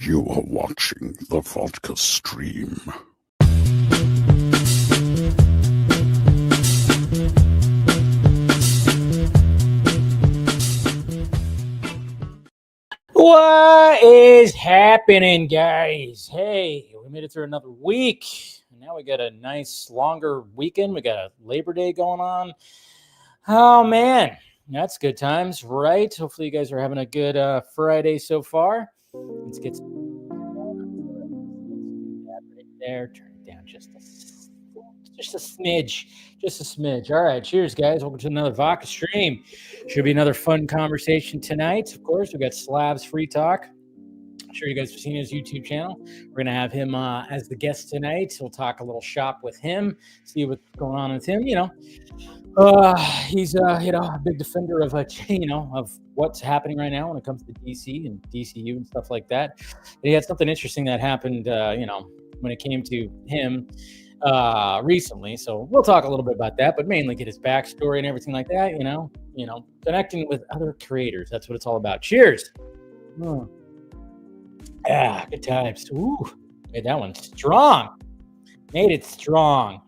You are watching the vodka stream. What is happening, guys? Hey, we made it through another week. Now we got a nice longer weekend. We got a Labor Day going on. Oh, man. That's good times, right? Hopefully you guys are having a good Friday so far. Let's get some right there. Turn it down just a smidge. Just a smidge. All right. Cheers, guys. Welcome to another vodka stream. Should be another fun conversation tonight. Of course, we got Slav's Free Talk. I'm sure you guys have seen his YouTube channel. We're going to have him as the guest tonight. We'll talk a little shop with him, see what's going on with him. He's a big defender of of what's happening right now when it comes to DC and DCU and stuff like that. And he had something interesting that happened, when it came to him recently. So we'll talk a little bit about that, but mainly get his backstory and everything like that. Connecting with other creators. That's what it's all about. Cheers. Good times. Ooh, made that one strong. Made it strong.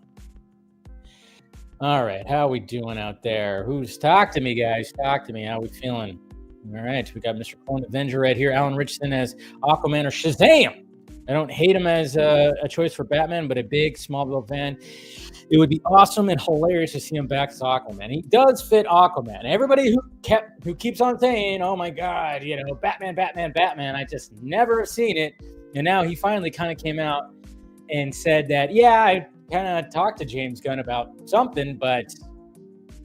All right, how we doing out there? Talk to me, guys? Talk to me. How we feeling? All right, we got Mr. Clone Avenger right here. Alan Richardson as Aquaman or Shazam. I don't hate him as a choice for Batman, but a big Smallville fan. It would be awesome and hilarious to see him back as Aquaman. He does fit Aquaman. Everybody who keeps on saying, "Oh my God, Batman, Batman, Batman," I just never have seen it. And now he finally kind of came out and said that, I kind of talked to James Gunn about something, but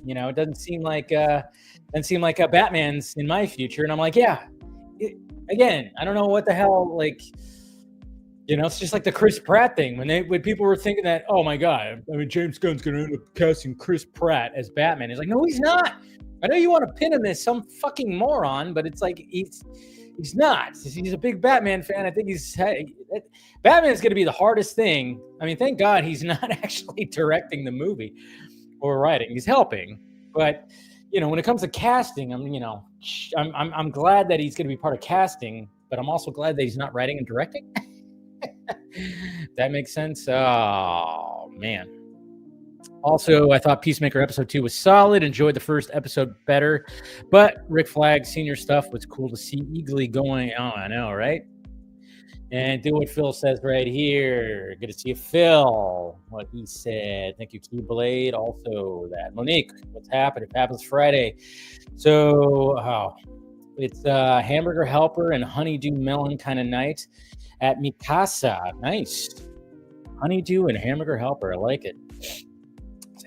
it doesn't seem like Batman's in my future. And I'm like, again, I don't know what the hell, it's just like the Chris Pratt thing when people were thinking that, oh my God, James Gunn's going to end up casting Chris Pratt as Batman. He's like, no, he's not. I know you want to pin him as some fucking moron, but it's like he's not. He's a big Batman fan. I think Batman's going to be the hardest thing. I mean, thank God he's not actually directing the movie or writing. He's helping, but when it comes to casting, I'm glad that he's going to be part of casting, but I'm also glad that he's not writing and directing. That makes sense. Oh man. Also, I thought Peacemaker episode 2 was solid. Enjoyed the first episode better, but Rick Flag senior stuff was cool to see eagerly going on. I know, right? And do what Phil says right here. Good to see you, Phil. What he said. Thank you, Keyblade. Also, that Monique. What's happening? It happens Friday. So, it's hamburger helper and honeydew melon kind of night at Mikasa. Nice. Honeydew and hamburger helper. I like it.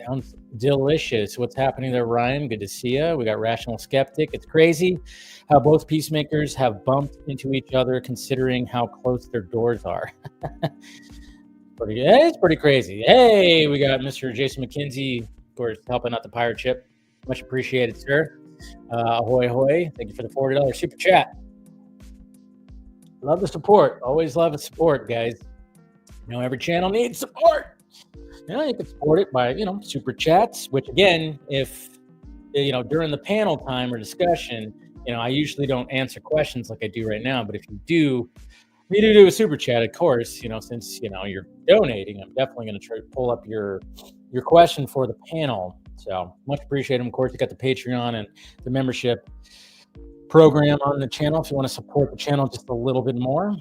Sounds delicious. What's happening there, Ryan? Good to see you. We got Rational Skeptic. It's crazy how both Peacemakers have bumped into each other considering how close their doors are. It's pretty crazy. Hey, we got Mr. Jason McKenzie, of course, helping out the pirate ship. Much appreciated, sir. Ahoy, ahoy. Thank you for the $40 super chat. Love the support. Always love the support, guys. Every channel needs support. You can support it by, super chats, which again, if, during the panel time or discussion, I usually don't answer questions like I do right now, but if you do a super chat, of course, since, you're donating, I'm definitely going to try to pull up your question for the panel. So much appreciated. Of course, you got the Patreon and the membership program on the channel if you want to support the channel just a little bit more.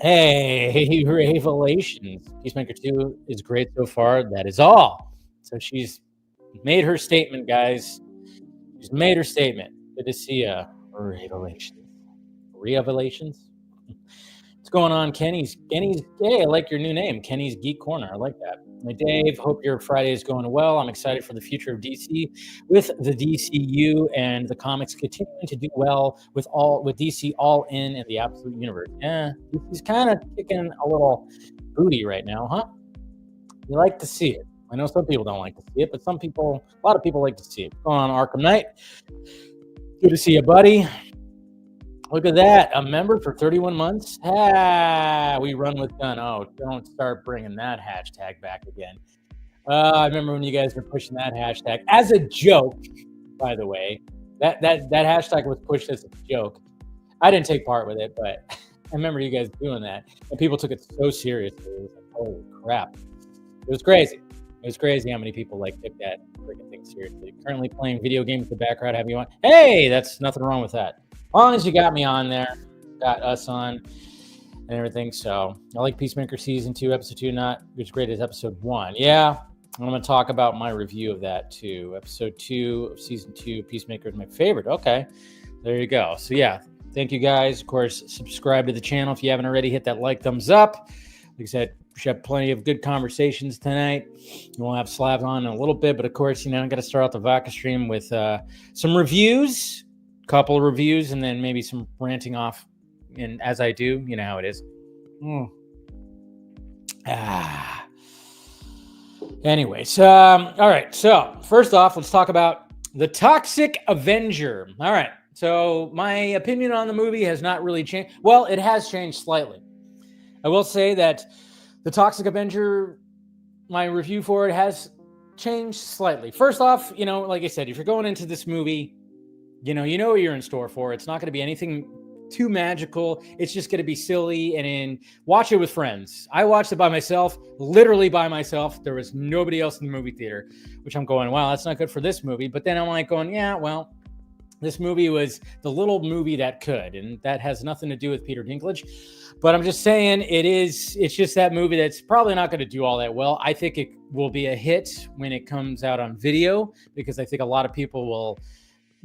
Hey, revelations. Peacemaker 2 is great so far. That is all. So she's made her statement, guys. She's made her statement. Good to see you. Revelations. What's going on, Kenny's? Hey, I like your new name, Kenny's Geek Corner. I like that. My Dave, hope your Friday is going well. I'm excited for the future of DC with the DCU and the comics continuing to do well with DC all in the absolute universe. Yeah, he's kind of kicking a little booty right now, huh? You like to see it. I know some people don't like to see it, but a lot of people like to see it. Going on, Arkham Knight. Good to see you, buddy. Look at that. A member for 31 months. We run with gun. Oh, don't start bringing that hashtag back again. I remember when you guys were pushing that hashtag as a joke, by the way. That hashtag was pushed as a joke. I didn't take part with it, but remember you guys doing that, and people took it so seriously. It was like, holy crap! It was crazy. It was crazy how many people like took that freaking thing seriously. Currently playing video games in the background. Have you on? Hey, that's nothing wrong with that. As long as you got me on there, got us on, and everything. So I like Peacemaker season 2, episode 2, not as great as episode 1. Yeah, I'm going to talk about my review of that too. Episode 2 of season 2, Peacemaker is my favorite. Okay, there you go. So yeah, thank you guys. Of course, subscribe to the channel if you haven't already. Hit that like, thumbs up. Like I said, we should have plenty of good conversations tonight. We'll have Slav on in a little bit, but of course, I got to start out the vodka stream with some reviews, a couple of reviews, and then maybe some ranting off. And as I do, you know how it is. Anyways, all right. So first off, let's talk about the Toxic Avenger. All right. So my opinion on the movie has not really changed. Well, it has changed slightly. I will say that the Toxic Avenger, my review for it has changed slightly. First off, like I said, if you're going into this movie, you know what you're in store for. It's not going to be anything too magical. It's just going to be silly, and watch it with friends. I watched it by myself, literally by myself. There was nobody else in the movie theater, which I'm going, wow, that's not good for this movie. But then I'm like going, yeah, well, this movie was the little movie that could, and that has nothing to do with Peter Dinklage. But I'm just saying it's just that movie that's probably not going to do all that well. I think it will be a hit when it comes out on video, because I think a lot of people will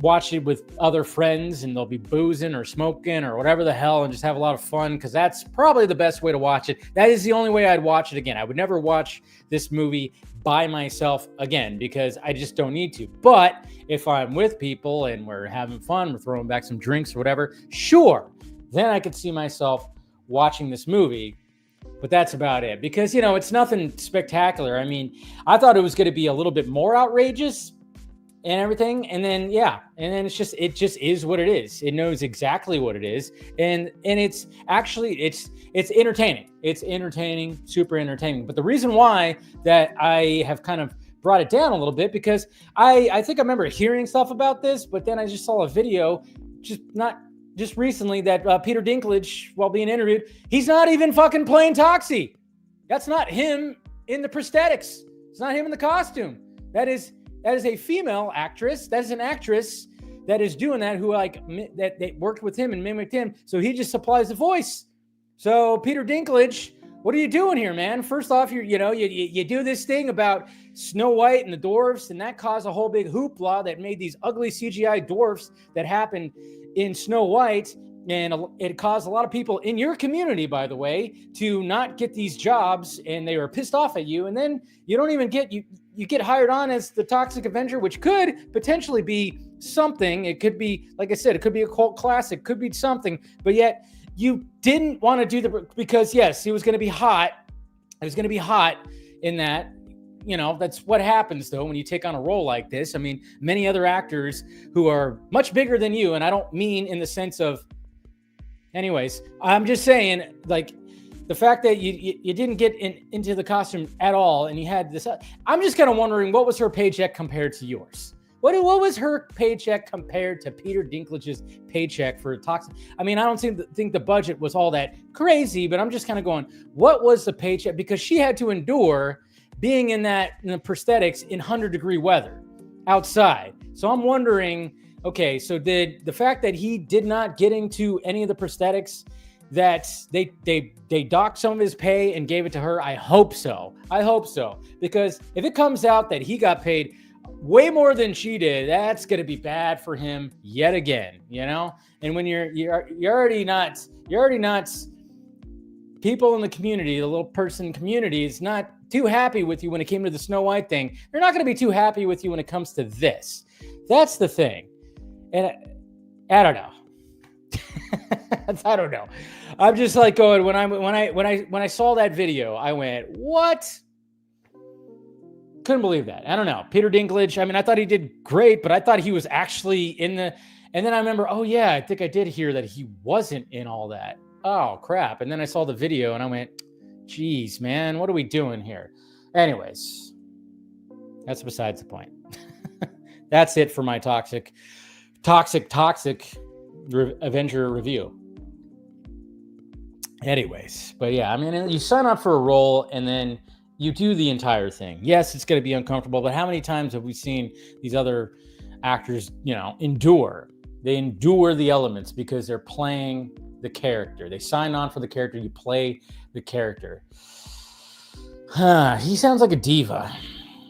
watch it with other friends and they'll be boozing or smoking or whatever the hell and just have a lot of fun, because that's probably the best way to watch it. That is the only way I'd watch it again. I would never watch this movie by myself again, because I just don't need to. But if I'm with people and we're having fun, we're throwing back some drinks or whatever, sure, then I could see myself watching this movie. But that's about it, because it's nothing spectacular. I mean, I thought it was going to be a little bit more outrageous and everything, and then it just is what it is. It knows exactly what it is, and it's actually it's entertaining. It's entertaining, super entertaining. But the reason why that I have kind of brought it down a little bit, because I think I remember hearing stuff about this, but then I just saw a video just recently that Peter Dinklage, while being interviewed, he's not even fucking playing Toxie. That's not him in the prosthetics. It's not him in the costume. That is a female actress. That is an actress that is doing that, who that they worked with him and mimicked him. So he just supplies the voice. So Peter Dinklage, what are you doing here, man? First off, you do this thing about Snow White and the dwarfs, and that caused a whole big hoopla that made these ugly CGI dwarfs that happened in Snow White. And it caused a lot of people in your community, by the way, to not get these jobs, and they were pissed off at you. And then you don't even you get hired on as the Toxic Avenger, which could potentially be something. It could be, like I said, it could be a cult classic, could be something. But yet you didn't want to do because yes, he was going to be hot. It was going to be hot in that. That's what happens, though, when you take on a role like this. I mean, many other actors who are much bigger than you, and I don't mean in the sense of, anyways, I'm just saying, like, the fact that you didn't get into the costume at all, and you had this, I'm just kind of wondering, what was her paycheck compared to yours? What was her paycheck compared to Peter Dinklage's paycheck for Toxic? I mean, I don't think the budget was all that crazy, but I'm just kind of going, what was the paycheck? Because she had to endure being in the prosthetics in 100-degree weather outside. So I'm wondering, okay, so did the fact that he did not get into any of the prosthetics, that they docked some of his pay and gave it to her? I hope so. Because if it comes out that he got paid way more than she did, that's going to be bad for him yet again, And when you're already not people in the community, the little person community is not too happy with you when it came to the Snow White thing. They're not going to be too happy with you when it comes to this. That's the thing. And I don't know. I don't know. I'm just like going, when I saw that video, I went, what? Couldn't believe that. I don't know. Peter Dinklage, I mean, I thought he did great, but I thought he was actually in the, and then I remember, oh yeah, I think I did hear that he wasn't in all that. Oh crap. And then I saw the video and I went, geez, man, what are we doing here? Anyways, that's besides the point. That's it for my toxic Avenger review. Anyways, but yeah, I mean, you sign up for a role and then you do the entire thing. Yes, it's going to be uncomfortable, but how many times have we seen these other actors, endure? They endure the elements because they're playing the character. They sign on for the character. You play the character. He sounds like a diva.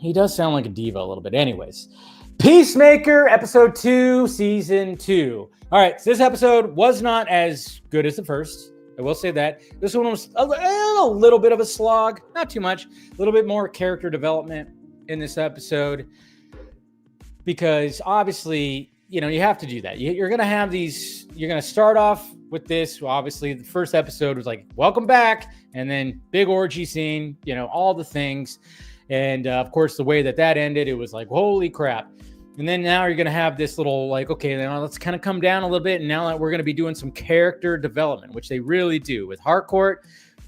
He does sound like a diva a little bit. Anyways, Peacemaker, episode 2, season 2. All right, so this episode was not as good as the first. I will say that. This one was a little bit of a slog. Not too much. A little bit more character development in this episode. Because obviously, you have to do that. You're going to have these. You're going to start off with this. Obviously, the first episode was like, welcome back. And then big orgy scene, all the things. And of course, the way that ended, it was like, holy crap. And then now you're going to have this little like, okay, now let's kind of come down a little bit. And now that we're going to be doing some character development, which they really do with Harcourt,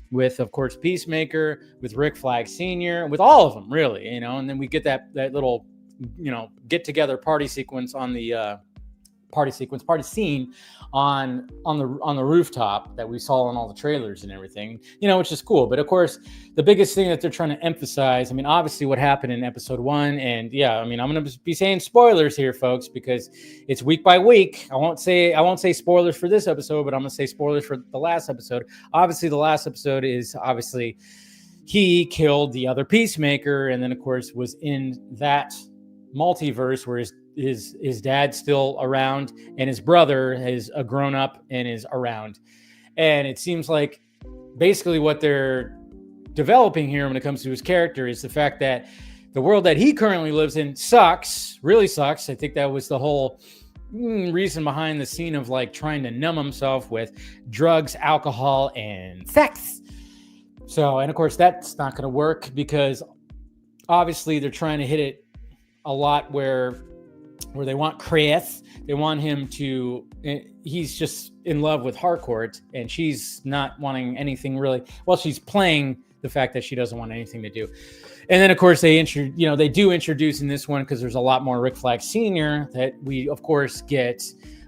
with, of course, Peacemaker, with Rick Flag Sr., with all of them, really, and then we get that little, get together party sequence on the party scene on the rooftop that we saw in all the trailers and everything, which is cool. But of course, the biggest thing that they're trying to emphasize, I mean, obviously what happened in episode 1, and yeah, I mean, I'm going to be saying spoilers here, folks, because it's week by week. I won't say spoilers for this episode, but I'm going to say spoilers for the last episode. Obviously, the last episode is obviously he killed the other Peacemaker, and then of course was in that multiverse where his dad's still around and his brother is a grown up and is around. And it seems like basically what they're developing here when it comes to his character is the fact that the world that he currently lives in really sucks. I think that was the whole reason behind the scene of like trying to numb himself with drugs, alcohol, and sex. So, and of course that's not going to work because obviously they're trying to hit it a lot where they want Chris. They want him to, he's just in love with Harcourt and she's not wanting anything really. Well, she's playing the fact that she doesn't want anything to do. And then of course they do introduce in this one, because there's a lot more Rick Flag Sr. that we of course get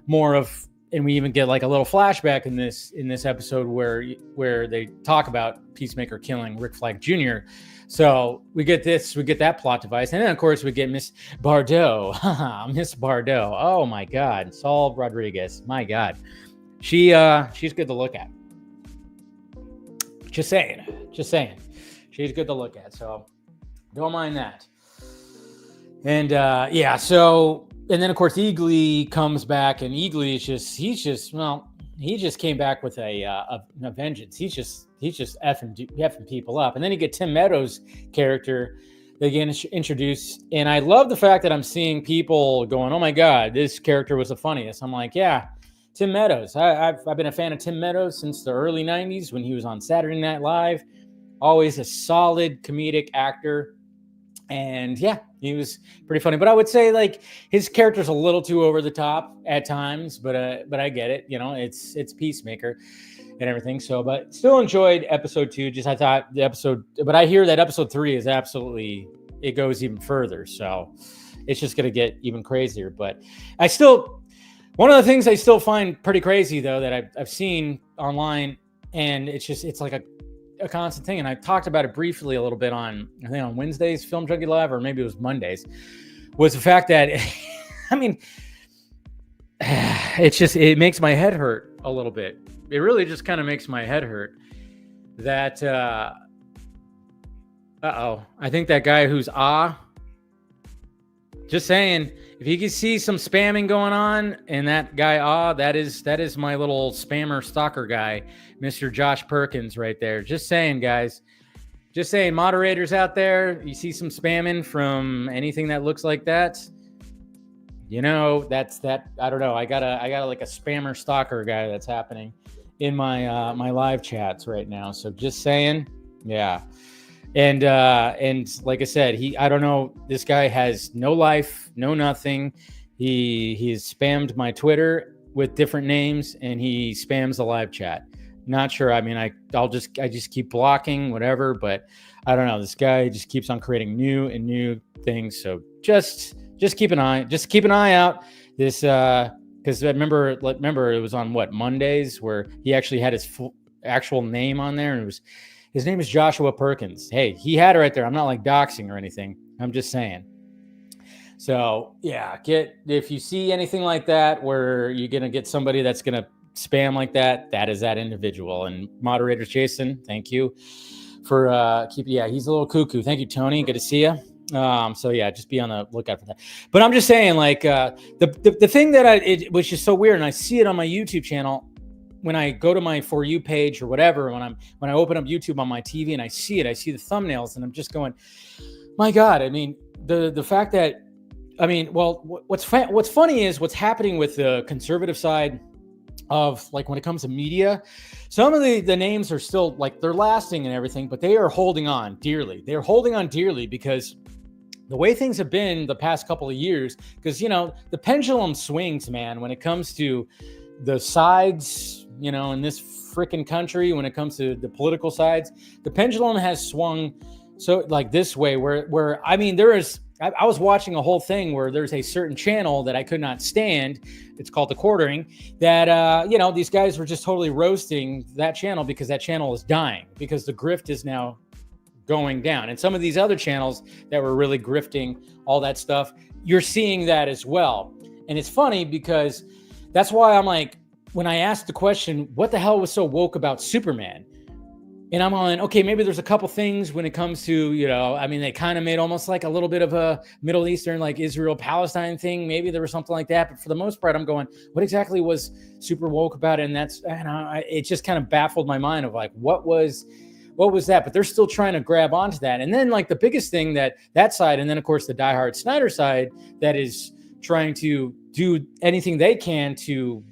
more of, and we even get like a little flashback in this episode where they talk about Peacemaker killing Rick Flag Jr. So we get that plot device. And then, of course, we get Miss Bardot. Miss Bardot. Oh, my God. Saul Rodriguez. My God. She's good to look at. Just saying. She's good to look at. So don't mind that. And, yeah, so... And then, of course, Eagly comes back. And Eagly he just came back with a vengeance. He's just effing people up. And then you get Tim Meadows' character that get introduced. And I love the fact that I'm seeing people going, oh my God, this character was the funniest. I'm like, yeah, Tim Meadows. I've been a fan of Tim Meadows since the early 90s when he was on Saturday Night Live. Always a solid comedic actor. And yeah, he was pretty funny. But I would say like his character's a little too over the top at times, but I get it. It's Peacemaker and everything. So, but still enjoyed episode 2. Just I thought but I hear that episode 3 is absolutely, it goes even further. So it's just going to get even crazier. But one of the things I still find pretty crazy though, that I've seen online, and it's like a constant thing, and I talked about it briefly a little bit on Wednesday's Film Junkie Live, or maybe it was Monday's, was the fact that I mean, it makes my head hurt a little bit. It really just kind of makes my head hurt that I think that guy who's just saying, if you can see some spamming going on, and that guy, that is my little spammer stalker guy, Mr. Josh Perkins right there. Just saying, guys. Just saying, moderators out there, you see some spamming from anything that looks like that, that's that. I don't know. I got like a spammer stalker guy that's happening in my my live chats right now. So just saying, yeah. And like I said, I don't know, this guy has no life, no nothing. He's spammed my Twitter with different names, and he spams the live chat. Not sure. I mean, I just keep blocking whatever, but I don't know. This guy just keeps on creating new things. So just keep an eye out. This because remember it was on Mondays where he actually had his actual name on there, and his name is Joshua Perkins. Hey, he had it right there. I'm not like doxing or anything. I'm just saying. So yeah, if you see anything like that where you're gonna get somebody that's gonna spam like that, that is that individual. And moderators, Jason, thank you for he's a little cuckoo. Thank you, Tony. Good to see you. So yeah, just be on the lookout for that. But I'm just saying, like, the thing that which is so weird, and I see it on my YouTube channel when I go to my For You page or whatever, when I open up YouTube on my TV and I see the thumbnails, and I'm just going, my God. I mean, the fact that, I mean, well, what's funny is what's happening with the conservative side of, like, when it comes to media. Some of the names are still, like, they're lasting and everything, but they are holding on dearly. They're holding on dearly because the way things have been the past couple of years, because, the pendulum swings, man, when it comes to the sides, in this freaking country, when it comes to the political sides, the pendulum has swung so, like, this way where I mean, I was watching a whole thing where there's a certain channel that I could not stand. It's called The Quartering. That, these guys were just totally roasting that channel because that channel is dying, because the grift is now going down. And some of these other channels that were really grifting all that stuff, you're seeing that as well. And it's funny because that's why I'm like, when I asked the question, what the hell was so woke about Superman? And I'm on, okay, maybe there's a couple things when it comes to, I mean, they kind of made almost like a little bit of a Middle Eastern, like Israel-Palestine thing. Maybe there was something like that. But for the most part, I'm going, what exactly was super woke about it? And it just kind of baffled my mind of, like, what was that? But they're still trying to grab onto that. And then, like, the biggest thing that side, and then, of course, the diehard Snyder side that is trying to do anything they can to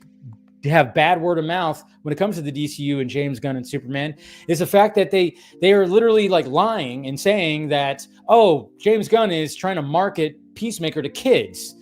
have bad word of mouth when it comes to the DCU and James Gunn and Superman, is the fact that they are literally, like, lying and saying that, oh, James Gunn is trying to market Peacemaker to kids.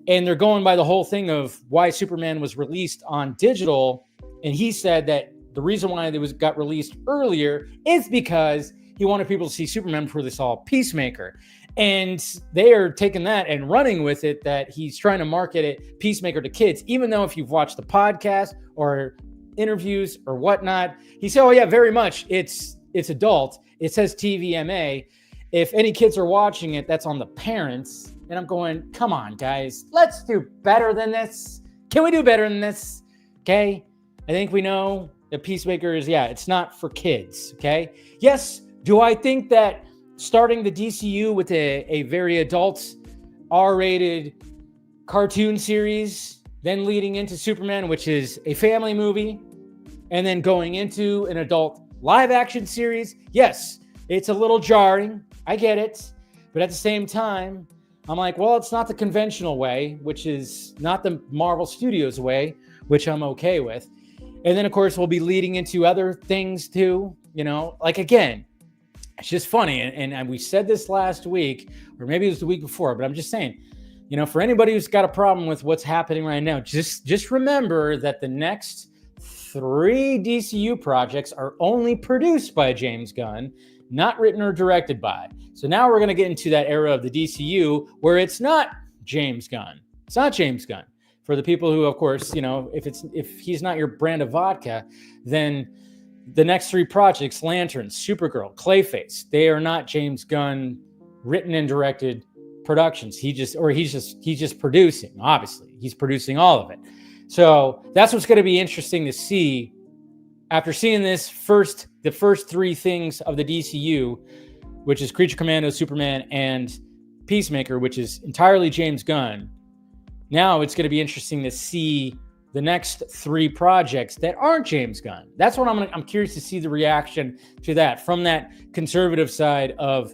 And they're going by the whole thing of why Superman was released on digital. And he said that the reason why it got released earlier is because he wanted people to see Superman before they saw Peacemaker. And they are taking that and running with it, that he's trying to market it, Peacemaker, to kids, even though if you've watched the podcast or interviews or whatnot, he said, oh yeah, very much. It's adult. It says TVMA. If any kids are watching it, that's on the parents. And I'm going, come on, guys, let's do better than this. Can we do better than this? Okay. I think we know that Peacemaker is, it's not for kids. Okay. Yes. Do I think that starting the DCU with a very adult R-rated cartoon series, then leading into Superman, which is a family movie, and then going into an adult live action series, yes, it's a little jarring. I get it. But at the same time, I'm like, well, it's not the conventional way, which is not the Marvel Studios way, which I'm okay with. And then, of course, we'll be leading into other things too, like, again, it's just funny. And we said this last week, or maybe it was the week before, but I'm just saying, for anybody who's got a problem with what's happening right now, just remember that the next 3 DCU projects are only produced by James Gunn, not written or directed by. So now we're going to get into that era of the DCU where it's not James Gunn. It's not James Gunn. For the people who, of course, if he's not your brand of vodka, then the next 3 projects, Lantern, Supergirl, Clayface, they are not James Gunn written and directed productions. He's just producing. Obviously, he's producing all of it. So that's what's going to be interesting to see after seeing the first 3 things of the DCU, which is Creature Commando, Superman, and Peacemaker, which is entirely James Gunn. Now it's going to be interesting to see the next 3 projects that aren't James Gunn. That's what I'm curious to see the reaction to that from that conservative side of,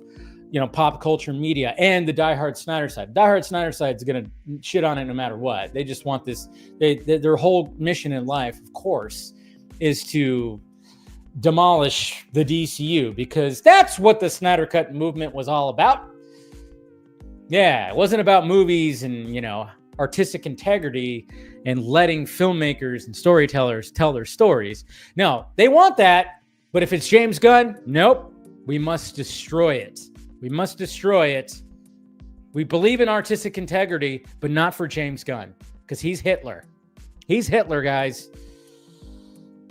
pop culture media, and the diehard Snyder side. Diehard Snyder side is going to shit on it no matter what. They just want this. Their whole mission in life, of course, is to demolish the DCU, because that's what the Snyder Cut movement was all about. Yeah, it wasn't about movies and, artistic integrity and letting filmmakers and storytellers tell their stories. No, they want that, but if it's James Gunn, nope, we must destroy it. We must destroy it. We believe in artistic integrity, but not for James Gunn, because he's Hitler. He's Hitler, guys.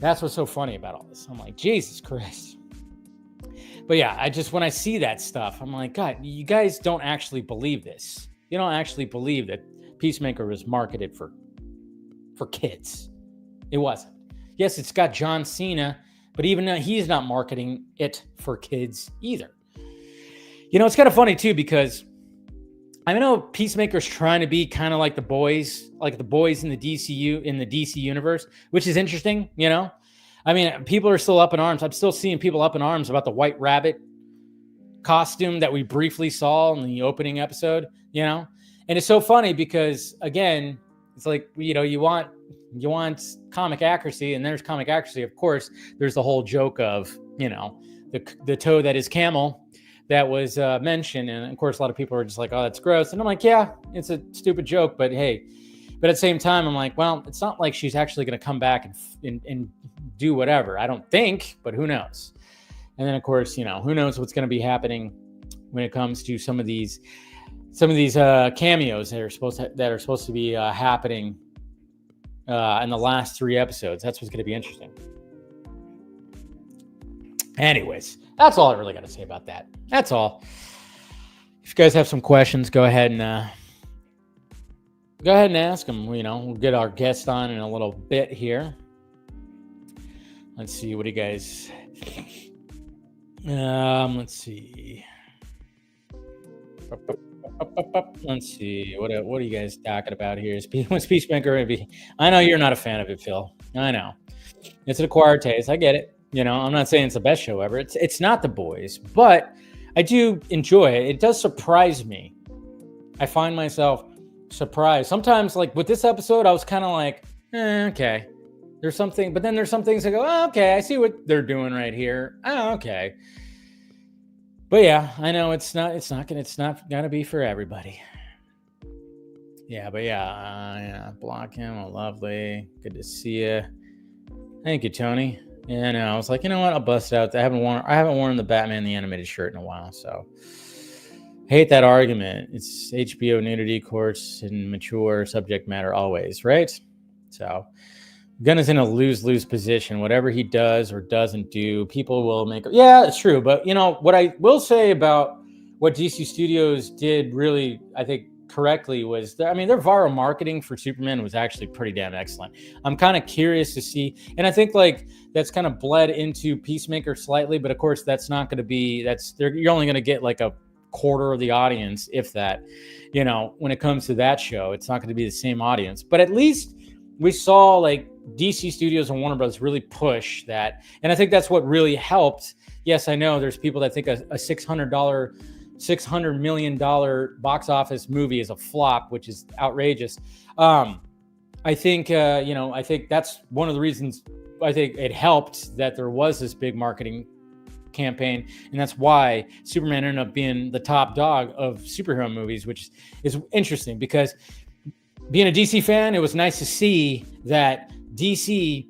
That's what's so funny about all this. I'm like, Jesus Christ. But yeah, when I see that stuff, I'm like, God, you guys don't actually believe this. You don't actually believe that Peacemaker was marketed for kids. It wasn't. Yes, it's got John Cena, but even he's not marketing it for kids either. It's kind of funny too, because I know Peacemaker's trying to be kind of like the boys in the DC universe, which is interesting. I mean, people are still up in arms. I'm still seeing people up in arms about the White Rabbit costume that we briefly saw in the opening episode, and it's so funny because, again, it's like, you want comic accuracy, and there's comic accuracy. Of course, there's the whole joke of, the toe that is camel that was mentioned. And of course, a lot of people are just like, oh, that's gross. And I'm like, yeah, it's a stupid joke, but hey. But at the same time, I'm like, well, it's not like she's actually going to come back and do whatever. I don't think, but who knows? And then, of course, who knows what's going to be happening when it comes to some of these cameos that are supposed to be happening in the last 3 episodes. That's what's going to be interesting. Anyways, that's all I really got to say about that. That's all. If you guys have some questions, go ahead and ask them. We'll get our guest on in a little bit here. Let's see. What do you guys? Let's see. Let's see. What are you guys talking about here? What's Peacemaker? I know you're not a fan of it, Phil. I know. It's an acquired taste. I get it. I'm not saying it's the best show ever. It's not The Boys, but I do enjoy it. It does surprise me. I find myself surprised. Sometimes, like with this episode, I was kind of like, okay. There's something, but then there's some things I go, oh, okay, I see what they're doing right here. Oh, okay. But yeah, I know it's not gonna be for everybody. Yeah, but yeah, block him. Oh, lovely. Good to see you. Thank you, Tony. Yeah, no, I was like, you know what? I'll bust it out. I haven't worn the Batman the Animated shirt in a while, so hate that argument. It's HBO nudity courts and mature subject matter always, right? So Gunn is in a lose-lose position. Whatever he does or doesn't do, people will make it. Yeah, it's true. But what I will say about what DC Studios did really, I think, correctly was, their viral marketing for Superman was actually pretty damn excellent. I'm kind of curious to see, and I think like that's kind of bled into Peacemaker slightly, but of course that's not going to be, you're only going to get like a quarter of the audience, if that, when it comes to that show, it's not going to be the same audience, but at least we saw like DC Studios and Warner Bros. Really push that, and I think that's what really helped. Yes, I know there's people that think a $600 million box office movie is a flop, which is outrageous. I think that's one of the reasons I think it helped that there was this big marketing campaign, and that's why Superman ended up being the top dog of superhero movies, which is interesting because being a DC fan, it was nice to see that DC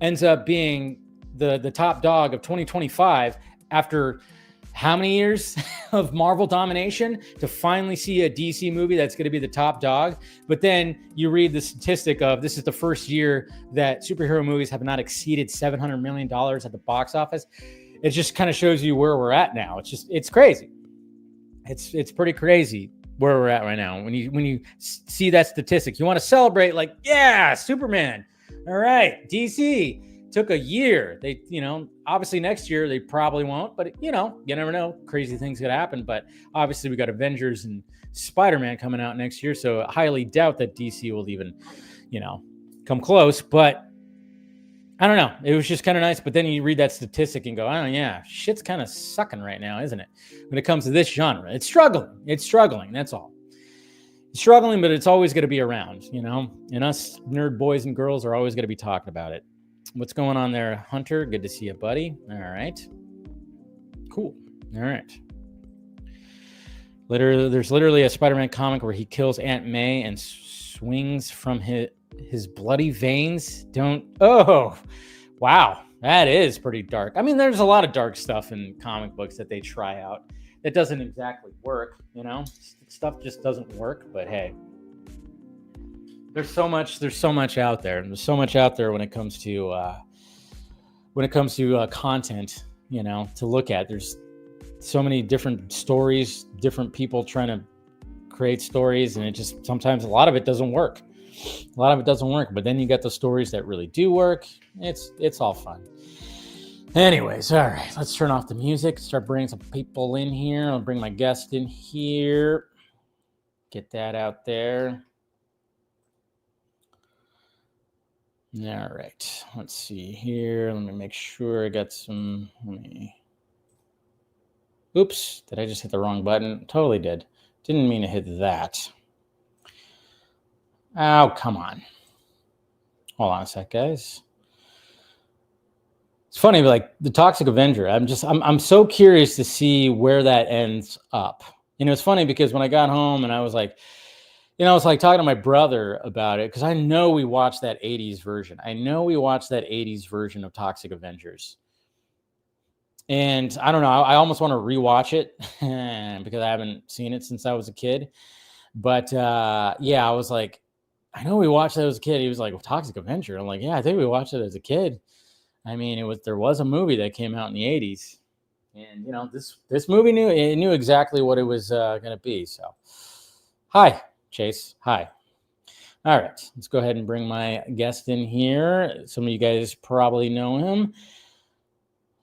ends up being the top dog of 2025 after how many years of Marvel domination, to finally see a DC movie that's going to be the top dog. But then you read the statistic of this is the first year that superhero movies have not exceeded $700 million at the box office. It just kind of shows you where we're at now. It's crazy. It's pretty crazy where we're at right now. When you see that statistic, you want to celebrate like, yeah, Superman. All right, DC took a year. They, obviously next year they probably won't, but you never know. Crazy things could happen. But obviously we got Avengers and Spider-Man coming out next year, so I highly doubt that DC will even, come close. But I don't know. It was just kind of nice. But then you read that statistic and go, oh yeah, shit's kind of sucking right now, isn't it? When it comes to this genre, it's struggling. That's all. It's struggling, but it's always going to be around, and us nerd boys and girls are always going to be talking about it. What's going on there, Hunter? Good to see you, buddy. All right. Cool. All right. There's literally a Spider-Man comic where he kills Aunt May and swings from his bloody veins. Oh, wow. That is pretty dark. There's a lot of dark stuff in comic books that they try out that doesn't exactly work, Stuff just doesn't work, but hey. There's so much out there. And there's so much out there when it comes to when it comes to content, to look at. There's so many different stories, different people trying to create stories, and it just sometimes a lot of it doesn't work. But then you get the stories that really do work. It's all fun. Anyways, all right, let's turn off the music, start bringing some people in here. I'll bring my guest in here. Get that out there. All right, let's see here. Let me make sure I got some. Oops, did I just hit the wrong button? Totally did. Didn't mean to hit that. Oh, come on. Hold on a sec, guys. It's funny, like the Toxic Avenger. I'm so curious to see where that ends up. It's funny because when I got home and I was like, I was like talking to my brother about it because I know we watched that 80s version. Of Toxic Avengers. And I don't know, I almost want to rewatch it because I haven't seen it since I was a kid. But I was like, I know we watched that as a kid. He was like, well, Toxic Avenger. I'm like, yeah, I think we watched it as a kid. I mean, there was a movie that came out in the 80s. And, this movie knew exactly what it was going to be. So, hi, Chase. Hi. All right, let's go ahead and bring my guest in here. Some of you guys probably know him.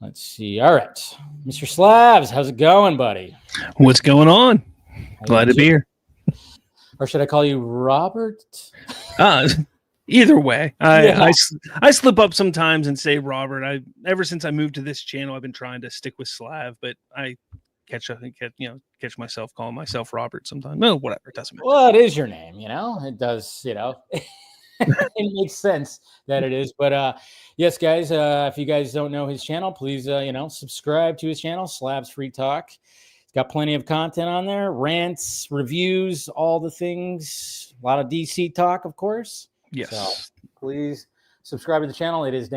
Let's see. All right, Mr. Slavs, how's it going, buddy? What's going on? Glad to be here. Or should I call you Robert? Either way, I slip up sometimes and say Robert. Ever since I moved to this channel, I've been trying to stick with Slav, but I catch myself calling myself Robert sometimes. No, whatever, it doesn't matter. Well, it is your name, It does, it makes sense that it is. But yes, guys, if you guys don't know his channel, please subscribe to his channel, Slav's Free Talk. He's got plenty of content on there, rants, reviews, all the things. A lot of DC talk, of course. Yes. So please subscribe to the channel. It is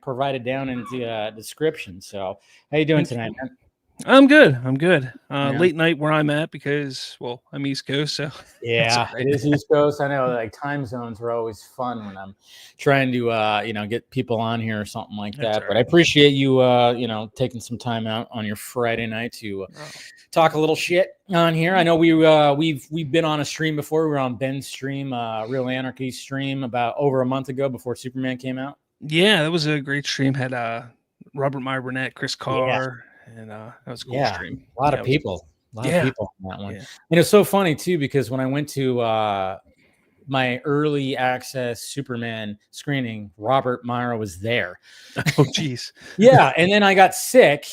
provided down in the description. So how you doing tonight, man? I'm good. Late night where I'm at because, well, I'm East Coast, so yeah, it is East Coast. I know, like time zones are always fun when I'm trying to, get people on here or something like that. Right. But I appreciate you, taking some time out on your Friday night to talk a little shit on here. I know we've been on a stream before. We were on Ben's stream, Real Anarchy stream, about over a month ago before Superman came out. Yeah, that was a great stream. Had Robert Meyer Burnett, Chris Carr. Yeah. And that was a cool stream. A lot of people on that one. Yeah. And it's so funny too, because when I went to my early access Superman screening, Robert Meyer was there. Oh geez. Yeah. And then I got sick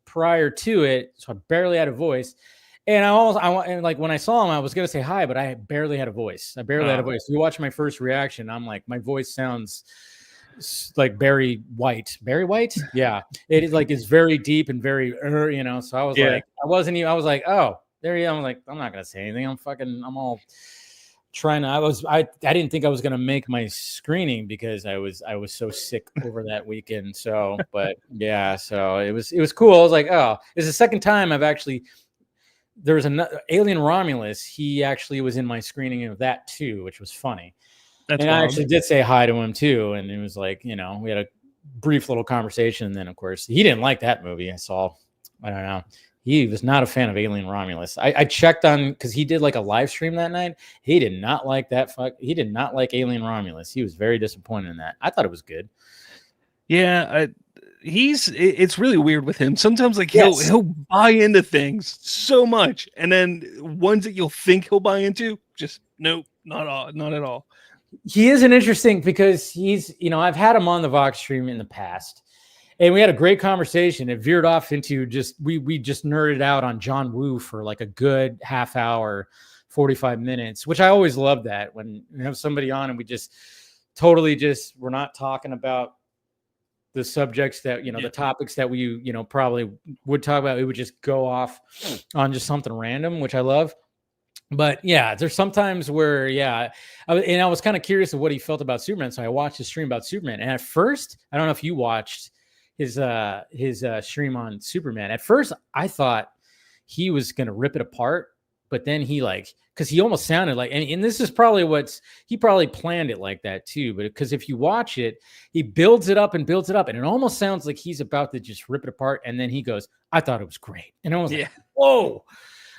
prior to it, so I barely had a voice. And and like when I saw him, I was gonna say hi, but I barely had a voice. You watch my first reaction, I'm like, my voice sounds like Barry White. Yeah, it is like, it's very deep and very so I was like, I was like, oh, there you go. I'm like, I'm not gonna say anything. I'm all trying to, I didn't think I was gonna make my screening because I was so sick over that weekend. So but yeah, so it was cool. I was like, oh, it's the second time I've actually, there was another Alien Romulus. He actually was in my screening of that too, which was funny. That's and wild. I actually did say hi to him too, and it was like, we had a brief little conversation. And then, of course, he didn't like that movie. I don't know. He was not a fan of Alien Romulus. I checked on, because he did like a live stream that night. He did not like that. He did not like Alien Romulus. He was very disappointed in that. I thought it was good. Yeah, it's really weird with him. Sometimes like he'll buy into things so much, and then ones that you'll think he'll buy into, just nope, not at all. He is an interesting, because he's, I've had him on the Vox stream in the past, and we had a great conversation. It veered off into we just nerded out on John Woo for like a good half hour, 45 minutes, which I always love that when you have somebody on and we just totally we're not talking about the subjects that, the topics that we, probably would talk about. We would just go off on just something random, which I love. But yeah, there's sometimes where, I was kind of curious of what he felt about Superman. So I watched his stream about Superman. And at first, I don't know if you watched his stream on Superman. At first, I thought he was going to rip it apart but then he because he almost sounded like, and this is probably he probably planned it like that too. But because if you watch it, he builds it up, and it almost sounds like he's about to just rip it apart. And then he goes, "I thought it was great," and I was like, "Whoa!"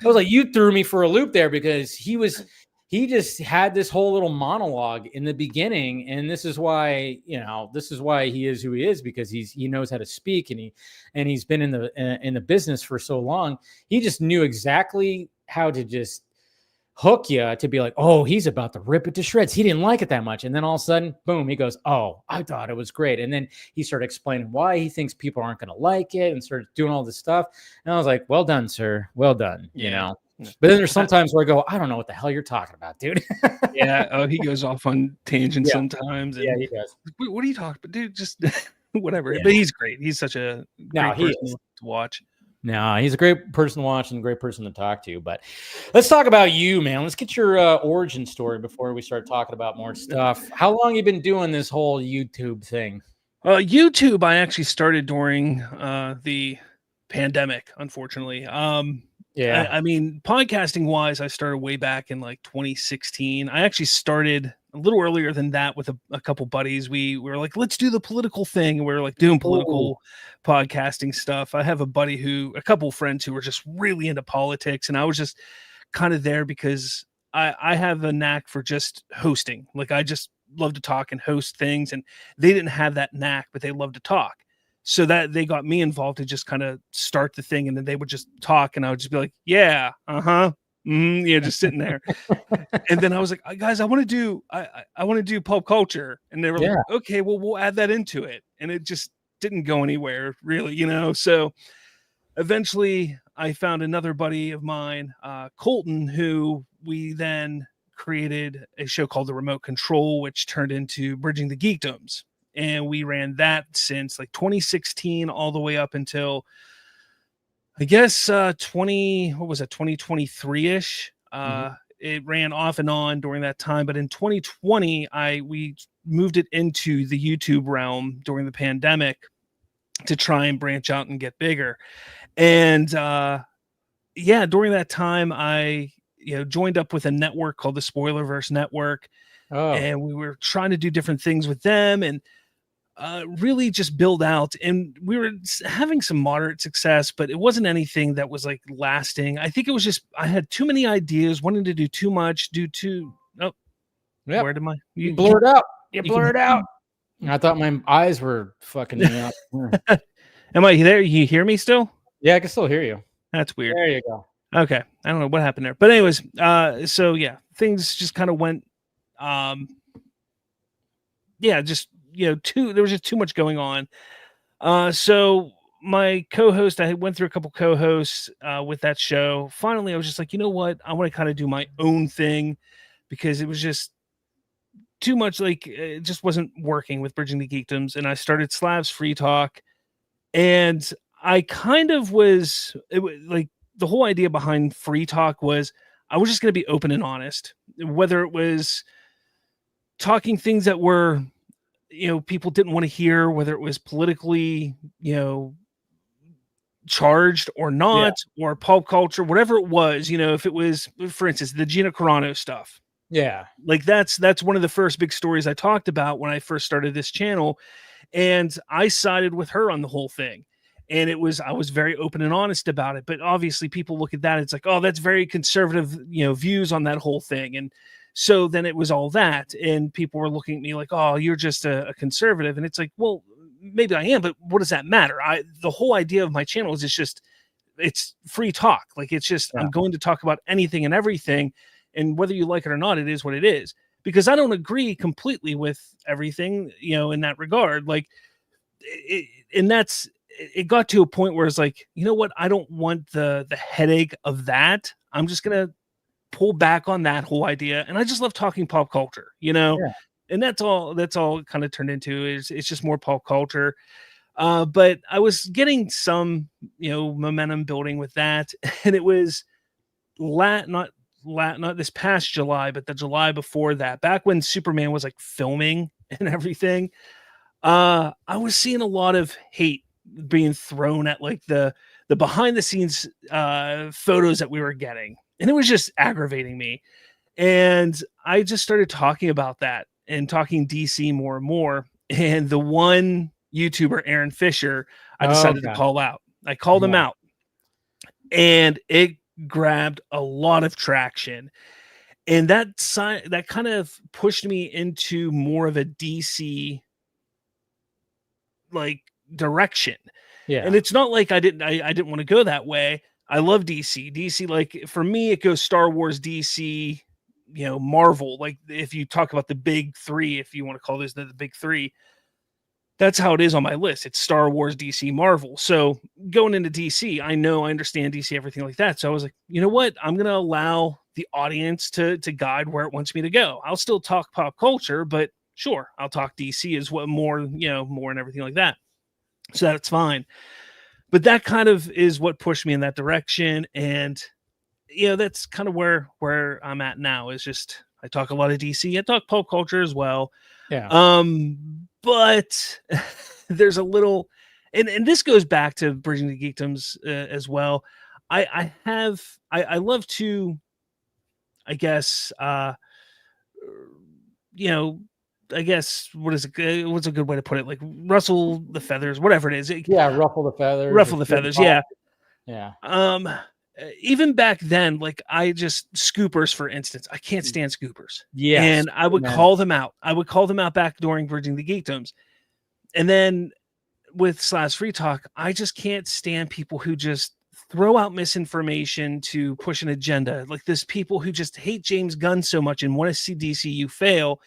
I was like, "You threw me for a loop there," because he just had this whole little monologue in the beginning, and this is why he is who he is, because he knows how to speak, and he's been in the business for so long. He just knew exactly how to just hook you to be like, oh, he's about to rip it to shreds. He didn't like it that much, and then all of a sudden, boom, he goes, oh, I thought it was great, and then he started explaining why he thinks people aren't going to like it, and started doing all this stuff, and I was like, well done, sir, well done, you know. But then there's sometimes where I go, I don't know what the hell you're talking about, dude. Yeah. Oh, he goes off on tangents sometimes. And, yeah, he does. What are you talking about, dude? Just whatever. Yeah. But he's great. He's such a great person to watch. No, he's a great person to watch and a great person to talk to. But let's talk about you, man. Let's get your origin story before we start talking about more stuff. How long you been doing this whole YouTube thing? YouTube, I actually started during the pandemic, unfortunately. Yeah. I mean, podcasting wise, I started way back in like 2016. I actually started a little earlier than that with a couple buddies. We were like, let's do the political thing. We were like doing political podcasting stuff. I have a couple friends who were just really into politics, and I was just kind of there because I have a knack for just hosting. Like, I just love to talk and host things, and they didn't have that knack, but they love to talk. So that they got me involved to just kind of start the thing, and then they would just talk, and I would just be like, yeah, just sitting there. And then I was like, guys, I want to do pop culture. And they were like, okay, well, we'll add that into it. And it just didn't go anywhere really, So eventually I found another buddy of mine, Colton, who we then created a show called The Remote Control, which turned into Bridging the Geekdoms. And we ran that since like 2016 all the way up until, I guess, 2023-ish. It ran off and on during that time. But in 2020, we moved it into the YouTube realm during the pandemic to try and branch out and get bigger. And during that time, I joined up with a network called the Spoilerverse Network. And we were trying to do different things with them, and really just build out, and we were having some moderate success, but it wasn't anything that was like lasting. I think it was just I had too many ideas, wanting to do too much, where did you blurred out? You blurred out. I thought my eyes were fucking me up. Am I there? You hear me still? Yeah, I can still hear you. That's weird. There you go. Okay, I don't know what happened there, but anyways, so yeah, things just kind of went, there was just too much going on. So my co-host, I went through a couple co-hosts with that show. Finally, I was just like, you know what? I want to kind of do my own thing, because it was just too much. Like, it just wasn't working with Bridging the Geekdoms. And I started Slav's Free Talk, and I kind of was like, the whole idea behind Free Talk was I was just going to be open and honest, whether it was talking things that were, people didn't want to hear, whether it was politically, charged or not, or pop culture, whatever it was, if it was, for instance, the Gina Carano stuff. Yeah. Like that's one of the first big stories I talked about when I first started this channel. And I sided with her on the whole thing. And I was very open and honest about it. But obviously people look at that, it's like, oh, that's very conservative, views on that whole thing. And so then it was all that, and people were looking at me like, oh, you're just a conservative. And it's like, well, maybe I am, but what does that matter? The whole idea of my channel is it's free talk. Like, it's just, I'm going to talk about anything and everything. And whether you like it or not, it is what it is, because I don't agree completely with everything, in that regard. Like, it got to a point where it's like, you know what? I don't want the headache of that. I'm just going to pull back on that whole idea. And I just love talking pop culture, and that's all it kind of turned into. It's just more pop culture. But I was getting some, momentum building with that. And it was not this past July, but the July before that, back when Superman was like filming and everything. I was seeing a lot of hate being thrown at like the behind the scenes photos that we were getting. and it was just aggravating me. And I just started talking about that and talking DC more and more. And the one YouTuber, Aaron Fisher, I decided to call out. I called him out, and it grabbed a lot of traction. And that kind of pushed me into more of a DC like direction. Yeah. And it's not like I didn't want to go that way. I love DC. DC, like for me, it goes Star Wars, DC, Marvel. Like if you talk about the big three, if you want to call this the big three, that's how it is on my list. It's Star Wars, DC, Marvel. So going into DC, I understand DC, everything like that. So I was like, you know what? I'm going to allow the audience to guide where it wants me to go. I'll still talk pop culture, but sure, I'll talk DC as well, more and everything like that. So that's fine. But that kind of is what pushed me in that direction. And, that's kind of where I'm at now, is just, I talk a lot of DC. I talk pop culture as well. Yeah. But there's a little, and this goes back to Bridging the Geekdoms as well. I love to, I guess, what's a good way to put it? Like rustle the feathers, whatever it is. Ruffle the feathers. Ruffle the feathers. Yeah. Yeah. Even back then, like Scoopers, for instance, I can't stand Scoopers. Yeah. And I would call them out. I would call them out back during Bridging the Geekdoms. And then with Slav's Free Talk, I just can't stand people who just throw out misinformation to push an agenda. Like this people who just hate James Gunn so much and want to see DCU fail.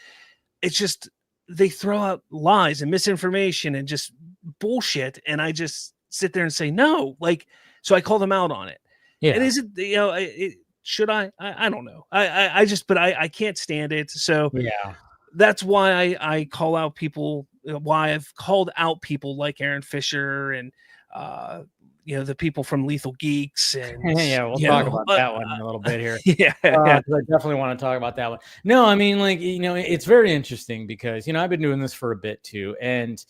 It's just, they throw out lies and misinformation and just bullshit. And I just sit there and say, no, so I call them out on it. Yeah. And is it, should I don't know. I can't stand it. So yeah, that's why I call out people, why I've called out people like Aaron Fisher and, the people from Lethal Geeks. And yeah, we'll talk about that one in a little bit here. Yeah. I definitely want to talk about that one. No, I mean, it's very interesting because, I've been doing this for a bit too. And,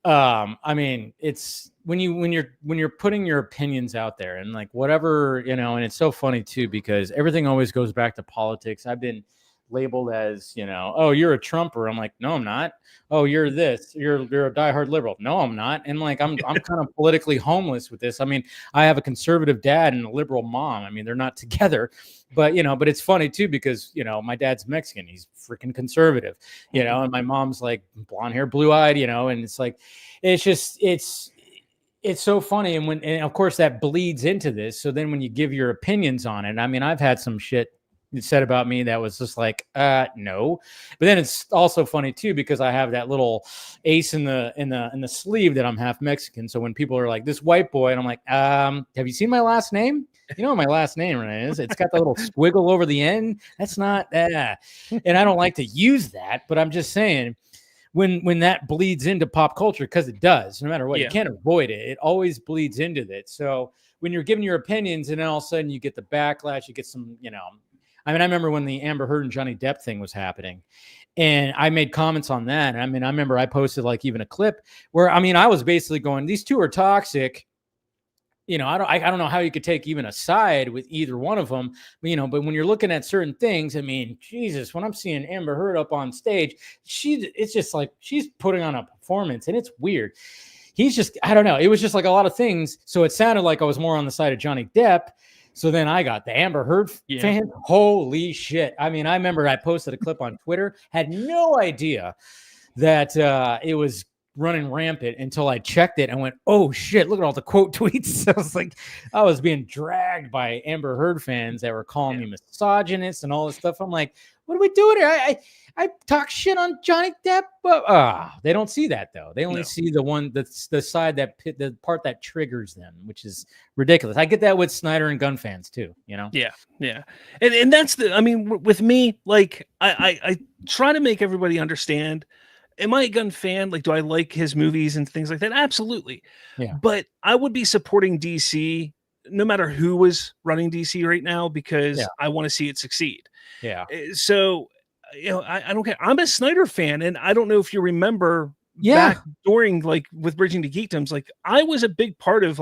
I mean, it's when you're putting your opinions out there and whatever, and it's so funny too, because everything always goes back to politics. I've been labeled as, oh, you're a Trumper. I'm like, no, I'm not. Oh, you're this, you're a diehard liberal. No, I'm not. And I'm kind of politically homeless with this. I mean, I have a conservative dad and a liberal mom. I mean, they're not together, but but it's funny too, because, my dad's Mexican. He's freaking conservative, and my mom's like blonde hair, blue eyed, and it's like, it's so funny. And of course that bleeds into this. So then when you give your opinions on it, I mean, I've had some shit said about me that was just like, no. But then it's also funny too, because I have that little ace in the sleeve that I'm half Mexican. So when people are like, this white boy, and I'm like, have you seen my last name? You know what my last name is? It's got the little squiggle over the end. That's not and I don't like to use that, but I'm just saying, when that bleeds into pop culture, because it does, no matter what, you can't avoid it. It always bleeds into it. So when you're giving your opinions and then all of a sudden you get the backlash, you get some, I mean, I remember when the Amber Heard and Johnny Depp thing was happening, and I made comments on that. I mean, I remember I posted even a clip where, I mean, I was basically going, these two are toxic. I don't know how you could take even a side with either one of them, but when you're looking at certain things, I mean, Jesus, when I'm seeing Amber Heard up on stage, it's just like she's putting on a performance, and it's weird. He's just, I don't know. It was just like a lot of things. So it sounded like I was more on the side of Johnny Depp. So then I got the Amber Heard fan. Holy shit. I mean, I remember I posted a clip on Twitter, had no idea that it was running rampant until I checked it and went, oh shit, look at all the quote tweets. I was like, I was being dragged by Amber Heard fans that were calling me misogynist and all this stuff. I'm like, what are we doing here? I talk shit on Johnny Depp, but they don't see that though. They only see the one that's the side the part that triggers them, which is ridiculous. I get that with Snyder and Gunn fans too, Yeah. And that's I mean, with me, I try to make everybody understand. Am I a Gunn fan? Do I like his movies and things like that? Absolutely. Yeah. But I would be supporting DC no matter who was running DC right now, because I want to see it succeed. Yeah. So, I don't care. I'm a Snyder fan, and I don't know if you remember back during with Bridging the Geekdoms, I was a big part of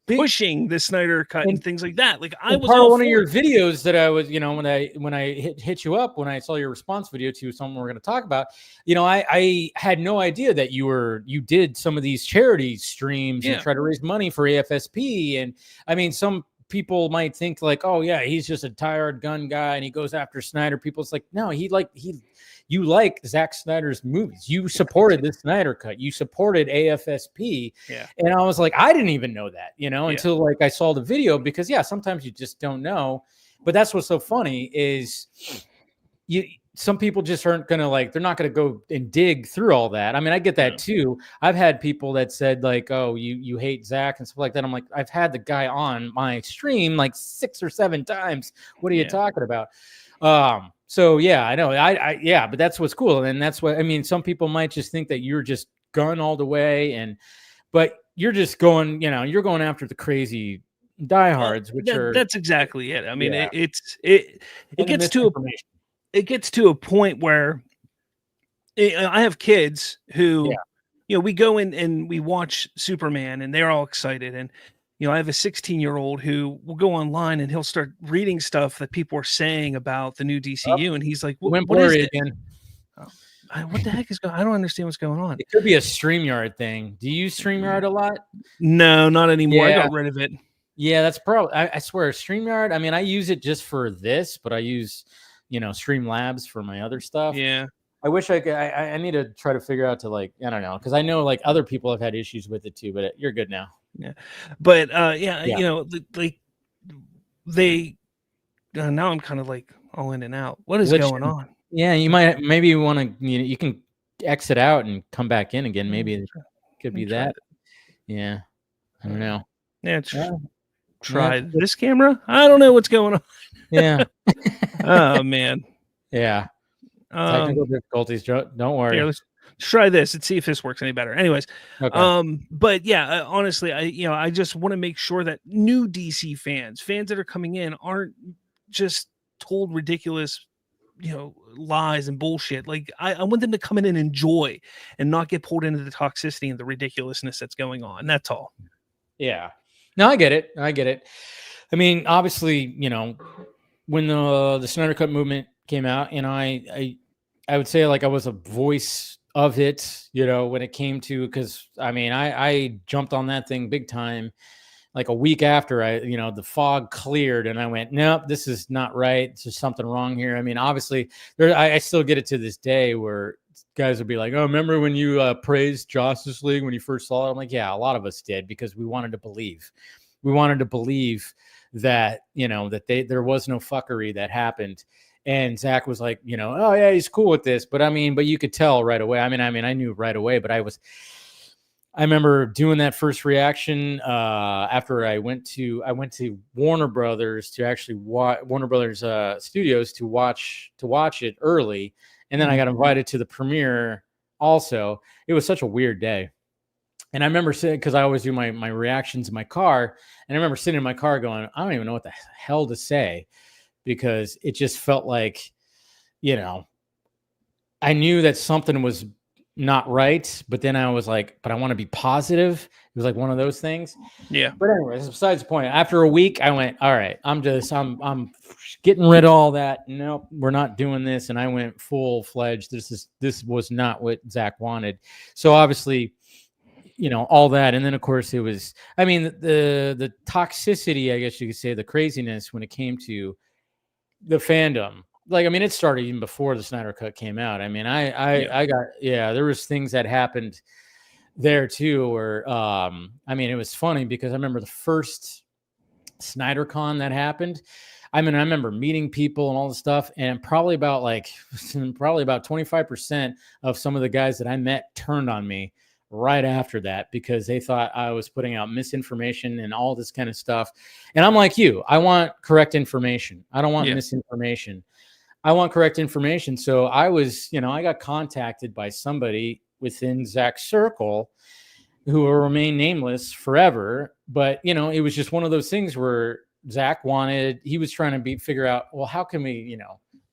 pushing the Snyder cut and things like that. Like I was part all of one for of your it. videos that I was, when I hit you up, when I saw your response video to something we're going to talk about, I had no idea that you did some of these charity streams and try to raise money for AFSP. And I mean, some people might think like, oh yeah, he's just a tired gun guy and he goes after Snyder. People's like, no, you like Zack Snyder's movies. You supported the Snyder cut. You supported AFSP. Yeah. And I was like, I didn't even know that, until like I saw the video, because sometimes you just don't know. But that's what's so funny is some people just aren't going to they're not going to go and dig through all that. I mean, I get that too. I've had people that said like, oh, you hate Zack and stuff like that. I'm like, I've had the guy on my stream like 6 or 7 times. What are you talking about? So yeah, I know. But that's what's cool. And that's what, I mean, some people might just think that you're just gun all the way but you're just going, you're going after the crazy diehards, that's exactly it. I mean, it gets to a point where I have kids who, we go in and we watch Superman and they're all excited. And, I have a 16-year-old who will go online and he'll start reading stuff that people are saying about the new DCU. And he's like, what is it? Again? What the heck is going on? I don't understand what's going on. It could be a StreamYard thing. Do you use StreamYard a lot? No, not anymore. I got rid of it. Yeah, that's probably, I swear, StreamYard. I mean, I use it just for this, but I use, Streamlabs for my other stuff. Yeah. I wish I could, I need to try to figure out to I don't know. Cause I know other people have had issues with it too, but you're good now. Yeah. But, now I'm kind of all in and out. What is going on? Yeah. Maybe you want to, you can exit out and come back in again. Maybe it could be that. Yeah. I don't know. Yeah. Try this camera. I don't know what's going on. Yeah. Oh man. Yeah. Technical difficulties. Don't worry. Here, let's try this and see if this works any better. Anyways, but yeah, honestly, I just want to make sure that new DC fans that are coming in aren't just told ridiculous, lies and bullshit. Like I want them to come in and enjoy and not get pulled into the toxicity and the ridiculousness that's going on. That's all. Yeah. No, I get it. I mean, obviously, when the Snyder Cut movement came out, I would say I was a voice of it, when it came to, because I mean, I jumped on that thing big time. Like a week after the fog cleared and I went, nope, this is not right. There's something wrong here. I mean, obviously I still get it to this day where guys would be like, oh, remember when you praised Justice League when you first saw it? I'm like, yeah, a lot of us did, because we wanted to believe. We wanted to believe that, that there was no fuckery that happened. And Zack was like, oh yeah, he's cool with this. But but you could tell right away. I mean, I knew right away, but I remember doing that first reaction after I went to Warner Brothers to actually Warner Brothers Studios to watch it early. And then I got invited to the premiere also. It was such a weird day. And I remember sitting, because I always do my reactions in my car. And I remember sitting in my car going, I don't even know what the hell to say, because it just felt like, I knew that something was not right. But then I was like, but I want to be positive. It was like one of those things. Yeah. But anyways, besides the point, after a week, I went, all right, I'm getting rid of all that. Nope, we're not doing this. And I went full fledged. This was not what Zack wanted. So obviously, all that. And then of course it was, the toxicity, I guess you could say, the craziness when it came to the fandom. It started even before the Snyder Cut came out. There was things that happened there too, where, it was funny because I remember the first Snyder Con that happened. I remember meeting people and all the stuff, and probably about 25% of some of the guys that I met turned on me right after that, because they thought I was putting out misinformation and all this kind of stuff. And I'm like you, I want correct information. I don't want misinformation. I want correct information. So I was, I got contacted by somebody within Zack's circle who will remain nameless forever. But, it was just one of those things where Zack he was trying to figure out, well, how can we,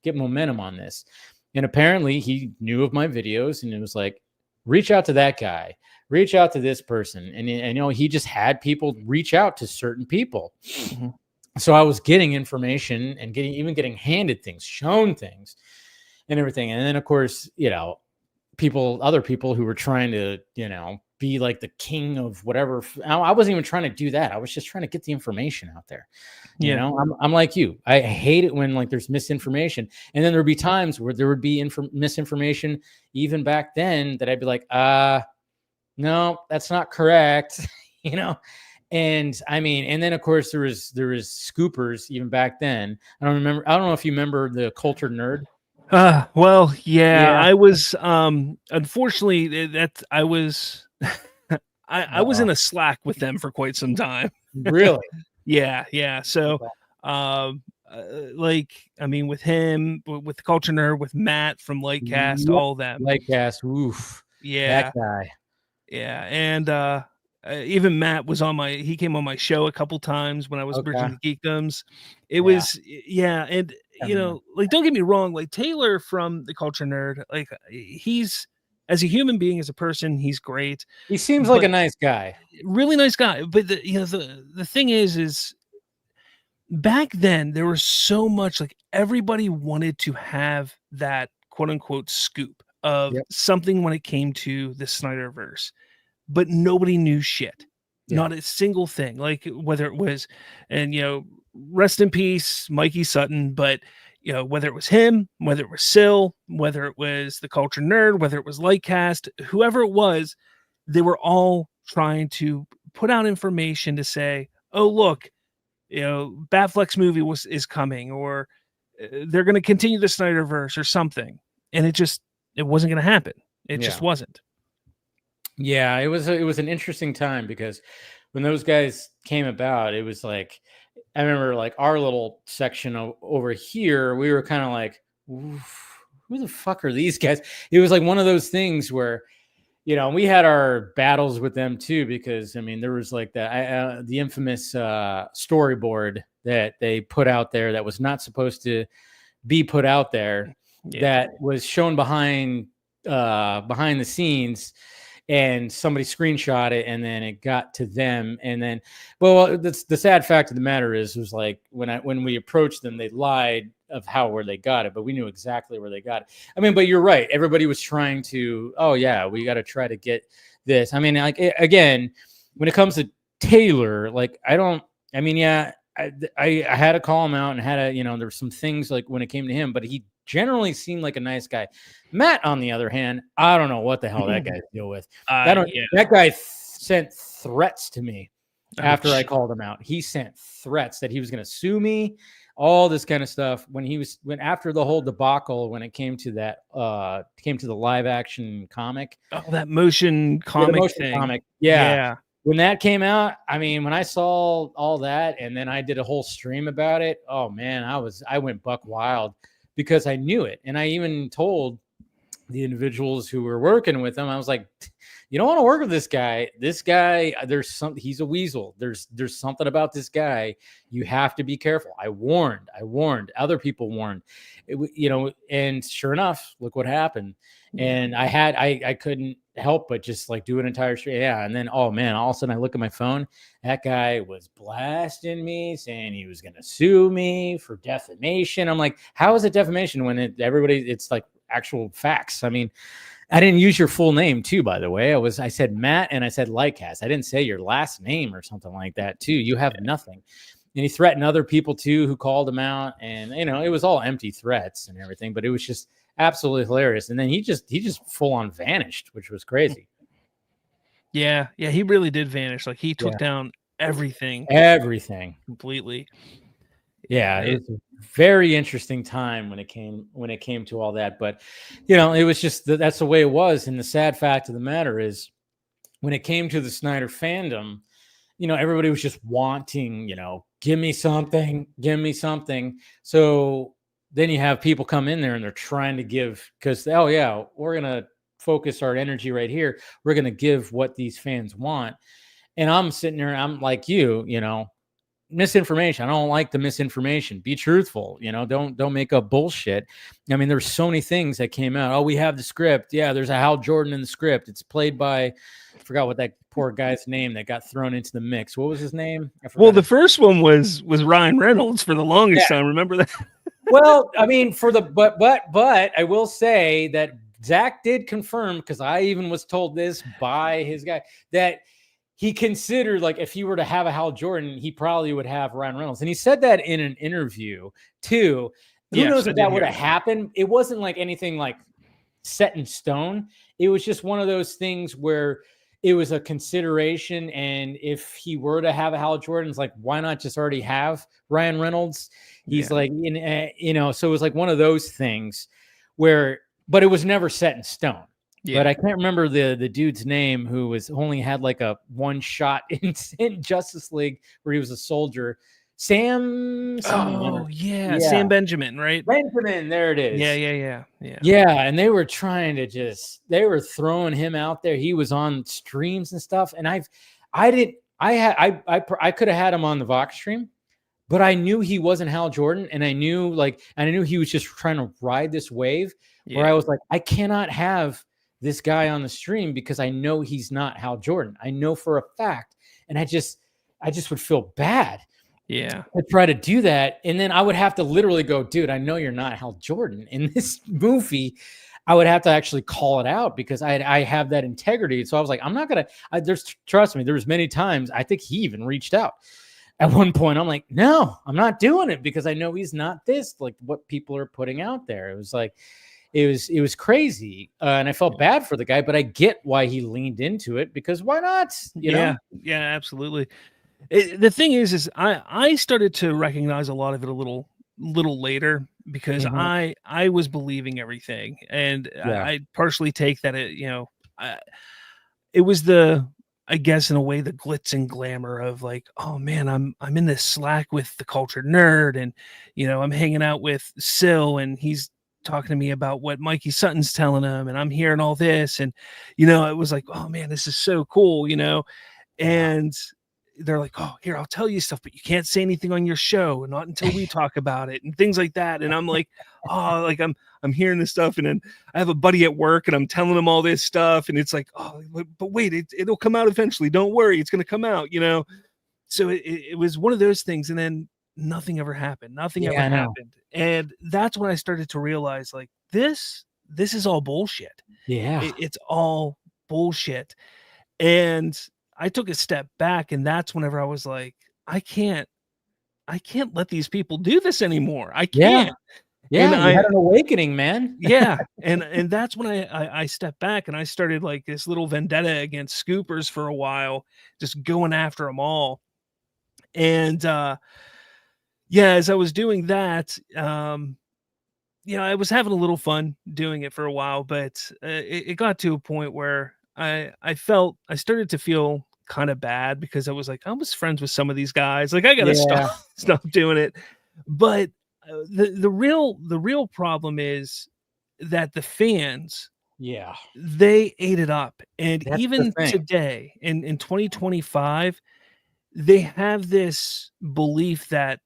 get momentum on this? And apparently he knew of my videos, and it was like, reach out to that guy, reach out to this person. And you know, he just had people reach out to certain people. Mhm. So I was getting information and getting handed things, shown things and everything. And then of course, you know, other people who were trying to, you know, be like the king of whatever. I wasn't even trying to do that. I was just trying to get the information out there. You know, I'm like you. I hate it when like there's misinformation. And then there'd be times where there would be misinformation even back then that I'd be like, no, that's not correct. You know? And I mean, and then of course there was scoopers even back then. I don't know if you remember the Culture Nerd. Well, yeah, Yeah. I was unfortunately that I was I was in a Slack with them for quite some time. Really? Yeah. So like I mean with him, with the Culture Nerd, with Matt from Lightcast, Yep. all them. Lightcast, oof. Yeah. That guy. Yeah, and even Matt was he came on my show a couple times when I was bridging the geekdoms. It was and you know, like don't get me wrong, like Taylor from the Culture Nerd, like he's as a human being, as a person, he's great. He seems like a nice guy. Really nice guy. But the thing is back then there was so much, like everybody wanted to have that quote unquote scoop of something when it came to the Snyderverse, but nobody knew shit. Not a single thing. Like whether it was, and you know, rest in peace, Mikey Sutton, but you know, whether it was him, whether it was Syl, whether it was the Culture Nerd, whether it was Lightcast, whoever it was, they were all trying to put out information to say, oh look, you know, Batfleck's movie is coming, or they're going to continue the Snyderverse or something. And it wasn't going to happen. It just wasn't. Yeah, it was an interesting time because when those guys came about, it was like, I remember like our little section over here, we were kind of like, who the fuck are these guys? It was like one of those things where, you know, we had our battles with them too, because I mean, there was like the infamous storyboard that they put out there that was not supposed to be put out there, that was shown behind the scenes, and somebody screenshot it, and then it got to them. And then, well, that's the sad fact of the matter was like when we approached them, they lied of where they got it, but we knew exactly where they got it. I mean, but you're right. Everybody was trying to, oh yeah, we got to try to get this. I mean, like again, when it comes to Taylor, like I had to call him out and there were some things like when it came to him, but he generally seemed like a nice guy. Matt, on the other hand, I don't know what the hell that guy's deal with. That guy sent threats to me after I called him out. He sent threats that he was going to sue me, all this kind of stuff. When after the whole debacle, when it came to that, came to the live action comic. Oh, that motion comic thing. Yeah. When that came out, I mean, when I saw all that, and then I did a whole stream about it, oh man, I went buck wild because I knew it. And I even told the individuals who were working with him, I was like, you don't want to work with this guy. This guy, he's a weasel. There's something about this guy. You have to be careful. I warned. Other people warned. And sure enough, look what happened. And I couldn't help but just like do an entire stream. Yeah. And then, oh man, all of a sudden I look at my phone. That guy was blasting me, saying he was going to sue me for defamation. I'm like, how is it defamation when it's like actual facts? I mean, I didn't use your full name too, by the way. I said Matt, and I said Lightcast. I didn't say your last name or something like that too. You have nothing. And he threatened other people too who called him out, and it was all empty threats and everything, but it was just absolutely hilarious. And then he just full on vanished, which was crazy. Yeah, he really did vanish. Like he took down everything completely. Yeah, it was a very interesting time when it came to all that. But it was just that's the way it was. And the sad fact of the matter is, when it came to the Snyder fandom, everybody was just wanting, give me something. So then you have people come in there and they're trying to give, because we're gonna focus our energy right here. We're gonna give what these fans want. And I'm sitting there, I'm like you, misinformation. I don't like the misinformation. Be truthful. Don't make up bullshit. I mean, there's so many things that came out. Oh, we have the script. Yeah, there's a Hal Jordan in the script. It's played by, I forgot what that poor guy's name that got thrown into the mix. What was his name? Well, the first one was Ryan Reynolds for the longest time. Remember that? Well, I mean, but I will say that Zach did confirm, because I even was told this by his guy, that he considered, like, if he were to have a Hal Jordan, he probably would have Ryan Reynolds. And he said that in an interview too. Who knows if that would have happened? It wasn't like anything like set in stone. It was just one of those things where it was a consideration. And if he were to have a Hal Jordan, it's like, why not just already have Ryan Reynolds? He's like, so it was like one of those things where, but it was never set in stone. Yeah. But I can't remember the dude's name who was only had like a one shot in Justice League where he was a soldier. Sam. Sam Benjamin, right? Benjamin, there it is. Yeah. And they were trying to they were throwing him out there. He was on streams and stuff, and I could have had him on the Vox stream, but I knew he wasn't Hal Jordan, and I knew he was just trying to ride this wave where I was like, I cannot have this guy on the stream because I know he's not Hal Jordan. I know for a fact. And I just would feel bad. Yeah. To try to do that. And then I would have to literally go, dude, I know you're not Hal Jordan in this movie. I would have to actually call it out because I have that integrity. So I was like, I'm not going to, trust me, there was many times, I think he even reached out at one point. I'm like, no, I'm not doing it because I know he's not this, like what people are putting out there. It was like, it was crazy, and I felt bad for the guy, but I get why he leaned into it because why not? You know? Yeah, absolutely. The thing is I started to recognize a lot of it a little later because I was believing everything, and I partially take that it was I guess in a way the glitz and glamour of like, oh man, I'm in this Slack with the cultured nerd, and I'm hanging out with Sil, and he's talking to me about what Mikey Sutton's telling him, and I'm hearing all this, and it was like, oh man, this is so cool, and they're like, oh, here, I'll tell you stuff, but you can't say anything on your show, and not until we talk about it, and things like that. And I'm like, oh, like I'm hearing this stuff, and then I have a buddy at work, and I'm telling him all this stuff, and it's like, oh, but wait, it'll come out eventually. Don't worry, it's gonna come out, So it was one of those things, and then nothing ever happened. Nothing ever happened. And that's when I started to realize, like, this is all bullshit. Yeah. It's all bullshit. And I took a step back, and that's whenever I was like, I can't let these people do this anymore. I can't. Yeah. And I had an awakening, man. Yeah. And that's when I stepped back, and I started like this little vendetta against scoopers for a while, just going after them all. And as I was doing that, I was having a little fun doing it for a while, but it got to a point where I started to feel kind of bad because I was like, I was friends with some of these guys. Like, I gotta stop doing it. But the real problem is that the fans, they ate it up. And that's even today in 2025, they have this belief that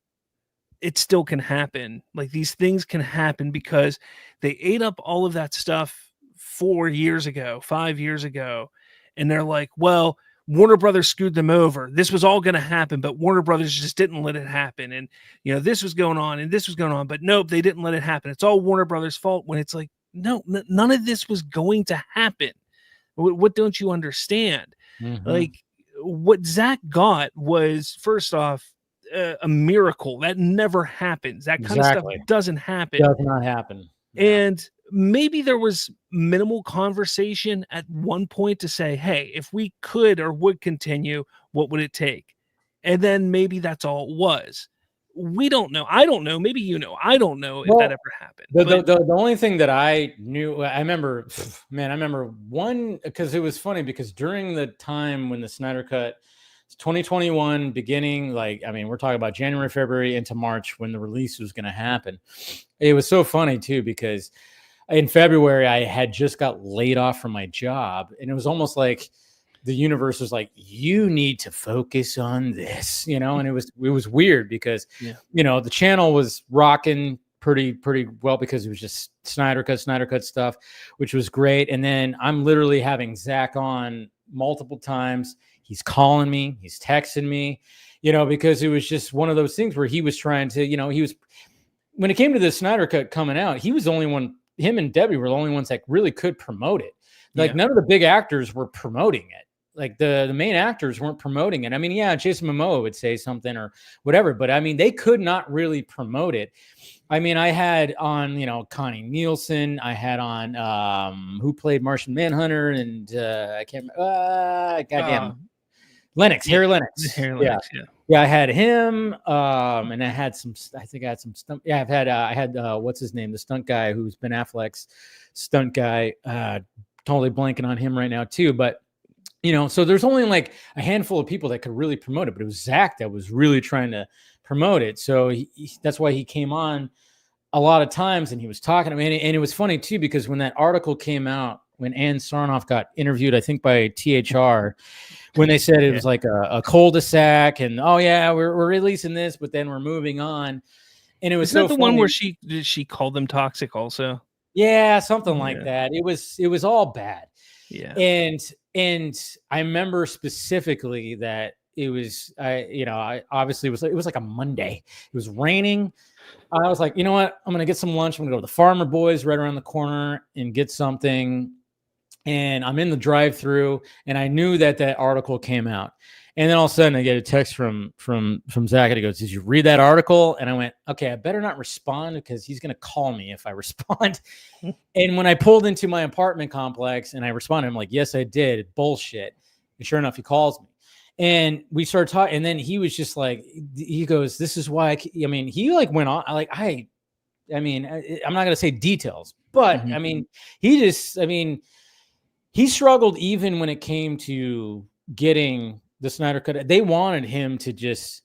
it still can happen. Like, these things can happen because they ate up all of that stuff 4 years ago, 5 years ago. And they're like, well, Warner Brothers screwed them over. This was all going to happen, but Warner Brothers just didn't let it happen. And, this was going on and this was going on, but nope, they didn't let it happen. It's all Warner Brothers' fault, when it's like, no, none of this was going to happen. What don't you understand? Like, what Zach got was, first off, a miracle that never happens. That kind of stuff doesn't happen. Does not happen. And maybe there was minimal conversation at one point to say, hey, if we could or would continue, what would it take? And then maybe that's all it was. We don't know. I don't know. Maybe I don't know if that ever happened. The only thing that I knew, I remember one, because it was funny, because during the time when the Snyder Cut, 2021 beginning, we're talking about January, February into March when the release was going to happen. It was so funny too, because in February I had just got laid off from my job, and it was almost like the universe was like, you need to focus on this, and it was weird because, the channel was rocking pretty well because it was just Snyder cut stuff, which was great. And then I'm literally having Zach on multiple times. He's calling me, he's texting me, because it was just one of those things where he was trying to, when it came to the Snyder cut coming out, he was the only one, him and Debbie were the only ones that really could promote it. Like none of the big actors were promoting it. Like the main actors weren't promoting it. I mean, Jason Momoa would say something or whatever, but I mean, they could not really promote it. I mean, I had on, Connie Nielsen. I had on who played Martian Manhunter, and I can't. Goddamn, Lennox, Harry Lennox. Yeah, I had him. And I had some. I think I had some stunt. Yeah, I had what's his name, the stunt guy who's Ben Affleck's stunt guy. Totally blanking on him right now too, but. So there's only like a handful of people that could really promote it, but it was Zach that was really trying to promote it. So that's why he came on a lot of times and he was talking to me. And it was funny too, because when that article came out, when Ann Sarnoff got interviewed, I think by THR, when they said it was like a cul-de-sac and, we're releasing this, but then we're moving on. And it was the one where she called them toxic also. Yeah, something like that. It was all bad. Yeah. And I remember specifically that it was, I obviously it was like a Monday. It was raining. I was like, you know what? I'm going to get some lunch. I'm going to go to the Farmer Boys right around the corner and get something. And I'm in the drive-through, and I knew that article came out. And then all of a sudden I get a text from Zach, and he goes, "Did you read that article?" And I went, "Okay, I better not respond because he's going to call me if I respond." And when I pulled into my apartment complex and I responded, I'm like, "Yes, I did." Bullshit. And sure enough, he calls me. And we started talking, and then he was just like, he goes, "This is why." He like went on. I'm not going to say details, but I mean, he struggled even when it came to getting the Snyder cut. They wanted him to just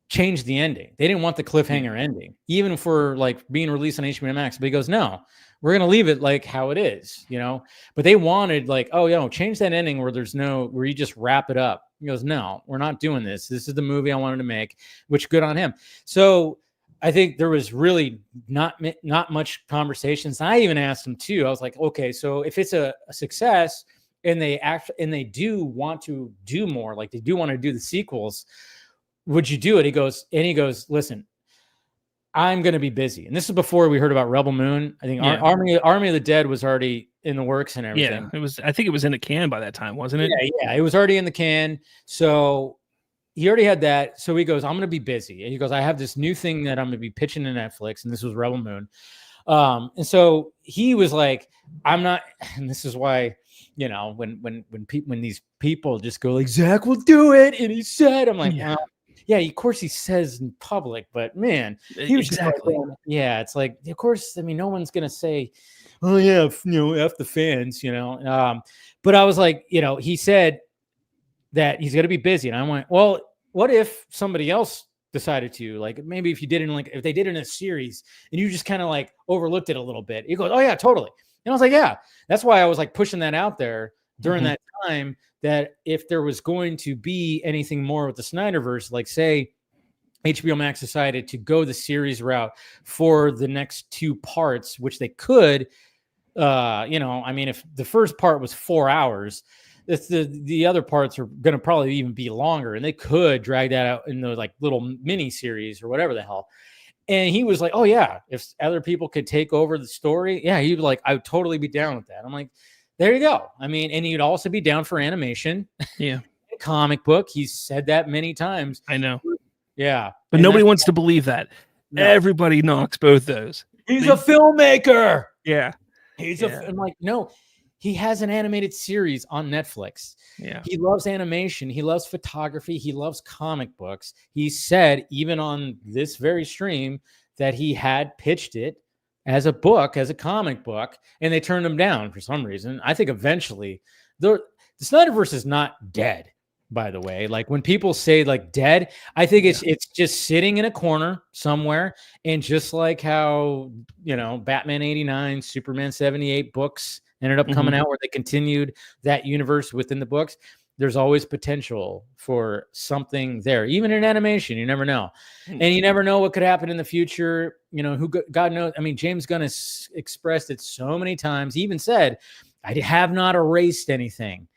change the ending. They didn't want the cliffhanger ending, even for like being released on HBO Max. But he goes, "No, we're going to leave it like how it is, But they wanted like, change that ending where you just wrap it up. He goes, "No, we're not doing this. This is the movie I wanted to make," which good on him. So I think there was really not much conversations. I even asked him too. I was like, okay, so if it's a success and they do want to do more, like they do want to do the sequels, would you do it? He goes, "Listen, I'm going to be busy." And this is before we heard about Rebel Moon. I think Army of the Dead was already in the works and everything. Yeah, I think it was in the can by that time, wasn't it? Yeah, it was already in the can. So he already had that. So he goes, "I'm going to be busy." And he goes, "I have this new thing that I'm going to be pitching to Netflix." And this was Rebel Moon. And so he was like, "I'm not," and this is why, when these people just go like, "Zach will do it," and he said, I'm like, well, yeah, of course he says in public, but man, he was exactly. It's like, of course, no one's gonna say, "Oh yeah, F the fans," But I was like, he said that he's gonna be busy, and I went, well, what if somebody else decided to, like, maybe if they did it in a series and you just kind of like overlooked it a little bit? He goes, "Oh yeah, totally." And I was like, yeah, that's why I was like pushing that out there during that time, that if there was going to be anything more with the Snyderverse, like say HBO Max decided to go the series route for the next 2 parts, which they could, if the first part was 4 hours, the other parts are going to probably even be longer, and they could drag that out in the like little mini series or whatever the hell. And he was like, "Oh yeah, if other people could take over the story, yeah," he was like, "I would totally be down with that." I'm like, there you go. And he'd also be down for animation. Yeah. Comic book. He's said that many times. I know. Yeah. But nobody wants to believe that. No. Everybody knocks both those. He's a filmmaker. Yeah. I'm like, no, he has an animated series on Netflix. Yeah. He loves animation. He loves photography. He loves comic books. He said, even on this very stream, that he had pitched it as a book, as a comic book, and they turned him down for some reason. I think eventually the Snyderverse is not dead, by the way. Like when people say like dead, I think it's just sitting in a corner somewhere. And just like how, Batman 89, Superman 78 books ended up coming out, where they continued that universe within the books. There's always potential for something there, even in animation. You never know, and you never know what could happen in the future. You know, God knows. I mean, James Gunn has expressed it so many times. He even said, "I have not erased anything."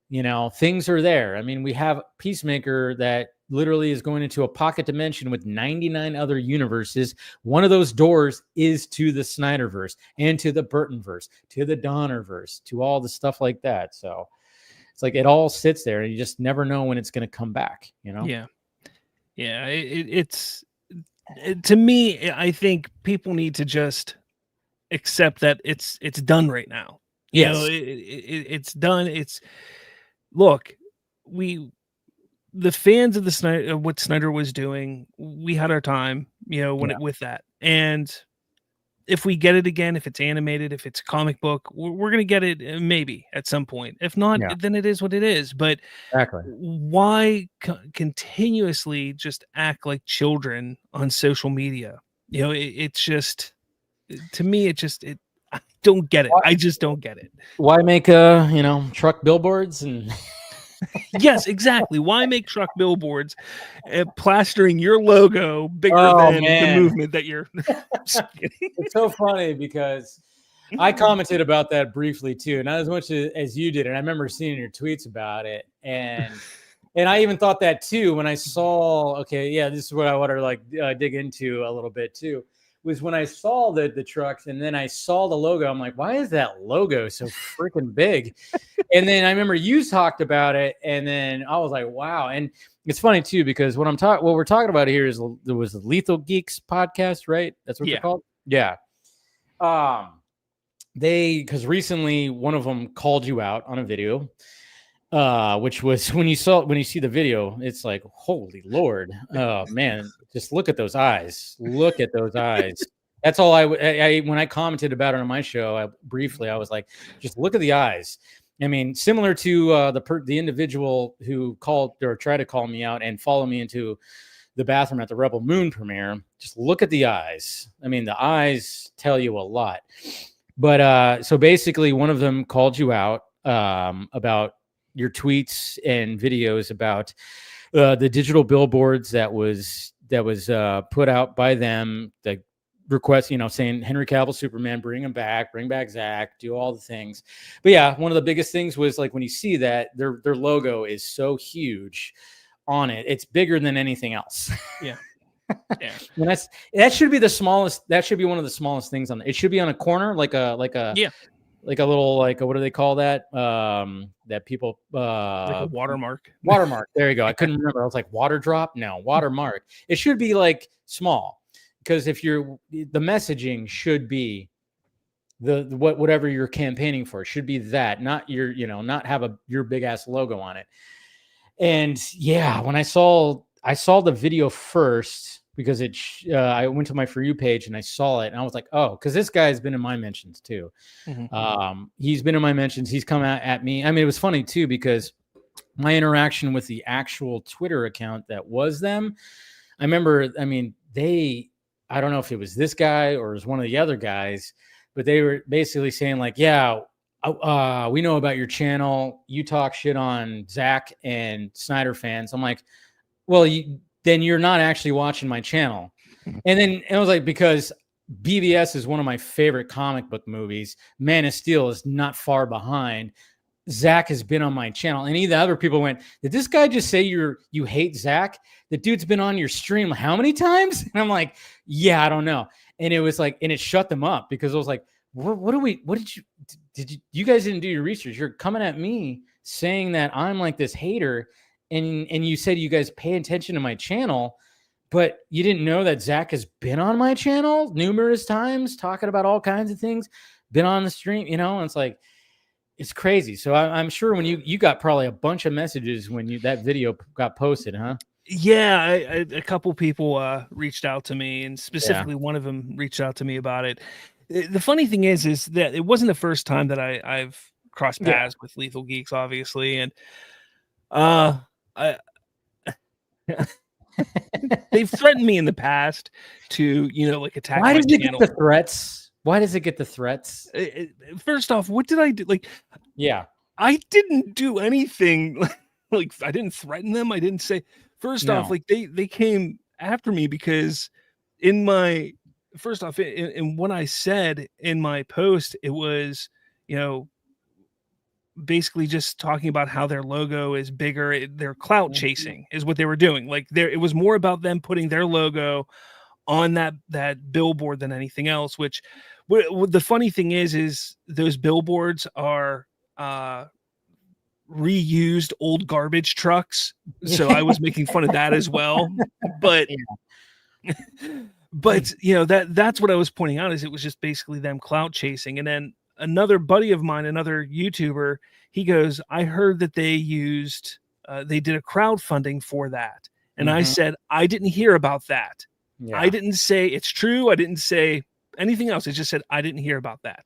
You know, things are there. I mean, we have Peacemaker that literally is going into a pocket dimension with 99 other universes. One of those doors is to the Snyderverse and to the Burtonverse, to the Donnerverse, to all the stuff like that. So it's like it all sits there, and you just never know when it's going to come back, you know? Yeah. It's to me, I think people need to just accept that it's done right now. You know, it's done. Look, the fans of what Snyder was doing, we had our time, you know, with that. And if we get it again, if it's animated, if it's a comic book, we're going to get it maybe at some point. If not, then it is what it is. But why continuously just act like children on social media? You know, it's just, to me, I don't get it. I just don't get it. Why make truck billboards and yes, exactly. Why make truck billboards plastering your logo bigger than the movement that you're It's so funny because I commented about that briefly too, not as much as you did, and I remember seeing your tweets about it, and I even thought that too when I saw this is what I want to like dig into a little bit too, was when I saw the trucks and then I saw the logo. I'm like, why is that logo so freaking big? And then I remember you talked about it, and then I was like, wow. And it's funny too, because what we're talking about here is there was the Lethal Geeks podcast, right? That's what they're called. Yeah. Because recently one of them called you out on a video, which was when you see the video, it's like, holy Lord, oh man, just look at those eyes. Look at those eyes. That's all I when I commented about it on my show, I was like, just look at the eyes. I mean, similar to the individual who called or tried to call me out and follow me into the bathroom at the Rebel Moon premiere. Just look at the eyes. I mean, the eyes tell you a lot. But so basically, one of them called you out about your tweets and videos about the digital billboards that was put out by them. The request, saying Henry Cavill Superman, bring back Zach, do all the things. But yeah, one of the biggest things was like when you see that their logo is so huge on it, it's bigger than anything else. Yeah. And that should be the smallest. That should be one of the smallest things on it. It should be on a corner, like a little, what do they call that? That people like a watermark. Watermark. There you go. I couldn't remember. I was like, water drop? No, watermark. It should be like small, because if the messaging should be whatever you're campaigning for, should be that, not your, not have your big ass logo on it. And yeah, when I saw the video first, because I went to my For You page and I saw it, and I was like, oh, because this guy's been in my mentions too. Mm-hmm. He's been in my mentions. He's come at me. I mean, it was funny too, because my interaction with the actual Twitter account that was them, I remember, I mean, I don't know if it was this guy or it was one of the other guys, but they were basically saying like, yeah, we know about your channel. You talk shit on Zack and Snyder fans. I'm like, well, then you're not actually watching my channel. And then it was like, because BVS is one of my favorite comic book movies. Man of Steel is not far behind. Zack has been on my channel. And the other people went, did this guy just say you hate Zack? The dude's been on your stream how many times? And I'm like, yeah, I don't know. And it was like, and it shut them up, because I was like, did you guys didn't do your research? You're coming at me saying that I'm like this hater. And you said you guys pay attention to my channel, but you didn't know that Zack has been on my channel numerous times talking about all kinds of things, been on the stream, and it's like, it's crazy. So I'm sure when you got probably a bunch of messages when that video got posted, huh? Yeah, a couple people reached out to me, and specifically one of them reached out to me about it. The funny thing is that it wasn't the first time that I've crossed paths with Lethal Geeks, obviously, and they've threatened me in the past to, like attack. Why did you get the threats? Why does it get the threats? First off, what did I do? Like, Yeah. I didn't do anything. Like, I didn't threaten them. I didn't say. First off, No. like they came after me because in my first off in what I said in my post, it was, you know, basically just talking about how their logo is bigger. They're clout chasing is what they were doing. Like it was more about them putting their logo on that billboard than anything else. Which the funny thing is those billboards are reused old garbage trucks. So I was making fun of that as well. But but you know, that's what I was pointing out, is it was just basically them clout chasing. And then another buddy of mine, another YouTuber, he goes, I heard that they did a crowdfunding for that. And I said, I didn't hear about that. Yeah. I didn't say it's true. I didn't say anything else. I just said, I didn't hear about that.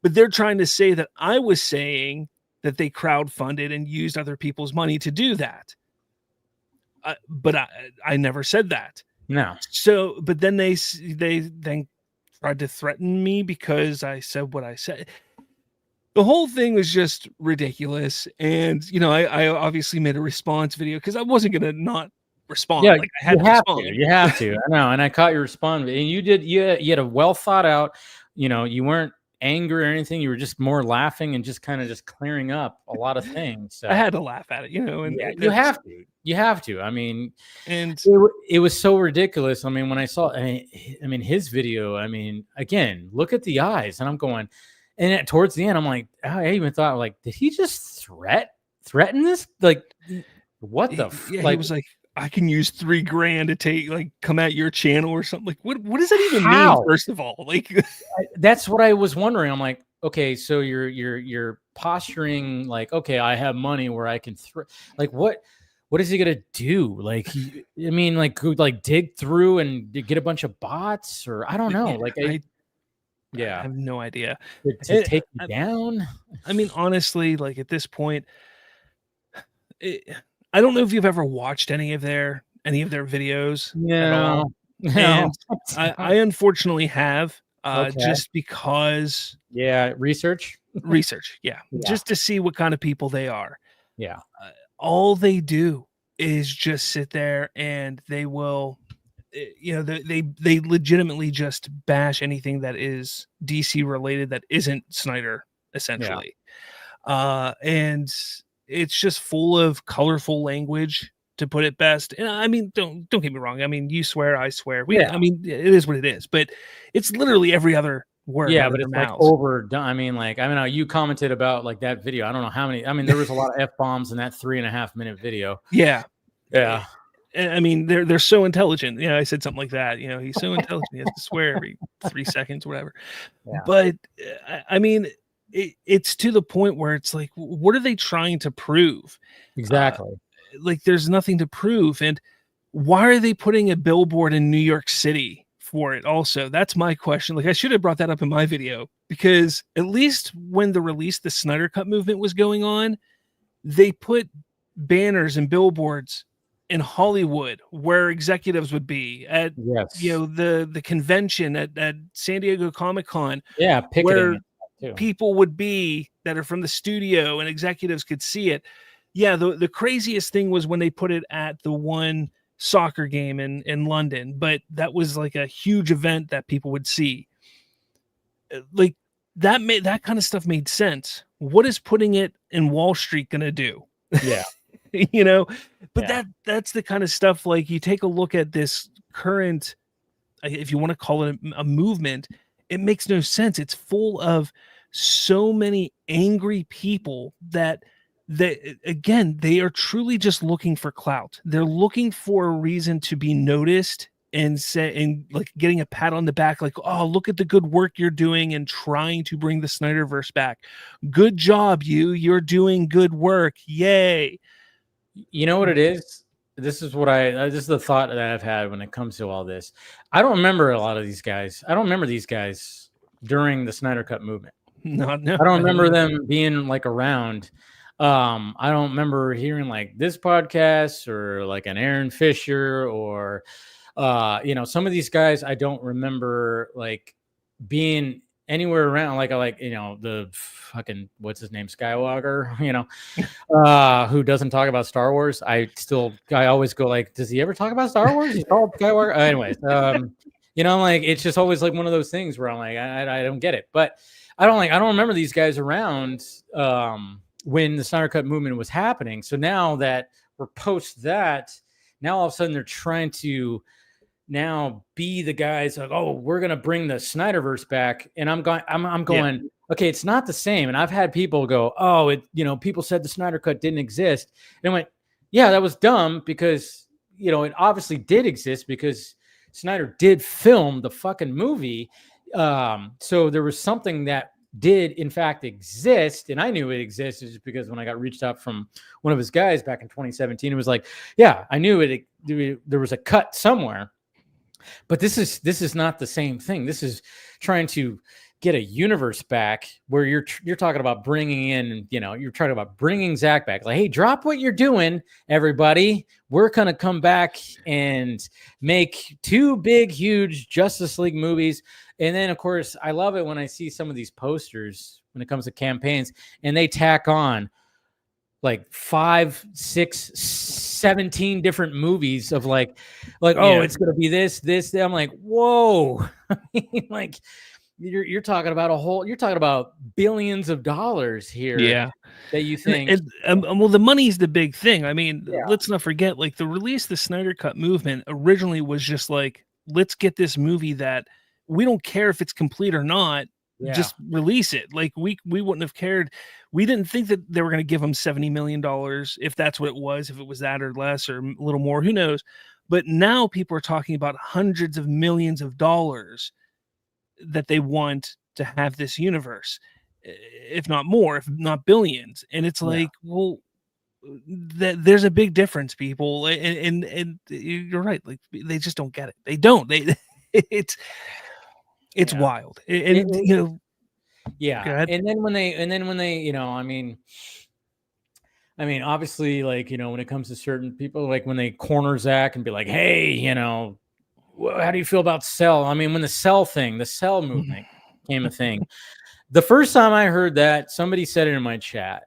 But they're trying to say that I was saying that they crowdfunded and used other people's money to do that. But I never said that. No. So, but then they then tried to threaten me because I said what I said. The whole thing was just ridiculous. And, you know, I obviously made a response video because I wasn't going to not respond. Yeah, like I had you to have respond. to. You have to. I know. And I caught your response. And you did. You had a well thought out. You know, you weren't angry or anything. You were just more laughing and just kind of just clearing up a lot of things. So. I had to laugh at it, you know. And yeah, you have to. You have to. I mean, and it was so ridiculous. I mean, when I saw, I mean, his video. I mean, again, look at the eyes, and I'm going. And towards the end, I'm like, I even thought, like, did he just threaten this? Like, what the? Yeah, like, he was like, I can use $3,000 to come at your channel or something. Like, what does that even how? mean? First of all, like, that's what I was wondering. I'm like, okay, so you're posturing like, okay, I have money where I can like, what is he gonna do? Like, I mean, like dig through and get a bunch of bots, or I don't know. Like, I have no idea. To take you down. I mean, honestly, like at this point, I don't know if you've ever watched any of their videos at all. No. And I unfortunately have, Okay. just because. Yeah, research, yeah, just to see what kind of people they are. Yeah. All they do is just sit there and they will, you know, they legitimately just bash anything that is DC related that isn't Snyder, essentially. And it's just full of colorful language, to put it best. And I mean, don't get me wrong. I mean, you swear, I swear. I mean, it is what it is, but it's literally every other word. Yeah, but it's like overdone. I mean, like, I mean, you commented about like that video. I don't know how many. I mean, there was a lot of F-bombs in that 3.5 minute video. Yeah. Yeah. I mean, they're so intelligent. Yeah, I said something like that. You know, he's so intelligent. He has to swear every 3 seconds, whatever. Yeah. But I mean, it's to the point where it's like, what are they trying to prove? Exactly. Like, there's nothing to prove. And why are they putting a billboard in New York City for it? Also, that's my question. Like, I should have brought that up in my video, because at least when the Snyder Cut movement was going on, they put banners and billboards in Hollywood where executives would be at, you know, the convention at San Diego Comic-Con. Yeah, where people would be that are from the studio and executives could see it. Yeah, the craziest thing was when they put it at the one soccer game in London, but that was like a huge event that people would see. Like, that kind of stuff made sense. What is putting it in Wall Street gonna do? Yeah. You know, but that's the kind of stuff, like, you take a look at this current, if you want to call it a movement, it makes no sense. It's full of so many angry people that again, they are truly just looking for clout. They're looking for a reason to be noticed and like getting a pat on the back, like, oh, look at the good work you're doing and trying to bring the Snyderverse back. Good job, you're doing good work. Yay. You know what it is? This is the thought that I've had when it comes to all this. I don't remember a lot of these guys. I don't remember these guys during the Snyder Cut movement. No. I don't remember them being like around. I don't remember hearing like this podcast or like an Aaron Fisher or, you know, some of these guys I don't remember like being anywhere around, like the fucking what's his name, Skywalker, who doesn't talk about Star Wars. I always go like, does he ever talk about Star Wars? He's called Skywalker. Anyways, like it's just always like one of those things where I'm like, I don't get it, but I don't remember these guys around when the Snyder Cut movement was happening. So now that we're post that, now all of a sudden they're trying to now be the guys like, oh, we're gonna bring the Snyderverse back, and I'm going, okay, it's not the same. And I've had people go, oh, people said the Snyder Cut didn't exist, and I went, yeah, that was dumb because it obviously did exist because Snyder did film the fucking movie, so there was something that did in fact exist, and I knew it existed just because when I got reached out from one of his guys back in 2017, it was like, yeah, I knew it. There was a cut somewhere. But this is not the same thing. This is trying to get a universe back where you're talking about bringing in, you're talking about bringing Zack back. Like, hey, drop what you're doing, everybody. We're going to come back and make 2 big, huge Justice League movies. And then, of course, I love it when I see some of these posters when it comes to campaigns and they tack on like 5, 6, 17 different movies of like, oh, it's gonna be this. I'm like, whoa. Like you're talking about billions of dollars here. Yeah. That you think. Well, the money's the big thing. I mean, let's not forget, like the release of the Snyder Cut movement originally was just like, let's get this movie that we don't care if it's complete or not. Yeah. Just release it. Like we wouldn't have cared. We didn't think that they were going to give them $70 million if that's what it was, if it was that or less or a little more, who knows? But now people are talking about hundreds of millions of dollars that they want to have this universe, if not more, if not billions. And it's like, well, there's a big difference, people. And you're right. Like they just don't get it. They don't. It's wild. And yeah. And then when they, I mean, obviously, like, when it comes to certain people, like when they corner Zack and be like, hey, how do you feel about Cell? I mean, when the Cell movement became a thing, the first time I heard that, somebody said it in my chat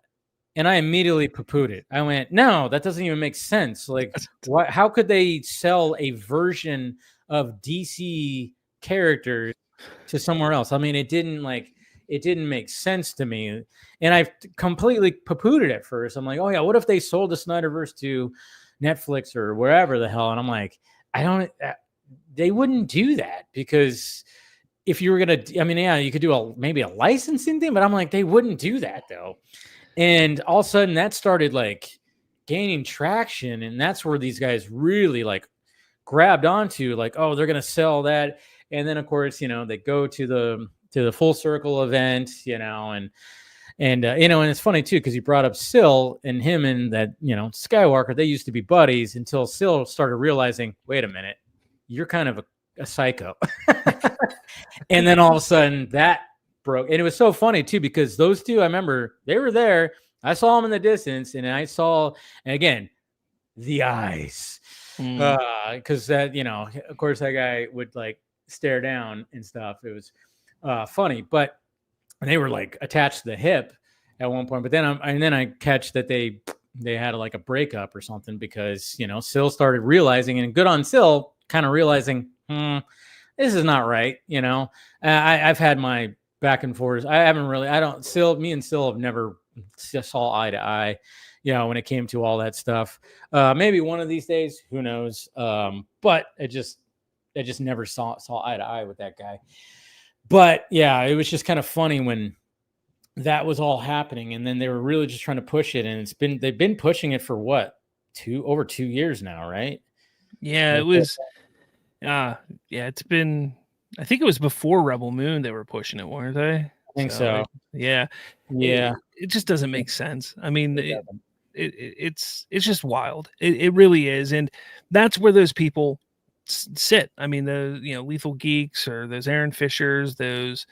and I immediately poo-pooed it. I went, no, that doesn't even make sense. Like, how could they sell a version of DC characters to somewhere else? I mean, it didn't make sense to me. And I completely poo-pooed it at first. I'm like, oh yeah, what if they sold the Snyderverse to Netflix or wherever the hell? And I'm like, they wouldn't do that because if you were going to, I mean, yeah, you could do maybe a licensing thing, but I'm like, they wouldn't do that though. And all of a sudden that started like gaining traction. And that's where these guys really like grabbed onto like, oh, they're going to sell that. And then of course, they go to the Full Circle event, and it's funny too, because you brought up Syl and him and that, Skywalker, they used to be buddies until Syl started realizing, wait a minute, you're kind of a psycho. And then all of a sudden that broke. And it was so funny too, because those two, I remember they were there. I saw them in the distance and I saw, and again, the eyes. Because that, of course that guy would like stare down and stuff. It was funny, but they were like attached to the hip at one point. But then I catch that they had like a breakup or something because Syl started realizing, and good on Syl, kind of realizing this is not right. I've had my back and forth. Me and Syl have never saw eye to eye. When it came to all that stuff. Maybe one of these days, who knows? But I just never saw eye to eye with that guy. But yeah, it was just kind of funny when that was all happening, and then they were really just trying to push it, and they've been pushing it for what, over 2 years now, right? Yeah, it was. It's been. I think it was before Rebel Moon they were pushing it, weren't they? I think so. Yeah. It just doesn't make sense. I mean, it's just wild. It really is, and that's where those people sit. I mean, the Lethal Geeks or those Aaron Fishers, those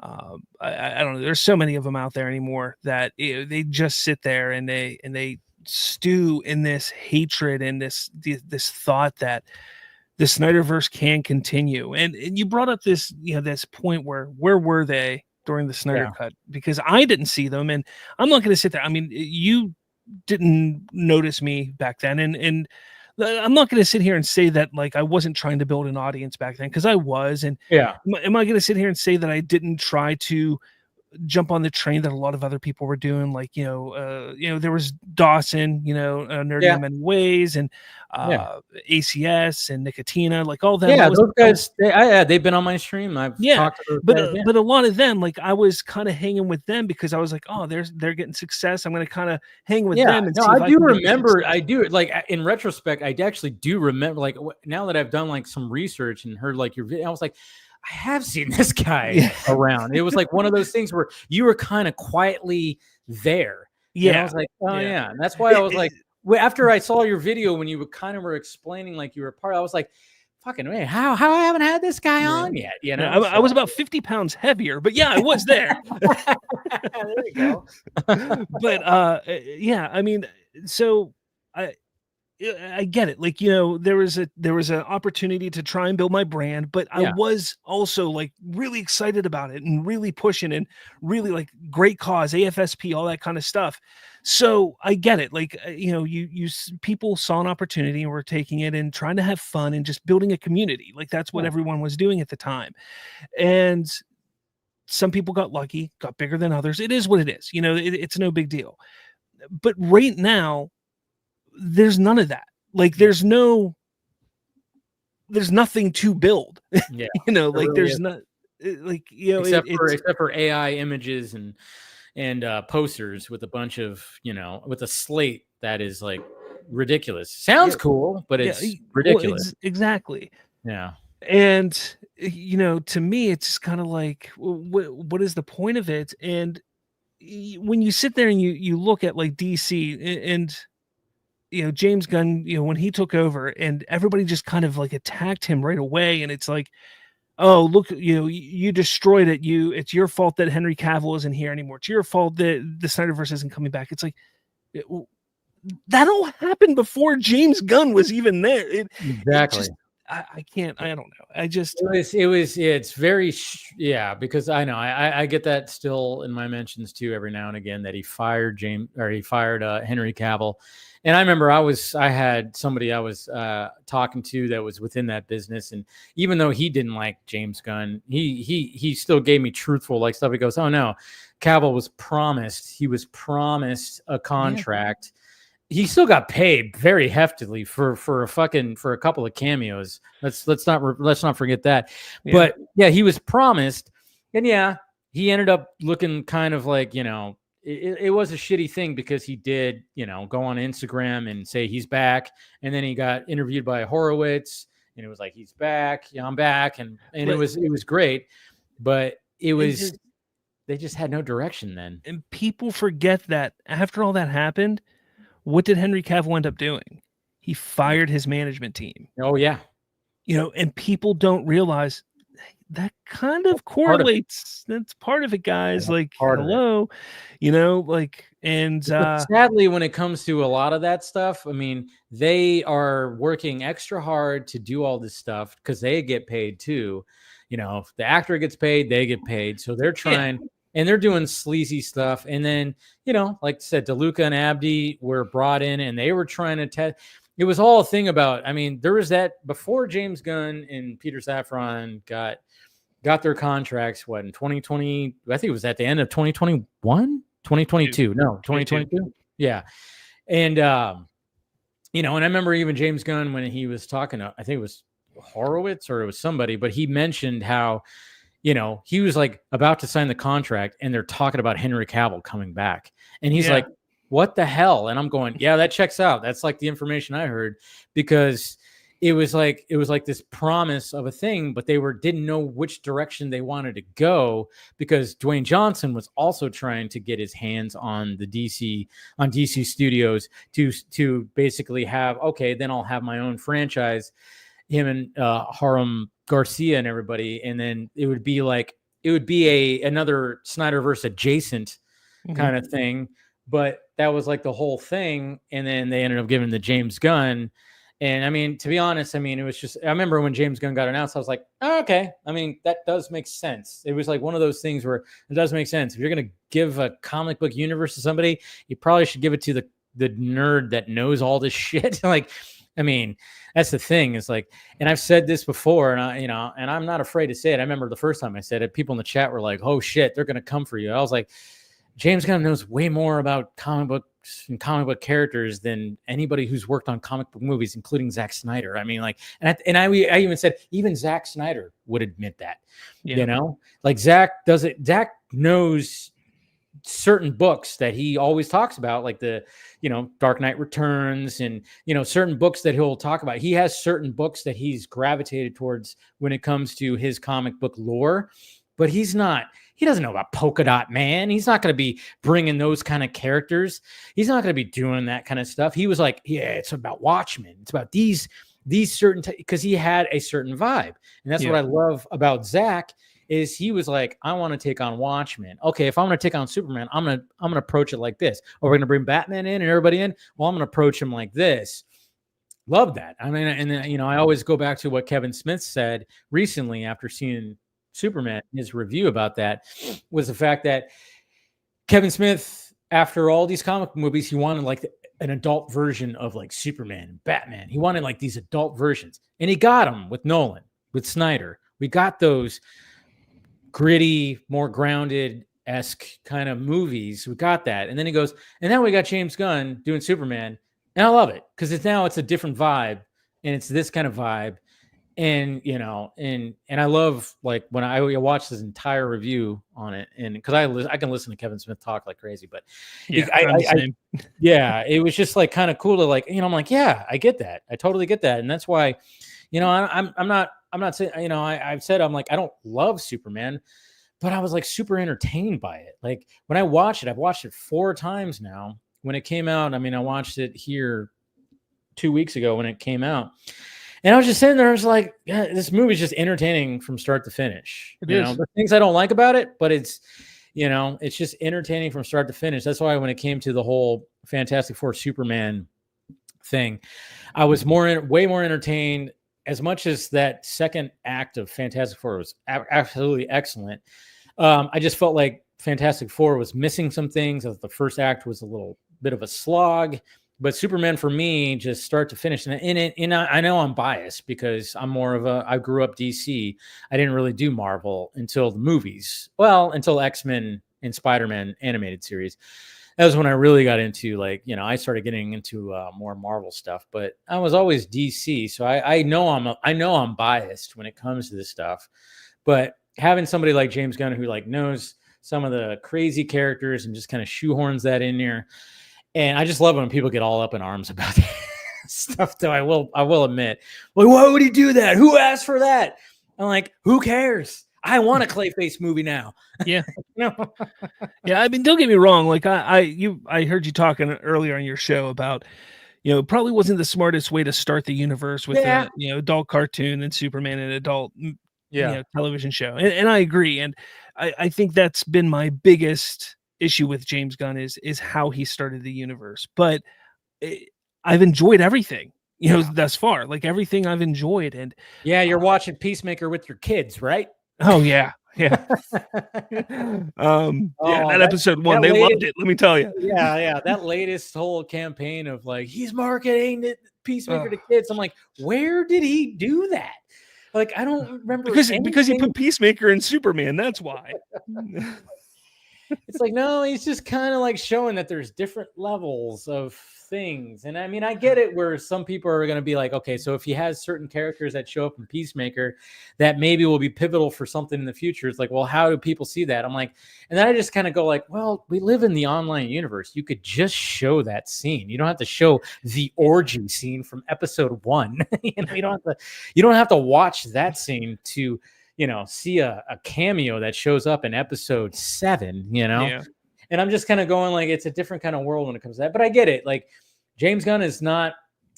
I don't know. There's so many of them out there anymore that they just sit there and they stew in this hatred and this thought that the Snyderverse can continue. And you brought up this, this point where were they during the Snyder cut? Because I didn't see them, and I'm not going to sit there. I mean, you didn't notice me back then, and I'm not going to sit here and say that like I wasn't trying to build an audience back then, because I was. And am I going to sit here and say that I didn't try to jump on the train that a lot of other people were doing? Like, there was Dawson, Nerdy in Many Ways, and ACS and Nicotina, like all that. Yeah, those guys, they've been on my stream. I've talked to those guys, but a lot of them, like I was kind of hanging with them because I was like, oh, they're getting success. I'm going to kind of hang with them. And I do remember. I do, like, in retrospect, I actually do remember, like, now that I've done like some research and heard like your video, I was like, I have seen this guy around. It was like one of those things where you were kind of quietly there. Yeah. And I was like, oh yeah. And that's why I was like, after I saw your video, when you were explaining like you were part, I was like, fucking man, how I haven't had this guy on yet? I was about 50 pounds heavier, but I was there. There you go. But I mean, so I get it. Like, there was an opportunity to try and build my brand, but I was also like really excited about it and really pushing and really like great cause, AFSP, all that kind of stuff. So I get it. Like, you people saw an opportunity and were taking it and trying to have fun and just building a community. Like that's what everyone was doing at the time. And some people got lucky, got bigger than others. It is what it is. It's no big deal. But right now, there's none of that. Like there's nothing to build. Yeah. Like really there's is. not like, except for AI images and posters with a bunch of, with a slate that is like ridiculous. Sounds cool, but it's ridiculous. Well, exactly. Yeah. And to me, it's just kind of like, what is the point of it? And when you sit there and you look at like DC and James Gunn, when he took over and everybody just kind of like attacked him right away. And it's like, oh, look, you destroyed it. It's your fault that Henry Cavill isn't here anymore. It's your fault that the Snyderverse isn't coming back. It's like, that all happened before James Gunn was even there. Exactly. I can't, I don't know. It's very, because I know, I get that still in my mentions too, every now and again, that he fired Henry Cavill. And I remember I had somebody I was talking to that was within that business, and even though he didn't like James Gunn, he still gave me truthful like stuff. He goes, "Oh no, Cavill was promised. He was promised a contract. He still got paid very heftily for a couple of cameos. Let's not forget that. Yeah. But he was promised, and he ended up looking kind of like It was a shitty thing because he did, go on Instagram and say he's back. And then he got interviewed by Horowitz and it was like, he's back. Yeah, I'm back. And it was great, but they just had no direction then. And people forget that after all that happened, what did Henry Cavill end up doing? He fired his management team. Oh yeah. And people don't realize that kind of correlates. That's part of it, guys. Like, hello, and sadly, when it comes to a lot of that stuff, I mean, they are working extra hard to do all this stuff because they get paid too. If the actor gets paid, they get paid. So they're trying and they're doing sleazy stuff. And then, like I said, DeLuca and Abdi were brought in and they were trying to test. It was all a thing about, I mean, there was that before James Gunn and Peter Safran got their contracts, in 2020, I think it was at the end of 2021, 2022. No, 2022. Yeah. And, and I remember even James Gunn, when he was talking to, I think it was Horowitz or it was somebody, but he mentioned how, he was like about to sign the contract and they're talking about Henry Cavill coming back. And he's like, what the hell? And I'm going, yeah, that checks out. That's like the information I heard, because it was like this promise of a thing, but they didn't know which direction they wanted to go, because Dwayne Johnson was also trying to get his hands on DC Studios to basically have, okay, then I'll have my own franchise, him and Haram Garcia and everybody, and then it would be another Snyderverse adjacent kind of thing. But that was like the whole thing, and then they ended up giving the James Gunn. And I mean, to be honest, I mean, it was just, I remember when James Gunn got announced, I was like, oh, okay. I mean, that does make sense. It was like one of those things where it does make sense. If you're going to give a comic book universe to somebody, you probably should give it to the nerd that knows all this shit. Like, I mean, that's the thing. Is like, and I've said this before, and and I'm not afraid to say it. I remember the first time I said it, people in the chat were like, oh shit, they're going to come for you. I was like, James Gunn knows way more about comic books and comic book characters than anybody who's worked on comic book movies, including Zack Snyder. I mean, like, and I even said even Zack Snyder would admit that. Yeah. Like Zack knows certain books that he always talks about, like the Dark Knight Returns, and certain books that he'll talk about. He has certain books that he's gravitated towards when it comes to his comic book lore, but he doesn't know about Polka Dot Man. He's not going to be bringing those kind of characters. He's not going to be doing that kind of stuff. He was like, yeah, it's about Watchmen. It's about these certain, because he had a certain vibe. And that's what I love about Zack, is he was like, I want to take on Watchmen. Okay, if I'm going to take on Superman, I'm going to approach it like this. Or we're going to bring Batman in and everybody in. Well, I'm going to approach him like this. Love that. I mean, and I always go back to what Kevin Smith said recently after seeing Superman. His review about that was the fact that Kevin Smith, after all these comic movies, he wanted like an adult version of like Superman and Batman. He wanted like these adult versions, and he got them with Nolan, with Snyder. We got those gritty, more grounded-esque kind of movies. We got that. And then he goes, and now we got James Gunn doing Superman. And I love it because it's a different vibe, and it's this kind of vibe. And and I love, like, when I watched his entire review on it, and because I can listen to Kevin Smith talk like crazy, but it was just like kind of cool to, like, I'm like, yeah, I get that, I totally get that. And that's why I'm not saying, I've said, I'm like, I don't love Superman, but I was like super entertained by it. Like when I watched it, I've watched it 4 times now. When it came out, I mean, I watched it here 2 weeks ago when it came out. And I was just sitting there, I was like, yeah, this movie's just entertaining from start to finish. The things I don't like about it, but it's just entertaining from start to finish. That's why when it came to the whole Fantastic Four Superman thing, I was way more entertained. As much as that second act of Fantastic Four was absolutely excellent, I just felt like Fantastic Four was missing some things. The first act was a little bit of a slog. But Superman, for me, just start to finish, and I know I'm biased because I'm more of I grew up DC. I didn't really do Marvel until the movies. Well, until X-Men and Spider-Man animated series. That was when I really got into, like, I started getting into more Marvel stuff. But I was always DC, so I know I'm biased when it comes to this stuff. But having somebody like James Gunn who like knows some of the crazy characters and just kind of shoehorns that in there. And I just love when people get all up in arms about that stuff, though. I will admit, like, why would he do that? Who asked for that? I'm like, who cares? I want a Clayface movie now. Yeah. Yeah. I mean, don't get me wrong. Like I heard you talking earlier on your show about, it probably wasn't the smartest way to start the universe with a, adult cartoon and Superman and adult, television show. And I agree. And I think that's been my biggest issue with James Gunn is how he started the universe. But I've enjoyed everything, thus far. Like everything I've enjoyed. And you're watching Peacemaker with your kids, right? Oh yeah. Yeah. That episode 1, they loved it, let me tell you. Yeah. That latest whole campaign of like, he's marketing it, Peacemaker to kids. I'm like, where did he do that? Like, I don't remember. Because he put Peacemaker in Superman. That's why. It's like, no, he's just kind of like showing that there's different levels of things. And I mean, I get it where some people are going to be like, okay, so if he has certain characters that show up in Peacemaker that maybe will be pivotal for something in the future, it's like, well, how do people see that? I'm like, and then I just kind of go like, well, we live in the online universe. You could just show that scene. You don't have to show the orgy scene from episode 1. You don't have to watch that scene to see a cameo that shows up in episode 7, Yeah. And I'm just kind of going like, it's a different kind of world when it comes to that. But I get it. Like, James Gunn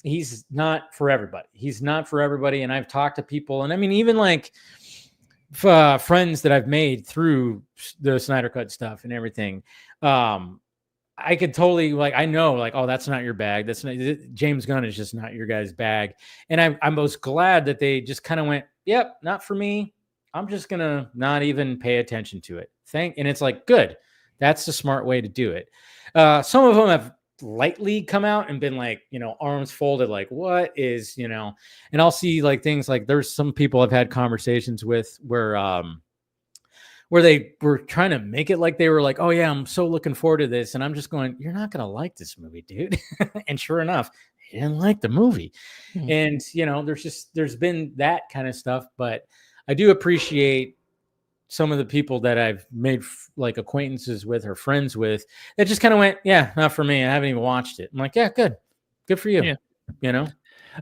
he's not for everybody. He's not for everybody. And I've talked to people, and I mean, even like friends that I've made through the Snyder Cut stuff and everything. I could totally like, I know like, oh, that's not your bag. That's not James Gunn is just not your guy's bag. And I'm most glad that they just kind of went, yep, not for me. I'm just gonna not even pay attention to it. And it's like, good. That's the smart way to do it. Some of them have lightly come out and been like, arms folded, like, what is, and I'll see like things like there's some people I've had conversations with where they were trying to make it like they were like, oh yeah, I'm so looking forward to this. And I'm just going, you're not going to like this movie, dude. And sure enough, he didn't like the movie. Mm-hmm. And, there's been that kind of stuff, but I do appreciate some of the people that I've made like acquaintances with or friends with that just kind of went, yeah, not for me. I haven't even watched it. I'm like, yeah, good for you. Yeah.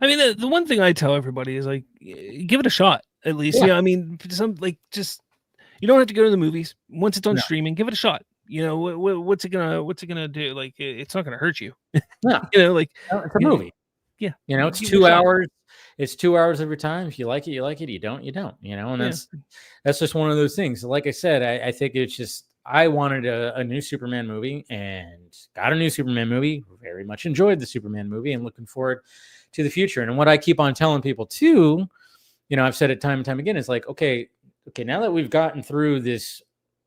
I mean, the one thing I tell everybody is like, give it a shot at least. Yeah. I mean, you don't have to go to the movies once it's on streaming. Give it a shot. What's it gonna do? Like, it's not gonna hurt you. No, it's a movie. Yeah, it's 2 hours. It's 2 hours of your time. If you like it, you like it. You don't, you don't. And that's just one of those things. Like I said, I think it's just I wanted a new Superman movie and got a new Superman movie. Very much enjoyed the Superman movie and looking forward to the future. And what I keep on telling people too, I've said it time and time again, is like, okay, now that we've gotten through this,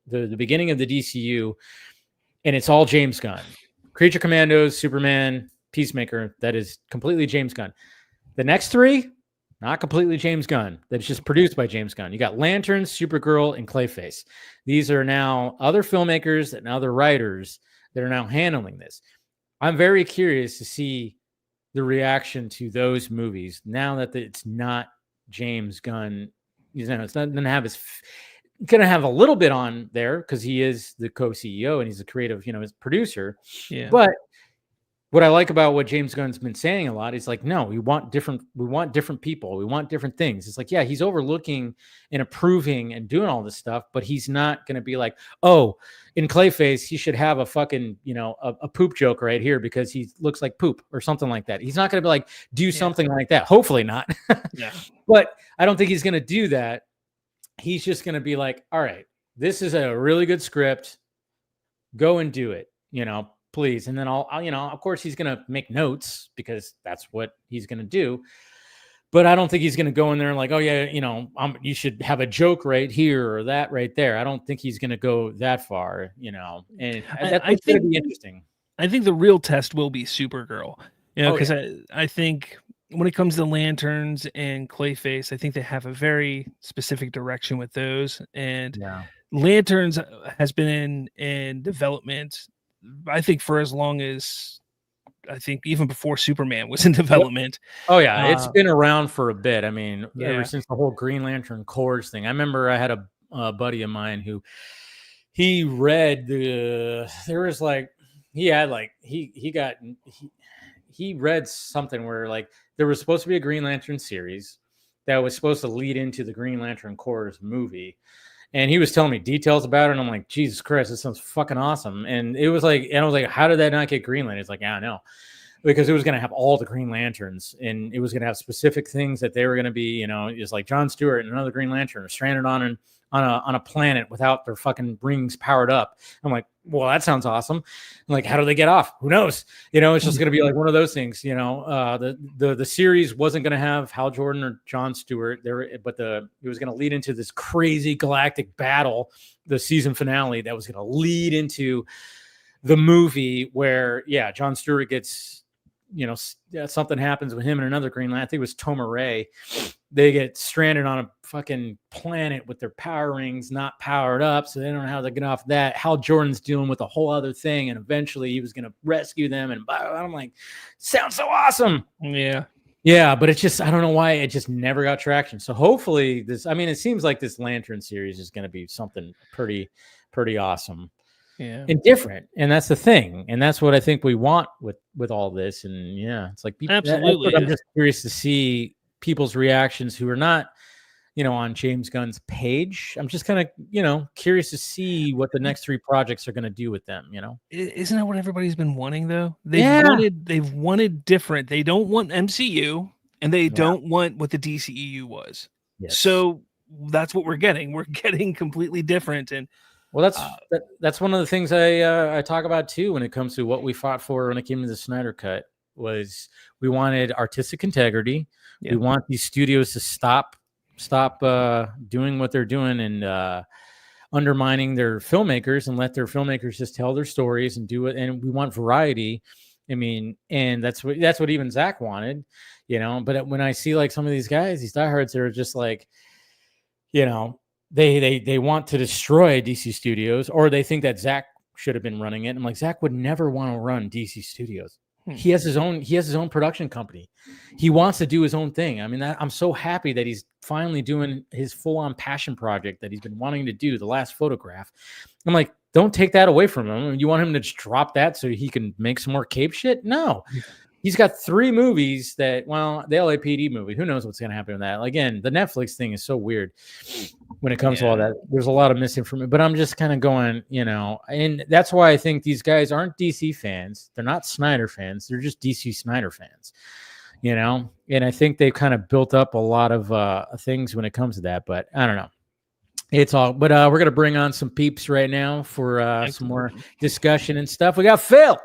the beginning of the DCU, and it's all James Gunn, Creature Commandos, Superman, Peacemaker, that is completely James Gunn. The next three, not completely James Gunn. That's just produced by James Gunn. You got Lanterns, Supergirl, and Clayface. These are now other filmmakers and other writers that are now handling this. I'm very curious to see the reaction to those movies now that it's not James Gunn. It's not going to have going to have a little bit on there because he is the co-CEO and he's a creative, his producer. Yeah. But what I like about what James Gunn's been saying a lot is like, no, we want different people. We want different things. It's like, yeah, he's overlooking and approving and doing all this stuff, but he's not going to be like, oh, in Clayface, he should have a fucking, a poop joke right here because he looks like poop or something like that. He's not going to be like, do something like that. Hopefully not. Yeah. But I don't think he's going to do that. He's just going to be like, all right, this is a really good script. Go and do it, please. And then I'll of course he's going to make notes because that's what he's going to do. But I don't think he's going to go in there and like, oh yeah, you should have a joke right here or that right there. I don't think he's going to go that far, and that's going to be interesting. I think the real test will be Supergirl, because I think when it comes to Lanterns and Clayface, I think they have a very specific direction with those. And Lanterns has been in development, I think, for as long as I think even before Superman was in development. Oh yeah, it's been around for a bit. I mean, ever since the whole Green Lantern Corps thing. I remember I had a buddy of mine who he read he read something where like there was supposed to be a Green Lantern series that was supposed to lead into the Green Lantern Corps movie. And he was telling me details about it. And I'm like, Jesus Christ, this sounds fucking awesome. And I was like, how did that not get Greenland? It's like, I don't know. Because it was going to have all the Green Lanterns and it was going to have specific things that they were going to be, it's like John Stewart and another Green Lantern are stranded on a planet without their fucking rings powered up. I'm like, well, that sounds awesome. I'm like, how do they get off? Who knows? It's just going to be like one of those things, the series wasn't going to have Hal Jordan or John Stewart there, but it was going to lead into this crazy galactic battle, the season finale that was going to lead into the movie where, John Stewart gets, something happens with him and another Green Lantern. I think it was Toma Ray. They get stranded on a fucking planet with their power rings not powered up, so they don't know how to get off that. Hal Jordan's dealing with a whole other thing, and eventually he was going to rescue them. And I'm like, sounds so awesome. Yeah, but it's just, I don't know why it just never got traction. So hopefully it seems like this Lantern series is going to be something pretty awesome. Yeah, and different, and that's the thing, and that's what I think we want with all this. And it's like people, absolutely. I'm just curious to see people's reactions who are not, on James Gunn's page. I'm just kind of, curious to see what the next three projects are going to do with them. Isn't that what everybody's been wanting though? They've wanted different. They don't want MCU, and they don't want what the DCEU was. Yes. So that's what we're getting. We're getting completely different, and Well, that's one of the things I talk about too when it comes to what we fought for when it came to the Snyder Cut. Was we wanted artistic integrity. Yeah. We want these studios to stop doing what they're doing and undermining their filmmakers and let their filmmakers just tell their stories and do it. And we want variety. I mean, and that's what even Zack wanted, you know. But when I see like some of these guys, these diehards, they're just like, you know, they want to destroy DC Studios, or they think that Zack should have been running it. I'm like, Zack would never want to run DC Studios. He has his own production company. He wants to do his own thing. I mean, I'm so happy that he's finally doing his full-on passion project that he's been wanting to do, The Last Photograph. I'm like, don't take that away from him. You want him to just drop that so he can make some more cape shit? No. He's got 3 movies that, well, the LAPD movie, who knows what's going to happen with that? Again, the Netflix thing is so weird when it comes to all that. There's a lot of misinformation, but I'm just kind of going, you know, and that's why I think these guys aren't DC fans. They're not Snyder fans. They're just DC Snyder fans, you know? And I think they've kind of built up a lot of things when it comes to that, but I don't know. It's all, but we're going to bring on some peeps right now for some more discussion and stuff. We got Phil.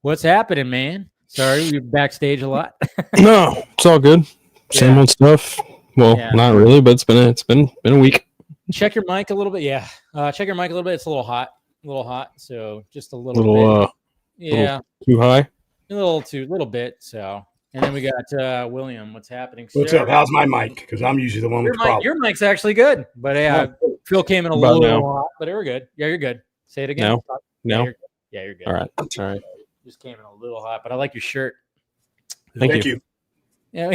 What's happening, man? Sorry, we're backstage a lot. No, it's all good. Same old stuff. Well, not really, but it's been a week. Check your mic a little bit. Yeah, check your mic a little bit. It's a little hot. So just a little bit. Yeah, too high. A little bit. So, and then we got William. What's happening? What's up? How's my mic? Because I'm usually the one with the problem. Your mic's actually good, but Phil came in a little hot, but we're good. Yeah, you're good. Say it again. No. Yeah, you're good. All right. Just came in a little hot, but I like your shirt. Thank you. Yeah.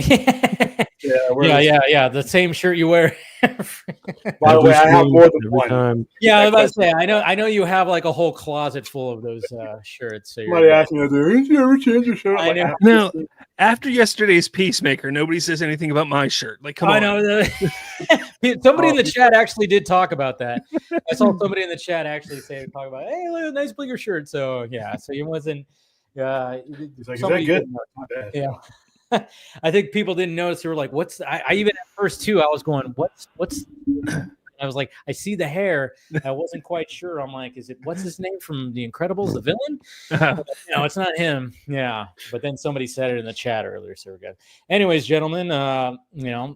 Yeah. The same shirt you wear. By the way, I have more than one. Yeah, I was about to say, I know you have like a whole closet full of those shirts. So somebody asked me, "Did you ever change your shirt?" Now, after yesterday's Peacemaker, nobody says anything about my shirt. Like, come on. I know. Somebody in the chat actually did talk about that. I saw somebody in the chat actually talk about, "Hey, look, nice bigger shirt." So yeah, so it wasn't. He's like, "Is that good?" Yeah. I think people didn't notice. They were like, "What's?" I even at first too. I was going, "What's?" I was like, "I see the hair." I wasn't quite sure. I'm like, "Is it? What's his name from The Incredibles? The villain?" No, it's not him. Yeah, but then somebody said it in the chat earlier, so we're good. Anyways, gentlemen,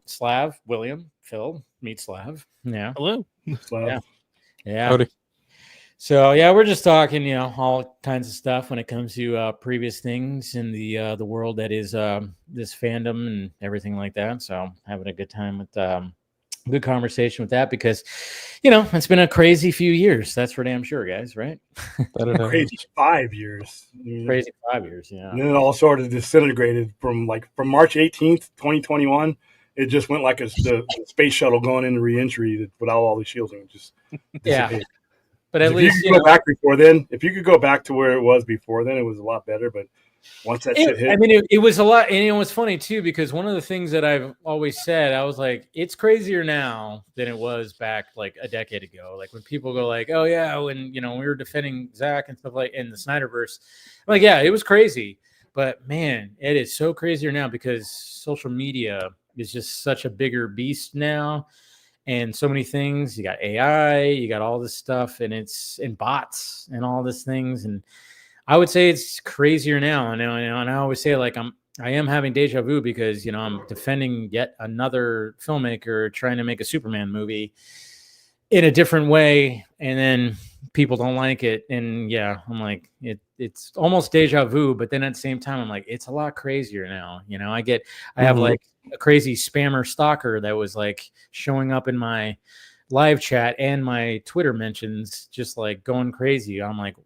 Slav, William, Phil, meet Slav. Yeah, hello, Slav. Yeah. Howdy. So yeah, we're just talking, you know, all kinds of stuff when it comes to previous things in the world that is this fandom and everything like that. So having a good time with good conversation with that because, you know, it's been a crazy few years. That's for damn sure, guys. Right? Crazy 5 years. Crazy 5 years. Yeah. And then it all sort of disintegrated from March 18th, 2021. It just went like the space shuttle going into reentry without all the shielding. Just dissipated. But at least you could go back before then. If you could go back to where it was before then, it was a lot better. But once that shit hit, I mean, it was a lot. And it was funny too because one of the things that I've always said, I was like, it's crazier now than it was back like a decade ago. Like when people go like, "Oh yeah," when we were defending Zack and stuff like in the Snyderverse, I'm like, yeah, it was crazy. But man, it is so crazier now because social media is just such a bigger beast now. And so many things. You got AI, you got all this stuff, and it's in bots and all these things. And I would say it's crazier now. And I always say like I am having deja vu because I'm defending yet another filmmaker trying to make a Superman movie in a different way, and then people don't like it. And yeah, I'm like it's almost deja vu, but then at the same time, I'm like it's a lot crazier now. I have like a crazy spammer stalker that was like showing up in my live chat and my Twitter mentions, just like going crazy. I'm like,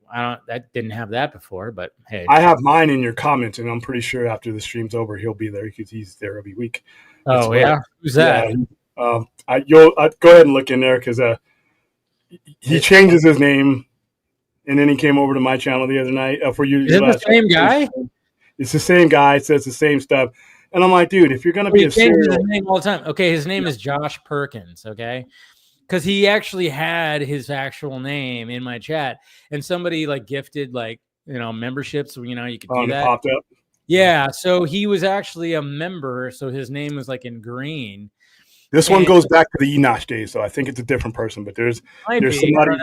that didn't have that before, but hey, I have mine in your comments, and I'm pretty sure after the stream's over, he'll be there because he's there every week. Oh yeah, who's that? Yeah, you'll go ahead and look in there because he changes his name, and then he came over to my channel the other night for you. Is it the same guy? It's the same guy. It says the same stuff. And I'm like, dude, if you're going to be a serial... his name all the time. Okay, his name is Josh Perkins, okay? Because he actually had his actual name in my chat. And somebody, like, gifted, like, memberships. So, you could do that. It popped up? Yeah, so he was actually a member. So his name was, like, in green. This one goes back to the Enosh days, so I think it's a different person. But there's somebody.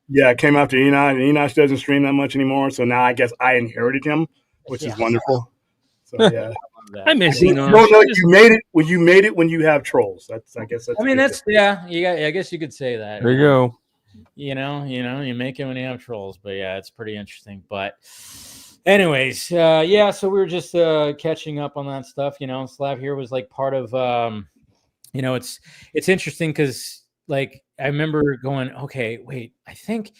Yeah, it came after Enosh. Enosh doesn't stream that much anymore, so now I guess I inherited him, which is wonderful. So yeah, I miss Enosh. No, you made it when you made it when you have trolls. I guess that's. I mean, that's I guess you could say that. There you go. You make it when you have trolls, but yeah, it's pretty interesting. But anyways, so we were just catching up on that stuff. Slav here was like part of. It's interesting because like I remember going, okay, wait, I think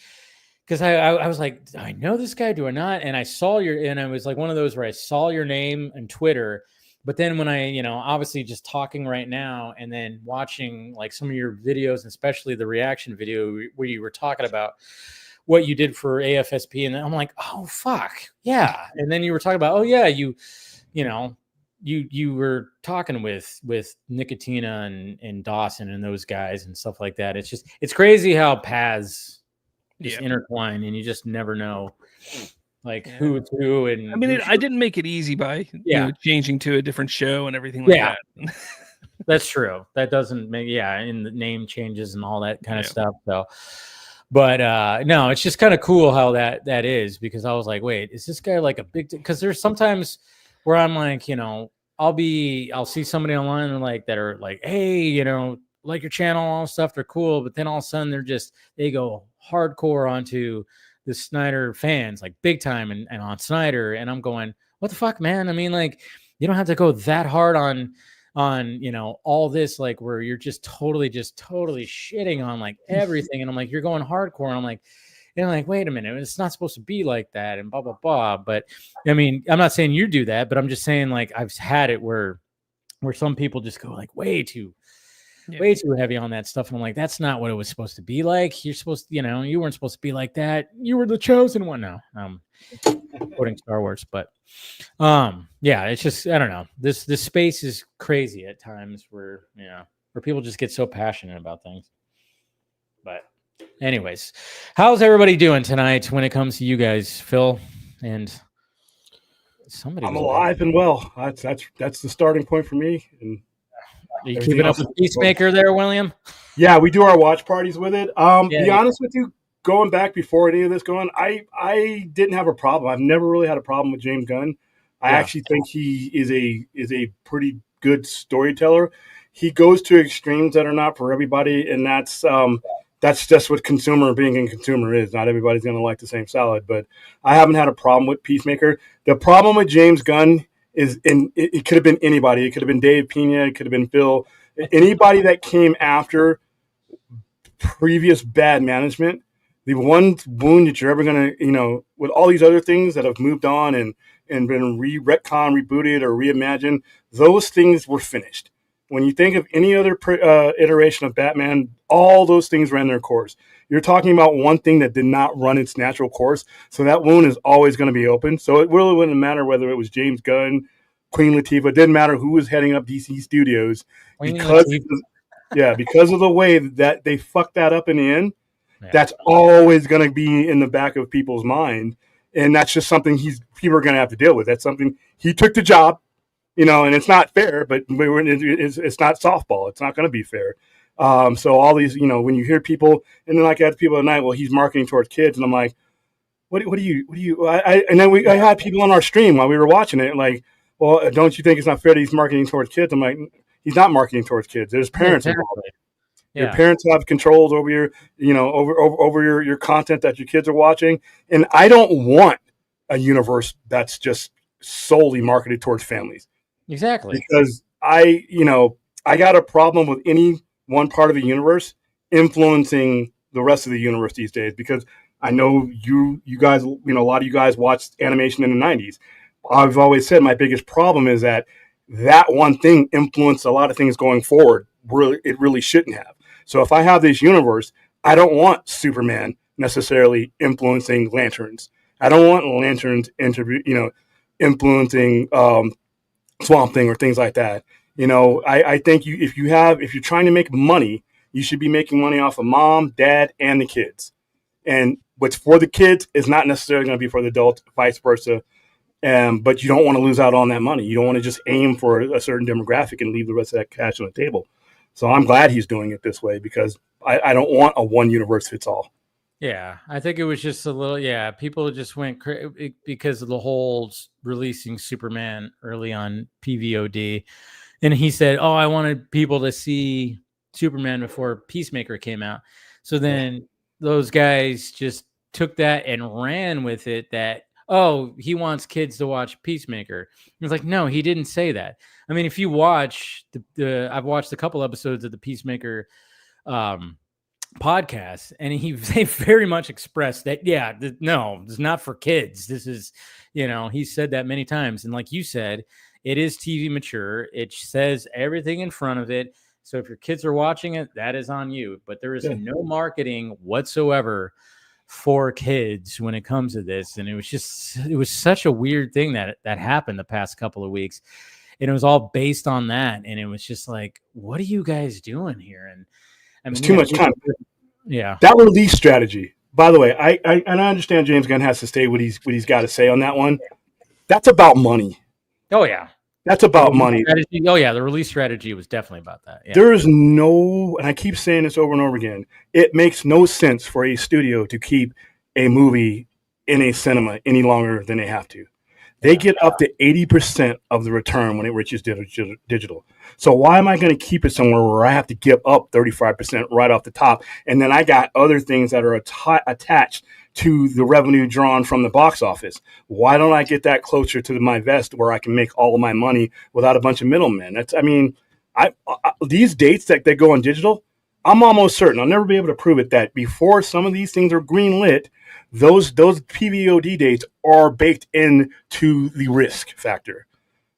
because I was like, do I know this guy? Do I not? And I saw and I was like one of those where I saw your name on Twitter, but then when I, obviously just talking right now and then watching like some of your videos, and especially the reaction video where you were talking about what you did for AFSP, and I'm like, oh fuck, yeah. And then you were talking about, oh yeah, you were talking with Nicotina and Dawson and those guys and stuff like that. It's crazy how paths just intertwine and you just never know like who it's who. And I mean, I didn't make it easy by changing to a different show and everything like that. That's true. That doesn't make in the name changes and all that kind of stuff. So, but no, it's just kind of cool how that is, because I was like, wait, is this guy like a big? Because there's sometimes where I'm like, I'll see somebody online and like that are like, hey, like your channel, all stuff, they're cool, but then all of a sudden they go hardcore onto the Snyder fans, like big time, and on Snyder, and I'm going, what the fuck, man? I mean, like, you don't have to go that hard on all this, like where you're just totally shitting on like everything, and I'm like, you're going hardcore, and I'm like, wait a minute, it's not supposed to be like that, and blah blah blah. But I mean, I'm not saying you do that, but I'm just saying like I've had it where some people just go like way too heavy on that stuff, and I'm like, that's not what it was supposed to be like. You're supposed to, you weren't supposed to be like that. You were the chosen one. Now quoting Star Wars, but it's just, I don't know, this space is crazy at times where people just get so passionate about things. But anyways, how's everybody doing tonight when it comes to you guys, Phil? And somebody, I'm alive and well. That's the starting point for me. And are you keeping up with Peacemaker there, William? Yeah, we do our watch parties with it. Be honest with you, going back before any of this going, I didn't have a problem. I've never really had a problem with James Gunn. I actually think he is a pretty good storyteller. He goes to extremes that are not for everybody, and that's just what being a consumer is. Not everybody's going to like the same salad, but I haven't had a problem with Peacemaker. The problem with James Gunn is, it could have been anybody. It could have been Dave Pena. It could have been Phil. Anybody that came after previous bad management. The one wound that you're ever going to, with all these other things that have moved on and been retcon, rebooted, or reimagined, those things were finished. When you think of any other iteration of Batman, all those things ran their course. You're talking about one thing that did not run its natural course, so that wound is always going to be open. So it really wouldn't matter whether it was James Gunn, Queen Latifah. It didn't matter who was heading up DC Studios, because of the way that they fucked that up in the end. Yeah. That's always going to be in the back of people's mind, and that's just something people are going to have to deal with. That's something he took the job. And it's not fair, but it's not softball. It's not going to be fair. So all these, when you hear people, and then like I had people at night, well, he's marketing towards kids, and I'm like, what do you? I had people on our stream while we were watching it, like, well, don't you think it's not fair that he's marketing towards kids? I'm like, he's not marketing towards kids. There's parents involved. Yeah. Your parents have controls over your, over your content that your kids are watching, and I don't want a universe that's just solely marketed towards families. Exactly. Because I got a problem with any one part of the universe influencing the rest of the universe these days, because I know you guys, a lot of you guys watched animation in the 90s. I've always said my biggest problem is that one thing influenced a lot of things going forward. It really shouldn't have. So if I have this universe, I don't want Superman necessarily influencing Lanterns. I don't want Lanterns influencing Swamp Thing or things like that. I think if you're trying to make money, you should be making money off of mom, dad, and the kids. And what's for the kids is not necessarily going to be for the adults, vice versa. But you don't want to lose out on that money. You don't want to just aim for a certain demographic and leave the rest of that cash on the table. So I'm glad he's doing it this way because I don't want a one universe fits all. Yeah, I think it was just a little. Yeah, people just went because of the whole releasing Superman early on PVOD, and he said, "Oh, I wanted people to see Superman before Peacemaker came out." So then those guys just took that and ran with it. That he wants kids to watch Peacemaker. It was like, no, he didn't say that. I mean, if you watch I've watched a couple episodes of the Peacemaker podcast, and they very much expressed that no, it's not for kids. This is, he said that many times, and like you said, it is TV mature. It says everything in front of it, so if your kids are watching it, that is on you, but there is no marketing whatsoever for kids when it comes to this. And it was such a weird thing that happened the past couple of weeks, and it was all based on that, and it was just like, what are you guys doing here? And I mean, it's too much time. Yeah, that release strategy. By the way, I understand James Gunn has to say what he's got to say on that one. That's about money. Oh yeah, that's about money. Strategy. Oh yeah, the release strategy was definitely about that. Yeah. There is no, and I keep saying this over and over again, it makes no sense for a studio to keep a movie in a cinema any longer than they have to. They get up to 80% of the return when it reaches digital. So why am I going to keep it somewhere where I have to give up 35% right off the top? And then I got other things that are attached to the revenue drawn from the box office. Why don't I get that closer to my vest where I can make all of my money without a bunch of middlemen? These dates that they go on digital, I'm almost certain, I'll never be able to prove it, that before some of these things are greenlit, those PVOD dates are baked into the risk factor.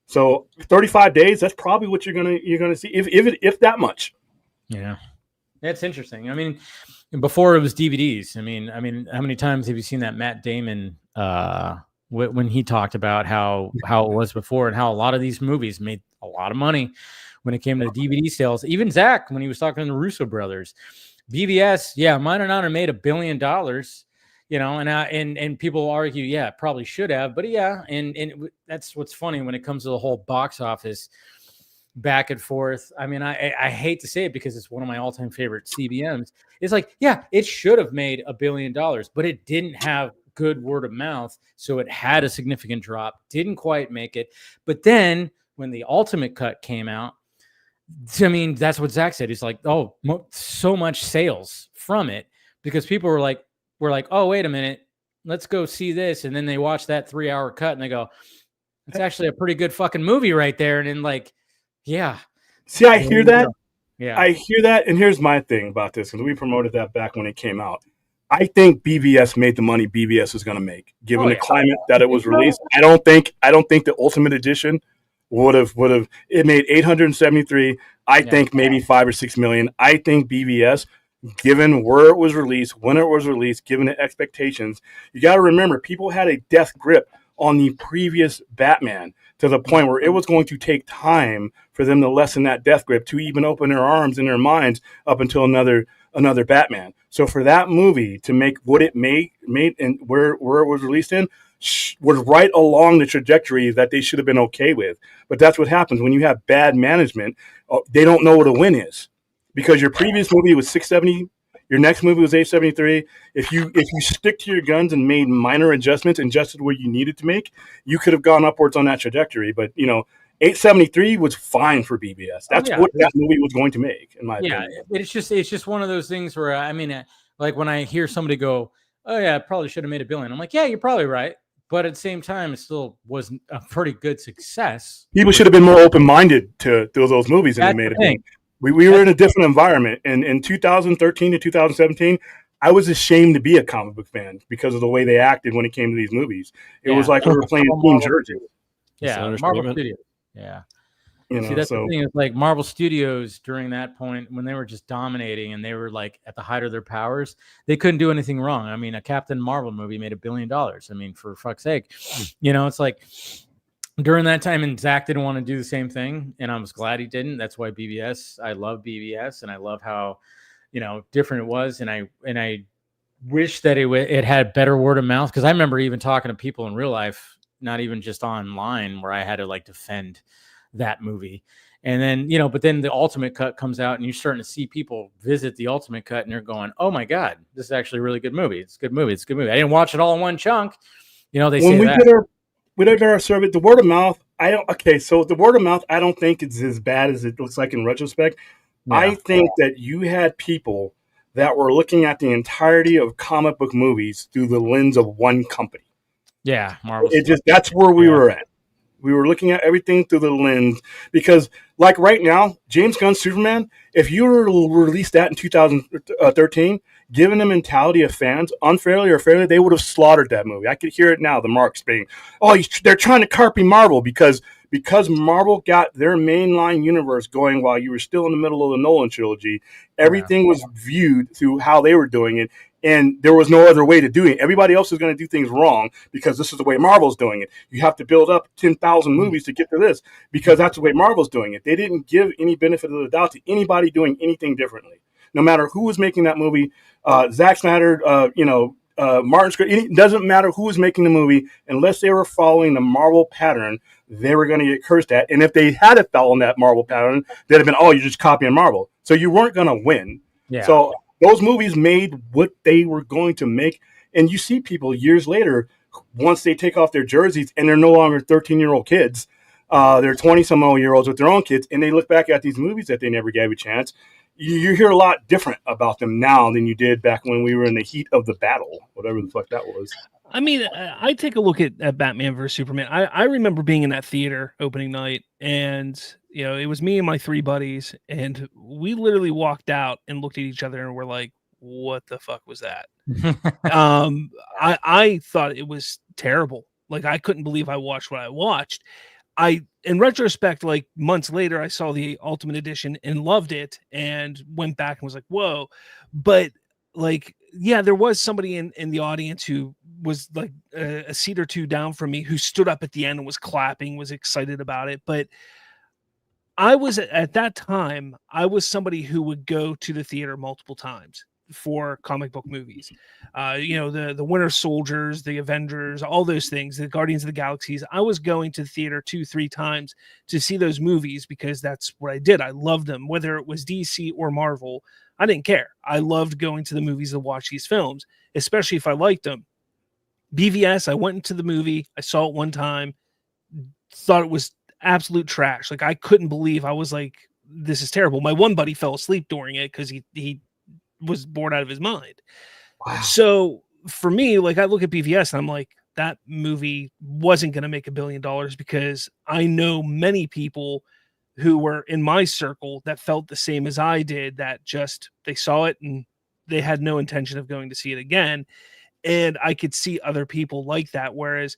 So 35 days, that's probably what you're gonna see, if that much. Yeah, that's interesting. I mean, before it was DVDs. I mean, how many times have you seen that Matt Damon when he talked about how it was before, and how a lot of these movies made a lot of money when it came to DVD sales? Even Zach, when he was talking to the Russo brothers, BVS, might not have made $1 billion. And people argue, it probably should have, but and that's what's funny when it comes to the whole box office back and forth. I mean, I hate to say it because it's one of my all-time favorite CBMs. It's like, it should have made $1 billion, but it didn't have good word of mouth, so it had a significant drop, didn't quite make it. But then when the ultimate cut came out, I mean, that's what Zach said. He's like, so much sales from it, because people were like, oh, wait a minute, let's go see this. And then they watch that 3-hour cut and they go, it's actually a pretty good fucking movie right there. And then See, I hear that. Yeah. I hear that. And here's my thing about this, because we promoted that back when it came out. I think BVS made the money BVS was going to make, given the climate that it was released. I don't think the Ultimate Edition would have. It made 873. I think maybe 5 or 6 million. I think BVS, given where it was released, when it was released, given the expectations, you got to remember, people had a death grip on the previous Batman to the point where it was going to take time for them to lessen that death grip, to even open their arms and their minds up until another Batman. So for that movie to make what it made and where it was released in, was right along the trajectory that they should have been okay with. But that's what happens when you have bad management. They don't know what a win is, because your previous movie was 670, your next movie was 873. If you stick to your guns and made minor adjustments and adjusted where you needed to make, you could have gone upwards on that trajectory. But 873 was fine for BBS. That's what that movie was going to make, in my opinion. It's just one of those things where, like when I hear somebody go, oh yeah, I probably should have made $1 billion. I'm like, yeah, you're probably right. But at the same time, it still was a pretty good success. People should have been more open-minded to those movies, and they made it. We were in a different environment. And in 2013 to 2017, I was ashamed to be a comic book fan because of the way they acted when it came to these movies. It was like we were playing Team Jersey. Yeah, Marvel Studios. Yeah. See, that's the thing. Is like Marvel Studios during that point, when they were just dominating and they were like at the height of their powers, they couldn't do anything wrong. I mean, a Captain Marvel movie made $1 billion. I mean, for fuck's sake, it's like during that time, and Zach didn't want to do the same thing, and I was glad he didn't. That's why BBS. I love BBS, and I love how different it was, and I wish that it had better word of mouth, because I remember even talking to people in real life, not even just online, where I had to like defend that movie. And then, but then the ultimate cut comes out and you're starting to see people visit the ultimate cut and they're going, oh my God, this is actually a really good movie. It's a good movie. It's a good movie. I didn't watch it all in one chunk. They when say we that. We did our survey, the word of mouth, so the word of mouth, I don't think it's as bad as it looks like in retrospect. Yeah. I think that you had people that were looking at the entirety of comic book movies through the lens of one company. Yeah. Marvel. That's where we were at. We were looking at everything through the lens because, like right now, James Gunn's Superman, if you were to release that in 2013, given the mentality of fans, unfairly or fairly, they would have slaughtered that movie. I could hear it now, the marks being, they're trying to copy Marvel because Marvel got their mainline universe going while you were still in the middle of the Nolan trilogy. Everything was viewed through how they were doing it. And there was no other way to do it. Everybody else is going to do things wrong because this is the way Marvel's doing it. You have to build up 10,000 movies to get to this because that's the way Marvel's doing it. They didn't give any benefit of the doubt to anybody doing anything differently. No matter who was making that movie, Zack Snyder, Martin Scorsese, it doesn't matter who was making the movie, unless they were following the Marvel pattern, they were going to get cursed at. And if they had followed that Marvel pattern, they'd have been, you're just copying Marvel. So you weren't going to win. Yeah. So those movies made what they were going to make. And you see people years later, once they take off their jerseys and they're no longer 13-year-old kids, they're 20-some-odd-year-olds with their own kids, and they look back at these movies that they never gave a chance. You hear a lot different about them now than you did back when we were in the heat of the battle, whatever the fuck that was. I mean, I take a look at Batman vs. Superman. I remember being in that theater opening night, and it was me and my 3 buddies, and we literally walked out and looked at each other and were like, what the fuck was that? I thought it was terrible. Like, I couldn't believe I watched what I watched. In retrospect, like months later, I saw the Ultimate Edition and loved it and went back and was like, whoa. But like, yeah, there was somebody in the audience who was like a seat or two down from me who stood up at the end and was clapping, was excited about it. But I was at that time, I was somebody who would go to the theater multiple times for comic book movies. The Winter Soldiers, the Avengers, all those things, the Guardians of the Galaxies. I was going to the theater 2-3 times to see those movies because that's what I did. I loved them, whether it was DC or Marvel. I didn't care. I loved going to the movies to watch these films, especially if I liked them. BVS, I went into the movie. I saw it one time, thought it was absolute trash. Like, I couldn't believe, I was like, this is terrible. My one buddy fell asleep during it because he was bored out of his mind. Wow. So for me, like, I look at BVS and I'm like, that movie wasn't going to make $1 billion because I know many people who were in my circle that felt the same as I did, that just, they saw it and they had no intention of going to see it again. And I could see other people like that. Whereas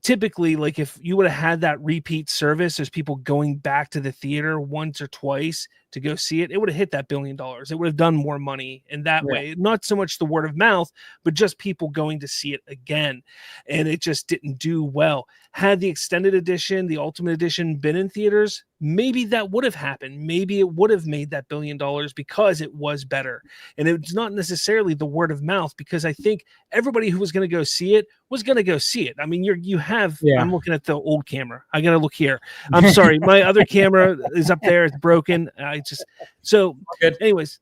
typically, like, if you would have had that repeat service, there's people going back to the theater once or twice to go see it, it would have hit that $1 billion. It would have done more money in that way. Not so much the word of mouth, but just people going to see it again. And it just didn't do well. Had the extended edition, the Ultimate Edition, been in theaters, maybe that would have happened. Maybe it would have made that $1 billion because it was better. And it's not necessarily the word of mouth, because I think everybody who was going to go see it was going to go see it. I mean, I'm looking at the old camera. I got to look here. I'm sorry. My other camera is up there. It's broken. Anyways,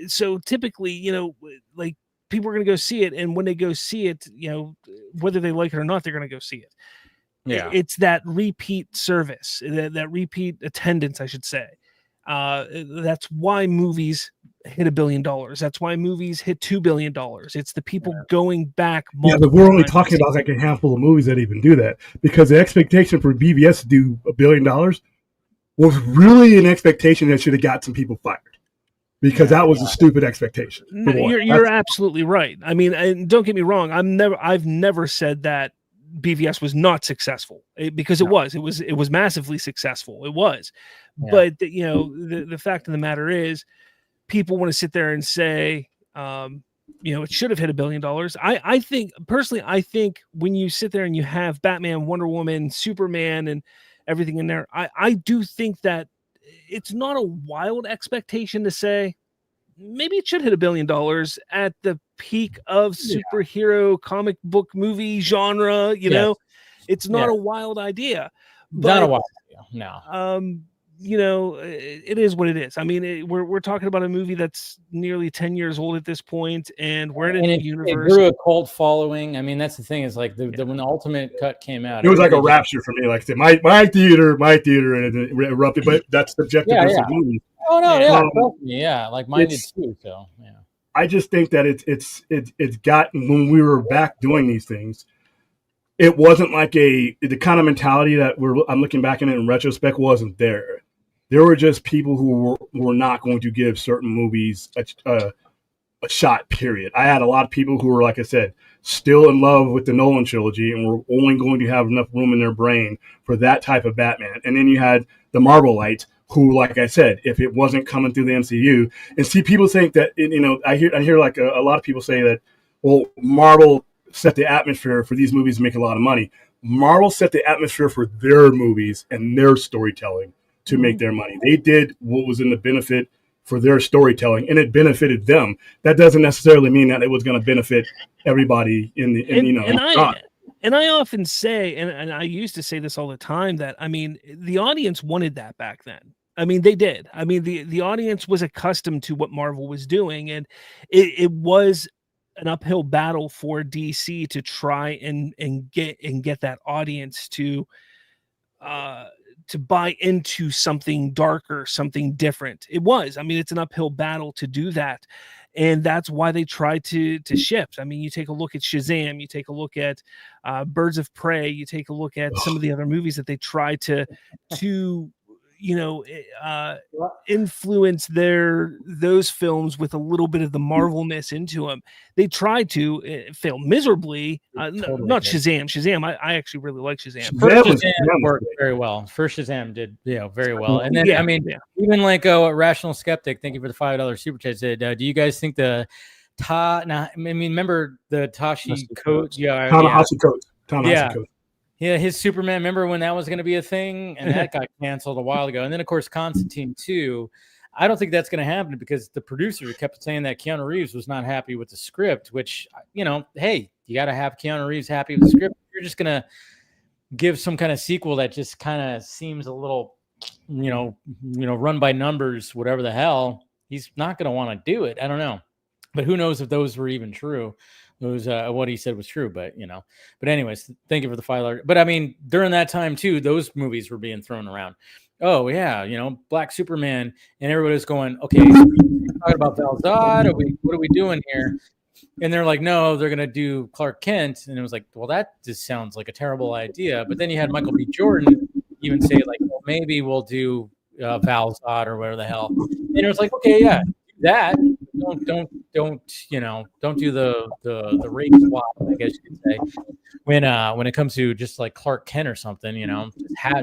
so typically, like, people are going to go see it. And when they go see it, whether they like it or not, they're going to go see it. Yeah. It's that repeat service, that repeat attendance, I should say. That's why movies hit $1 billion. That's why movies hit $2 billion. It's the people going back. Yeah, but we're only talking about like a handful of movies that even do that, because the expectation for BVS to do $1 billion was really an expectation that should have got some people fired, because that was a stupid expectation. You're absolutely right. I mean, and don't get me wrong. I've never said that BVS was not successful, because it was massively successful. It was, but the fact of the matter is, people want to sit there and say, it should have hit $1 billion. I think when you sit there and you have Batman, Wonder Woman, Superman, and everything in there, I do think that it's not a wild expectation to say maybe it should hit $1 billion at the peak of superhero comic book movie genre. It's not a wild idea. Not a wild idea. No. it is what it is. I mean, we're talking about a movie that's nearly 10 years old at this point, and we're in a new universe. It grew a cult following. I mean, that's the thing is like when the Ultimate Cut came out, it was like a rapture for me. Like I said, my theater, and it erupted. But that's subjective. Yeah. Oh no, yeah, like mine did too. So yeah. I just think that it's gotten, when we were back doing these things, it wasn't like the kind of mentality that I'm looking back in it in retrospect wasn't there. There were just people who were not going to give certain movies a shot, period. I had a lot of people who were, like I said, still in love with the Nolan trilogy and were only going to have enough room in their brain for that type of Batman. And then you had the Marvelites who, like I said, if it wasn't coming through the MCU, and see people think that, I hear like a lot of people say that, well, Marvel set the atmosphere for these movies to make a lot of money. Marvel set the atmosphere for their movies and their storytelling to make their money. They did what was in the benefit for their storytelling, and it benefited them. That doesn't necessarily mean that it was going to benefit everybody And I often say, and I used to say this all the time, that, I mean, the audience wanted that back then. I mean, they did. I mean, the audience was accustomed to what Marvel was doing, and it was an uphill battle for DC to try and get that audience to buy into something darker, something different. It was. I mean, it's an uphill battle to do that. And that's why they tried to shift. I mean, you take a look at Shazam, you take a look at Birds of Prey, you take a look at some of the other movies that they tried to influence those films with a little bit of the Marvelness into them. They tried to, fail miserably. Not Shazam. Shazam, I actually really like Shazam. First Shazam worked very well. First Shazam did very well. And then even like Rational Skeptic, thank you for the $5 super chat, said, do you guys think remember the Tashi coat? Ta-Nehisi Coates. Yeah, his Superman, remember when that was going to be a thing? And that got canceled a while ago. And then, of course, Constantine 2. I don't think that's going to happen because the producer kept saying that Keanu Reeves was not happy with the script, which, hey, you got to have Keanu Reeves happy with the script. You're just going to give some kind of sequel that just kind of seems a little, run by numbers, whatever the hell. He's not going to want to do it. I don't know. But who knows if those were even true. Was what he said was true, but anyways, thank you for the $5. But I mean, during that time too, those movies were being thrown around. Oh yeah, Black Superman, and everybody was going, okay, so we're talking about Val Zod, what are we doing here? And they're like, no, they're gonna do Clark Kent, and it was like, well, that just sounds like a terrible idea. But then you had Michael B. Jordan even say like, well, maybe we'll do Val Zod or whatever the hell, and it was like, okay, yeah, do that. Don't do the rape swap, I guess you could say. When it comes to just like Clark Kent or something,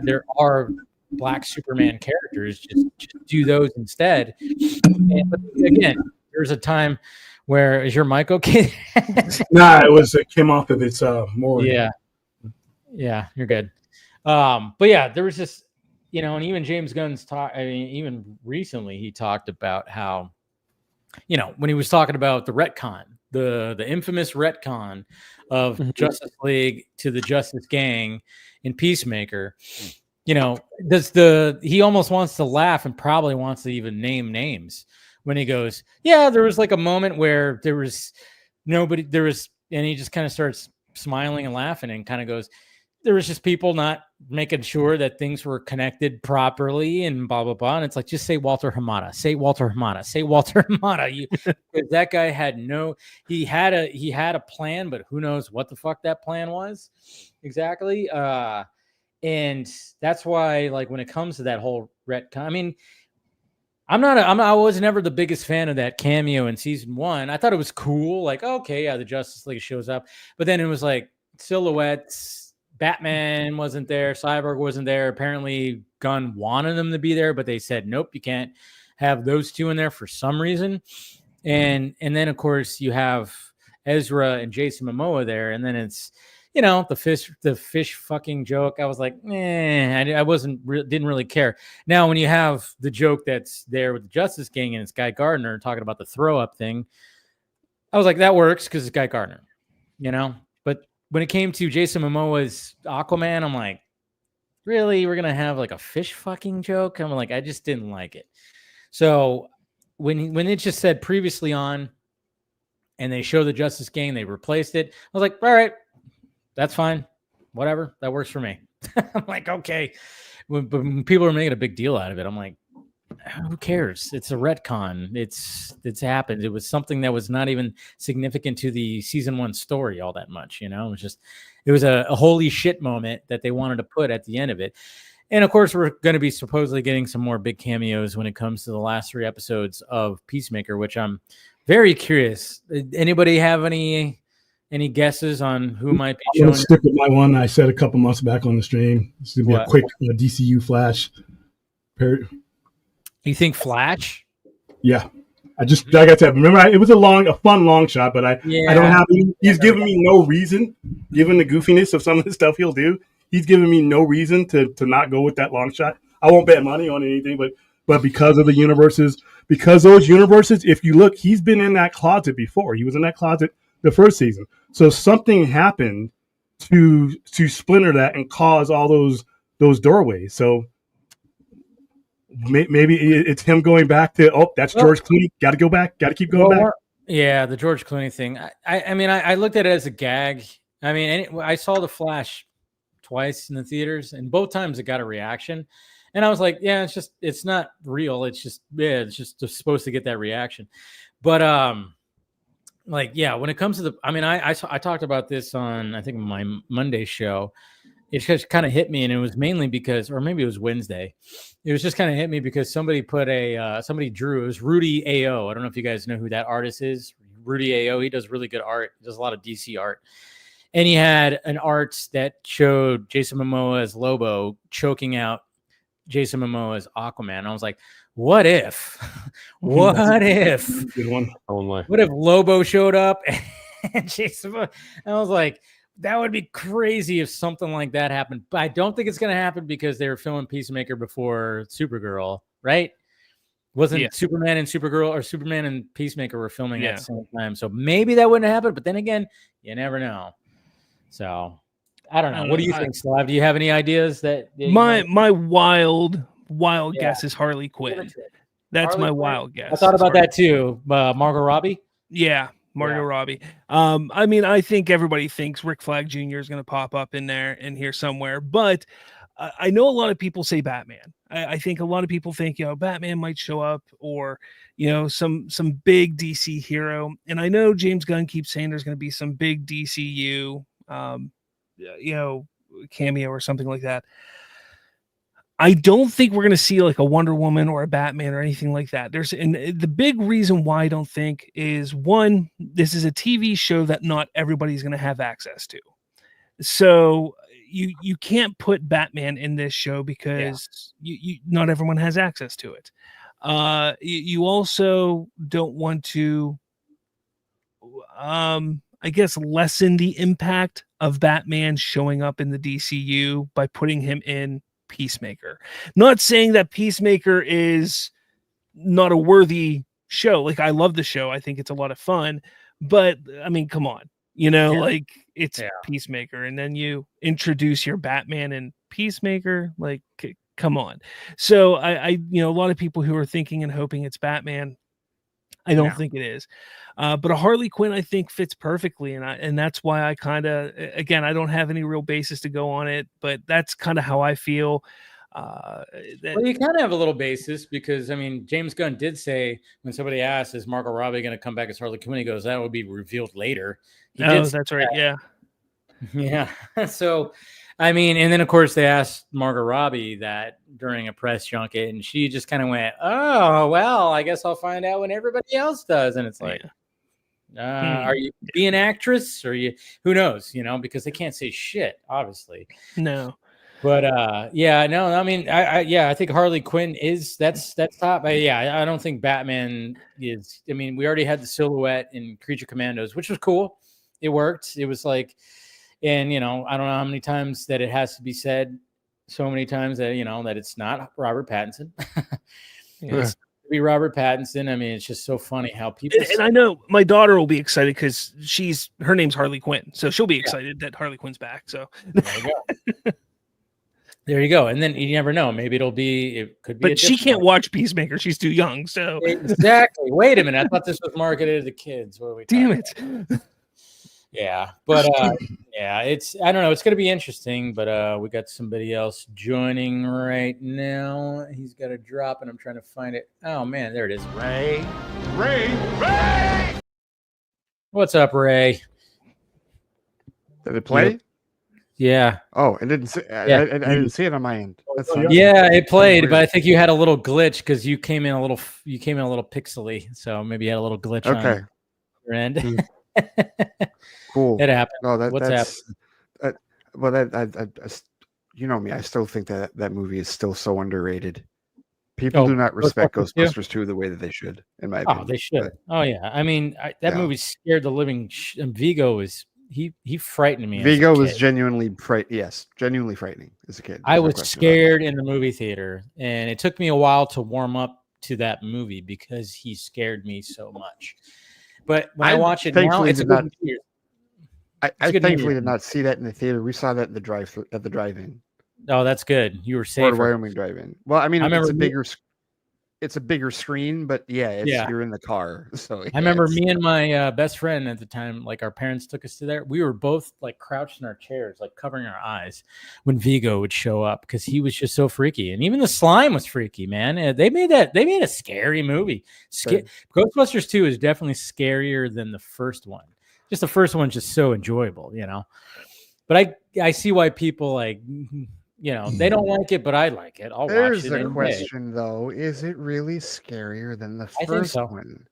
there are Black Superman characters, just do those instead. But again, there's a time where, is your mic okay? Nah, it came off of its more. Yeah, you're good. But yeah, there was just and even James Gunn's talk. I mean, even recently he talked about how. When he was talking about the retcon, the infamous retcon of Justice League to the Justice Gang in Peacemaker, he almost wants to laugh and probably wants to even name names when he goes, yeah, there was like a moment where there was nobody, and he just kind of starts smiling and laughing and kind of goes, there was just people not making sure that things were connected properly and blah, blah, blah. And it's like, just say Walter Hamada, say Walter Hamada, say Walter Hamada. That guy had he had a plan, but who knows what the fuck that plan was exactly. And that's why, like, when it comes to that whole retcon, I mean, I was never the biggest fan of that cameo in season 1. I thought it was cool. Like, okay, yeah, the Justice League shows up, but then it was like silhouettes. Batman wasn't there. Cyborg wasn't there. Apparently, Gunn wanted them to be there, but they said, nope, you can't have those two in there for some reason. And then, of course, you have Ezra and Jason Momoa there, and then it's the fish fucking joke. I was like, I didn't really care. Now, when you have the joke that's there with the Justice Gang and it's Guy Gardner talking about the throw up thing, I was like, that works because it's Guy Gardner, But when it came to Jason Momoa's Aquaman, I'm like, really, we're gonna have like a fish fucking joke? I'm like, I just didn't like it. So when it just said previously on, and they show the Justice Gang, they replaced it. I was like, all right, that's fine, whatever, that works for me. I'm like, okay. When people are making a big deal out of it, I'm like, who cares? It's a retcon. It's happened. It was something that was not even significant to the season 1 story all that much. It was it was a holy shit moment that they wanted to put at the end of it. And of course, we're going to be supposedly getting some more big cameos when it comes to the last 3 episodes of Peacemaker, which I'm very curious. Anybody have any guesses on who might be showing? I'm gonna stick with my one I said a couple months back on the stream. It's gonna be a quick DCU Flash. You think Flash? Yeah, like I said, remember it was a fun long shot, but I don't have any. He's giving me no reason, given the goofiness of some of the stuff he'll do. He's giving me no reason to not go with that long shot. I won't bet money on anything, but because of the universes, because those universes, if you look, he's been in that closet before. He was in that closet the first season. So something happened to splinter that and cause all those doorways. So maybe it's him going back to, that's George Clooney. Got to go back. Got to keep going back. Yeah, the George Clooney thing. I mean, I looked at it as a gag. I mean, I saw The Flash twice in the theaters, and both times it got a reaction. And I was like, yeah, it's not real. It's just supposed to get that reaction. But when it comes to I talked about this on, I think, my Monday show. It just kind of hit me, and it was mainly because, or maybe it was Wednesday. It was just kind of hit me because somebody put somebody drew. It was Rudy A.O. I don't know if you guys know who that artist is. Rudy A.O. He does really good art. He does a lot of DC art. And he had an art that showed Jason Momoa as Lobo choking out Jason Momoa as Aquaman. And I was like, what if? What if? Good one. What if Lobo showed up and Jason Momoa? And I was like, that would be crazy if something like that happened. But I don't think it's going to happen because they were filming Peacemaker before Supergirl, right? Wasn't Superman and Supergirl, or Superman and Peacemaker were filming at the same time. So maybe that wouldn't happen. But then again, you never know. So I don't know. What do you think, Slav? Do you have any ideas that my wild guess is Harley Quinn. That's my wild guess. I thought about that too. Margot Robbie? Yeah. Margot Robbie. I mean, I think everybody thinks Rick Flag Jr. is going to pop up in here somewhere, but I know a lot of people say Batman. I think a lot of people think, Batman might show up, or, some big DC hero. And I know James Gunn keeps saying there's going to be some big DCU, cameo or something like that. I don't think we're going to see like a Wonder Woman or a Batman or anything like that. And the big reason why I don't think is, one, this is a TV show that not everybody's going to have access to. So you can't put Batman in this show because you not everyone has access to it. You also don't want to, I guess, lessen the impact of Batman showing up in the DCU by putting him in Peacemaker. Not saying that Peacemaker is not a worthy show. Like, I love the show. I think it's a lot of fun, but I mean, come on, like, it's Peacemaker, and then you introduce your Batman and Peacemaker. Like, come on. So I a lot of people who are thinking and hoping it's Batman. I don't think it is. But a Harley Quinn, I think, fits perfectly. And that's why I kind of, again, I don't have any real basis to go on it, but that's kind of how I feel. Well, you kind of have a little basis because, I mean, James Gunn did say, when somebody asked, is Margot Robbie going to come back as Harley Quinn? He goes, that will be revealed later. That's right. Yeah. Yeah. So, I mean, and then of course they asked Margot Robbie that during a press junket, and she just kind of went, "Oh, well, I guess I'll find out when everybody else does." And it's like, are you be an actress, or you? Who knows? Because they can't say shit, obviously. No. But no. I mean, I think Harley Quinn that's top. I don't think Batman is. I mean, we already had the silhouette in Creature Commandos, which was cool. It worked. It was like. And, I don't know how many times that it has to be said, so many times that, that it's not Robert Pattinson. It's be Robert Pattinson. I mean, it's just so funny how people. And I know my daughter will be excited because her name's Harley Quinn. So she'll be excited that Harley Quinn's back. So there you go. There you go. And then you never know. Maybe it could be. But she can't watch Peacemaker. She's too young. So exactly. Wait a minute. I thought this was marketed to kids. What are we Damn it. about? Yeah. But yeah, I don't know. It's going to be interesting. But we got somebody else joining right now. He's got a drop, and I'm trying to find it. Oh man, there it is. Ray. What's up, Ray? Did it play? Yeah. Oh, it didn't. I didn't see it on my end. Yeah, it played, but I think you had a little glitch because you came in a little pixely, so maybe you had a little glitch on your end. Cool. It happened. No, What's happened? Well, you know me. I still think that movie is still so underrated. People do not respect Ghostbusters 2 the way that they should, in my opinion. Oh, they should. Oh yeah. I mean, that movie scared the living. Vigo was. He frightened me. Vigo was genuinely genuinely frightening as a kid. I was scared in the movie theater, and it took me a while to warm up to that movie because he scared me so much. But when I watch it now, it's a good movie. I thankfully did not see that in the theater. We saw that in the drive-in. Oh, that's good. You were safe. Wyoming drive-in. Well, I mean, it's a bigger screen, but you're in the car. So I remember me and my best friend at the time, like our parents took us to there. We were both like crouched in our chairs, like covering our eyes when Vigo would show up because he was just so freaky. And even the slime was freaky, man. They made a scary movie. Ghostbusters 2 is definitely scarier than the first one. Just the first one's just so enjoyable, you know. But I see why people like. You know, they don't like it, but I like it. I'll watch it. There's a question, though. Is it really scarier than the first one?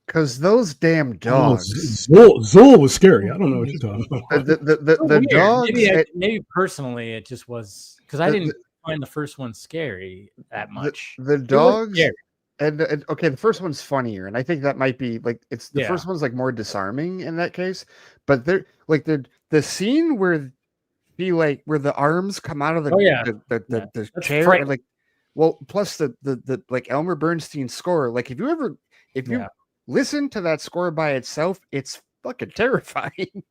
Because those damn dogs. Zool was scary. I don't know what you're talking about. The dogs. Maybe personally, it just was because I didn't find the first one scary that much. The dogs. And okay, the first one's funnier, and I think that might be like the first one's like more disarming in that case. But they're like the scene where where the arms come out of the chair and like, well, plus the like Elmer Bernstein score. Like if you listen to that score by itself, it's fucking terrifying.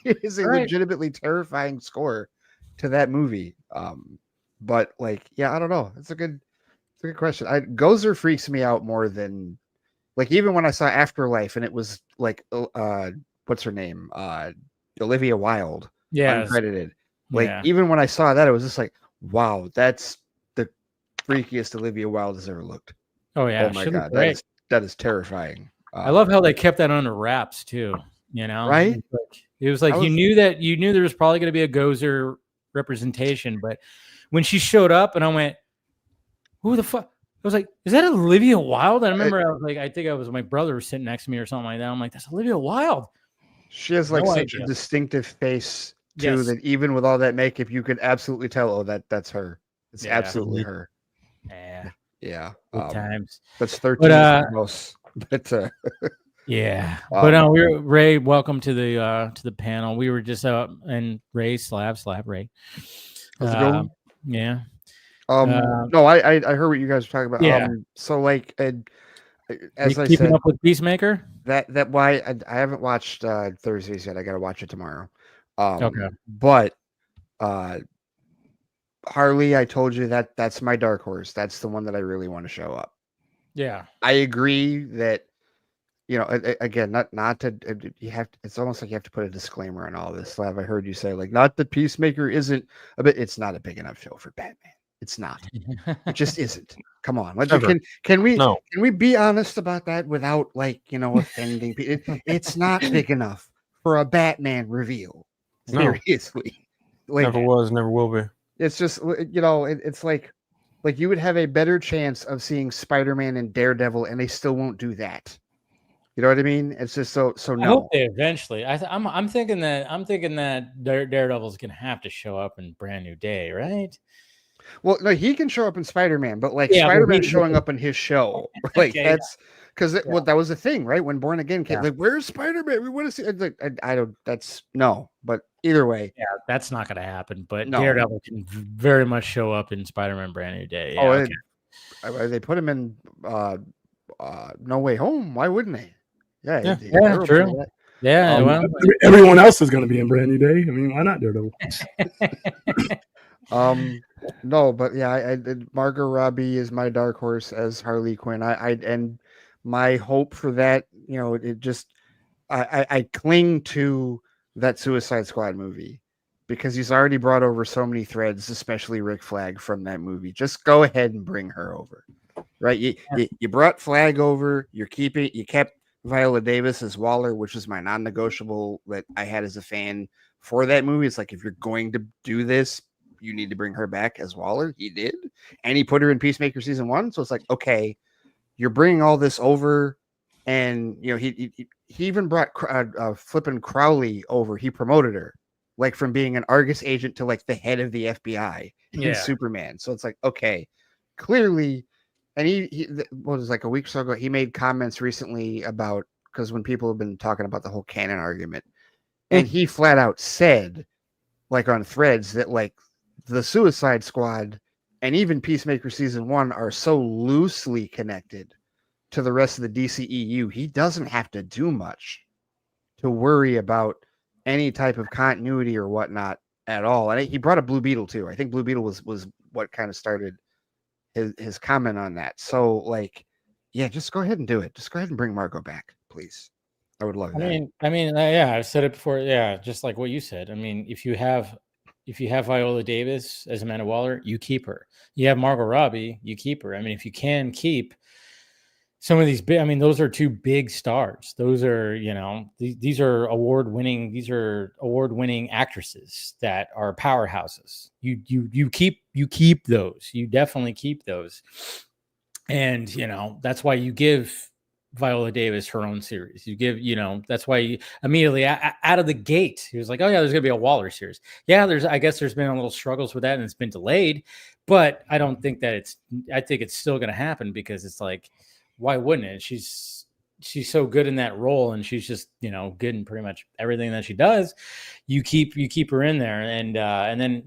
It is a legitimately terrifying score to that movie. But like, I don't know. It's a good question. Gozer freaks me out more than like even when I saw Afterlife and it was like what's her name? Olivia Wilde. Uncredited. Like even when I saw that, it was just like, wow, that's the freakiest Olivia Wilde has ever looked. Oh yeah, oh my god, that is terrifying. I love how they kept that under wraps too. You know, right? It was like you knew there was probably going to be a Gozer representation, but when she showed up, and I went, "Who the fuck?" I was like, "Is that Olivia Wilde?" And I remember I was like, I think I was my brother was sitting next to me or something like that. I'm like, "That's Olivia Wilde." She has like such a distinctive face. Too, that even with all that makeup, you could absolutely tell. Oh, that's her. It's absolutely her. Yeah. Good times. That's 13 most. But yeah. But Ray. Welcome to the panel. We were just and Ray Slav Ray. How's it going? Yeah. No, I heard what you guys were talking about. Yeah. So like, as I keeping said, up with Peacemaker. That why I haven't watched Thursdays yet. I got to watch it tomorrow. Okay. But Harley, I told you that's my dark horse. That's the one that I really want to show up. Yeah. I agree that, again, not to you have to, it's almost like you have to put a disclaimer on all this. Slav, I heard you say like not that Peacemaker isn't it's not a big enough show for Batman. It's not. It just isn't. Come on. Can we be honest about that without like, offending people? It's not big enough for a Batman reveal. Seriously, never was, never will be. It's just it's like you would have a better chance of seeing Spider-Man and Daredevil, and they still won't do that. You know what I mean? It's just so no. I hope they eventually. I'm thinking that Daredevil's gonna have to show up in Brand New Day, right? Well, no, he can show up in Spider-Man, but like Spider-Man showing up in his show, like that's. Because that was the thing, right? When Born Again came, like, where's Spider-Man? We want to see. I don't. That's no. But either way, that's not going to happen. But Daredevil can very much show up in Spider-Man: Brand New Day. Yeah, they put him in No Way Home. Why wouldn't they? Yeah, true. Yeah, well, everyone else is going to be in Brand New Day. I mean, why not Daredevil? No, but yeah, I Margot Robbie is my dark horse as Harley Quinn. And my hope for that, it just I cling to that Suicide Squad movie because he's already brought over so many threads, especially Rick Flag from that movie. Just go ahead and bring her over, right? You brought Flag over. You kept Viola Davis as Waller, which is my non-negotiable that I had as a fan for that movie. It's like if you're going to do this, you need to bring her back as Waller. He did, and he put her in Peacemaker season 1. So it's like, okay, you're bringing all this over, and he even brought flipping Crowley over. He promoted her like from being an Argus agent to like the head of the FBI in Superman. So it's like, okay, clearly. And he what was like a week or so ago, he made comments recently about, because when people have been talking about the whole canon argument, and he flat out said, like on Threads, that like the Suicide Squad and even Peacemaker season 1 are so loosely connected to the rest of the DCEU, he doesn't have to do much to worry about any type of continuity or whatnot at all. And he brought up Blue Beetle too. I think Blue Beetle was what kind of started his comment on that. So like, yeah, just go ahead and do it. Just go ahead and bring Margot back, please. I would love that. Yeah, I've said it before. Yeah, just like what you said. I mean, if you have Viola Davis as Amanda Waller, you keep her. You have Margot Robbie, you keep her. I mean, if you can keep some of these big, I mean, those are two big stars. Those are, these are award-winning actresses that are powerhouses. You keep those. You definitely keep those. And, that's why you give Viola Davis her own series. You give, that's why you immediately out of the gate, he was like, oh yeah, there's gonna be a Waller series. Yeah, I guess there's been a little struggles with that and it's been delayed, but I don't think that I think it's still gonna happen because it's like, why wouldn't it? She's so good in that role, and she's just good in pretty much everything that she does. You keep her in there, and then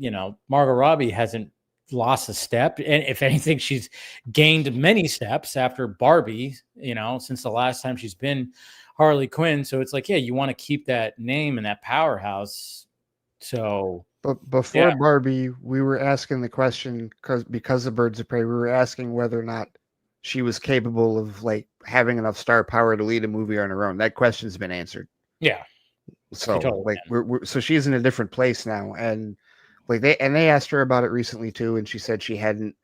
Margot Robbie hasn't lost a step, and if anything, she's gained many steps after Barbie. Since the last time she's been Harley Quinn. So it's like, yeah, you want to keep that name and that powerhouse. So, but before Barbie, we were asking the question because of Birds of Prey, we were asking whether or not she was capable of like having enough star power to lead a movie on her own. That question's been answered. Yeah. So totally so she's in a different place now, and like they asked her about it recently too, and she said she hadn't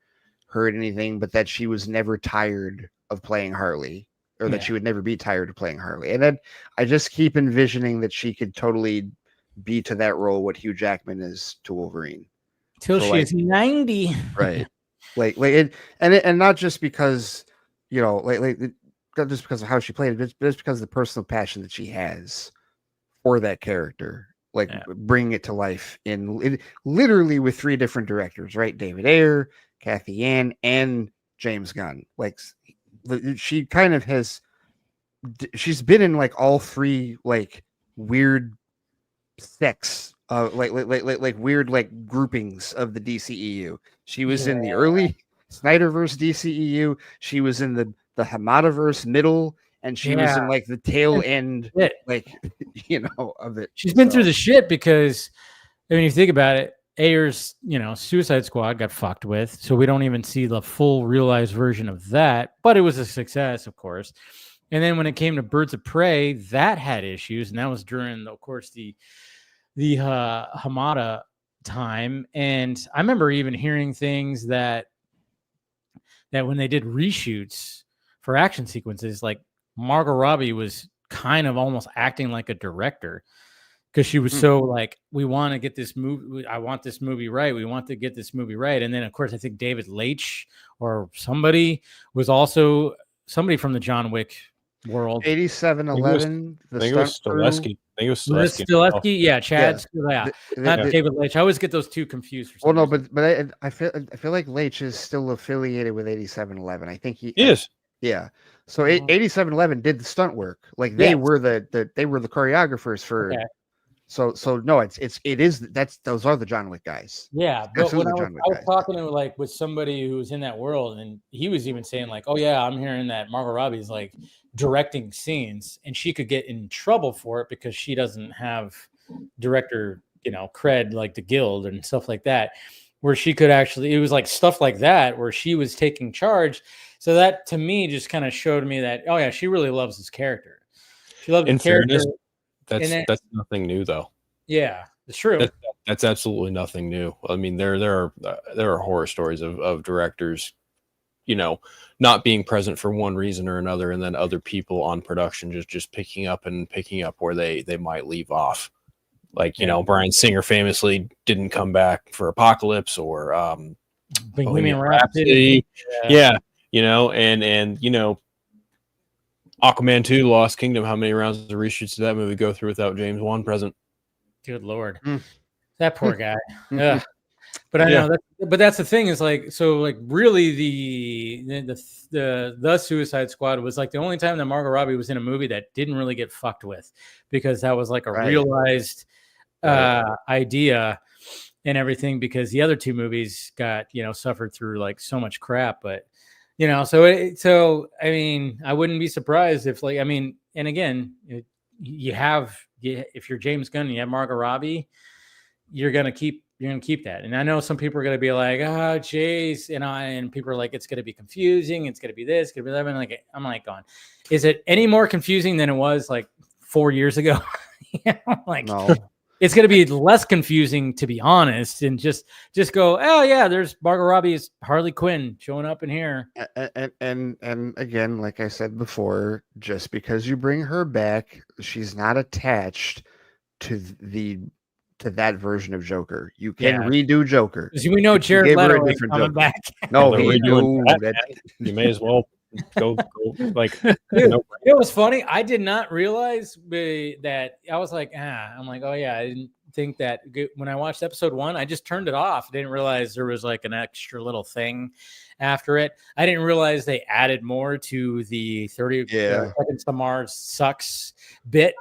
heard anything, but that she was never tired of playing Harley, or that she would never be tired of playing Harley. And then I just keep envisioning that she could totally be to that role what Hugh Jackman is to Wolverine till she's 90, right? And not just because not just because of how she played it, but just because of the personal passion that she has for that character, bringing it to life in literally with 3 different directors, right? David Ayer, Kathy Ann, and James Gunn. Like she kind of she's been in like all 3 like weird sects like weird like groupings of the DCEU. She was in the early Snyderverse DCEU. She was in the Hamadaverse middle, and she was in like the tail end, like of it. She's been through the shit because I mean, if you think about it, Ayer's Suicide Squad got fucked with, so we don't even see the full realized version of that. But it was a success, of course. And then when it came to Birds of Prey, that had issues, and that was during, of course, the Hamada time. And I remember even hearing things that when they did reshoots for action sequences, like Margot Robbie was kind of almost acting like a director because she was so like, we want to get this movie. I want this movie right. We want to get this movie right. And then, of course, I think David Leitch or somebody was also somebody from the John Wick world. 8711. I think it was Stileski. Stileski, yeah, Chad. Not David Leitch. I always get those two confused. Well, no, but I feel like Leitch is still affiliated with 8711. I think he is. Yeah. So 8711 did the stunt work. Like they were the choreographers for. Okay. So no, those are the John Wick guys. Yeah, but when I was talking to like with somebody who was in that world, and he was even saying like, "Oh yeah, I'm hearing that Margot Robbie's like directing scenes, and she could get in trouble for it because she doesn't have director, cred like the Guild and stuff like that." where she could actually, it was like stuff like that where she was taking charge. So that to me just kind of showed me that, oh yeah, she really loves this character. She loves the character. That's nothing new though. Yeah, it's true. That's absolutely nothing new. I mean, there are horror stories of directors, you know, not being present for one reason or another, and then other people on production just picking up where they might leave off. Like, you know, Bryan Singer famously didn't come back for Apocalypse or Bohemian Rhapsody. Yeah, you know, and you know, Aquaman 2, Lost Kingdom, how many rounds of reshoots did that movie go through without James Wan present? Good Lord. That poor guy. Yeah. But I know but that's the thing is like, so like really the Suicide Squad was like the only time that Margot Robbie was in a movie that didn't really get fucked with, because that was like a realized idea and everything, because the other two movies got, you know, suffered through like so much crap. But, you know, so I mean, I wouldn't be surprised if, like, I mean, and again, if you're James Gunn and you have Margot Robbie, you're gonna keep that. And I know some people are gonna be like, oh jeez, and people are like, it's gonna be confusing, it's gonna be this, it's gonna be that. And like, I'm like going, is it any more confusing than it was like 4 years ago? You know, like, no. It's going to be less confusing, to be honest, and just go, oh yeah, there's Margot Robbie's Harley Quinn showing up in here. And again, like I said before, just because you bring her back, she's not attached to that version of Joker. You can redo Joker. We know Jared Leto is coming back. No, you may as well go like. Dude, you know what's funny? I did not realize that. I was like, I'm like, oh yeah, I didn't think that. When I watched episode 1, I just turned it off. I didn't realize there was like an extra little thing after it. I didn't realize they added more to the 30 seconds to Mars sucks bit.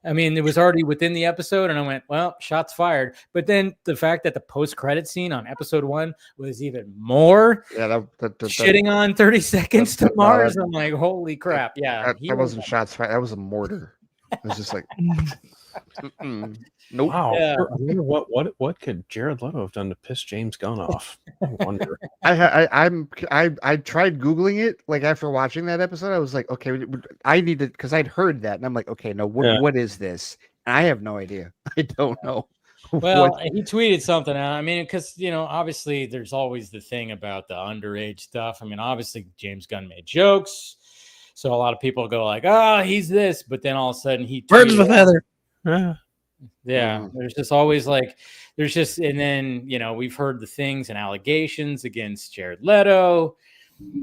I mean, it was already within the episode, and I went, well, shots fired. But then the fact that the post-credit scene on episode 1 was even more shitting on 30 seconds to Mars. I'm like, holy crap. Yeah. That wasn't shots fired. That was a mortar. It was just like, nope. Wow. Yeah. I wonder what could Jared Leto have done to piss James Gunn off? I wonder. I tried Googling it, like after watching that episode. I was like, okay, I need to, because I'd heard that, and I'm like, okay, no, what is this? And I have no idea. I don't know. Well, he tweeted something out. I mean, because, you know, obviously there's always the thing about the underage stuff. I mean, obviously James Gunn made jokes, so a lot of people go like, oh, he's this, but then all of a sudden he birds of a feather. Yeah, there's just always like, and then, you know, we've heard the things and allegations against Jared Leto,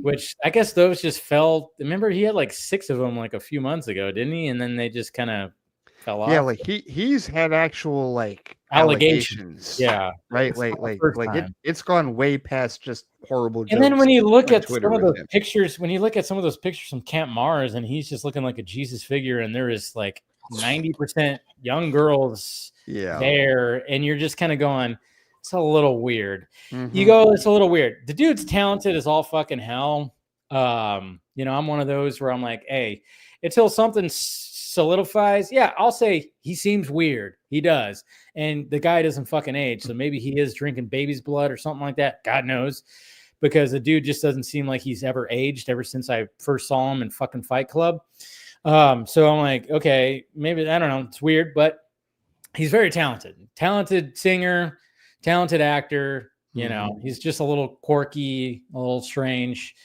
which I guess those just fell. Remember, he had like 6 of them like a few months ago, didn't he? And then they just kind of fell off. Yeah, like he's had actual like allegations. Yeah, right. Like it's gone way past just horrible jokes. And then when you look at some of those pictures, from Camp Mars, and he's just looking like a Jesus figure, and there is like 90% young girls there, and you're just kind of going, it's a little weird. You go, it's a little weird. The dude's talented as all fucking hell. You know, I'm one of those where I'm like, hey, until something solidifies, I'll say he seems weird. He does. And the guy doesn't fucking age, so maybe he is drinking baby's blood or something like that. God knows. Because the dude just doesn't seem like he's ever aged ever since I first saw him in fucking Fight Club. So I'm like, okay, maybe, I don't know, it's weird, but he's very talented singer, talented actor. You know, he's just a little quirky, a little strange.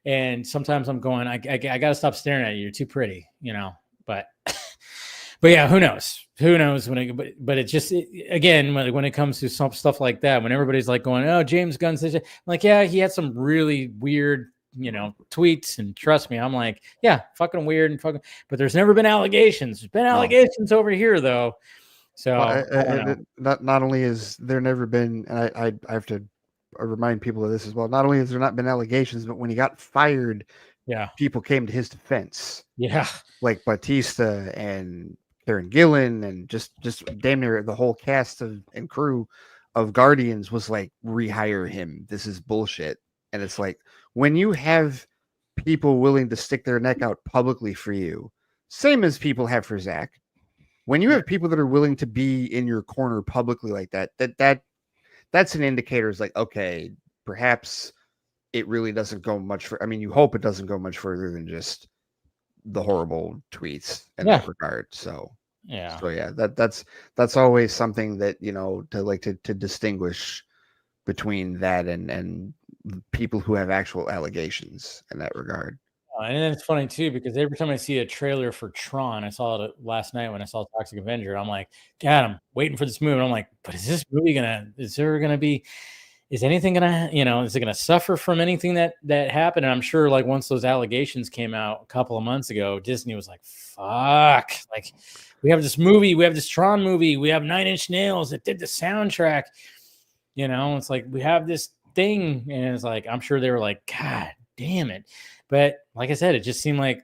And sometimes I'm going, I got to stop staring at you. You're too pretty, you know, but yeah, who knows but it's just, again, when it comes to some stuff like that, when everybody's like going, oh, James Gunn says, like, yeah, he had some really weird, you know, tweets, and trust me, I'm like, yeah, fucking weird and fucking, but there's never been allegations. There's been allegations over here though. So not only is there never been, and I have to remind people of this as well. Not only has there not been allegations, but when he got fired, people came to his defense. Yeah, like Batista and Karen Gillan, and just damn near the whole cast and crew of Guardians was like, rehire him. This is bullshit. And it's like, when you have people willing to stick their neck out publicly for you, same as people have for Zach, when you have people that are willing to be in your corner publicly like that that's an indicator. Is like, okay, perhaps it really doesn't go much for. I mean, you hope it doesn't go much further than just the horrible tweets in that regard. So yeah, that's always something that to distinguish between that and people who have actual allegations in that regard. And then it's funny too, because every time I see a trailer for Tron, I saw it last night when I saw Toxic Avenger. I'm like, God, I'm waiting for this movie. And I'm like, but is this movie is anything gonna, is it gonna suffer from anything that happened? And I'm sure, like, once those allegations came out a couple of months ago, Disney was like, fuck, like, we have this movie, we have this Tron movie, we have 9 Inch Nails that did the soundtrack. It's like, we have this thing, and it's like, I'm sure they were like, God damn it. But like I said, it just seemed like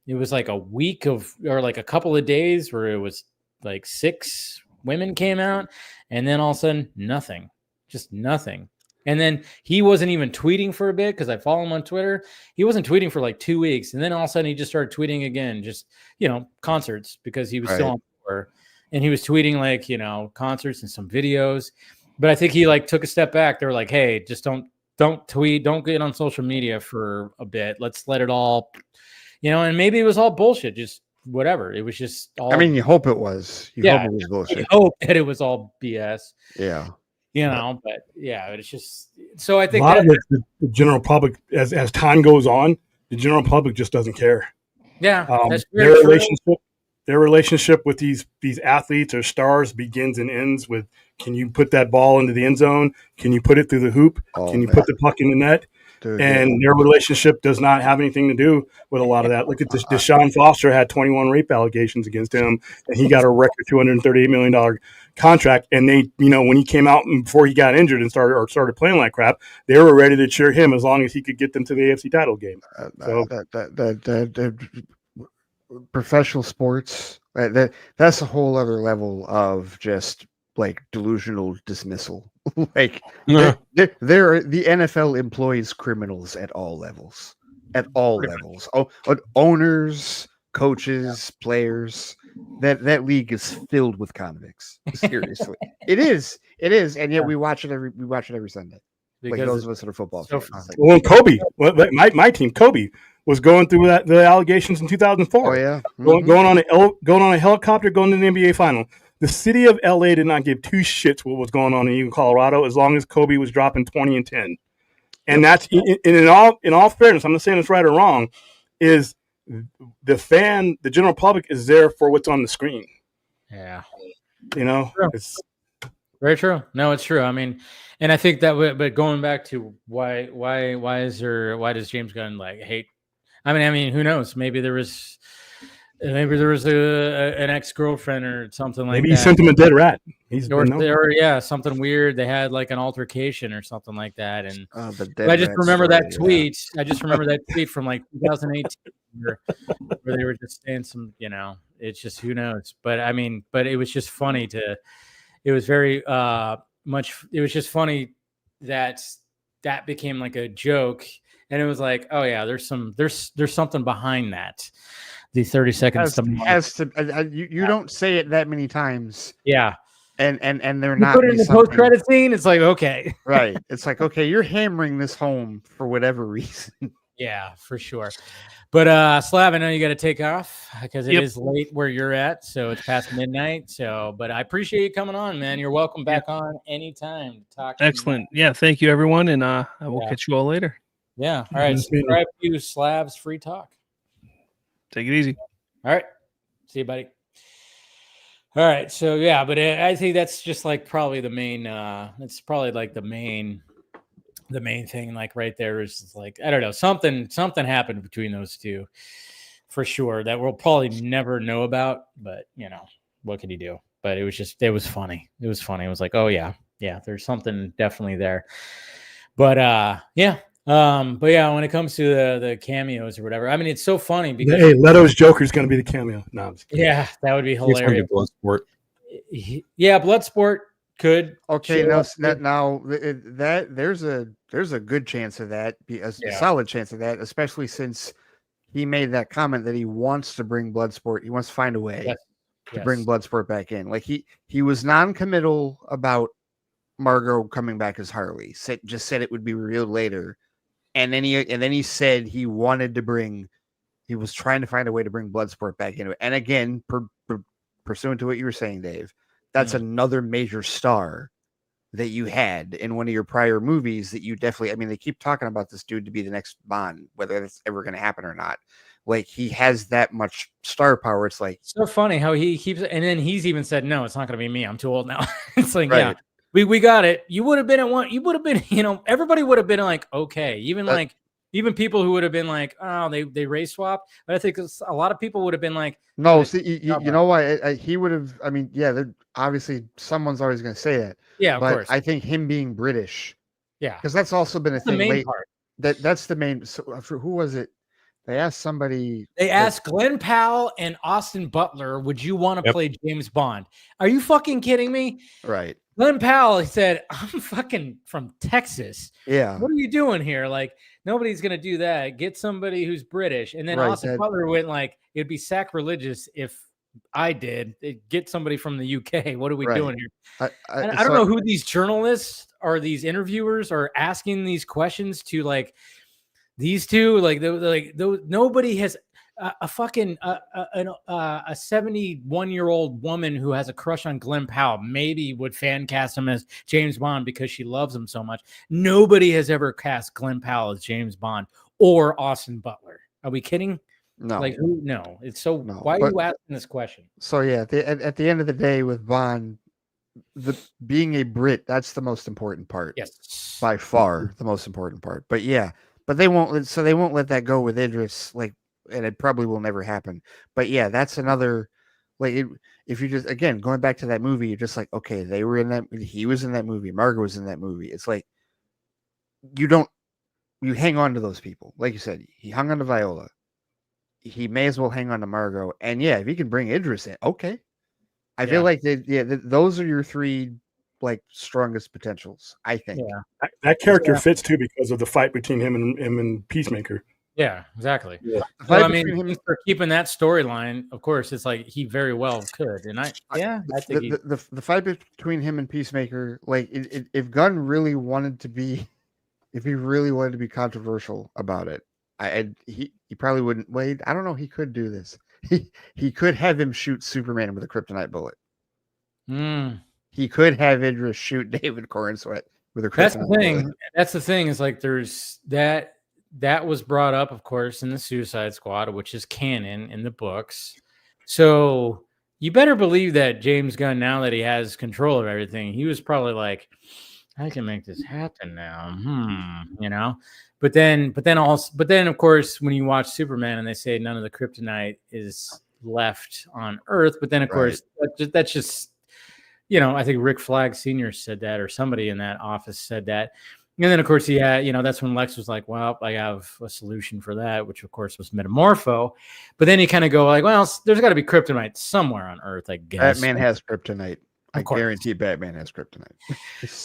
it was like a week or like a couple of days where it was like 6 women came out, and then all of a sudden nothing, just nothing. And then he wasn't even tweeting for a bit, because I follow him on Twitter. He wasn't tweeting for like 2 weeks, and then all of a sudden he just started tweeting again, just concerts, because he was still on tour, and he was tweeting like concerts and some videos. But I think he like took a step back. They were like, hey, just don't tweet, don't get on social media for a bit. Let's let it all, and maybe it was all bullshit, just whatever. It was just all. I mean, you hope it was. You hope it was bullshit. You hope that it was all BS. Yeah. But yeah, it's just, so I think a lot of it, the general public, as time goes on, the general public just doesn't care. Yeah. That's their relationship with these athletes or stars begins and ends with, can you put that ball into the end zone? Can you put it through the hoop? Can you put the puck in the net? Dude, and their relationship does not have anything to do with a lot of that. Look at this. Deshaun Foster had 21 rape allegations against him, and he got a record $238 million contract. And they, when he came out and before he got injured and started playing like crap, they were ready to cheer him as long as he could get them to the AFC title game. Professional sports, that's a whole other level of just like delusional dismissal. Like the NFL employs criminals at all levels, levels. Owners, coaches, players. That league is filled with convicts. Seriously, it is, and yet we watch it every Sunday. Because like those of us that are football fans. Well, Kobe, my team, Kobe, was going through the allegations in 2004. Oh yeah, going on a helicopter, going to the NBA final. The city of LA did not give 2 shits what was going on in Colorado, as long as Kobe was dropping 20 and 10. And that's in all fairness, I'm not saying it's right or wrong, is the general public is there for what's on the screen. Yeah, it's very true. No, it's true. I mean, and I think that, but going back to why does James Gunn like hate? I mean, who knows? Maybe there was an ex-girlfriend or something like that. Maybe he sent him a dead rat. Something weird. They had like an altercation or something like that. And I just remember that tweet. I just remember that tweet from like 2018 where they were just saying some, it's just, who knows? But I mean, it was just funny it was very it was just funny that became like a joke. And it was like, oh yeah, there's something behind that. The 30 seconds you don't say it that many times. Yeah. And they're not put it in the post-credit scene. It's like, okay. Right. It's like, okay, you're hammering this home for whatever reason. Yeah, for sure. But Slav, I know you got to take off because it is late where you're at, so it's past midnight. So, but I appreciate you coming on, man. You're welcome back on anytime to talk. Excellent. Yeah, thank you, everyone, and I will catch you all later. Yeah. All right. Subscribe to Slav's Free Talk. Take it easy. All right. See you, buddy. All right. So yeah, but I think that's just like probably the main. It's probably like the main thing. Like right there is like, I don't know, something happened between those two, for sure, that we'll probably never know about. But what could you do? But it was funny. It was funny. It was like, oh yeah, there's something definitely there. But yeah. But yeah, when it comes to the cameos or whatever, I mean, it's so funny because Leto's Joker is going to be the cameo. No, I'm just kidding. Yeah, that would be hilarious. Bloodsport. Yeah, Bloodsport could. Okay, now there's a good chance of that, a solid chance of that, especially since he made that comment that he wants to bring Bloodsport. He wants to find a way to bring Bloodsport back in. Like he was non-committal about Margot coming back as Harley. Just said it would be revealed later, and then he said he wanted to bring. He was trying to find a way to bring Bloodsport back into it. And again, pursuant to what you were saying, Dave, that's another major star that you had in one of your prior movies that you definitely, I mean, they keep talking about this dude to be the next Bond, whether that's ever going to happen or not. Like, he has that much star power. It's like, so funny how he keeps, and then he's even said, no, it's not going to be me. I'm too old now. It's like, right. yeah, we got it. You would have been at one, you would have been, everybody would have been like, okay, even people who would have been like, oh, they race swapped. But I think a lot of people would have been like, no, see, you know why? He would have, I mean, yeah, obviously someone's always going to say that. Yeah, of but course. I think him being British. Yeah. Because that's also been a thing. The main part. That's the main. So for who was it? They asked somebody. They asked Glenn Powell and Austin Butler, would you want to play James Bond? Are you fucking kidding me? Right. Glenn Powell, he said, I'm fucking from Texas. Yeah. What are you doing here? Like, nobody's going to do that. Get somebody who's British. And then Austin Butler went like, it'd be sacrilegious if I did. Get somebody from the UK. What are we doing here? I don't know who these journalists or these interviewers are asking these questions to, like, these two. Nobody has a fucking 71-year-old woman who has a crush on Glenn Powell maybe would fan cast him as James Bond because she loves him so much. Nobody has ever cast Glenn Powell as James Bond or Austin Butler. Are we kidding? No. Like, who? No. It's so. No, why are you asking this question? So yeah, at the end of the day, with Bond, being a Brit, that's the most important part. Yes, by far the most important part. But yeah, but they won't. So they won't let that go with Idris. Like. And it probably will never happen. But yeah, that's another, like, if you just, again, going back to that movie, you're just like, okay, they were in that, he was in that movie, Margot was in that movie. It's like, you hang on to those people. Like you said, he hung on to Viola. He may as well hang on to Margot. And yeah, if he can bring Idris in, okay. I feel like those are your three, like, strongest potentials, I think. Yeah. That character fits too because of the fight between him and Peacemaker. Yeah, exactly. Yeah. So, I mean, for keeping that storyline, of course, it's like he very well could. And I think the fight between him and Peacemaker, like, if Gunn really wanted to be, if he really wanted to be controversial about it, he probably wouldn't. Wait, I don't know. He could do this. He could have him shoot Superman with a kryptonite bullet. He could have Idris shoot David Cornsweet with a kryptonite bullet. That's the thing. Is like there's that. That was brought up, of course, in the Suicide Squad, which is canon in the books. So you better believe that James Gunn, now that he has control of everything, he was probably like, I can make this happen now. But then, of course, when you watch Superman and they say none of the kryptonite is left on Earth, but then, of course, that's just, I think Rick Flag Sr. said that, or somebody in that office said that. And then, of course, that's when Lex was like, well, I have a solution for that, which, of course, was Metamorpho. But then you kind of go like, well, there's got to be kryptonite somewhere on Earth, I guess. Batman has kryptonite. I guarantee Batman has kryptonite.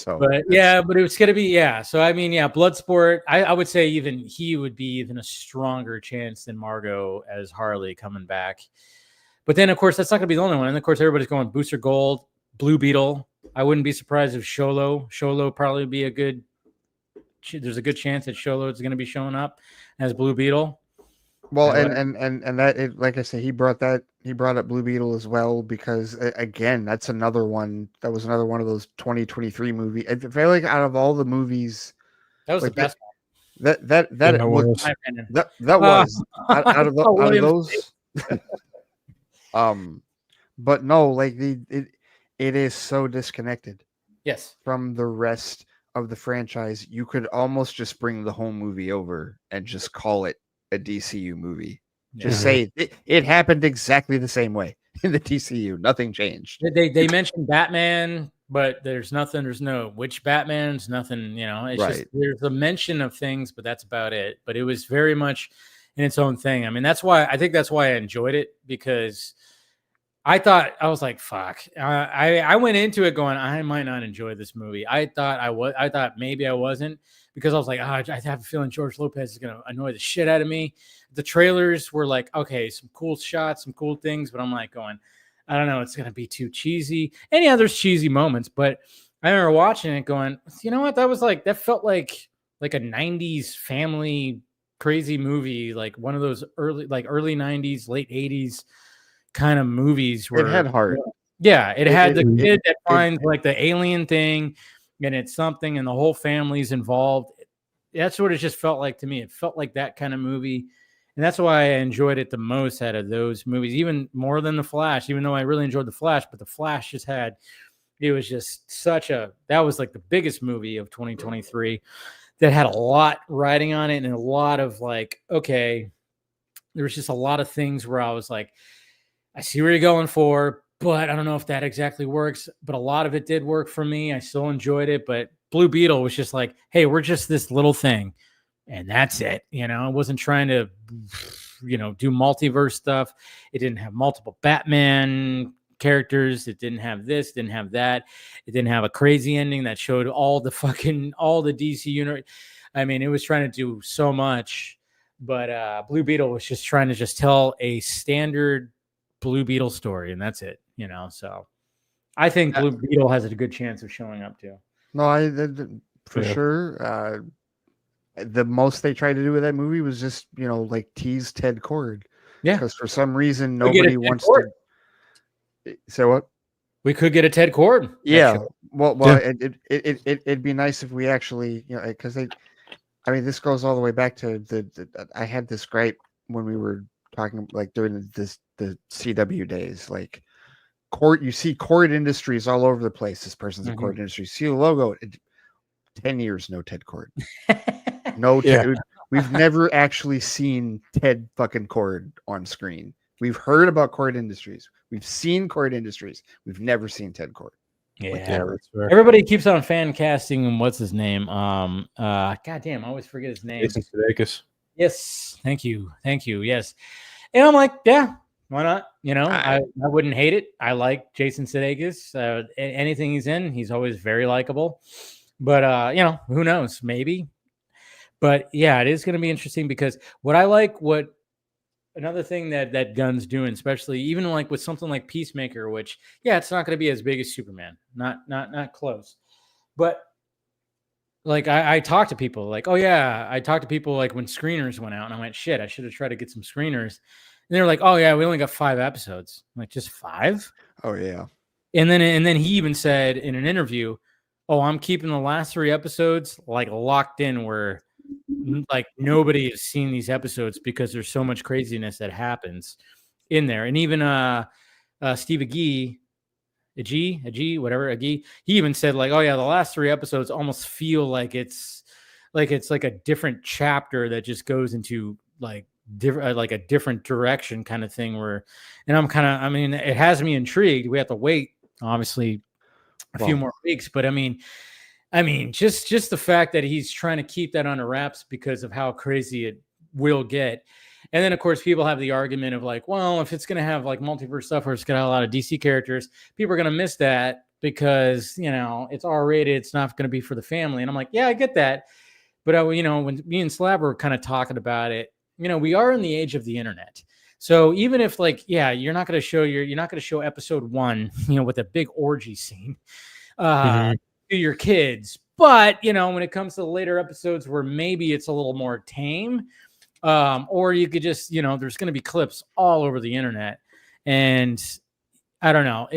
But it was going to be, So, I mean, Bloodsport, I would say even he would be even a stronger chance than Margot as Harley coming back. But then, of course, that's not going to be the only one. And, of course, everybody's going Booster Gold, Blue Beetle. I wouldn't be surprised if Sholo probably be a good. There's a good chance that Sholo is going to be showing up as Blue Beetle. Well, and that, like I said, he brought up Blue Beetle as well, because again, that's another one. That was another one of those 2023 movies. I feel like out of all the movies, that was the best one. That was out of those. But no, like it is so disconnected. Yes, from the rest of the franchise. You could almost just bring the whole movie over and just call it a DCU movie. Just say it happened exactly the same way in the DCU. Nothing changed. They mentioned Batman, but there's nothing. There's no which Batman's nothing. It's just there's a mention of things, but that's about it. But it was very much in its own thing. I mean, I think that's why I enjoyed it, because I was like, fuck. I went into it going, I might not enjoy this movie. I thought maybe I wasn't, because I was like, I have a feeling George Lopez is going to annoy the shit out of me. The trailers were like, okay, some cool shots, some cool things, but I'm like going, I don't know, it's going to be too cheesy. And yeah, there's cheesy moments, but I remember watching it going, you know what? That felt like a 90s family crazy movie, like one of those early 90s, late 80s kind of movies where it had heart. Yeah, it had the kid that finds like the alien thing and it's something and the whole family's involved. That's what it just felt like to me. It felt like that kind of movie. And that's why I enjoyed it the most out of those movies, even more than The Flash, even though I really enjoyed The Flash. But The Flash it was just that was like the biggest movie of 2023 that had a lot riding on it and a lot of like, okay, there was just a lot of things where I was like, I see where you're going for, but I don't know if that exactly works. But a lot of it did work for me. I still enjoyed it. But Blue Beetle was just like, hey, we're just this little thing. And that's it. I wasn't trying to, do multiverse stuff. It didn't have multiple Batman characters. It didn't have this, didn't have that. It didn't have a crazy ending that showed all the DC universe. I mean, it was trying to do so much. But Blue Beetle was just trying to just tell a standard Blue Beetle story, and that's it. So I think Blue Beetle has a good chance of showing up too. No, for sure. The most they tried to do with that movie was just, like tease Ted Kord. Yeah. Because for some reason, nobody wants to. Say what? We could get a Ted Kord. Yeah. Well, it'd be nice if we actually, because this goes all the way back to I had this gripe when we were talking, like during the CW days, like you see Kord Industries all over the place. This person's a Kord Industries. See the logo. 10 years, no Ted Kord. No, we've never actually seen Ted fucking Kord on screen. We've heard about Kord Industries. We've seen Kord Industries. We've never seen Ted Kord. Yeah, everybody keeps on fan casting him. What's his name? Goddamn, I always forget his name. Jason Sudeikis. Yes, thank you. Yes, and I'm like, yeah, why not? I wouldn't hate it. I like Jason Sudeikis. Anything he's in, he's always very likable. But who knows? Maybe. But yeah, it is going to be interesting because another thing that Gunn's doing, especially even like with something like Peacemaker, which it's not going to be as big as Superman, not close. But like I talked to people like, I talked to people like when screeners went out, and I went, shit, I should have tried to get some screeners. And they were like, oh yeah, we only got 5 episodes. I'm like, just 5? Oh yeah. And then he even said in an interview, oh, I'm keeping the last 3 episodes like locked in where like nobody has seen these episodes because there's so much craziness that happens in there. And even Steve Agee, he even said like, oh yeah, the last 3 episodes almost feel like it's like a different chapter that just goes into like like a different direction kind of thing where, and it has me intrigued. We have to wait obviously a few more weeks, but I mean, just the fact that he's trying to keep that under wraps because of how crazy it will get. And then, of course, people have the argument of like, well, if it's going to have like multiverse stuff or it's going to have a lot of DC characters, people are going to miss that because, it's R-rated. It's not going to be for the family. And I'm like, yeah, I get that. But, when me and Slav were kind of talking about it, we are in the age of the internet. So even if like, you're not going to show episode 1, with a big orgy scene, to your kids, but when it comes to the later episodes where maybe it's a little more tame, or you could just there's going to be clips all over the internet, and I don't know,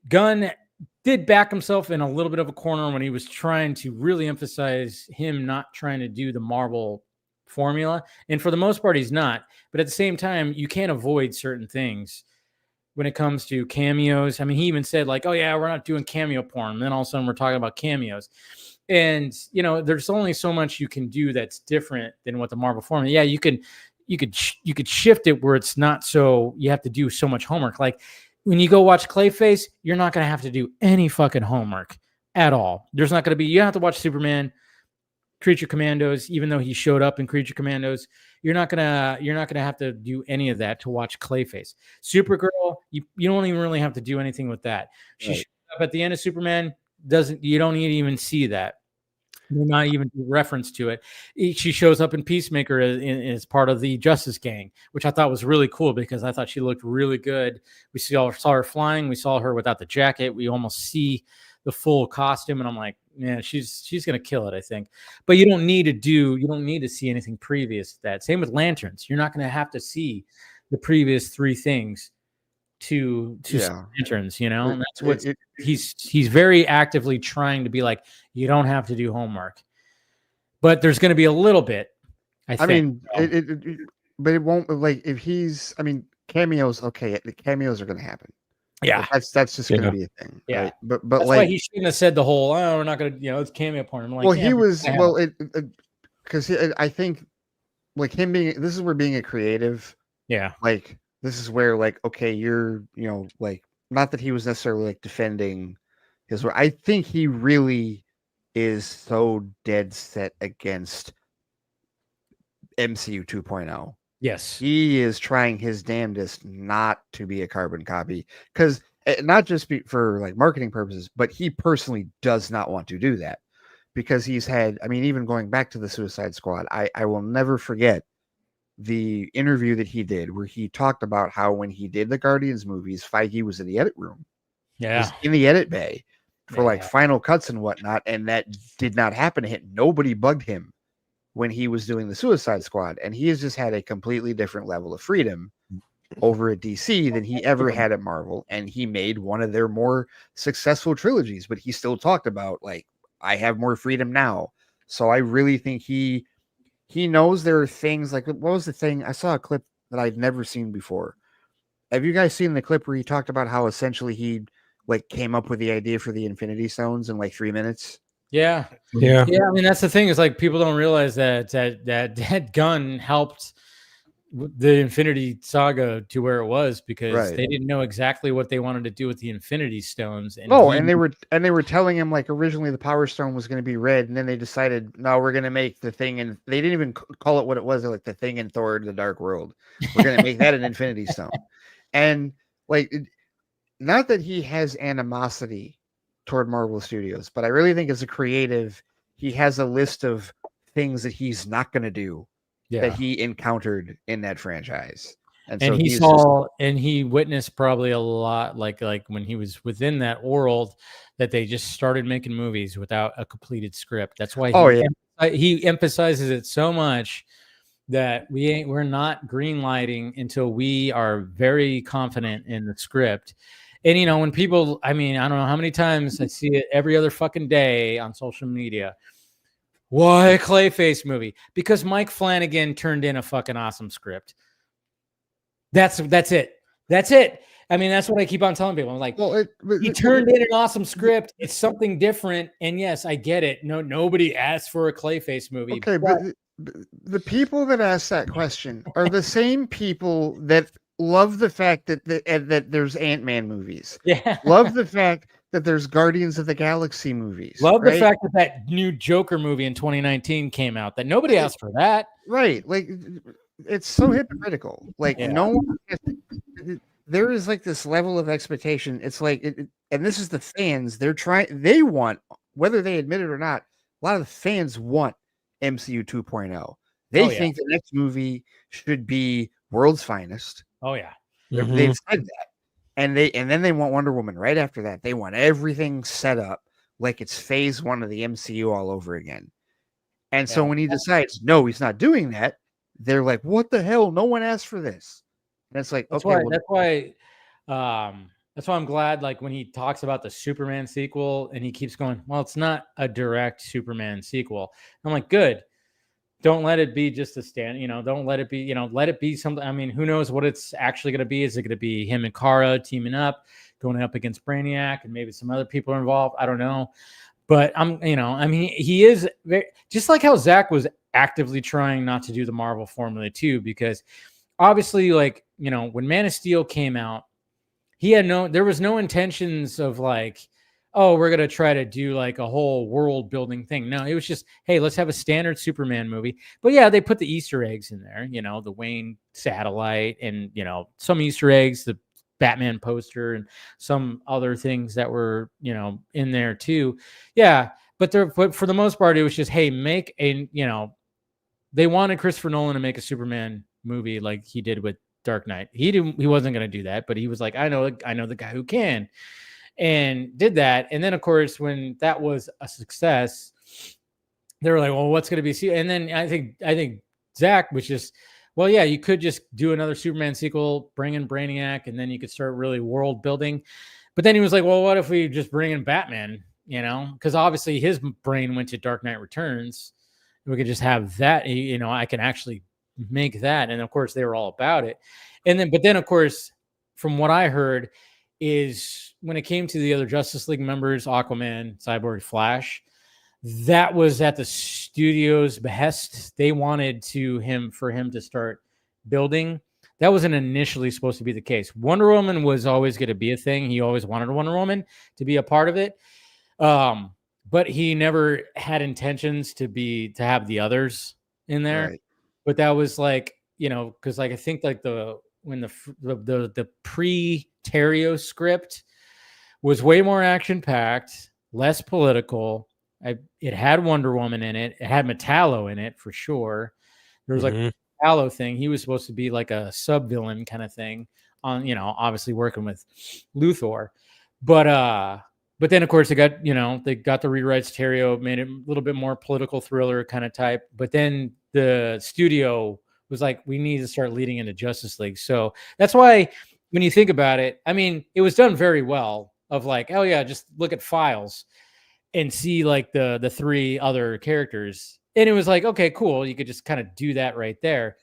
Gunn did back himself in a little bit of a corner when he was trying to really emphasize him not trying to do the Marvel formula, and for the most part he's not, but at the same time you can't avoid certain things when it comes to cameos. He even said like, oh yeah, we're not doing cameo porn. And then all of a sudden we're talking about cameos. And, there's only so much you can do that's different than what the Marvel formula. Yeah, you could shift it where it's not so you have to do so much homework. Like when you go watch Clayface, you're not going to have to do any fucking homework at all. There's not going to be, you don't have to watch Superman, Creature Commandos, even though he showed up in Creature Commandos. You're not gonna have to do any of that to watch Clayface. Supergirl, you don't even really have to do anything with that. She shows up at the end of Superman. You don't need to even see that. You're not even reference to it. She shows up in Peacemaker as part of the Justice Gang, which I thought was really cool because I thought she looked really good. We saw her flying. We saw her without the jacket. We almost see the full costume, and I'm like, yeah, she's gonna kill it, I think. But you don't need to see anything previous to that. Same with lanterns. You're not gonna have to see the previous 3 things to lanterns, and that's what he's very actively trying to be like, you don't have to do homework, but there's going to be a little bit. I mean, but it won't, like, if he's, I mean, cameos. Okay, the cameos are going to happen. Yeah, that's just going to be a thing. Yeah, right? But that's like, why he shouldn't have said the whole, oh, we're not going to, it's cameo porn. I'm like, well, he was, well, because I think, like, him being, this is where being a creative. Yeah, like, this is where, like, okay, you're, like, not that he was necessarily like defending his work. I think he really is so dead set against MCU 2.0. Yes, he is trying his damnedest not to be a carbon copy, because not just for like marketing purposes, but he personally does not want to do that, because he's had, I mean, even going back to the Suicide Squad, I will never forget the interview that he did where he talked about how when he did the Guardians movies, Feige was in the edit room, was in the edit bay for like final cuts and whatnot, and that did not happen to him. Nobody bugged him when he was doing the Suicide Squad, and he has just had a completely different level of freedom over at DC than he ever had at Marvel, and he made one of their more successful trilogies, but he still talked about, like, I have more freedom now. So I really think he knows there are things, like, what was the thing? I saw a clip that I'd never seen before. Have you guys seen the clip where he talked about how essentially he like came up with the idea for the Infinity Stones in like 3 minutes? Yeah. I mean, that's the thing, is like, people don't realize that gun helped the Infinity Saga to where it was, because they didn't know exactly what they wanted to do with the Infinity Stones. And and they were telling him, like, originally the Power Stone was going to be red, and then they decided, no, we're going to make the thing, and they didn't even call it what it was. They're like, the thing in Thor: The Dark World. We're going to make that an Infinity Stone. And like, not that he has animosity toward Marvel Studios, but I really think as a creative, he has a list of things that he's not going to do that he encountered in that franchise. And so he saw, and he witnessed probably a lot, like when he was within that world, that they just started making movies without a completed script. That's why he emphasizes it so much, that we're not green lighting until we are very confident in the script. And when people, I mean, I don't know how many times I see it every other fucking day on social media. Why a Clayface movie? Because Mike Flanagan turned in a fucking awesome script. That's it. I mean, that's what I keep on telling people. I'm like, he turned in an awesome script. It's something different. And yes, I get it. No, nobody asked for a Clayface movie. Okay, but the people that ask that question are the same people that love the fact that there's Ant-Man movies. Yeah. Love the fact that there's Guardians of the Galaxy movies. Love the fact that new Joker movie in 2019 came out, that nobody asked for that. Right. Like, it's so hypocritical. Like, no one, there is like this level of expectation. It's like, and this is the fans. They want, whether they admit it or not, a lot of the fans want MCU 2.0. They think the next movie should be World's Finest. Oh yeah. They've said that. And then they want Wonder Woman right after that. They want everything set up like it's phase 1 of the MCU all over again. And so when he decides, no, he's not doing that, they're like, what the hell? No one asked for this. And it's like, that's why I'm glad, like, when he talks about the Superman sequel and he keeps going, well, it's not a direct Superman sequel. I'm like, good. Don't let it be just a stand, don't let it be, let it be something. I mean, who knows what it's actually going to be? Is it going to be him and Kara teaming up, going up against Brainiac, and maybe some other people are involved? I don't know. But I mean, he is just like how Zach was actively trying not to do the Marvel formula too, because obviously, like, when Man of Steel came out, there was no intentions of like, oh, we're going to try to do like a whole world building thing. No, it was just, hey, let's have a standard Superman movie. But yeah, they put the Easter eggs in there, the Wayne satellite and, some Easter eggs, the Batman poster and some other things that were, in there too. Yeah. But for the most part, it was just, hey, make a, they wanted Christopher Nolan to make a Superman movie like he did with Dark Knight. He wasn't going to do that, but he was like, I know the guy who can. and did that. And then, of course, when that was a success, they were like, well, what's going to be? And then I think Zack was just, well, yeah, you could just do another Superman sequel, bring in Brainiac, and then you could start really world building. But then he was like, well, what if we just bring in Batman, because obviously his brain went to Dark Knight Returns. We could just have that, I can actually make that. And of course they were all about it. But then of course, from what I heard is when it came to the other Justice League members, Aquaman, Cyborg, Flash, that was at the studio's behest. They wanted for him to start building. That wasn't initially supposed to be the case. Wonder Woman was always going to be a thing. He always wanted Wonder Woman to be a part of it. But he never had intentions to have the others in there. Right. But that was like, because like I think like when the pre-Terrio script was way more action packed, less political. It had Wonder Woman in it. It had Metallo in it for sure. There was like a Metallo thing. He was supposed to be like a sub villain kind of thing on, obviously working with Luthor, but then of course they got the rewrites. Terrio made it a little bit more political thriller kind of type. But then the studio was like, we need to start leading into Justice League. So that's why when you think about it, I mean, it was done very well. Of like, oh yeah, just look at files and see like the three other characters. And it was like, okay, cool. You could just kind of do that right there.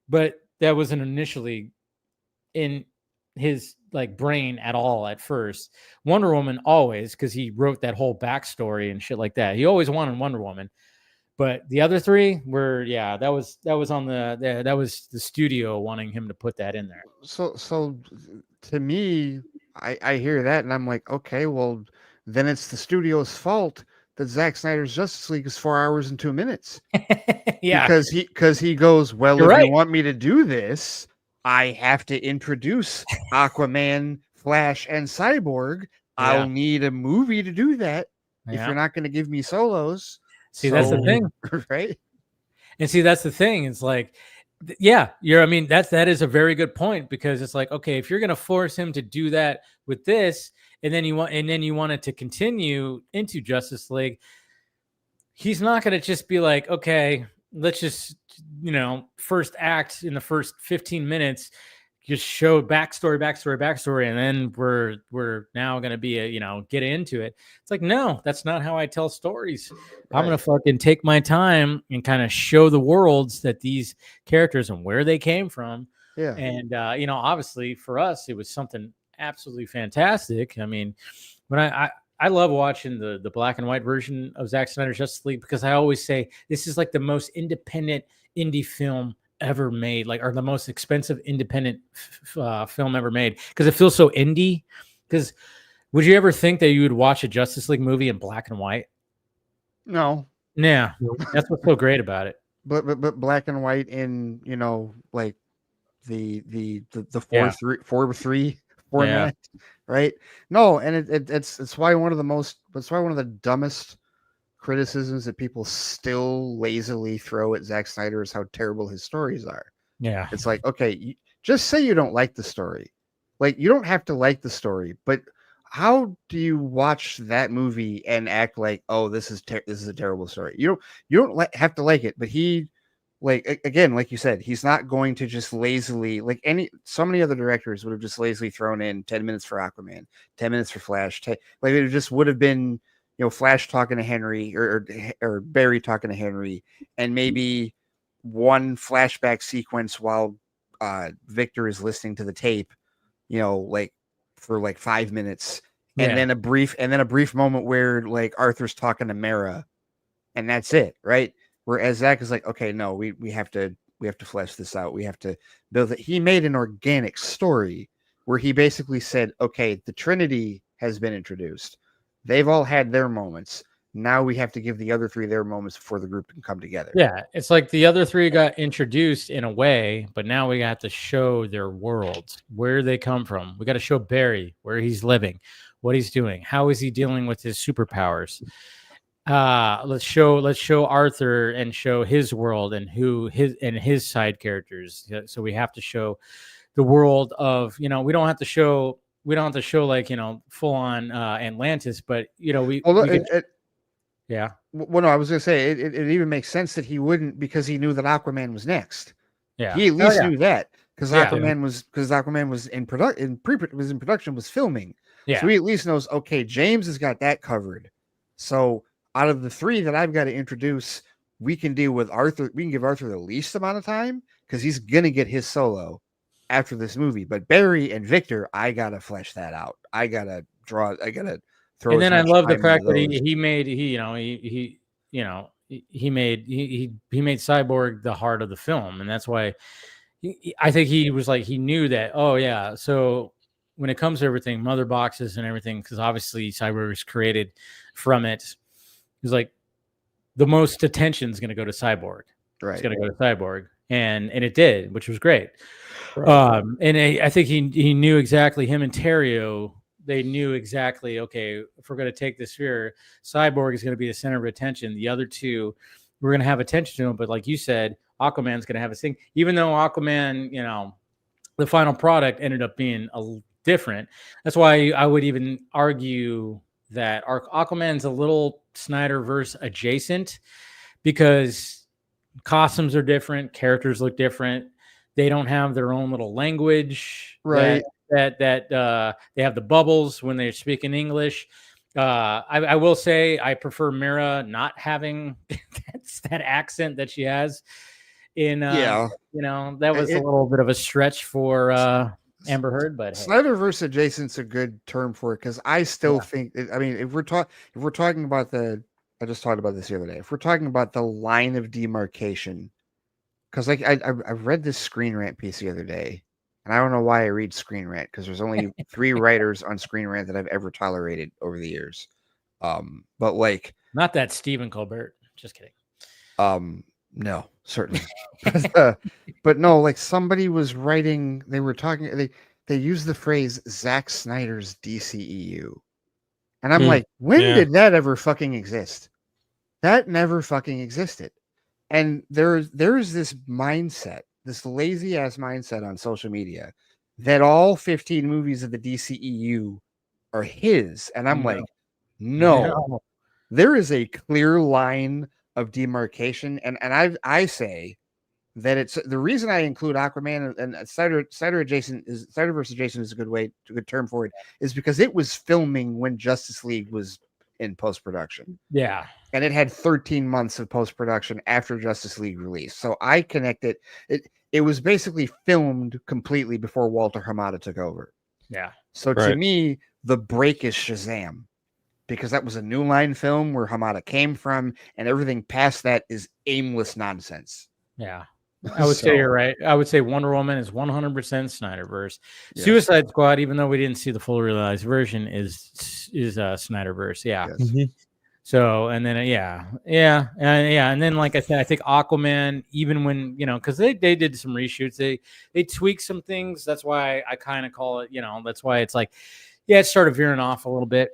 But that wasn't initially in his like brain at all at first. Wonder Woman always, because he wrote that whole backstory and shit like that. He always wanted Wonder Woman. But the other three were, that was the studio wanting him to put that in there. So to me, I hear that and I'm like, okay, well, then it's the studio's fault that Zack Snyder's Justice League is 4 hours and 2 minutes. Yeah. Because he goes, well, You're if right. you want me to do this, I have to introduce Aquaman, Flash, and Cyborg. I'll need a movie to do that if you're not going to give me solos. See, that's the thing. Right? And see, that's the thing. It's like, that is a very good point, because it's like, okay, if you're going to force him to do that with this, and then you want it to continue into Justice League, he's not going to just be like, okay, let's just, first act in the first 15 minutes, just show backstory, and then we're now going to be get into it. It's like, no, that's not how I tell stories. Right. I'm going to fucking take my time and kind of show the worlds that these characters and where they came from. Yeah. And obviously for us, it was something absolutely fantastic. I mean, when I love watching the black and white version of Zack Snyder's Justice League, because I always say this is like the most independent indie film ever made, or the most expensive independent film ever made, because it feels so indie. Because would you ever think that you would watch a Justice League movie in black and white? No. Yeah, that's what's so great about it. But black and white in like the 4:3 format, right? No, and it's why one of the dumbest criticisms that people still lazily throw at Zack Snyder is how terrible his stories are. Yeah. It's like, okay, just say you don't like the story. Like, you don't have to like the story, but how do you watch that movie and act like, oh, this is a terrible story? You don't have to like it, but he, like, again, like you said, he's not going to just lazily, like so many other directors would have just lazily thrown in 10 minutes for Aquaman, 10 minutes for Flash. Like, it just would have been, Flash talking to Henry or Barry talking to Henry, and maybe one flashback sequence while Victor is listening to the tape, like for like 5 minutes, and then a brief moment where like Arthur's talking to Mara, and that's it, right? Whereas Zack is like, okay, no, we have to flesh this out. We have to build it. He made an organic story where he basically said, okay, the Trinity has been introduced. They've all had their moments. Now we have to give the other three their moments before the group can come together. Yeah, it's like the other three got introduced in a way, but now we have to show their worlds, where they come from. We got to show Barry where he's living, what he's doing, how is he dealing with his superpowers. Let's show Arthur and show his world and his side characters. So we have to show the world of, we don't have to show we don't have to show like full on Atlantis, but we yeah. Well, no, I was gonna say it even makes sense that he wouldn't, because he knew that Aquaman was next. Yeah, he at least knew that, because Yeah. Aquaman was in production, was filming. Yeah. So he at least knows, okay, James has got that covered. So out of the three that I've got to introduce, we can deal with Arthur. We can give Arthur the least amount of time, because he's gonna get his solo after this movie. But Barry and Victor, I gotta flesh that out. I gotta throw. And then I love the fact that he he made Cyborg the heart of the film, and that's why I think he was like, he knew that. Oh yeah, so when it comes to everything, mother boxes and everything, because obviously Cyborg was created from it. He's like, the most attention is going to go to Cyborg. Right. It's going to go to Cyborg, and it did, which was great. Right. And I think he knew exactly, him and Terrio, they knew exactly, okay, if we're going to take this sphere, Cyborg is going to be the center of attention. The other two, we're going to have attention to him. But like you said, Aquaman's going to have a thing. Even though Aquaman, the final product ended up being different. That's why I would even argue that Aquaman's a little Snyderverse adjacent, because costumes are different, characters look different. They don't have their own little language. Right. That they have the bubbles when they're speaking English. I will say I prefer Mira not having that accent that she has in that was a little bit of a stretch for Amber Heard, but Snyderverse adjacent's a good term for it, because I still think if we're talking about I just talked about this the other day. If we're talking about the line of demarcation, because like I read this Screen Rant piece the other day. And I don't know why I read Screen Rant, because there's only 3 writers on Screen Rant that I've ever tolerated over the years. But like, not that Stephen Colbert. Just kidding. No, certainly. But no, like somebody was writing. They were talking. They used the phrase Zack Snyder's DCEU, and I'm like, when did that ever fucking exist? That never fucking existed. And there's this mindset, this lazy ass mindset on social media, that all 15 movies of the DCEU are his. And I'm like, no, there is a clear line of demarcation. And I say that it's the reason I include Aquaman and Snyderverse adjacent is a good term for it, is because it was filming when Justice League was in post-production. Yeah. And it had 13 months of post-production after Justice League release. So I connected it was basically filmed completely before Walter Hamada took over. Yeah. So to me, the break is Shazam, because that was a New Line film where Hamada came from, and everything past that is aimless nonsense. Yeah. I would say you're right. I would say Wonder Woman is 100% Snyderverse. Yes. Suicide Squad, even though we didn't see the full realized version, is Snyderverse. Yeah. Yes. So, and then and then like I said, I think Aquaman, even when because they did some reshoots, they tweaked some things. That's why I kind of call it. That's why it's like, it started veering off a little bit,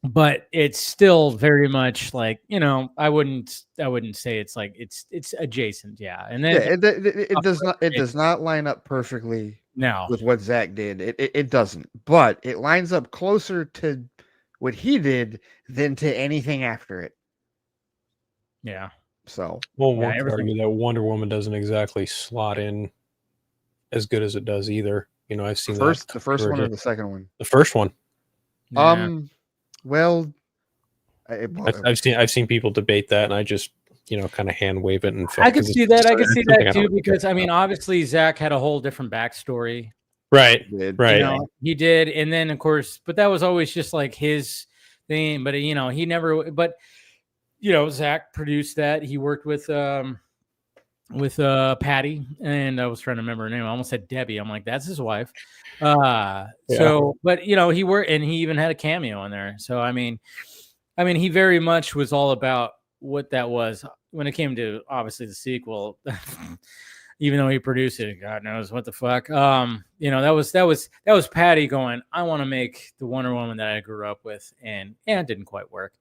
but it's still very much like I wouldn't say it's like it's adjacent. Yeah, and then it does not line up perfectly. No, with what Zack did, it doesn't, but it lines up closer to what he did than to anything after it. Yeah. So, one could argue that Wonder Woman doesn't exactly slot in as good as it does either. I've seen the first one or the second one. The first one. Yeah. Well, I've seen people debate that, and I just kind of hand wave it. And I could see that. I could see that too, because obviously Zack had a whole different backstory. Right. He did, and then of course, but that was always just like his thing. But he never. But Zack produced that. He worked with Patty, and I was trying to remember her name. I almost said Debbie. I'm like, that's his wife. So, but he worked, and he even had a cameo in there. So I mean, he very much was all about what that was when it came to obviously the sequel. Even though he produced it, God knows what the fuck. That was Patty going, I want to make the Wonder Woman that I grew up with, and it didn't quite work.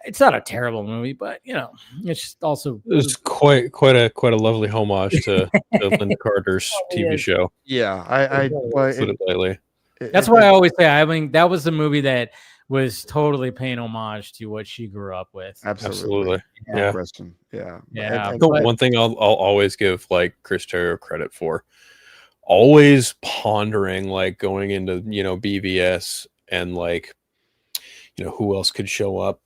It's not a terrible movie, but it's just also it was quite a lovely homage to Linda Carter's TV show. Yeah, I put it lightly. That's why I always say, I mean, that was the movie that was totally paying homage to what she grew up with. Absolutely. Yeah. Yeah. The one thing I'll always give like Chris Terrio credit for, always pondering like going into, you know, BVS and like, you know, who else could show up.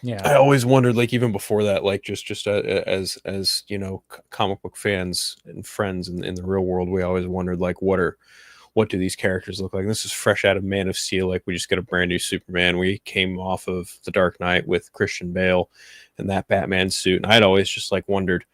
Yeah. I always wondered, like, even before that, like just as you know, comic book fans and friends in the real world, we always wondered like what do these characters look like? This is fresh out of Man of Steel. Like, we just got a brand new Superman. We came off of The Dark Knight with Christian Bale and that Batman suit. And I'd always just like wondered,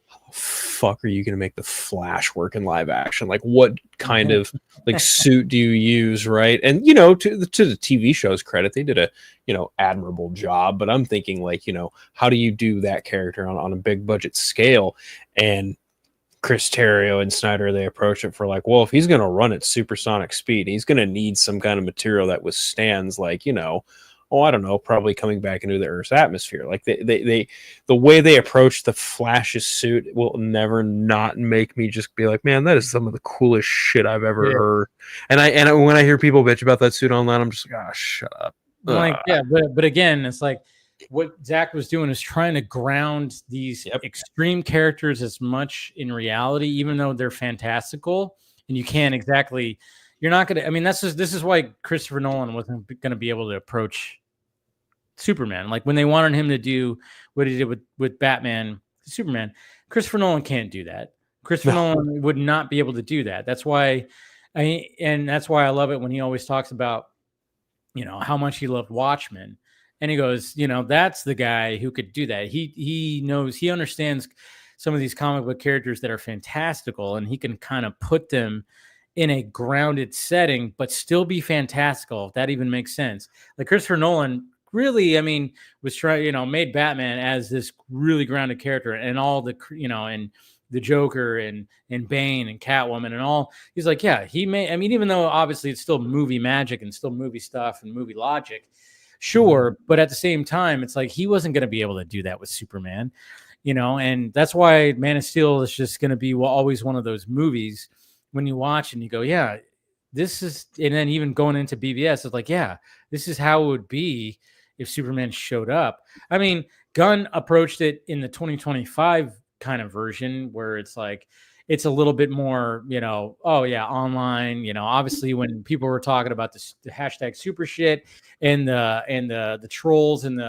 how the fuck are you going to make the Flash work in live action? Like, what kind of like suit do you use? Right. And, you know, to the TV show's credit, they did a, you know, admirable job, but I'm thinking like, you know, how do you do that character on a big budget scale? And Chris Terrio and Snyder, they approach it for like, well, if he's going to run at supersonic speed, he's going to need some kind of material that withstands, like, you know, oh, I don't know, probably coming back into the Earth's atmosphere. Like they the way they approach the Flash's suit will never not make me just be like, man, that is some of the coolest shit I've ever heard. And when I hear people bitch about that suit online, I'm just like, ah, shut up. Like, yeah, but again, it's like what Zach was doing is trying to ground these extreme characters as much in reality, even though they're fantastical, and you can't exactly. You're not gonna. I mean, this is why Christopher Nolan wasn't going to be able to approach Superman. Like when they wanted him to do what he did with Batman, Superman, Christopher Nolan can't do that. Christopher Nolan would not be able to do that. That's why, that's why I love it when he always talks about, you know, how much he loved Watchmen. And he goes, you know, that's the guy who could do that. He knows, he understands some of these comic book characters that are fantastical, and he can kind of put them in a grounded setting, but still be fantastical, if that even makes sense. Like Christopher Nolan really, I mean, was trying, you know, made Batman as this really grounded character, and all the, you know, and the Joker and Bane and Catwoman and all. He's like, yeah, he may, I mean, even though obviously it's still movie magic and still movie stuff and movie logic, sure, but at the same time, it's like he wasn't going to be able to do that with Superman, you know, and that's why Man of Steel is just going to be always one of those movies when you watch and you go, yeah, this is, and then even going into BVS, it's like, yeah, this is how it would be if Superman showed up. I mean, Gunn approached it in the 2025 kind of version where it's like, it's a little bit more, you know, oh yeah, online, you know, obviously when people were talking about the hashtag super shit and the trolls and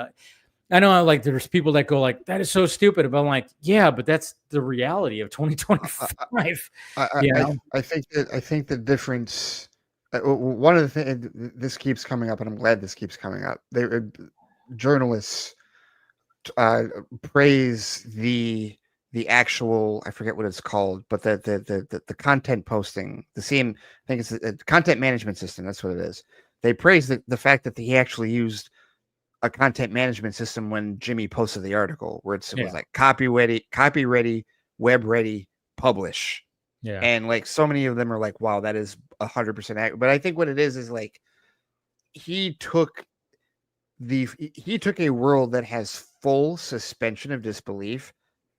I know like there's people that go like, that is so stupid, but I'm like, yeah, but that's the reality of 2025. I think the difference, one of the things, this keeps coming up, and I'm glad this keeps coming up. Journalists praise the actual, I forget what it's called, but the content posting, I think it's a content management system. That's what it is. They praise the fact that he actually used a content management system when Jimmy posted the article, where it was like copy ready, web ready, publish. Yeah. And like so many of them are like, wow, that is 100% accurate. But I think what it is like he took a world that has full suspension of disbelief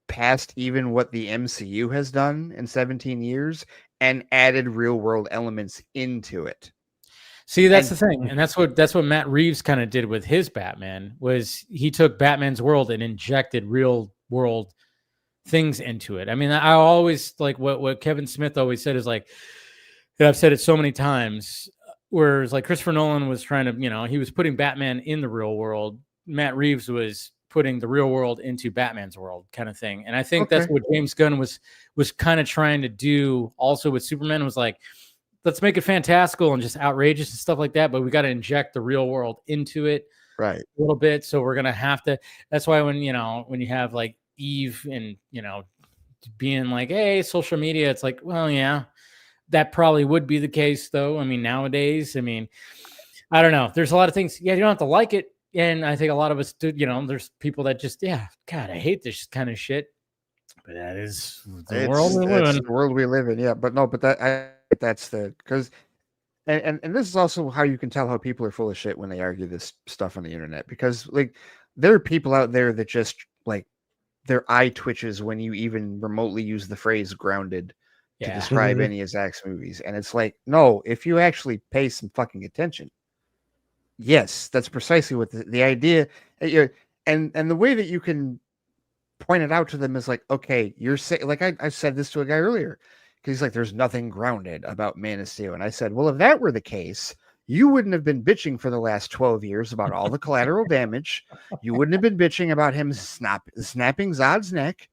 past even what the MCU has done in 17 years and added real world elements into it. See, that's the thing. And that's what Matt Reeves kind of did with his Batman, was he took Batman's world and injected real world things into it. I mean, I always like what Kevin Smith always said is like, and I've said it so many times, whereas like Christopher Nolan was trying to, you know, he was putting Batman in the real world. Matt Reeves was putting the real world into Batman's world kind of thing. And I think that's what James Gunn was kind of trying to do also with Superman, was like, let's make it fantastical and just outrageous and stuff like that, but we got to inject the real world into it right a little bit. So we're going to have to, that's why when you have like Eve and, you know, being like, hey, social media, it's like, well, yeah, that probably would be the case though. I mean, nowadays, I mean, I don't know. There's a lot of things. Yeah, you don't have to like it. And I think a lot of us do, you know, there's people that just, yeah, God, I hate this kind of shit. But that is the world we live in. The world we live in, yeah. But no, but that's the, because and this is also how you can tell how people are full of shit when they argue this stuff on the internet, because like there are people out there that just like their eye twitches when you even remotely use the phrase grounded, to describe any of Zack's movies. And it's like, no, if you actually pay some fucking attention, yes, that's precisely what the idea. And the way that you can point it out to them is like, okay, you're saying, like I said this to a guy earlier, because he's like, there's nothing grounded about Man of Steel. And I said, well, if that were the case, you wouldn't have been bitching for the last 12 years about all the collateral damage. You wouldn't have been bitching about him snapping Zod's neck.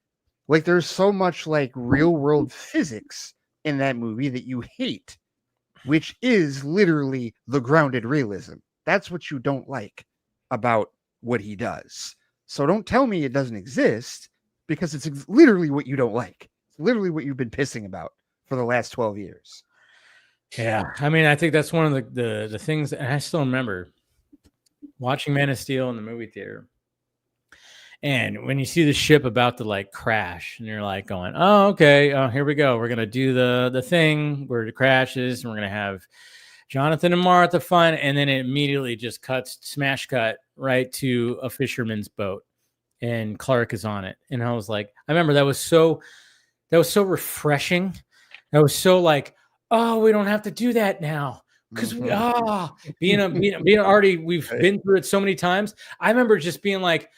Like, there's so much like real world physics in that movie that you hate, which is literally the grounded realism. That's what you don't like about what he does. So don't tell me it doesn't exist, because it's literally what you don't like. It's literally what you've been pissing about for the last 12 years. Yeah. I mean, I think that's one of the things, and I still remember watching Man of Steel in the movie theater. And when you see the ship about to like crash, and you're like going, oh, okay, here we go. We're going to do the thing where it crashes, and we're going to have Jonathan and Martha find, and then it immediately just smash cut right to a fisherman's boat, and Clark is on it. And I was like, I remember that was so refreshing. That was so like, oh, we don't have to do that now. Because being already, we've been through it so many times. I remember just being like,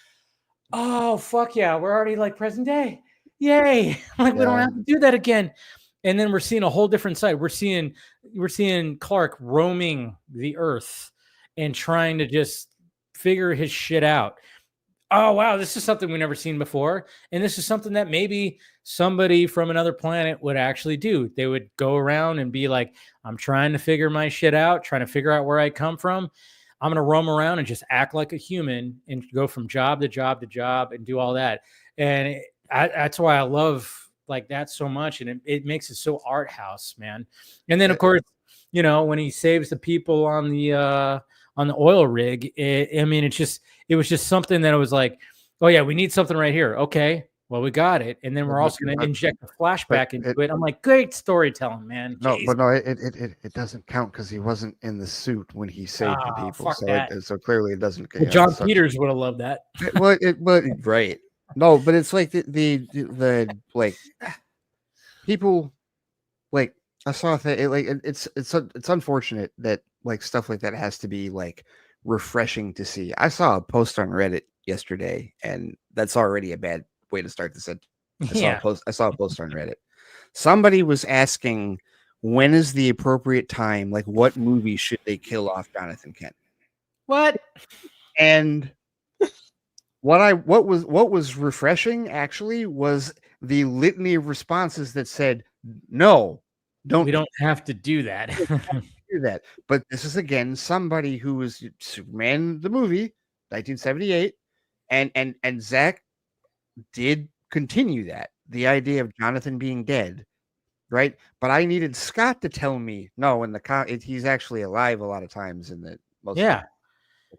oh, fuck yeah, we're already like present day. Yay. Like, we don't have to do that again. And then we're seeing a whole different side. We're seeing Clark roaming the earth and trying to just figure his shit out. Oh, wow, this is something we've never seen before. And this is something that maybe somebody from another planet would actually do. They would go around and be like, I'm trying to figure my shit out, trying to figure out where I come from. I'm going to roam around and just act like a human and go from job to job to job and do all that. And that's why I love like that so much. And it makes it so art house, man. And then, of course, you know, when he saves the people on the oil rig, it was just something that it was like, oh yeah, we need something right here. Okay, well, we got it. And then we're also going to inject a flashback into it. I'm like, great storytelling, man. No, but no, it doesn't count because he wasn't in the suit when he saved the people. So clearly it doesn't count. Well, John Peters would have loved that. Right. No, but it's like the like people like I saw that it's unfortunate that like stuff like that has to be like refreshing to see. I saw a post on Reddit yesterday, and that's already a bad way to start this. I saw a post on Reddit. Somebody was asking, when is the appropriate time? Like, what movie should they kill off Jonathan Kent? What? And what was refreshing actually was the litany of responses that said, no, we don't have to do that. Do that. But this is again somebody who was Superman the movie, 1978, and Zack did continue that, the idea of Jonathan being dead, right? But I needed Scott to tell me no. In the he's actually alive a lot of times in the most. Yeah.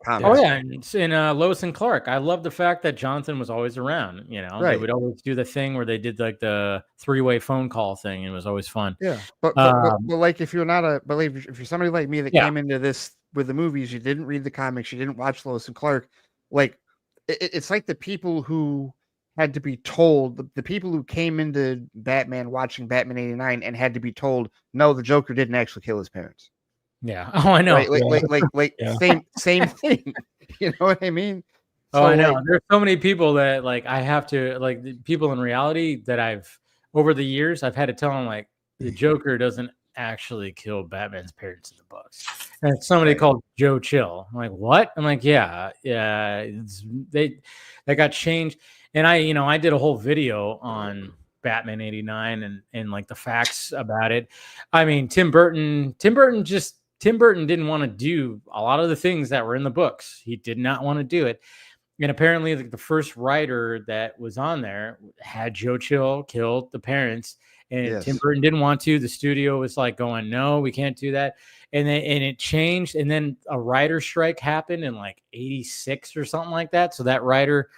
Oh yeah, and in Lois and Clark, I love the fact that Jonathan was always around. You know, They would always do the thing where they did like the 3-way phone call thing, and it was always fun. Yeah, but like if you're if you're somebody like me that came into this with the movies, you didn't read the comics, you didn't watch Lois and Clark, like it's like the people who had to be told, the people who came into Batman watching Batman 89 and had to be told, no, the Joker didn't actually kill his parents. Yeah. Oh, I know. Right? Same thing. You know what I mean? So, I know. There's so many people that like I have to like the people in reality that I've over the years I've had to tell them like the Joker doesn't actually kill Batman's parents in the books. And somebody called Joe Chill. I'm like, what? I'm like, yeah. They got changed. And I did a whole video on Batman 89 and like the facts about it. I mean, Tim Burton didn't want to do a lot of the things that were in the books. He did not want to do it. And apparently the first writer that was on there had Joe Chill kill the parents, and Tim Burton didn't want to. The studio was like going, no, we can't do that. And it changed. And then a writer strike happened in like 86 or something like that. So that writer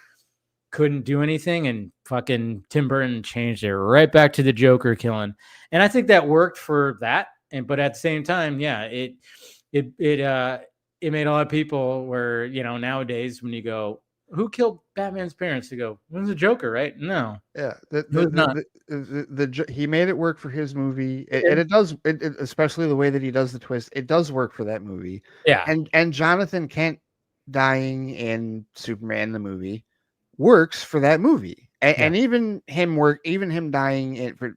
couldn't do anything, and fucking Tim Burton changed it right back to the Joker killing. And I think that worked for that. But at the same time, it made a lot of people where, nowadays when you go, who killed Batman's parents? To go, it was the Joker, right? No. Yeah, he made it work for his movie, and it does. Especially the way that he does the twist, it does work for that movie. Yeah, and Jonathan Kent dying in Superman the movie works for that movie, and even him dying in for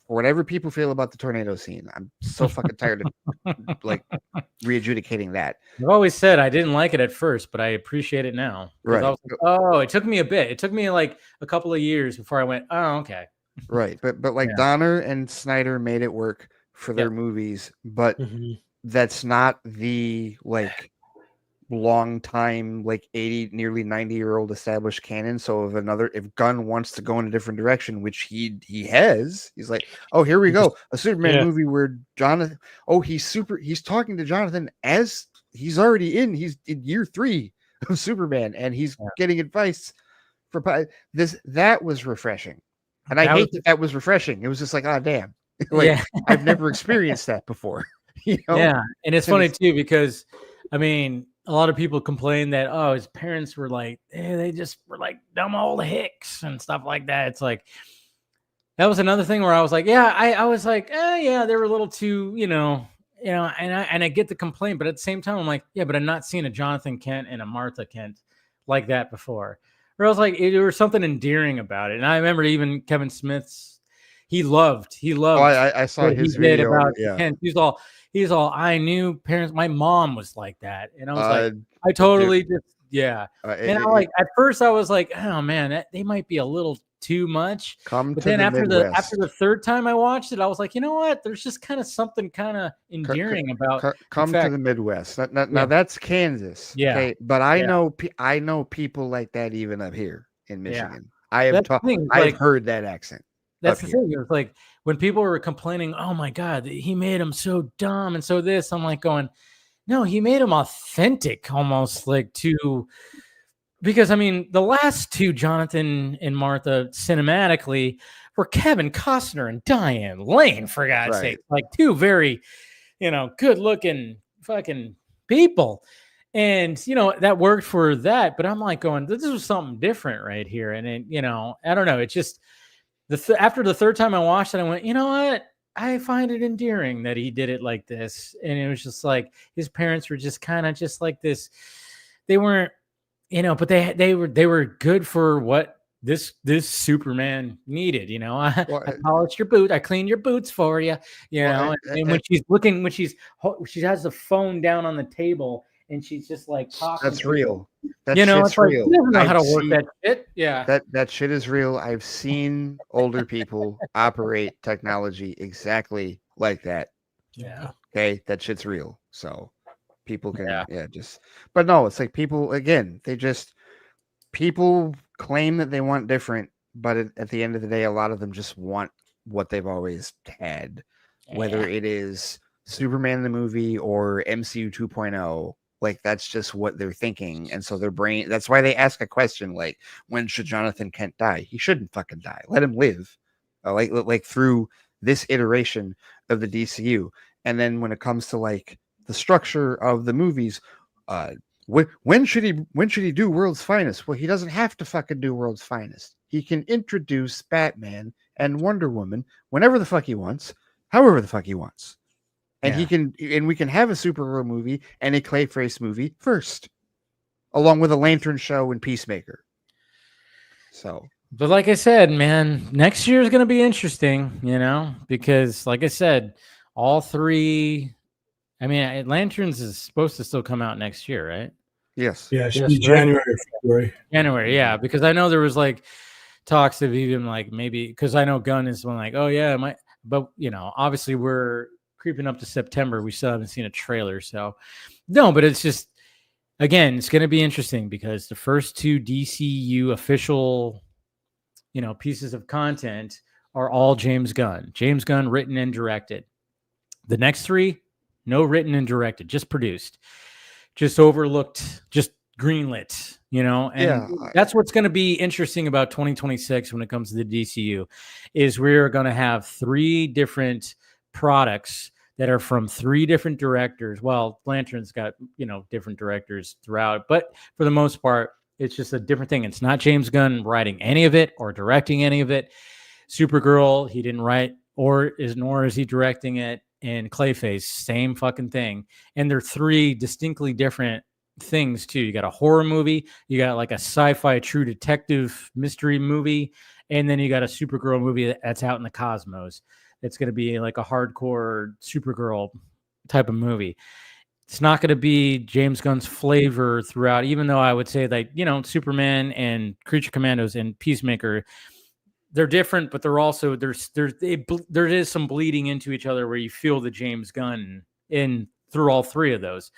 whatever people feel about the tornado scene. I'm so fucking tired of like readjudicating that. I've always said I didn't like it at first, but I appreciate it now. Right. I was like, oh, it took me a bit. It took me like a couple of years before I went, oh, okay. Right. But like Donner and Snyder made it work for their movies, but that's not the like long time, like 80, nearly 90-year-old established canon. So if Gunn wants to go in a different direction, which he has, he's like, oh, here we go, a Superman movie where Jonathan, he's talking to Jonathan as he's in year 3 of Superman, and he's getting advice for this. That was refreshing, and I hate that was refreshing. It was just like, oh damn, like I've never experienced that before. You know? Yeah, and it's funny too because I mean, a lot of people complain that, oh, his parents were like, they just were like dumb old hicks and stuff like that. It's like, that was another thing where I was like, I was like, yeah, they were a little too, and I get the complaint, but at the same time, I'm like, yeah, but I'm not seeing a Jonathan Kent and a Martha Kent like that before. Or I was like, there was something endearing about it. And I remember even Kevin Smith's, he loved. Oh, I saw his video about Kent. He's all, I knew parents. My mom was like that, and I was like, I totally just, at first I was like, oh man, they might be a little too much. But then after the third time I watched it, I was like, you know what? There's just kind of something kind of endearing about come to the Midwest. Now that's Kansas. Yeah, okay? But I know people like that even up here in Michigan. I've heard that accent. That's the thing. It was like when people were complaining, oh my God, he made him so dumb and so this. I'm like going, no, he made him authentic, almost like because I mean, the last two, Jonathan and Martha, cinematically were Kevin Costner and Diane Lane, for God's sake, like two very, good looking fucking people. And, that worked for that. But I'm like going, this was something different right here. And it, I don't know. It just, after the third time I watched it, I went, you know what? I find it endearing that he did it like this. And it was just like his parents were just kind of just like this. They weren't, but they were good for what this Superman needed. I polished your boot, I cleaned your boots for you. And when she has the phone down on the table and she's just like talking. That's real. It's real. Like, he doesn't know how to work that shit. Yeah. That shit is real. I've seen older people operate technology exactly like that. Yeah. Okay. That shit's real. So people can, but no, it's like people, again, people claim that they want different, but at the end of the day, a lot of them just want what they've always had, whether it is Superman the movie or MCU 2.0. Like, that's just what they're thinking. And so their brain, that's why they ask a question like, when should Jonathan Kent die? He shouldn't fucking die. Let him live. Like through this iteration of the DCU. And then when it comes to like the structure of the movies, when should he do World's Finest? Well, he doesn't have to fucking do World's Finest. He can introduce Batman and Wonder Woman whenever the fuck he wants, however the fuck he wants. And we can have a Supergirl movie and a Clayface movie first, along with a Lantern show and Peacemaker. So, but like I said, man, next year is going to be interesting, because like I said, all three. I mean, Lanterns is supposed to still come out next year, right? Yes. Yeah, it should be January or February. January, yeah, because I know there was like talks of even like maybe, because I know Gunn is one like, oh yeah, but obviously we're creeping up to September. We still haven't seen a trailer, so no. But it's just, again, it's going to be interesting because the first two DCU official, pieces of content are all James Gunn. James Gunn written and directed. The next three, no written and directed, just produced, just overlooked, just greenlit. That's what's going to be interesting about 2026 when it comes to the DCU, is we're going to have three different products that are from three different directors. Well, Lantern's got, different directors throughout, but for the most part, It's just a different thing. It's not James Gunn writing any of it or directing any of it. Supergirl, he didn't write nor is he directing it. And Clayface, same fucking thing. And they're three distinctly different things too. You got a horror movie, you got like a sci-fi true detective mystery movie, and then you got a Supergirl movie that's out in the cosmos. It's going to be like a hardcore Supergirl type of movie. It's not going to be James Gunn's flavor throughout, even though I would say that, you know, Superman and Creature Commandos and Peacemaker, they're different, but they're also there is some bleeding into each other where you feel the James Gunn in through all three of those,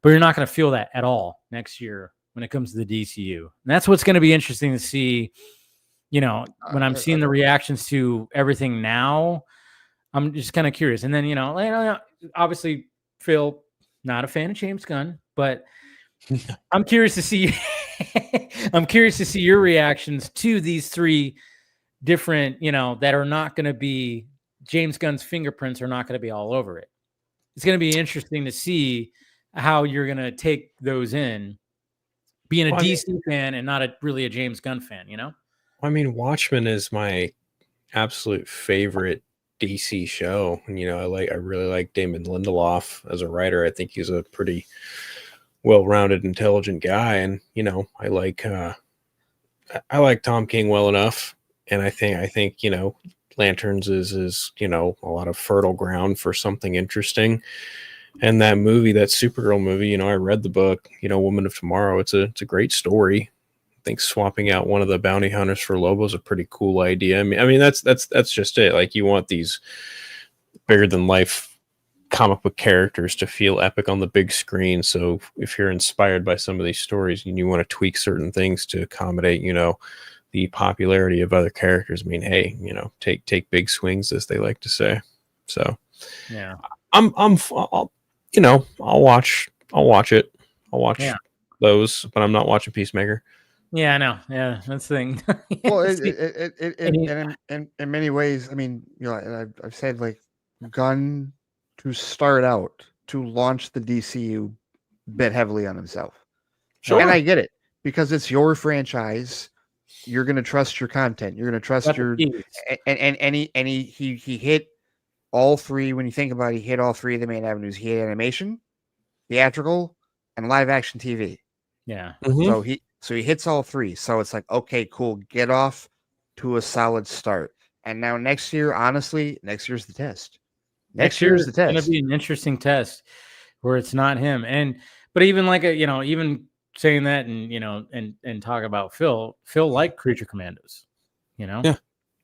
but you're not going to feel that at all next year when it comes to the DCU. And that's what's going to be interesting to see. You know, when I'm seeing the reactions to everything now, I'm just kind of curious. And then, you know, obviously Phil, not a fan of James Gunn, but I'm curious to see. I'm curious to see your reactions to these three different, you know, that are not going to be James Gunn's fingerprints are not going to be all over it. It's going to be interesting to see how you're going to take those in, being a DC fan and not really a James Gunn fan, you know? I mean, Watchmen is my absolute favorite DC show. And, you know, I really like Damon Lindelof as a writer. I think he's a pretty well-rounded, intelligent guy. And, you know, I like Tom King well enough. And I think, you know, Lanterns is, you know, a lot of fertile ground for something interesting. And that movie, that Supergirl movie, you know, I read the book, you know, Woman of Tomorrow. It's a great story. I think swapping out one of the bounty hunters for Lobo is a pretty cool idea. I mean, that's just it. Like, you want these bigger than life comic book characters to feel epic on the big screen. So if you're inspired by some of these stories and you want to tweak certain things to accommodate, you know, the popularity of other characters, I mean, hey, you know, take big swings, as they like to say. So yeah, I'll you know, I'll watch it. I'll watch those, but I'm not watching Peacemaker. Yeah, I know. Yeah, that's the thing. Well, in many ways, I mean, you know, I've said, like, Gunn, to start out, to launch the DCU, bet heavily on himself. Sure. And I get it, because it's your franchise. You're going to trust your content. You're going to trust and he hit all three. When you think about it, he hit all three of the main avenues. He hit animation, theatrical, and live action TV. Yeah. Mm-hmm. So he hits all three. So it's like, okay, cool. Get off to a solid start. And now next year, honestly, next year's the test. Next year's the test. It's going to be an interesting test where it's not him. But even like even saying that, and, you know, and talk about Phil liked Creature Commandos, you know? Yeah.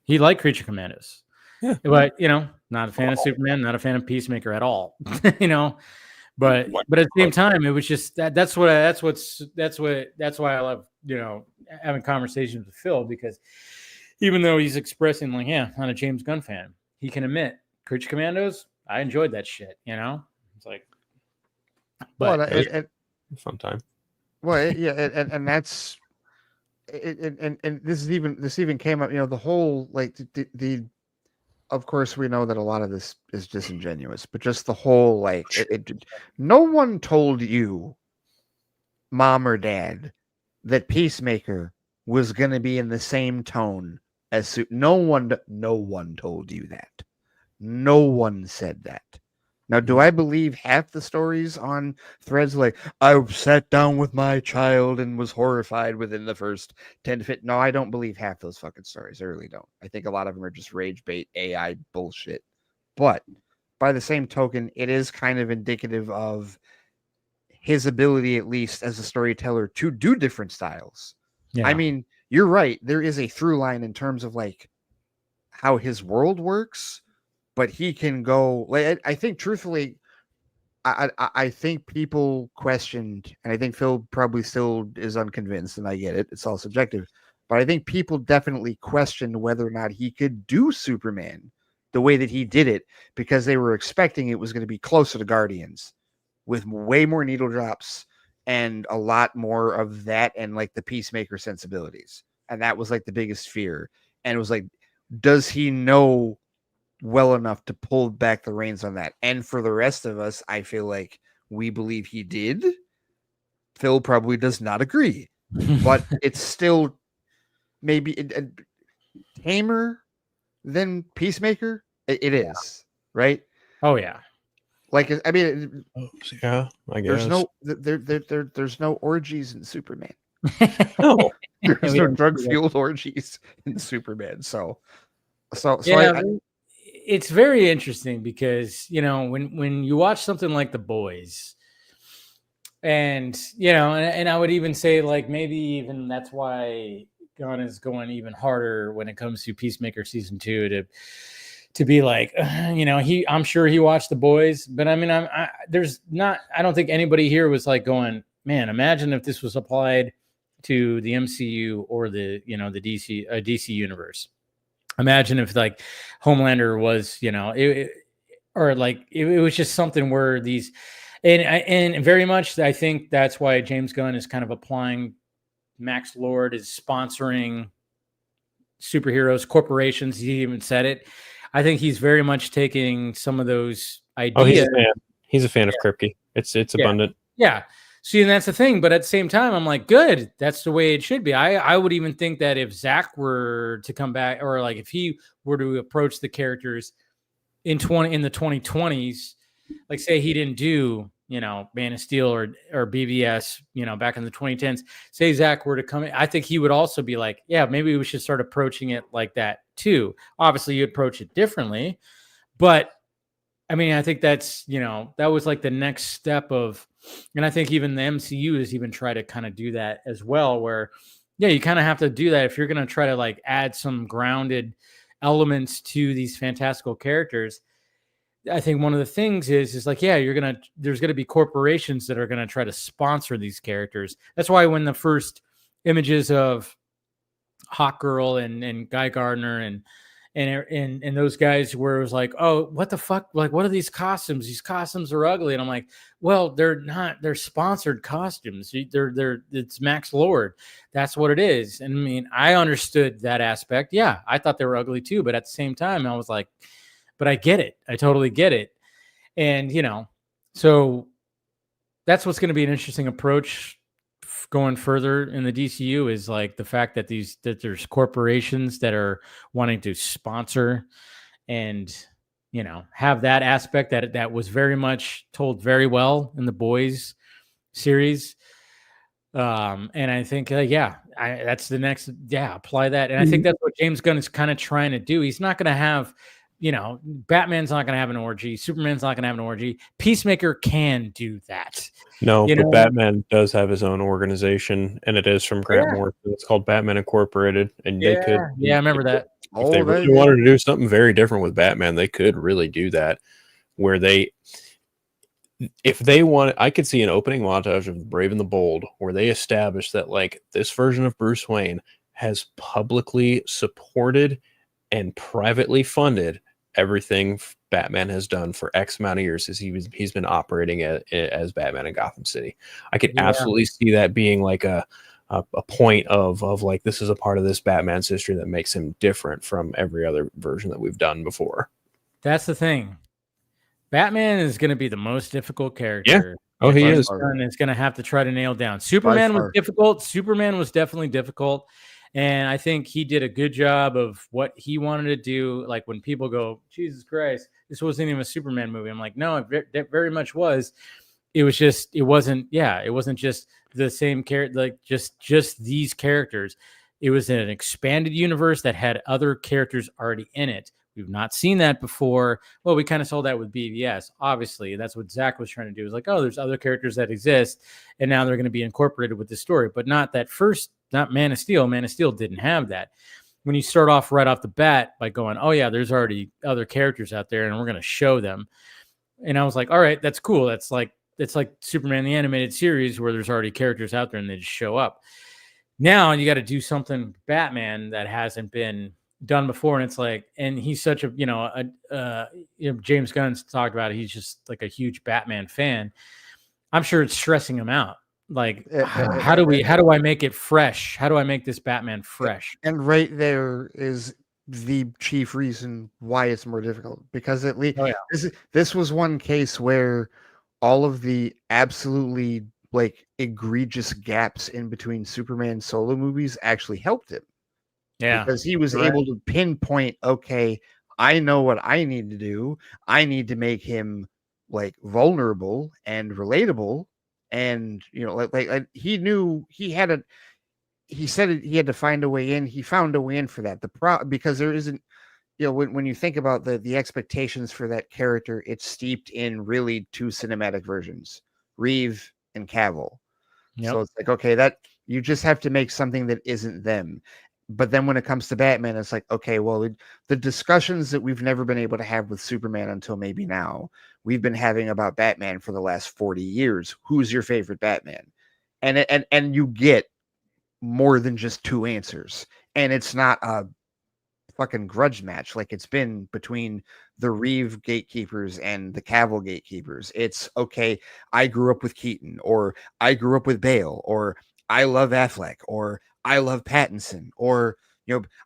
He liked Creature Commandos. Yeah. But, you know, not a fan of Superman, not a fan of Peacemaker at all. You know? But at the same time, it was just that's why I love, you know, having conversations with Phil, because even though he's expressing like, yeah, I'm not a James Gunn fan, he can admit Creature Commandos, I enjoyed that shit, you know? It's like, but fun time. Well, yeah, and that's it, and this even came up, you know, the whole, like, the of course we know that a lot of this is disingenuous, but just the whole, like, no one told you, mom or dad, that Peacemaker was going to be in the same tone as no one told you that. No one said that. Now, do I believe half the stories on threads, like, I sat down with my child and was horrified within the first 10 to 15? No, I don't believe half those fucking stories. I really don't. I think a lot of them are just rage bait AI bullshit. But by the same token, it is kind of indicative of his ability, at least as a storyteller, to do different styles. Yeah. I mean, you're right. There is a through line in terms of, like, how his world works. But he can go, like, I think, truthfully, I think people questioned, and I think Phil probably still is unconvinced, and I get it. It's all subjective. But I think people definitely questioned whether or not he could do Superman the way that he did it, because they were expecting it was going to be closer to Guardians, with way more needle drops and a lot more of that, and, like, the Peacemaker sensibilities. And that was, like, the biggest fear. And it was like, does he know well enough to pull back the reins on that? And for the rest of us, I feel like we believe he did. Phil probably does not agree. but it's still maybe tamer than Peacemaker. It is, right? Oh yeah. Like, I mean, Yeah, I guess. there's no orgies in Superman. No. There's no drug fueled orgies in Superman. So yeah, it's very interesting because when you watch something like The Boys, and and I would even say like maybe even that's why Gunn is going even harder when it comes to Peacemaker season 2 to be like, I'm sure he watched The Boys, but I mean, I don't think anybody here was like going, man, imagine if this was applied to the MCU or the DC universe. Imagine if like Homelander was, it was just something where these, and very much, I think that's why James Gunn is kind of applying Max Lord is sponsoring superheroes, corporations. He even said it. I think he's very much taking some of those ideas. Oh, he's a fan. He's a fan of Kripke. It's abundant. Yeah. See, and that's the thing. But at the same time, I'm like, good. That's the way it should be. I would even think that if Zack were to come back, or like if he were to approach the characters in the 2020s, like say he didn't do, Man of Steel or BVS, back in the 2010s, say Zack were to come in, I think he would also be like, yeah, maybe we should start approaching it like that too. Obviously you approach it differently, but I mean, I think that's, that was like the next step of, and I think even the MCU has even tried to kind of do that as well, where, yeah, you kind of have to do that if you're going to try to like add some grounded elements to these fantastical characters. I think one of the things is like, yeah, there's going to be corporations that are going to try to sponsor these characters. That's why when the first images of Hawkgirl and Guy Gardner and those guys where it was like, oh, what the fuck? Like, what are these costumes? These costumes are ugly. And I'm like, well, they're not, they're sponsored costumes. It's Max Lord. That's what it is. And I mean, I understood that aspect. Yeah. I thought they were ugly too. But at the same time, I was like, but I get it. I totally get it. And, so that's what's going to be an interesting approach going further in the DCU is like the fact that there's corporations that are wanting to sponsor and, have that aspect that was very much told very well in the Boys series. And I think, that's the next, apply that. And I think that's what James Gunn is kind of trying to do. He's not going to have, Batman's not going to have an orgy. Superman's not going to have an orgy. Peacemaker can do that. No, but Batman does have his own organization, and it is from Grant Morrison. It's called Batman Incorporated, and they could. Yeah, I remember that. If they really wanted to do something very different with Batman, they could really do that. Where if they want, I could see an opening montage of Brave and the Bold where they establish that like this version of Bruce Wayne has publicly supported and privately funded everything Batman has done for X amount of years as he's been operating as Batman in Gotham City. I could absolutely see that being like a point of like, this is a part of this Batman's history that makes him different from every other version that we've done before. That's the thing. Batman is going to be the most difficult character. Yeah. Oh, he is. And it's going to have to try to nail down. Superman was difficult. Superman was definitely difficult. And I think he did a good job of what he wanted to do. Like when people go, Jesus Christ, this wasn't even a Superman movie. I'm like, no, it very much was. It was just, it wasn't just the same character, like just these characters. It was an expanded universe that had other characters already in it. We've not seen that before. Well, we kind of saw that with BVS. Obviously, that's what Zack was trying to do. It was like, oh, there's other characters that exist, and now they're going to be incorporated with the story. But not Man of Steel. Man of Steel didn't have that. When you start off right off the bat by going, oh, yeah, there's already other characters out there, and we're going to show them. And I was like, all right, that's cool. It's like Superman the Animated Series where there's already characters out there, and they just show up. Now you got to do something Batman that hasn't been done before, and it's like, and he's such a James Gunn's talked about it. He's just like a huge Batman fan. I'm sure it's stressing him out. Like, how do I make it fresh? How do I make this Batman fresh? And right there is the chief reason why it's more difficult, because at least this was one case where all of the absolutely like egregious gaps in between Superman solo movies actually helped him. Yeah. Because he was Right. able to pinpoint, okay, I know what I need to do. I need to make him like vulnerable and relatable. And like he knew he had a he said he had to find a way in. He found a way in for that. Because there isn't, when you think about the expectations for that character, it's steeped in really two cinematic versions, Reeve and Cavill. Yep. So it's like, okay, that you just have to make something that isn't them. But then when it comes to Batman, it's like, okay, well, the discussions that we've never been able to have with Superman until maybe now, we've been having about Batman for the last 40 years. Who's your favorite Batman? And you get more than just two answers. And it's not a fucking grudge match like it's been between the Reeve gatekeepers and the Cavill gatekeepers. It's okay, I grew up with Keaton, or I grew up with Bale, or I love Affleck, or I love Pattinson, or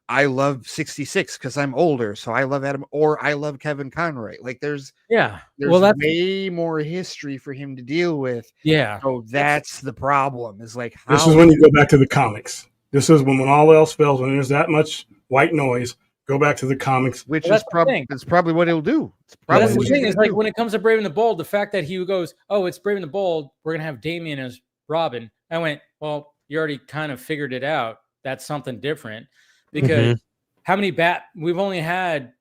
I love 66 because I'm older, so I love Adam, or I love Kevin Conroy. Like there's way more history for him to deal with. Yeah. So that's the problem. Is like this is when you go back to the comics. This is when all else fails, when there's that much white noise, go back to the comics. Which is probably what he'll do. That's the thing is like when it comes to Brave and the Bold, the fact that he goes, oh, it's Brave and the Bold, we're going to have Damian as Robin. I went, well, you already kind of figured it out. That's something different because how many we've only had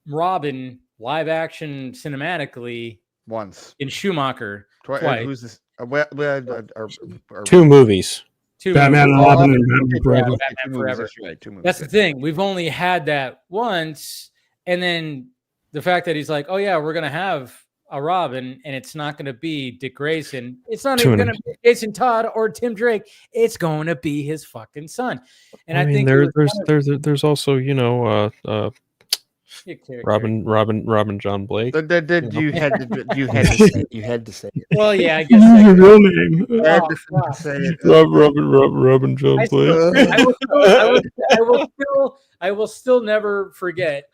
Robin live action cinematically once in Schumacher. Twice. Who's this? Two movies. Batman and Robin and Batman Forever. Batman Forever. That's the thing. We've only had that once. And then the fact that he's like, oh, yeah, we're going to have a Robin, and it's not going to be Dick Grayson. It's not even going to be Jason Todd or Tim Drake. It's going to be his fucking son. And I think there's also, Robin John Blake. You had to say it. Well, yeah, I guess your real name. Robin John Blake. I will still never forget.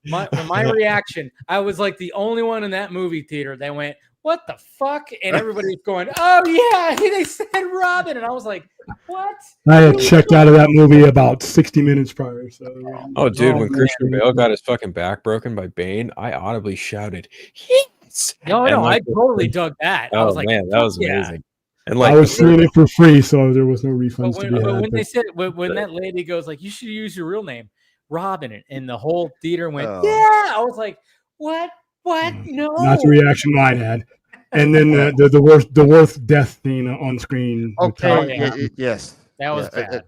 My reaction. I was like the only one in that movie theater that went, "What the fuck?" And everybody was going, "Oh yeah, they said Robin," and I was like, "What?" I had checked out of that movie about 60 minutes prior. So, when Christian Bale got his fucking back broken by Bane, I audibly shouted, "Yes!" No, I totally dug that. I was like, man, that was amazing. And I was seeing it for free, so there was no refunds to be had. When they said when that lady goes like, "You should use your real name, Robin," and the whole theater went, "Yeah!" I was like, "What? No." Not the reaction mine had. And then the worst death scene on screen. Okay. Yes. That was bad.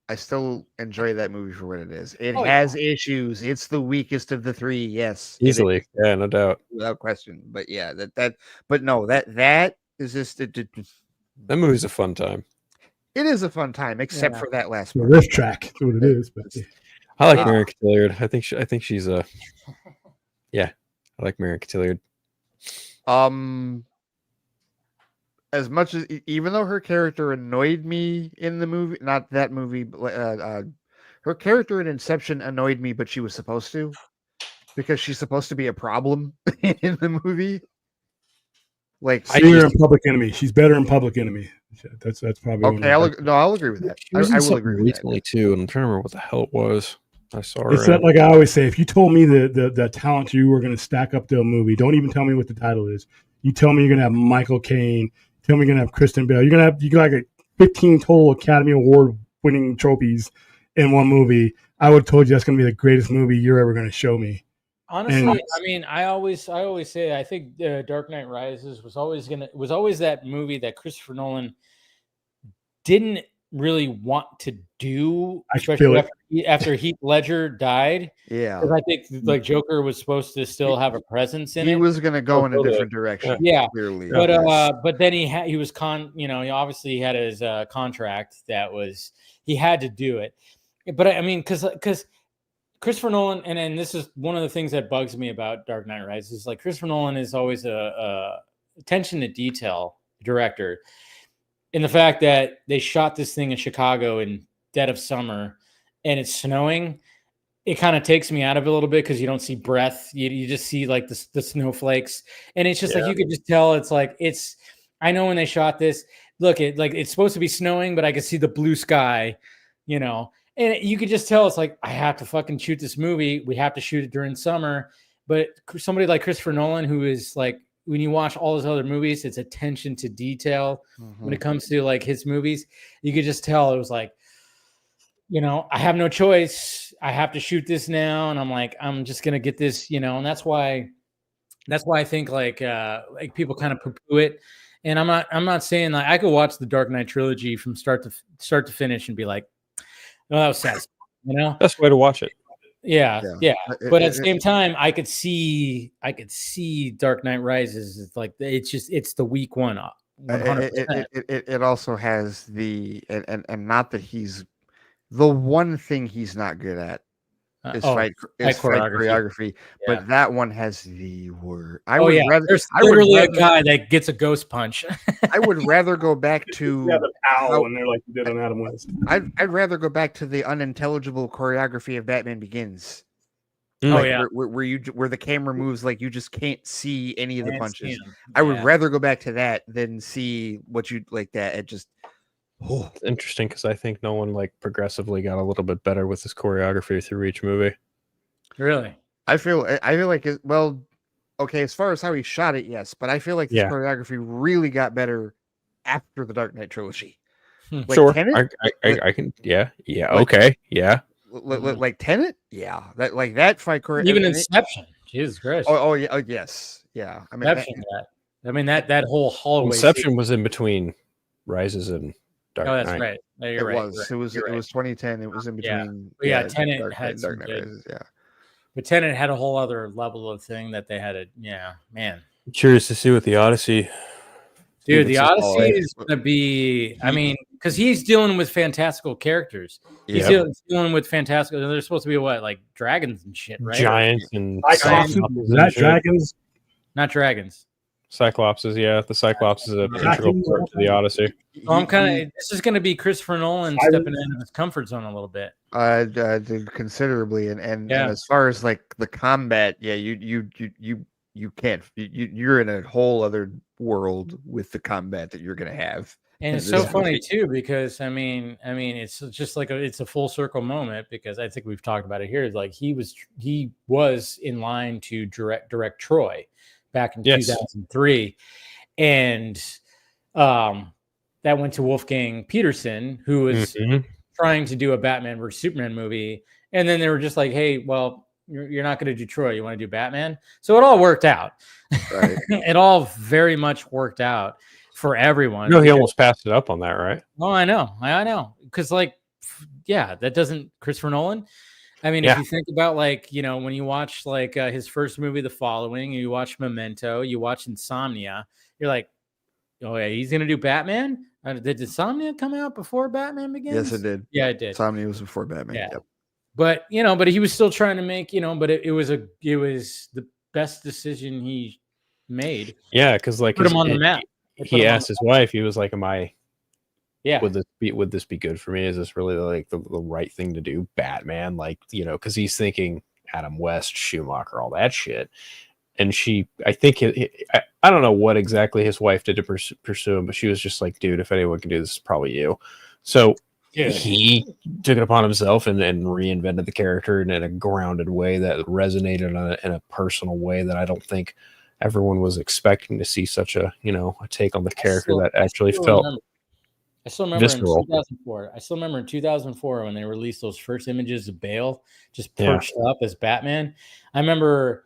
I still enjoy that movie for what it is. It has issues. It's the weakest of the three. Yes, easily. Yeah, no doubt, without question. But yeah, that is just that movie's a fun time. It is a fun time, except for that last part. The riff track. That's what it is. But I like Marion Cotillard. I think she's a. Yeah, I like Marion Cotillard. As much as, even though her character annoyed me in the movie, not that movie, but her character in Inception annoyed me, but she was supposed to, because she's supposed to be a problem in the movie. Like, in Public Enemy. She's better in Public Enemy. That's probably okay. I'll agree with that. I will agree with recently that too, and I'm trying to remember what the hell it was. I saw her. It's that, like I always say, if you told me the talent you were going to stack up to a movie, don't even tell me what the title is. You tell me you're going to have Michael Caine. Tell me you're going to have Kristen Bell. You're going to have like 15 total Academy Award winning trophies in one movie. I would have told you that's going to be the greatest movie you're ever going to show me. Honestly, I always say I think Dark Knight Rises was always that movie that Christopher Nolan didn't really want to do, especially after Heath Ledger died. Yeah, because I think like Joker was supposed to still have a presence in it. He was going to go in a different direction. Yeah, clearly. But then he was he obviously had his contract that was he had to do it. But I mean, because Christopher Nolan, and this is one of the things that bugs me about Dark Knight Rises, is like Christopher Nolan is always a attention to detail director. In the fact that they shot this thing in Chicago in dead of summer and it's snowing, it kind of takes me out of it a little bit because you don't see breath. You just see like the snowflakes, and it's just like you could just tell it's like it's. I know when they shot this, look, it's supposed to be snowing, but I can see the blue sky, and you could just tell it's like I have to fucking shoot this movie. We have to shoot it during summer, but somebody like Christopher Nolan, who is like when you watch all his other movies, it's attention to detail when it comes to like his movies. You could just tell it was like. I have no choice. I have to shoot this now. And I'm like, I'm just going to get this, and that's why I think like people kind of poo-poo it. And I'm not saying like I could watch the Dark Knight trilogy from start to finish and be like, no, that was sad. That's the way to watch it. Yeah. But at the same time, I could see Dark Knight Rises. It's like, it's the weak one. 100%. It also has and not that he's, the one thing he's not good at is fight choreography, but that one has the word. There's literally a guy that gets a ghost punch. I would rather go back to the POW when they're like you did on Adam West. I'd rather go back to the unintelligible choreography of Batman Begins. Where the camera moves like you just can't see any of the punches. I would rather go back to that than see what you like that. It just. It's interesting because I think Nolan like progressively got a little bit better with his choreography through each movie. Really? I feel like okay, as far as how he shot it, yes, but I feel like his choreography really got better after the Dark Knight trilogy. Like sure, Tenet? I can, okay, yeah. Like Tenet, that fight choreography. Even Inception, Jesus Christ. Yes, yeah. I mean that whole hallway. Inception was in between Rises and Dark Knight. That's right. No, you're right. It was 2010. It was in between. Tenet had Dark Knight Rises, but Tenet had a whole other level of thing that they had to. Yeah, man. I'm curious to see what the Odyssey. Dude, the Odyssey is going to be. I mean, because he's dealing with fantastical characters. He's dealing with fantastical. They're supposed to be what, like dragons and shit, right? Giants and Cyclops. Is that dragons? Not dragons. Cyclops is the Cyclops is an integral part to the Odyssey. So I'm this is going to be Christopher Nolan stepping into his comfort zone a little bit. Considerably, and as far as like the combat, you can't. You're in a whole other world with the combat that you're going to have. And it's so funny too because I mean it's just like it's a full circle moment because I think we've talked about it here. Like he was in line to direct Troy back in 2003, and that went to Wolfgang Peterson, who was trying to do a Batman versus Superman movie, and then they were just like, "Hey, well, you're not going to do Troy. You want to do Batman?" So it all worked out. Right. It all very much worked out for everyone. No, he almost passed it up on that, right? Oh, I know, because that doesn't Christopher Nolan. I mean, if you think about like, when you watch like his first movie, The Following, you watch Memento, you watch Insomnia, you're like, oh yeah, he's gonna do Batman. Did Insomnia come out before Batman Begins? Yes, it did. Yeah, it did. Insomnia was before Batman. Yeah. Yep. But but he was still trying to make, but it was the best decision he made. Yeah, because like put him on the map. He asked his wife, he was like, "Am I? Yeah. Would this be good for me? Is this really like the right thing to do? Batman, like, because he's thinking Adam West, Schumacher, all that shit." And I think I don't know what exactly his wife did to pursue him, but she was just like, "Dude, if anyone can do this, it's probably you." So he took it upon himself and reinvented the character in a grounded way that resonated in a personal way that I don't think everyone was expecting to see such a take on the character that actually felt. I still remember visceral. In 2004. I still remember in 2004 when they released those first images of Bale just perched up as Batman. I remember.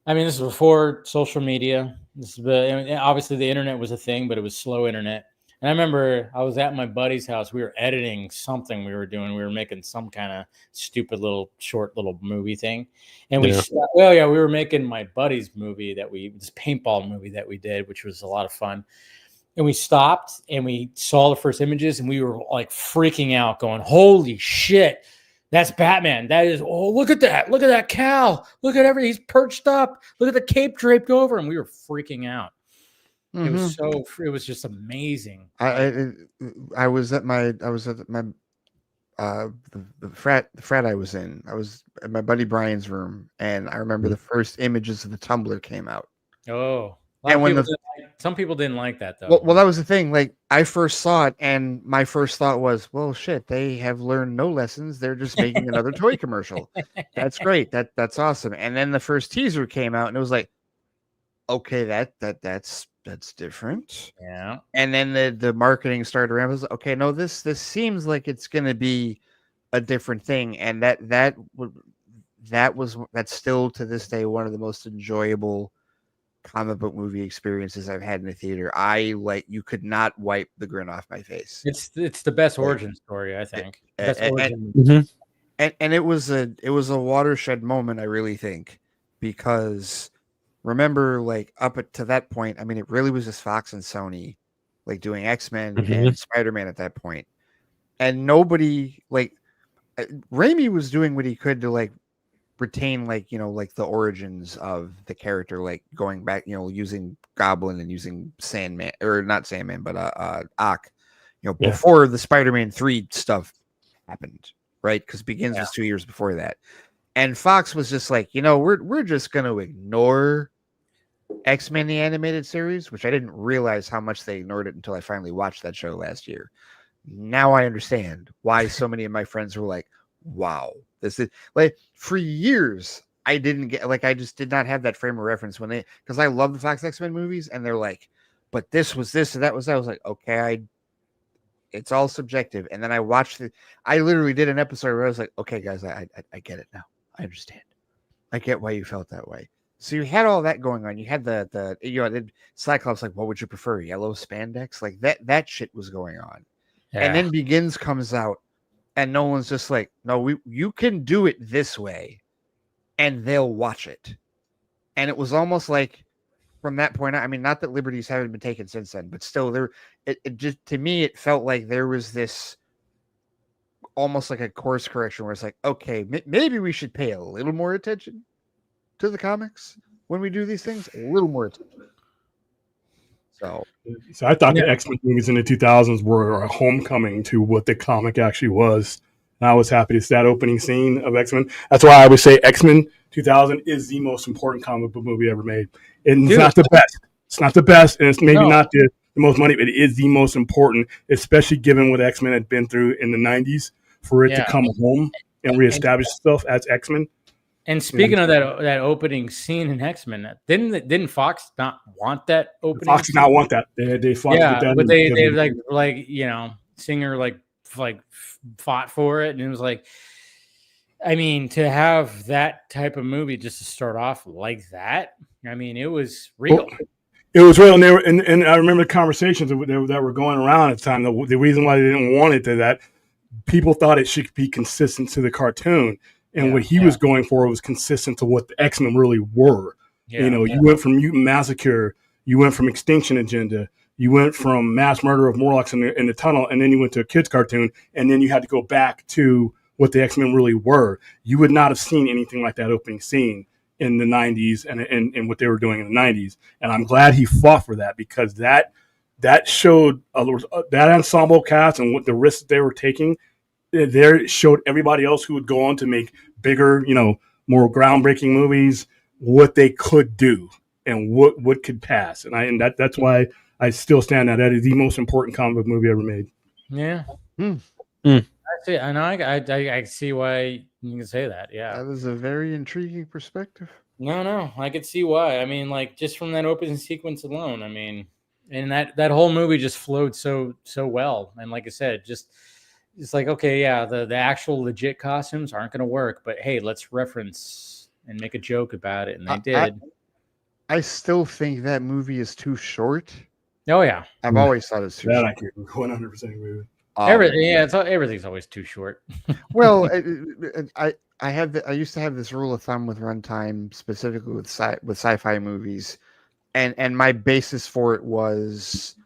I mean, this is before social media. Obviously the internet was a thing, but it was slow internet. And I remember I was at my buddy's house. We were editing something we were doing. We were making some kind of stupid short little movie thing. And we were making my buddy's movie this paintball movie that we did, which was a lot of fun. And we stopped and we saw the first images and we were like freaking out going, holy shit, that's Batman. That is, look at that. Look at that cow. Look at everything. He's perched up. Look at the cape draped over him. We were freaking out. It was just amazing. I was at my the frat I was in. I was at my buddy Brian's room, and I remember the first images of the Tumblr came out. Oh, and when some people didn't like that though. Well, that was the thing. Like, I first saw it, and my first thought was, "Well, shit, they have learned no lessons. They're just making another toy commercial. That's great. That's awesome." And then the first teaser came out, and it was like, "Okay, that's different." Yeah. And then the marketing started around. I was like, "Okay, no, this seems like it's going to be a different thing." And that's still to this day one of the most enjoyable comic book movie experiences I've had in the theater. You could not wipe the grin off my face. It's the best origin story, I think. And it was a watershed moment, I really think, because remember, like, up to that point, I mean, it really was just Fox and Sony, like, doing X-Men and Spider-Man at that point, and nobody, like, Raimi was doing what he could to, like, retain, like, like the origins of the character, like going back, using Goblin and using Sandman, or not Sandman, but Ock, before the Spider-Man 3 stuff happened, right? Because Begins was 2 years before that. And Fox was just like, we're just going to ignore X-Men the animated series, which I didn't realize how much they ignored it until I finally watched that show last year. Now I understand why so many of my friends were like, wow, this is like, for years I didn't get, like, I just did not have that frame of reference because I love the Fox X-Men movies, and they're like, but this was this and that was that. I was like, okay, it's all subjective. And then I literally did an episode where I was like, okay, guys, I get it now. I understand. I get why you felt that way. So you had all that going on. You had the Cyclops, like, what would you prefer? Yellow spandex? Like that shit was going on. Yeah. And then Begins comes out, and Nolan's just like, no, you can do it this way, and they'll watch it. And it was almost like, from that point on, I mean, not that liberties haven't been taken since then, but still, it just, to me, it felt like there was this almost like a course correction where it's like, okay, maybe we should pay a little more attention to the comics when we do these things, a little more attention. So I thought the X-Men movies in the 2000s were a homecoming to what the comic actually was. And I was happy to see that opening scene of X-Men. That's why I would say X-Men 2000 is the most important comic book movie ever made. And it's not the best. It's not the best, and it's maybe not the most money, but it is the most important, especially given what X-Men had been through in the 90s, for it to come home and reestablish itself as X-Men. And speaking of that opening scene in X-Men, didn't Fox not want that opening? Fox did not want that. They fought with that. But they like Singer like fought for it, and it was like, I mean, to have that type of movie just to start off like that, I mean, it was real. Well, it was real, and I remember the conversations that were going around at the time. The reason why they didn't want it to that, people thought it should be consistent to the cartoon. And what he was going for was consistent to what the X-Men really were. Yeah, you went from Mutant Massacre, you went from Extinction Agenda, you went from mass murder of Morlocks in the tunnel, and then you went to a kids cartoon, and then you had to go back to what the X-Men really were. You would not have seen anything like that opening scene in the 90s and what they were doing in the 90s. And I'm glad he fought for that, because that showed that ensemble cast and what the risks they were taking. There showed everybody else who would go on to make bigger, more groundbreaking movies, what they could do and what could pass. And that's why I still stand that is the most important comic book movie ever made. Yeah. I see. I know. I see why you can say that. Yeah. That is a very intriguing perspective. No, I could see why. I mean, like, just from that opening sequence alone, I mean, and that whole movie just flowed so well. And like I said, it's like, okay, yeah, the actual legit costumes aren't going to work, but hey, let's reference and make a joke about it, and they did. I still think that movie is too short. Oh yeah, I've always thought it's too short. I can 100% agree with. Everything's always too short. Well, I used to have this rule of thumb with runtime, specifically with sci-fi movies, and my basis for it was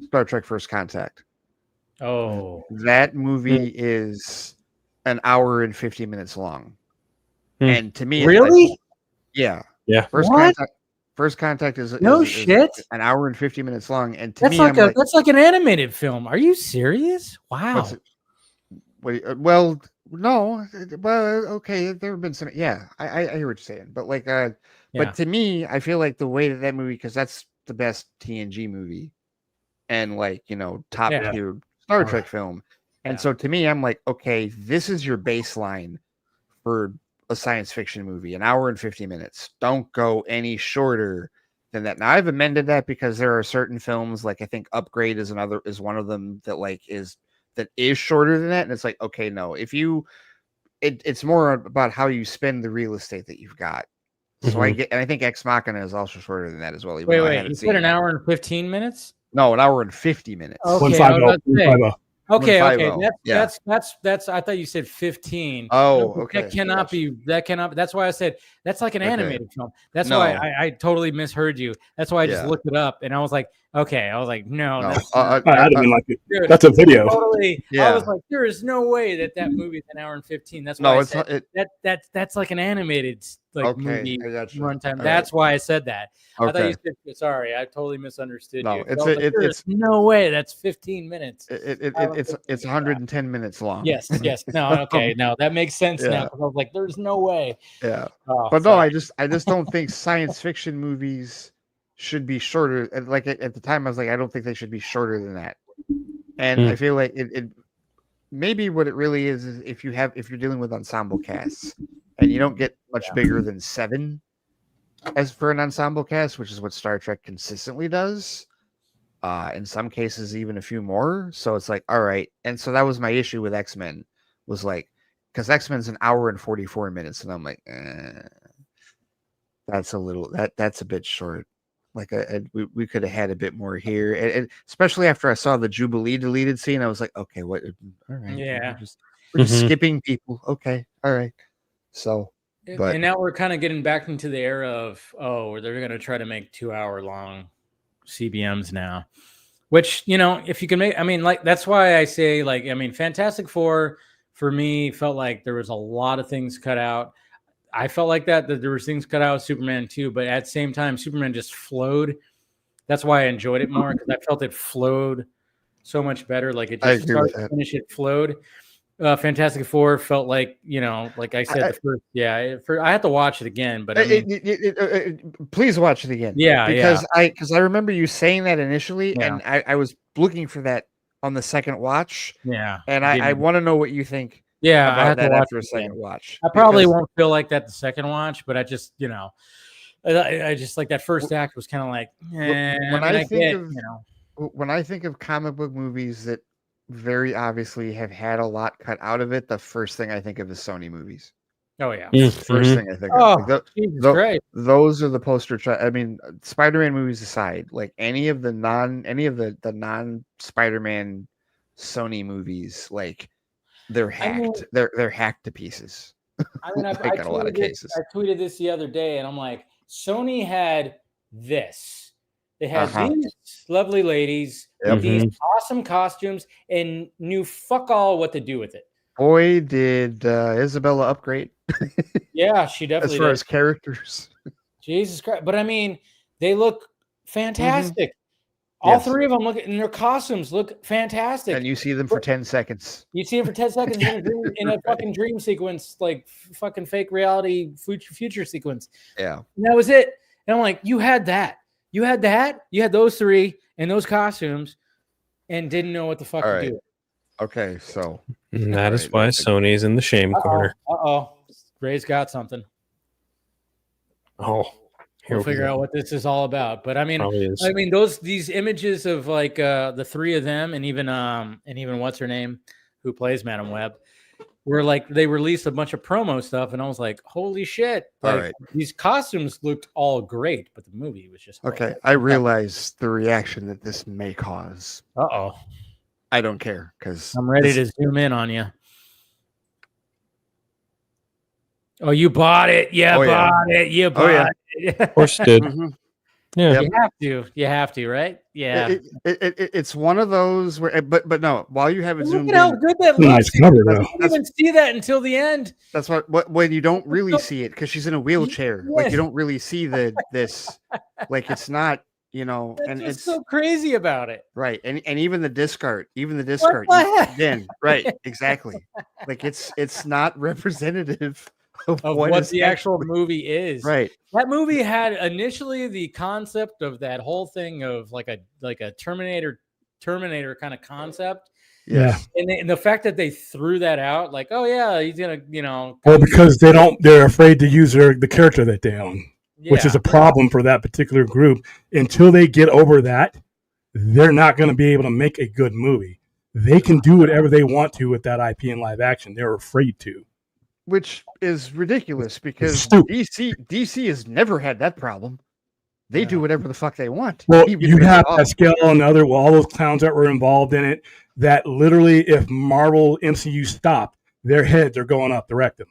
Star Trek: First Contact. Oh, that movie is an hour and 50 minutes long. And to me, really? Yeah. First Contact is an hour and 50 minutes long. And to me, that's like an animated film. Are you serious? Wow. Well, no, well, okay. There have been some. Yeah, I hear what you're saying, but like, but to me, I feel like the way that movie, because that's the best TNG movie, and like top tier Star Trek film, and so to me, I'm like, okay, this is your baseline for a science fiction movie, an hour and 50 minutes. Don't go any shorter than that. Now I've amended that because there are certain films, like I think Upgrade is one of them that is shorter than that, and it's like, okay, no, if you it's more about how you spend the real estate that you've got. So and I think Ex Machina is also shorter than that as well. Wait, you said an hour and 15 minutes? No, an hour and 50 minutes. Okay, 150. Okay. That's. I thought you said 15. Oh, okay. That cannot be. That's why I said that's like an animated film. That's why I totally misheard you. That's why I just looked it up and I was like, okay. I was like, no. I'd have been like, that's a video. Totally. Yeah. I was like, there is no way that movie is an hour and 15. That's why I said that's like an animated movie runtime. That's why I said that. Okay. I thought you said, sorry, I totally misunderstood you. It's no way that's 15 minutes. It's 110 minutes long. Yes. No, okay. No, that makes sense now. I was like, there's no way. Yeah. But no, I just don't think science fiction movies should be shorter. Like at the time, I was like, I don't think they should be shorter than that. And I feel like it maybe what it really is if you're dealing with ensemble casts and you don't get much bigger than 7 as for an ensemble cast, which is what Star Trek consistently does. In some cases, even a few more. So it's like, all right. And so that was my issue with X-Men, was like, because X-Men's an hour and 44 minutes, and I'm like, that's a bit short. Like we could have had a bit more here, and especially after I saw the Jubilee deleted scene, I was like, okay, what? All right, we're just skipping people. Okay, all right. So, and now we're kind of getting back into the era of they're going to try to make 2-hour long CBMs now, which if you can make, I mean, like that's why I say Fantastic Four for me felt like there was a lot of things cut out. I felt like that there was things cut out of Superman too, but at the same time, Superman just flowed. That's why I enjoyed it more, because I felt it flowed so much better. Like it just started to finish, it flowed. Fantastic Four felt like, like I said, I had to watch it again, but please watch it again. Yeah, because I remember you saying that initially, and I was looking for that on the second watch. Yeah, and I want to know what you think. Yeah, I have to watch after a second watch. I probably won't feel like that the second watch, but I just, I just like that first act was kind of like, when I think of comic book movies that very obviously have had a lot cut out of it, the first thing I think of is Sony movies. Oh yeah, first thing I think of. Great. Those are the poster. I mean, Spider-Man movies aside, like any of the non Spider-Man Sony movies, like. They're hacked. They're hacked to pieces. I mean, in a lot of cases. I tweeted this the other day, and I'm like, Sony had this. They had these lovely ladies, these awesome costumes, and knew fuck all what to do with it. Boy, did Isabella upgrade. Yeah, she definitely. As far as characters, Jesus Christ! But I mean, they look fantastic. All three of them and their costumes look fantastic. And you see them for 10 seconds. You see them for 10 seconds in a fucking dream sequence, like fucking fake reality future sequence. Yeah. And that was it. And I'm like, you had that. You had those three and those costumes and didn't know what the fuck to do. Okay, so. And that is why Sony's in the shame corner. Ray's got something. Oh. We'll figure out what this is all about. But I mean, these images of like the three of them and even what's her name who plays Madam Web were like, they released a bunch of promo stuff and I was like, holy shit. Like, these costumes looked all great, but the movie was just okay. I realize the reaction that this may cause. I don't care because I'm ready to zoom in on you. Oh, you bought it. You bought it. You bought it. Of course did. Yeah, you have to, right? Yeah. It's one of those where, but no. While you have it zoomed in, how good that looks. Nice cover, though. You don't even see that until the end. That's what when you don't really see it because she's in a wheelchair. Like you don't really see this. Like it's not you know, That's and what's it's so crazy about it. right, and even the disc art, What the heck? then right, exactly. Like it's not representative of Of what what is the actual actually movie is. right. That movie had initially the concept of that whole thing of like a Terminator kind of concept. Yes. And the fact that they threw that out, like, oh yeah, he's gonna, Well, because they're afraid to use the character that they own, which is a problem for that particular group. Until they get over that, they're not going to be able to make a good movie. They can do whatever they want to with that IP in live action. They're afraid to. Which is ridiculous because stupid. DC has never had that problem. They do whatever the fuck they want. Well, you have Pascal and all those clowns that were involved in it, that literally, if Marvel MCU stopped, their heads are going up the rectum.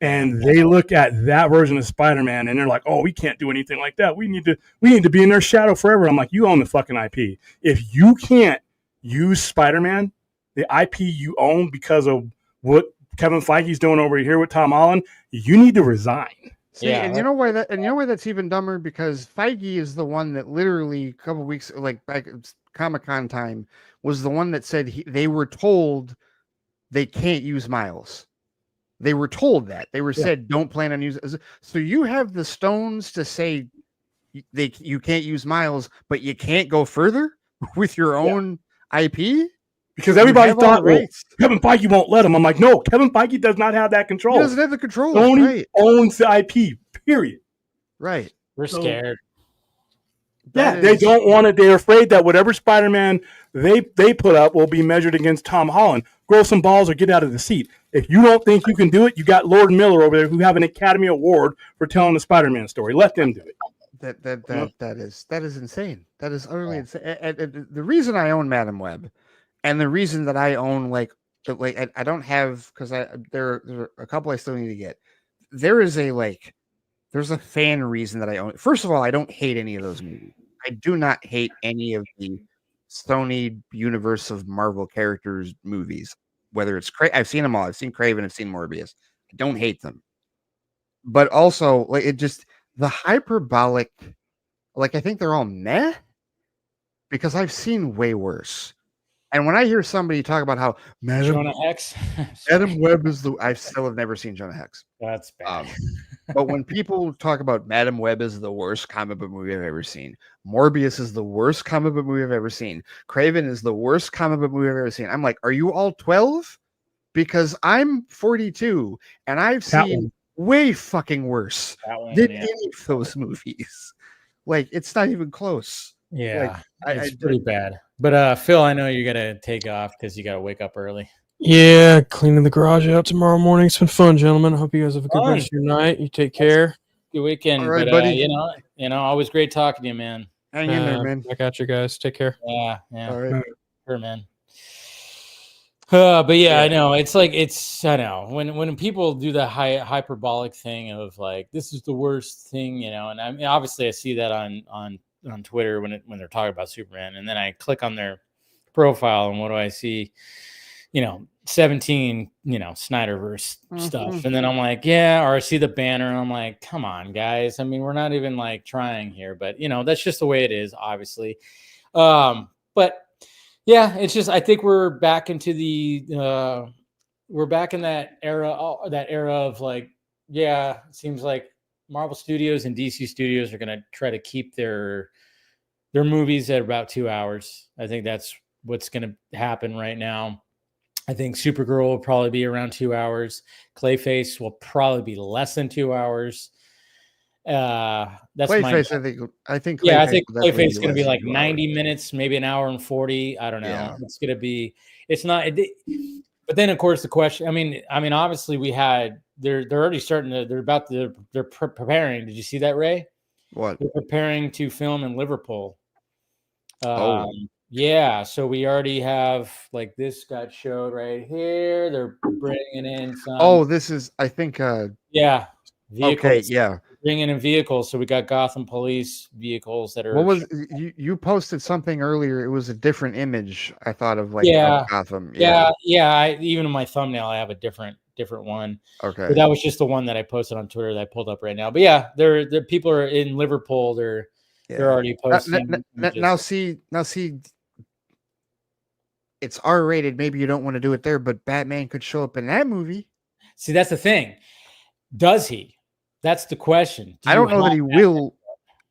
And they look at that version of Spider-Man and they're like, oh, we can't do anything like that. We need to be in their shadow forever. I'm like, you own the fucking IP. If you can't use Spider-Man, the IP you own, because of what Kevin Feige's doing over here with Tom Holland, you need to resign. See, and you know why that's even dumber, because Feige is the one that literally a couple weeks, like back at Comic-Con time, was the one that said they were told they can't use Miles. They were told that. They were said don't plan on using. So you have the stones to say you can't use Miles, but you can't go further with your own IP? Because everybody thought, well, Kevin Feige won't let him. I'm like, no, Kevin Feige does not have that control. He doesn't have the control. Sony owns the IP, period. Right. We're scared. They don't want it. They're afraid that whatever Spider-Man they put up will be measured against Tom Holland. Grow some balls or get out of the seat. If you don't think you can do it, you got Lord Miller over there who have an Academy Award for telling the Spider-Man story. Let them do it. That is insane. That is utterly insane. And the reason I own Madam Web, and the reason that I own I don't have, because there are a couple I still need to get. There's a fan reason that I own it. First of all, I don't hate any of those movies. I do not hate any of the Sony universe of Marvel characters movies. Whether it's I've seen them all. I've seen Kraven. I've seen Morbius. I don't hate them. But also, the hyperbolic, I think they're all meh, because I've seen way worse. And when I hear somebody talk about how Jonah Hex, Madam Web is I still have never seen Jonah Hex. That's bad. But when people talk about Madam Web is the worst comic book movie I've ever seen, Morbius is the worst comic book movie I've ever seen, Kraven is the worst comic book movie I've ever seen, I'm like, are you all 12? Because I'm 42 and I've seen way fucking worse than any of those movies. It's not even close. Yeah, it's pretty bad. But Phil, I know you got to take off because you got to wake up early. Yeah, cleaning the garage out tomorrow morning. It's been fun, gentlemen. I hope you guys have a good rest of your night. You take care. Good weekend. All right, buddy. Always great talking to you, man. Hang in there, man. I got you guys. Take care. Yeah. All right. Sure, man. But yeah, I know. I know when people do the hyperbolic thing of like, this is the worst thing, and I mean, obviously I see that on Twitter when they're talking about Superman, and then I click on their profile and what do I see? 17, Snyderverse stuff. And then I'm like, or I see the banner and I'm like, come on, guys. I mean, we're not even trying here, but that's just the way it is, obviously. But yeah, it's just, I think we're back into we're back in that era of it seems like Marvel Studios and DC Studios are going to try to keep their movies at about 2 hours. I think that's what's going to happen right now. I think Supergirl will probably be around 2 hours. Clayface will probably be less than 2 hours. That's Clayface. I think Clayface is going to be 90 minutes, maybe an hour and 40. I don't know. Yeah. It's going to be. It's not. But then, of course, the question. I mean, obviously, we had. They're already starting to. They're preparing. Did you see that, Ray? What? They're preparing to film in Liverpool. Yeah, so we already have this got showed right here. They're bringing in some. Oh, this is, I think. Vehicles. Okay, yeah. Bringing in vehicles, so we got Gotham police vehicles that are. What was you posted something earlier? It was a different image. I thought of Gotham. Yeah. Even in my thumbnail, I have a different one. Okay, but that was just the one that I posted on Twitter that I pulled up right now. But yeah, they're people are in Liverpool. They're They're already posting. Now see, it's R-rated. Maybe you don't want to do it there, but Batman could show up in that movie. See, that's the thing. Does he? That's the question. I don't know that he will.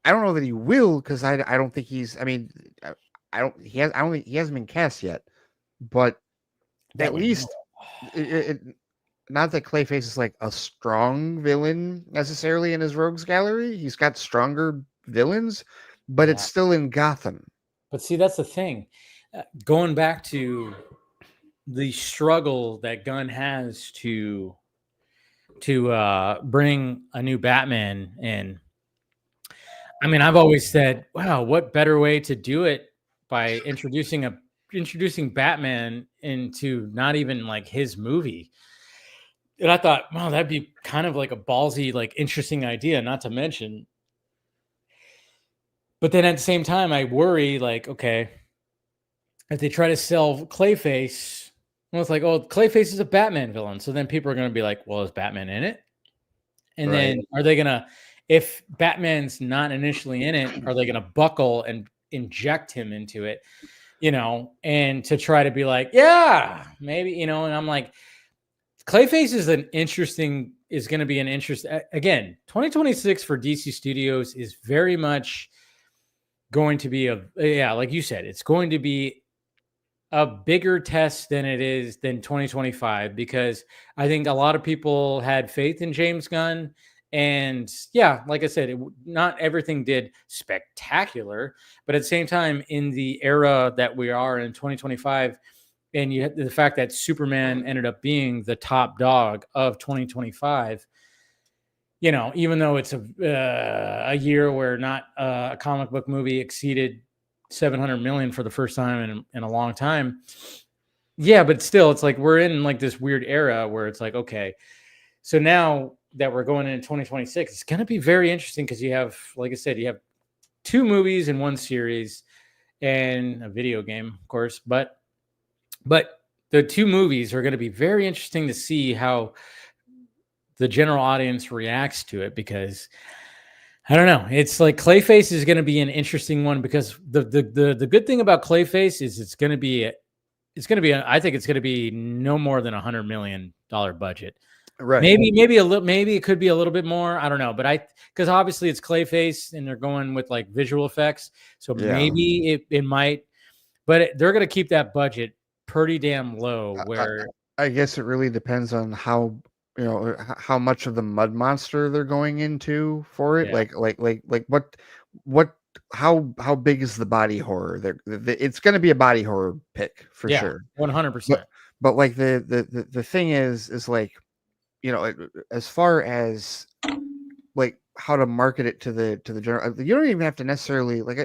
I don't know that he will because I don't think he's. I mean, I don't think he hasn't been cast yet. But at least, not that Clayface is like a strong villain necessarily in his rogues gallery. He's got stronger villains, but it's still in Gotham. But see, that's the thing. Going back to the struggle that Gunn has to bring a new Batman in. I mean, I've always said, wow, what better way to do it by introducing Batman into not even like his movie. And I thought, wow, that'd be kind of like a ballsy, like interesting idea, not to mention. But then at the same time, I worry, like, okay, if they try to sell Clayface, well, it's like, oh, Clayface is a Batman villain. So then people are going to be like, well, is Batman in it? And then are they going to, if Batman's not initially in it, are they going to buckle and inject him into it, and to try to be like, yeah, maybe, and I'm like, Clayface is going to be an interest. Again, 2026 for DC Studios is very much going to be like you said, it's going to be a bigger test than 2025, because I think a lot of people had faith in James Gunn. And yeah, like I said, not everything did spectacular, but at the same time, in the era that we are in 2025, and you the fact that Superman ended up being the top dog of 2025, even though it's a year where not a comic book movie exceeded 700 million for the first time in a long time. Yeah, but still, it's like we're in like this weird era where it's like, okay, so now that we're going into 2026, it's going to be very interesting because you have, like I said, you have 2 movies in one series and a video game, of course, but the 2 movies are going to be very interesting to see how the general audience reacts to it, because I don't know. It's like Clayface is going to be an interesting one, because the good thing about Clayface is it's going to be I think it's going to be no more than $100 million budget. Right. Maybe it could be a little bit more. I don't know, but because obviously it's Clayface and they're going with like visual effects, so maybe it might, but they're going to keep that budget pretty damn low. Where I guess it really depends on how much of the mud monster they're going into for it. Yeah. Like how big is the body horror? It's going to be a body horror pick for sure, 100%. But like the thing is like, as far as like how to market it to the general, you don't even have to necessarily like.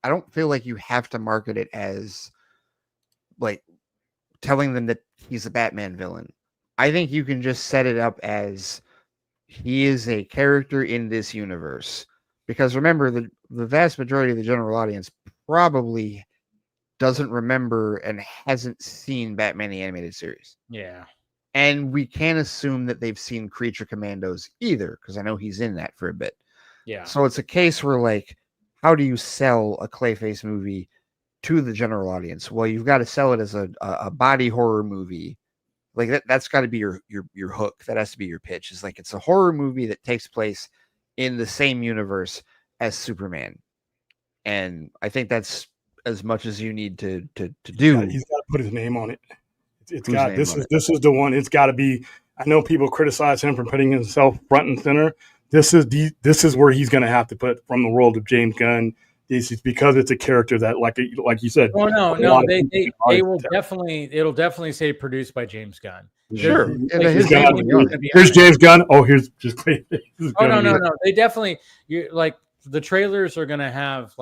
I don't feel like you have to market it as like telling them that he's a Batman villain. I think you can just set it up as he is a character in this universe, because remember, the vast majority of the general audience probably doesn't remember and hasn't seen Batman the Animated Series. Yeah. And we can't assume that they've seen Creature Commandos either, because I know he's in that for a bit. Yeah. So it's a case where, like, how do you sell a Clayface movie to the general audience? Well, you've got to sell it as a body horror movie. Like that's got to be your hook. That has to be your pitch. It's like it's a horror movie that takes place in the same universe as Superman. And I think that's as much as you need to do. He's got to put his name on it. This is the one. It's got to be. I know people criticize him for putting himself front and center. This is where he's going to have to put from the world of James Gunn. This is because it's a character that, like you said. Oh no, they will definitely. It'll definitely say produced by James Gunn. Sure. Here's James Gunn. Oh, here's just Clayface. Oh no. They definitely. The trailers are going to have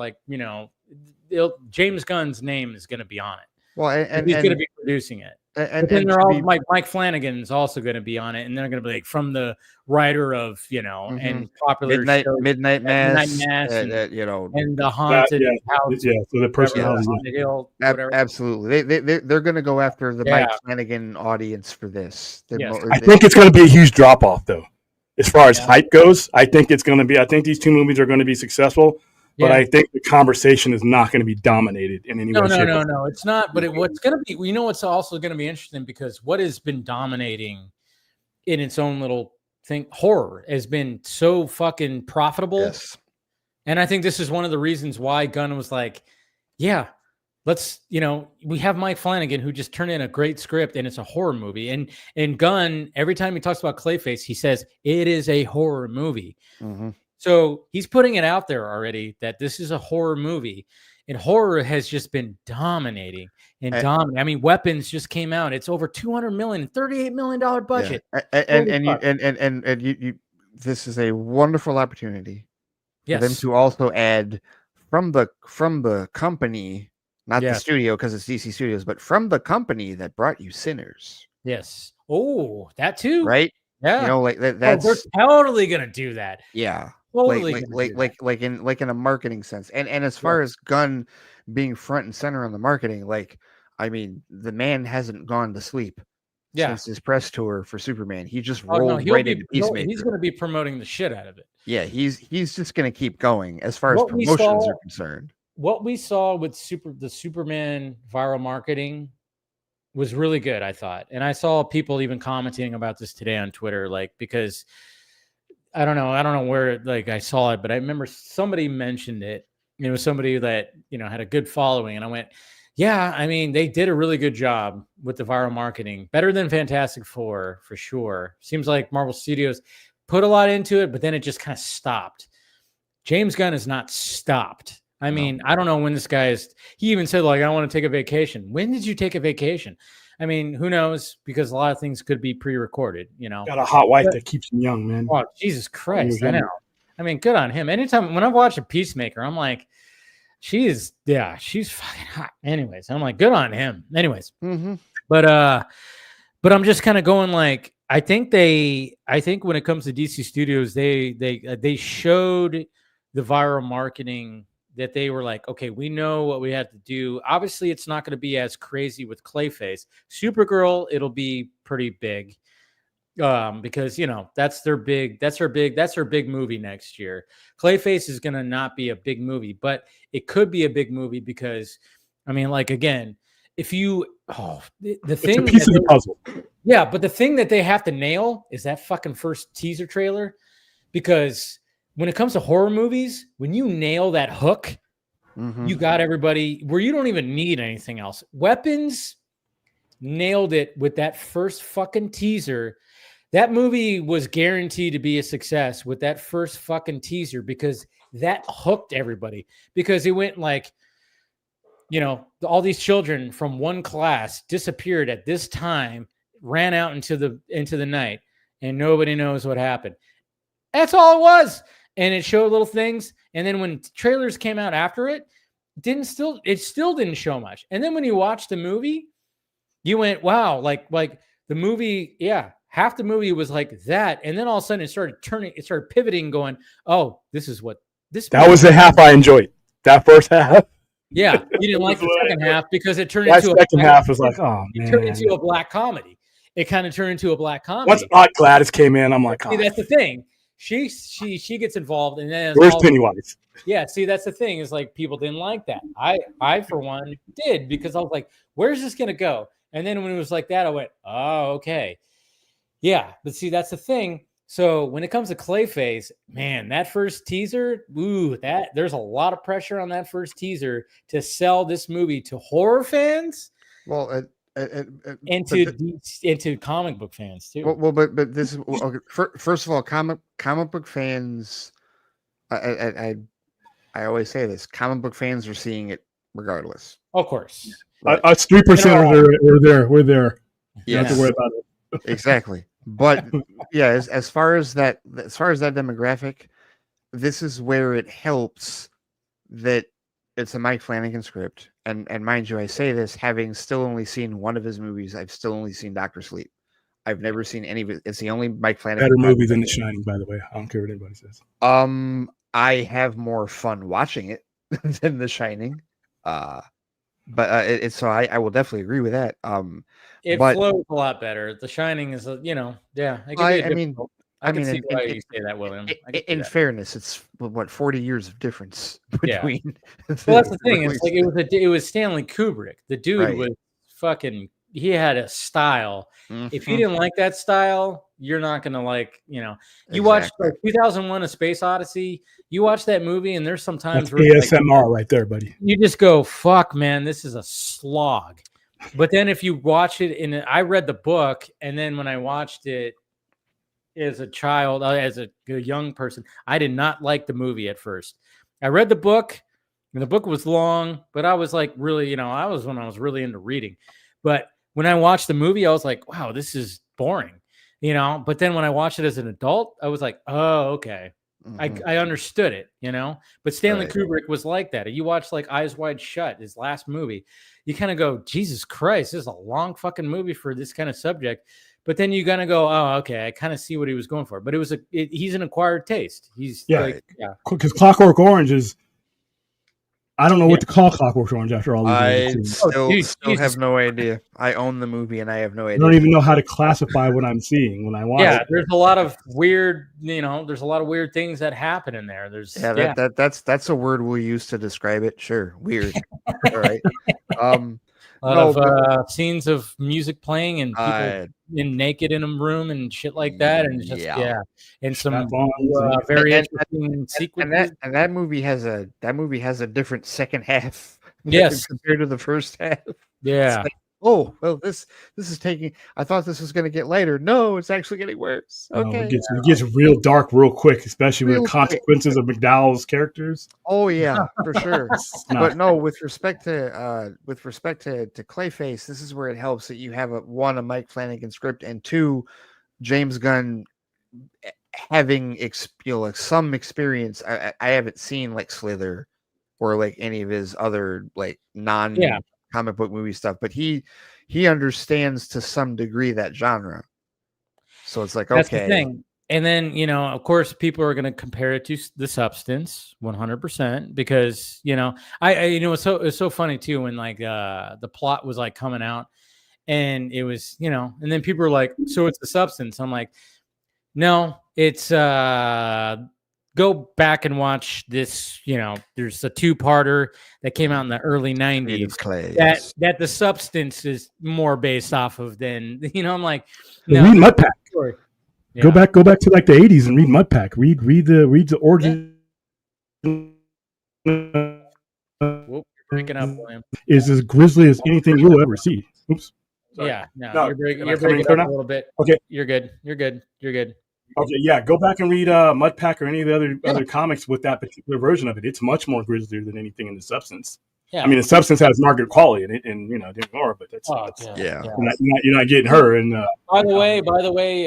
James Gunn's name is going to be on it. Well, and he's going to be producing it. And then Mike Flanagan's also going to be on it, and they're going to be like from the writer of and popular Midnight Mass, and the haunted house. Yeah, so the personality. Hill, absolutely, they're going to go after the Mike Flanagan audience for this. I think it's going to be a huge drop off, though, as far as hype goes. I think these 2 movies are going to be successful. but I think the conversation is not going to be dominated in any way. No, it's not. But what's going to be, what's also going to be interesting, because what has been dominating in its own little thing, horror has been so fucking profitable. Yes. And I think this is one of the reasons why Gunn was like, yeah, let's, we have Mike Flanagan who just turned in a great script and it's a horror movie. And Gunn, every time he talks about Clayface, he says it is a horror movie. Mm-hmm. So he's putting it out there already that this is a horror movie. And horror has just been dominating and dominating. I mean, Weapons just came out. It's over $200 million, $38 million budget. And you this is a wonderful opportunity for them to also add from the company, not the studio because it's DC Studios, but from the company that brought you Sinners. Yes. Oh, that too. Right? Yeah. Like that's they're totally gonna do that. Yeah. Totally like in a marketing sense. And as far as Gunn being front and center on the marketing, I mean, the man hasn't gone to sleep since his press tour for Superman. He just rolled right into Peacemaker. He's going to be promoting the shit out of it. Yeah, he's just going to keep going as far as promotions are concerned. What we saw with the Superman viral marketing was really good, I thought. And I saw people even commenting about this today on Twitter, because I don't know where I saw it, but I remember somebody mentioned it. It was somebody that, had a good following. And I went, yeah, I mean, they did a really good job with the viral marketing. Better than Fantastic Four, for sure. Seems like Marvel Studios put a lot into it, but then it just kind of stopped. James Gunn has not stopped. I mean, I don't know when this guy he even said, I want to take a vacation. When did you take a vacation? I mean, who knows? Because a lot of things could be pre-recorded, Got a hot wife that keeps him young, man. Oh, Jesus Christ. I know. I mean, good on him. Anytime when I watch a Peacemaker, I'm like, she's fucking hot. Anyways, I'm like, good on him. Anyways. Mm-hmm. But I'm just kind of going I think when it comes to DC Studios, they showed the viral marketing that they were like, okay, we know what we have to do. Obviously, it's not going to be as crazy with Clayface. Supergirl, it'll be pretty big because that's their big movie next year. Clayface is going to not be a big movie, but it could be a big movie because, I mean, again, if you the thing, it's a piece of the puzzle. Yeah, but the thing that they have to nail is that fucking first teaser trailer, because when it comes to horror movies, when you nail that hook, you got everybody where you don't even need anything else. Weapons nailed it with that first fucking teaser. That movie was guaranteed to be a success with that first fucking teaser because that hooked everybody. Because it went all these children from one class disappeared at this time, ran out into the night, and nobody knows what happened. That's all it was. And it showed little things. And then when trailers came out after it, it still didn't show much. And then when you watch the movie, you went, wow, like the movie, half the movie was like that. And then all of a sudden it started pivoting, going, oh, this is what this. That was the half I enjoyed. That first half. Yeah, you didn't like the second half because it turned into a second half was like, oh man. It turned into a black comedy. It kind of turned into a black comedy. Once Aunt Gladys came in, I'm like, see, that's the thing. She gets involved, and then where's Pennywise? Yeah, see, that's the thing is people didn't like that. I for one did, because I was like, where's this gonna go? And then when it was like that, I went, oh, okay, yeah. But see, that's the thing. So when it comes to Clayface, man, that first teaser, there's a lot of pressure on that first teaser to sell this movie to horror fans. Well, into comic book fans too. Well, but this is okay. First of all, comic book fans. I always say this: comic book fans are seeing it regardless. Of course, us 3% we're there. You don't have to worry about it. Exactly. But yeah, as far as that demographic, this is where it helps that it's a Mike Flanagan script. And mind you, I say this having still only seen one of his movies. I've still only seen Dr. Sleep. I've never seen any of it. It's the only Mike Flanagan better movie than The Shining, by the way. I don't care what anybody says. I have more fun watching it than The Shining. But so I will definitely agree with that. It flows a lot better. The Shining is, I I can see why you say that, William. In fairness, it's what 40 years of difference between. Yeah. Well, that's the thing. It's like it was Stanley Kubrick. The dude was fucking. He had a style. If you didn't like that style, you're not gonna like. You watch like 2001: A Space Odyssey. You watch that movie, and there's sometimes that's ASMR right there, buddy. You just go, "Fuck, man, this is a slog." But then if you watch it, I read the book, and then when I watched it as a child, as a young person, I did not like the movie at first. I read the book, and the book was long, but I was like really, I was really into reading. But when I watched the movie, I was like, wow, this is boring, But then when I watched it as an adult, I was like, oh, okay. I understood it, But Stanley Kubrick was like that. You watch like Eyes Wide Shut, his last movie, you kind of go, Jesus Christ, this is a long fucking movie for this kind of subject. But then you gotta go, oh, okay, I kind of see what he was going for. But he's an acquired taste. Because Clockwork Orange is. I don't know what to call Clockwork Orange after all these years. I still have no idea. I own the movie and I have no idea. I don't even know how to classify what I'm seeing when I watch it. Yeah, there's a lot of weird, there's a lot of weird things that happen in there. That's a word we'll use to describe it. Sure, weird. All right. A lot of scenes of music playing and people naked in a room and shit like that, and just and some very interesting sequences. And that movie has a different second half. Yes, compared to the first half. Yeah. Like, oh well, this is taking. I thought this was going to get lighter. No, it's actually getting worse. Okay, it gets real dark real quick, especially with the consequences of McDowell's characters. Oh yeah, for sure. But no, with respect to Clayface, this is where it helps that you have a Mike Flanagan script, and two, James Gunn having some experience. I haven't seen like Slither or like any of his other like comic book movie stuff, but he understands to some degree that genre. So it's like, that's okay. The thing. And then, of course, people are going to compare it to The Substance 100% because, it's so funny too when like the plot was like coming out and it was, and then people were like, so it's The Substance. I'm like, no, it's go back and watch this. There's a two-parter that came out in the early 90s that The Substance is more based off of than, I'm like, no, read Mudpack. Yeah. Go back to like the 80s and read Mudpack. Read the origin. Whoop, you're breaking up, William. Is as grisly as anything you'll ever see. Oops. Sorry. Yeah, no, you're breaking up a little bit. Okay. You're good. Okay, yeah, go back and read Mudpack or any of the other comics with that particular version of it. It's much more grislier than anything in The Substance. Yeah. I mean, The Substance has Margaret Qualley in it, and didn't know her, but you're not getting her. And by the way,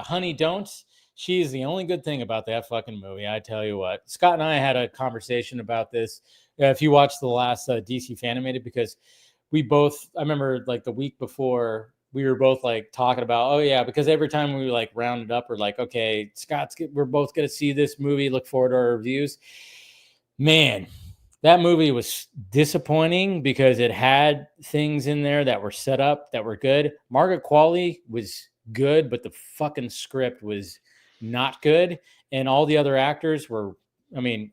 Honey Don't. She's the only good thing about that fucking movie. I tell you what, Scott and I had a conversation about this. If you watched the last DC Fanimated, because I remember like the week before. We were both like talking about, because every time we like rounded up, we're like, okay, we're both going to see this movie. Look forward to our reviews. Man, that movie was disappointing because it had things in there that were set up that were good. Margaret Qualley was good, but the fucking script was not good. And all the other actors were,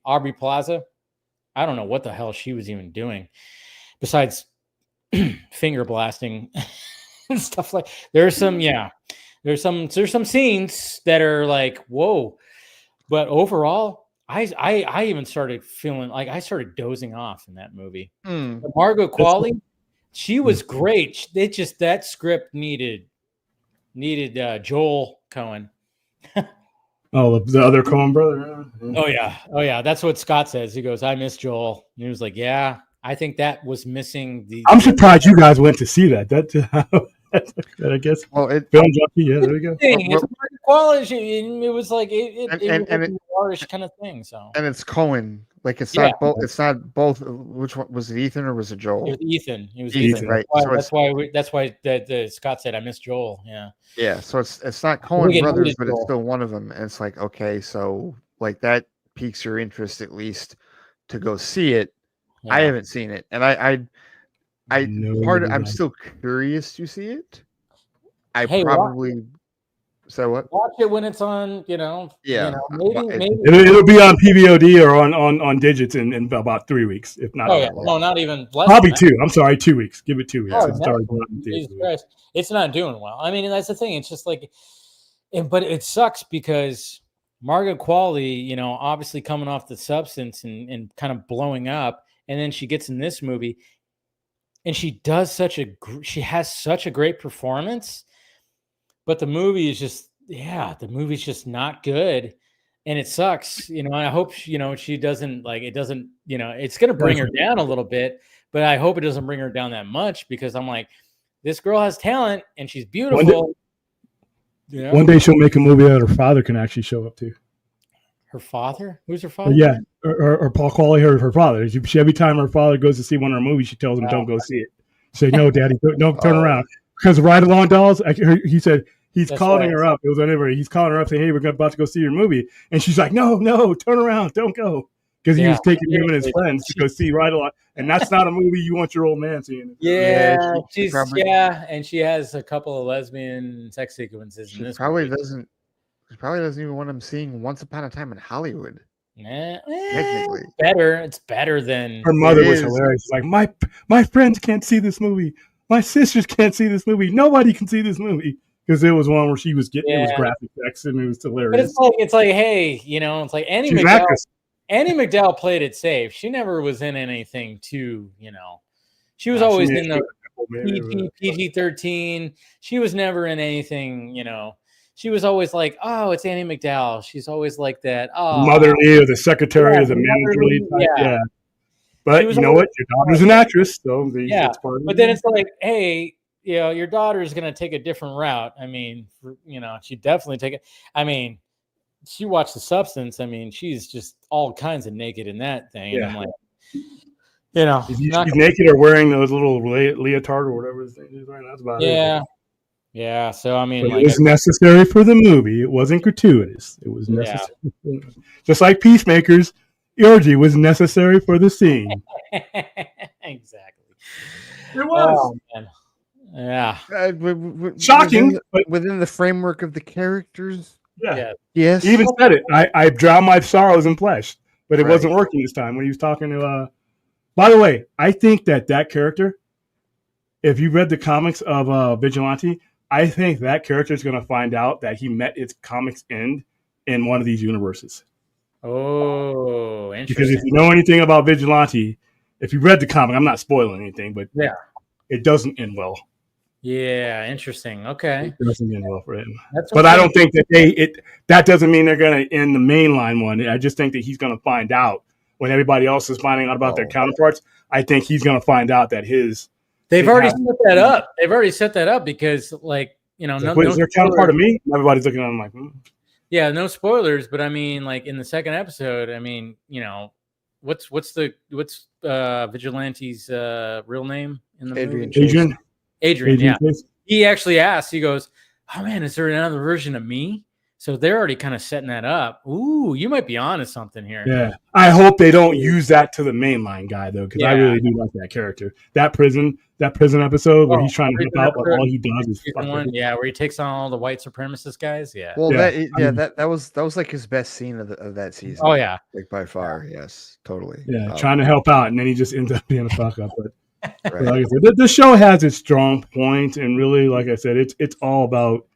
Aubrey Plaza, I don't know what the hell she was even doing besides finger blasting. And stuff like there's some scenes that are like whoa, but overall I even started feeling like I started dozing off in that movie. Margot Qualley, she was great. It just that script needed Joel Cohen. Oh, the other Coen brother. Oh yeah, that's what Scott says. He goes, I miss Joel. And he was like, yeah, I think that was missing. I'm surprised you guys went to see that. I guess. Well, film junkie. Yeah, there we go. It's quality. It was like it was a large kind of thing. So and it's Cohen. Like it's not both. It's not both. Which one was it? Ethan or was it Joel? It was Ethan. It was Ethan. Right. That's why Scott said I miss Joel. Yeah. Yeah. So it's not Coen brothers, but it's still one of them. And it's like okay, so like that piques your interest at least to go see it. Yeah. I haven't seen it, and I'm still curious to see it. So what? Watch it when it's on. Yeah. Maybe. It'll be on PVOD or on digits in about 3 weeks, if not. Oh yeah, no, not even. Probably 2. I'm sorry, 2 weeks. Give it 2 weeks. Oh, Jesus Christ. It's not doing well. I mean, that's the thing. It's just like, but it sucks because Margot Qualley, obviously coming off the substance and kind of blowing up, and then she gets in this movie, and she has such a great performance, but the movie is just, the movie's just not good, and it sucks. I hope she doesn't it doesn't, it's going to bring her down a little bit, but I hope it doesn't bring her down that much because I'm like, this girl has talent and she's beautiful. One day she'll make a movie that her father can actually show up to. Her father? Who's her father? Yeah, or Paul Qualley, her father. She, every time her father goes to see one of her movies, she tells him, "Don't go see it." She said, "No, Daddy, don't turn around." Because Ride Along Dolls, he said he's calling her up. It was whenever he's calling her up saying, "Hey, we're about to go see your movie," and she's like, "No, turn around, don't go." Because he was taking him and his friends to go see Ride Along, and that's not a movie you want your old man seeing. Yeah, and she has a couple of lesbian sex sequences. She probably doesn't even want him seeing Once Upon a Time in Hollywood. Technically, it's better than her mother was hilarious. She's like, my friends can't see this movie, my sisters can't see this movie, nobody can see this movie. Because it was one where she was getting it was graphic sex and it was hilarious. But it's like, hey, it's like Annie McDowell. Annie McDowell played it safe. She never was in anything too, She was always in the PG-13. She was never in anything, She was always like, oh, it's Annie McDowell. She's always like that. Oh, motherly or the secretary or the manager. Yeah. But you know what? Your daughter's an actress, so but then it's like, hey, your daughter is going to take a different route. I mean, she definitely take it. I mean, she watched The Substance. I mean, she's just all kinds of naked in that thing. Yeah. And I'm like, she's naked or wearing those little leotard or whatever his thing is. Right? That's about it. Yeah. So I mean, it was necessary for the movie. It wasn't gratuitous. It was necessary. Yeah. Just like Peacemaker's orgy was necessary for the scene. Exactly. It was. Oh, man. Yeah. Shocking, within the framework of the characters. Yeah. Yes. He even said it. I drowned my sorrows in flesh, but it wasn't working this time when he was talking to. By the way, I think that character, if you read the comics of Vigilante, I think that character is going to find out that he met its comics end in one of these universes. Oh, interesting. Because if you know anything about Vigilante, if you read the comic, I'm not spoiling anything, but it doesn't end well. Yeah, interesting. Okay. It doesn't end well for him. But I don't think that that doesn't mean they're going to end the mainline one. I just think that he's going to find out when everybody else is finding out about their counterparts. I think he's going to find out that They've already set that up. They've already set that up because, is their counterpart of me? Everybody's looking at him like, Yeah, no spoilers, but I mean, like in the second episode, I mean, what's Vigilante's real name in the movie? Adrian, yeah. He actually asked, he goes, oh man, is there another version of me? So they're already kind of setting that up. Ooh, you might be onto something here. Yeah. I hope they don't use that to the mainline guy though, because I really do like that character. That prison episode where he's trying to help out, but all he does is where he takes on all the white supremacist guys. Yeah. Well, that was like his best scene of that season. Oh yeah, like by far. Yes, totally. Yeah, trying to help out, and then he just ends up being a fuck up. But like I said, the show has its strong points, and really, like I said, it's all about.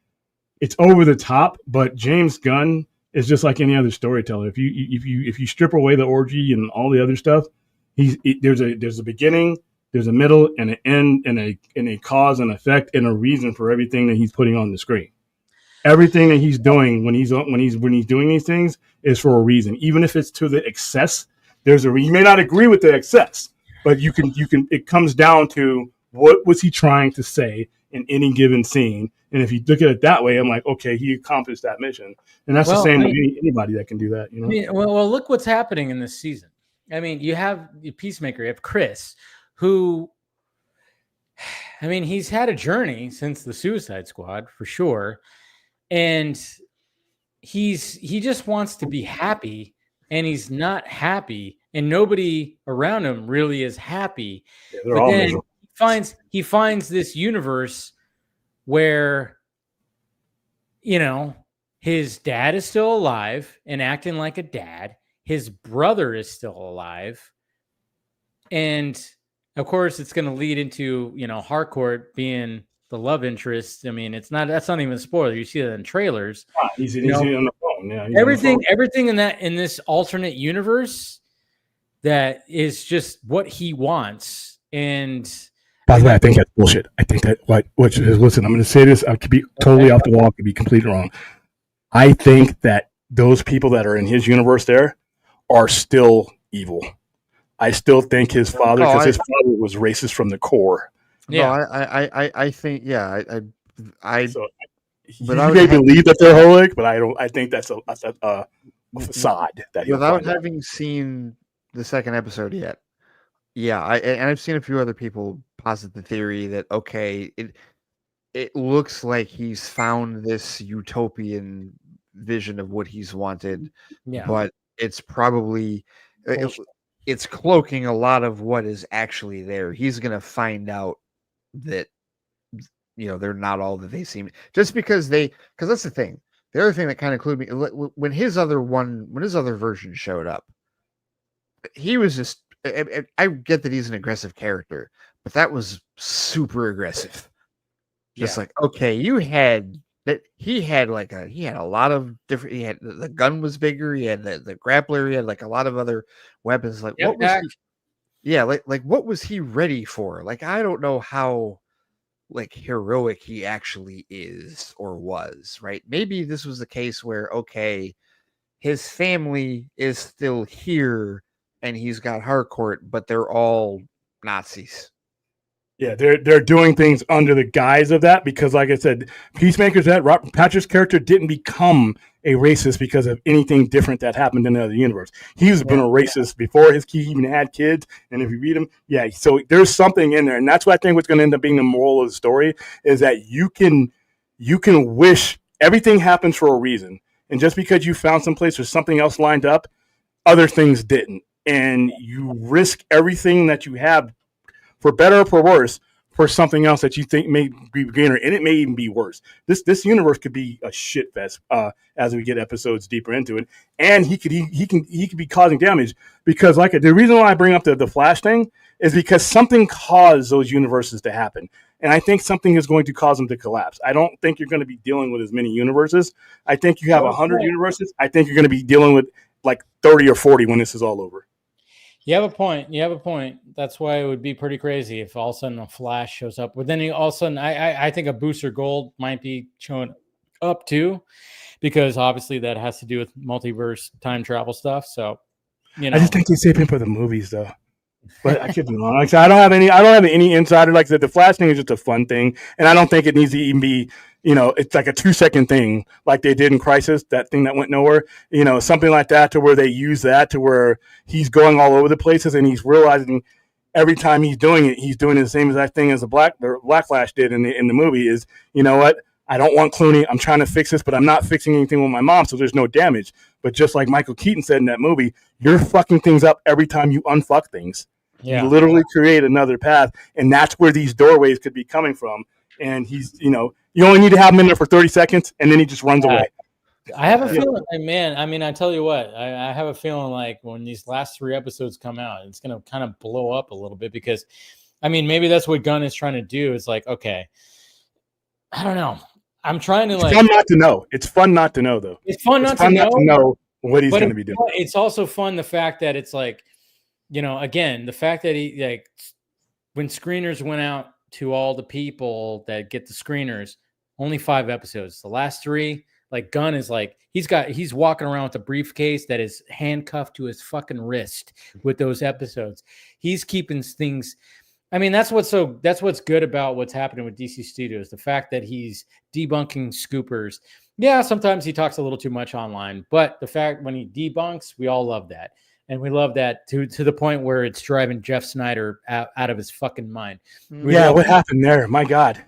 It's over the top, but James Gunn is just like any other storyteller. If you strip away the orgy and all the other stuff, there's a beginning, there's a middle, and an end, and a cause and effect, and a reason for everything that he's putting on the screen. Everything that he's doing when he's doing these things is for a reason, even if it's to the excess. You may not agree with the excess, but you can. It comes down to what was he trying to say in any given scene. And if you look at it that way, I'm like, okay, he accomplished that mission. And that's the same with anybody that can do that. I mean, well, look what's happening in this season. I mean, you have Peacemaker, you have Chris, who, I mean, he's had a journey since the Suicide Squad, for sure. And he just wants to be happy, and he's not happy. And nobody around him really is happy. Yeah, but then he finds this universe where you know, his dad is still alive and acting like a dad. His brother is still alive. And of course, it's going to lead into, Harcourt being the love interest. I mean, that's not even a spoiler. You see that in trailers. He's on the phone. Yeah, everything in this alternate universe that is just what he wants. And by the way, I think that's bullshit. I think that listen, I'm going to say this. I could be totally off the wall. I could be completely wrong. I think that those people that are in his universe there are still evil. I still think his father, because his father was racist from the core. Yeah, no, I think, yeah, I so you may believe that they're holy, but I don't. I think that's a facade. That without having seen the second episode yet. Yeah, I've seen a few other people posit the theory that it looks like he's found this utopian vision of what he's wanted, but it's probably it's cloaking a lot of what is actually there. He's gonna find out that they're not all that they seem. Just because that's the thing. The other thing that kind of clued me when his other version showed up, he was just. I get that he's an aggressive character, but that was super aggressive. Just like, okay, you had that. He had a lot of different. He had the gun was bigger. He had the grappler. He had like a lot of other weapons. Like what was he? Yeah, like what was he ready for? Like I don't know how like heroic he actually is or was. Right? Maybe this was the case where his family is still here. And he's got Harcourt, but they're all Nazis. Yeah, they're doing things under the guise of that because, like I said, Peacemaker's Patrick's character didn't become a racist because of anything different that happened in the other universe. He's been a racist before he even had kids. And if you read him, so there's something in there, and that's what I think what's going to end up being the moral of the story is that you can wish everything happens for a reason, and just because you found someplace or something else lined up, other things didn't. And you risk everything that you have, for better or for worse, for something else that you think may be greener, and it may even be worse. This universe could be a shit fest as we get episodes deeper into it, and he could be causing damage because, like, the reason why I bring up the Flash thing is because something caused those universes to happen, and I think something is going to cause them to collapse. I don't think you're going to be dealing with as many universes. I think you have 100 universes. I think you're going to be dealing with like 30 or 40 when this is all over. You have a point. That's why it would be pretty crazy if all of a sudden a Flash shows up. But then all of a sudden, I think a Booster Gold might be showing up too, because obviously that has to do with multiverse time travel stuff. So, I just think they save him for the movies, though. But I could be wrong. Like I said, I don't have any insider. Like I said, the Flash thing is just a fun thing, and I don't think it needs to even be. It's like a 2-second thing, like they did in Crisis, that thing that went nowhere. Something like that, to where they use that to where he's going all over the places, and he's realizing every time he's doing it, he's doing the same exact thing as the Black Flash did in the movie. Is what? I don't want Clooney. I'm trying to fix this, but I'm not fixing anything with my mom, so there's no damage. But just like Michael Keaton said in that movie, you're fucking things up every time you unfuck things. Yeah. You literally create another path, and that's where these doorways could be coming from. And he's, you only need to have him in there for 30 seconds, and then he just runs away. I have a feeling, man, I mean, I tell you what, I have a feeling like when these last 3 episodes come out, it's going to kind of blow up a little bit because, I mean, maybe that's what Gunn is trying to do. It's like, okay, I don't know. I'm trying to It's fun not to know. It's fun not to know, though. It's fun not to know what he's going to be doing. It's also fun the fact that it's like, again, the fact that he, like, when screeners went out to all the people that get the screeners, only 5 episodes. The last 3, like, Gunn is like, he's walking around with a briefcase that is handcuffed to his fucking wrist with those episodes. He's keeping things. I mean, that's what's good about what's happening with DC Studios. The fact that he's debunking scoopers. Yeah, sometimes he talks a little too much online, but the fact when he debunks, we all love that. And we love that to the point where it's driving Jeff Snyder out of his fucking mind. What happened there? My God.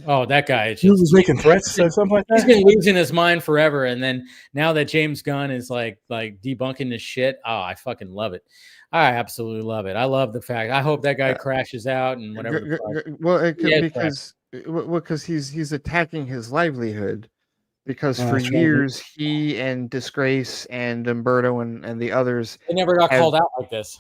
Oh, that guy. He was making threats or something like that? He's been losing his mind forever. And then now that James Gunn is like debunking this shit, I fucking love it. I absolutely love it. I love the fact. I hope that guy crashes out and whatever. Well, because he's attacking his livelihood because Oh, for that's right. years he and Disgrace and Umberto and the others They never got called out like this.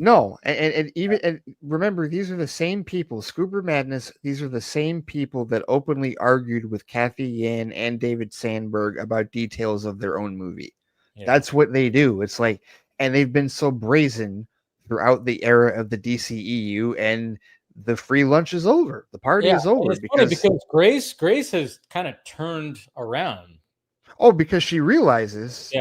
No, and even and remember, these are the same people. Scooper Madness. These are the same people that openly argued with Kathy Yan and David Sandberg about details of their own movie. Yeah. That's what they do. It's like, and they've been so brazen throughout the era of the DCEU, and the free lunch is over. The party is over it's funny because Grace has kind of turned around. Because she realizes,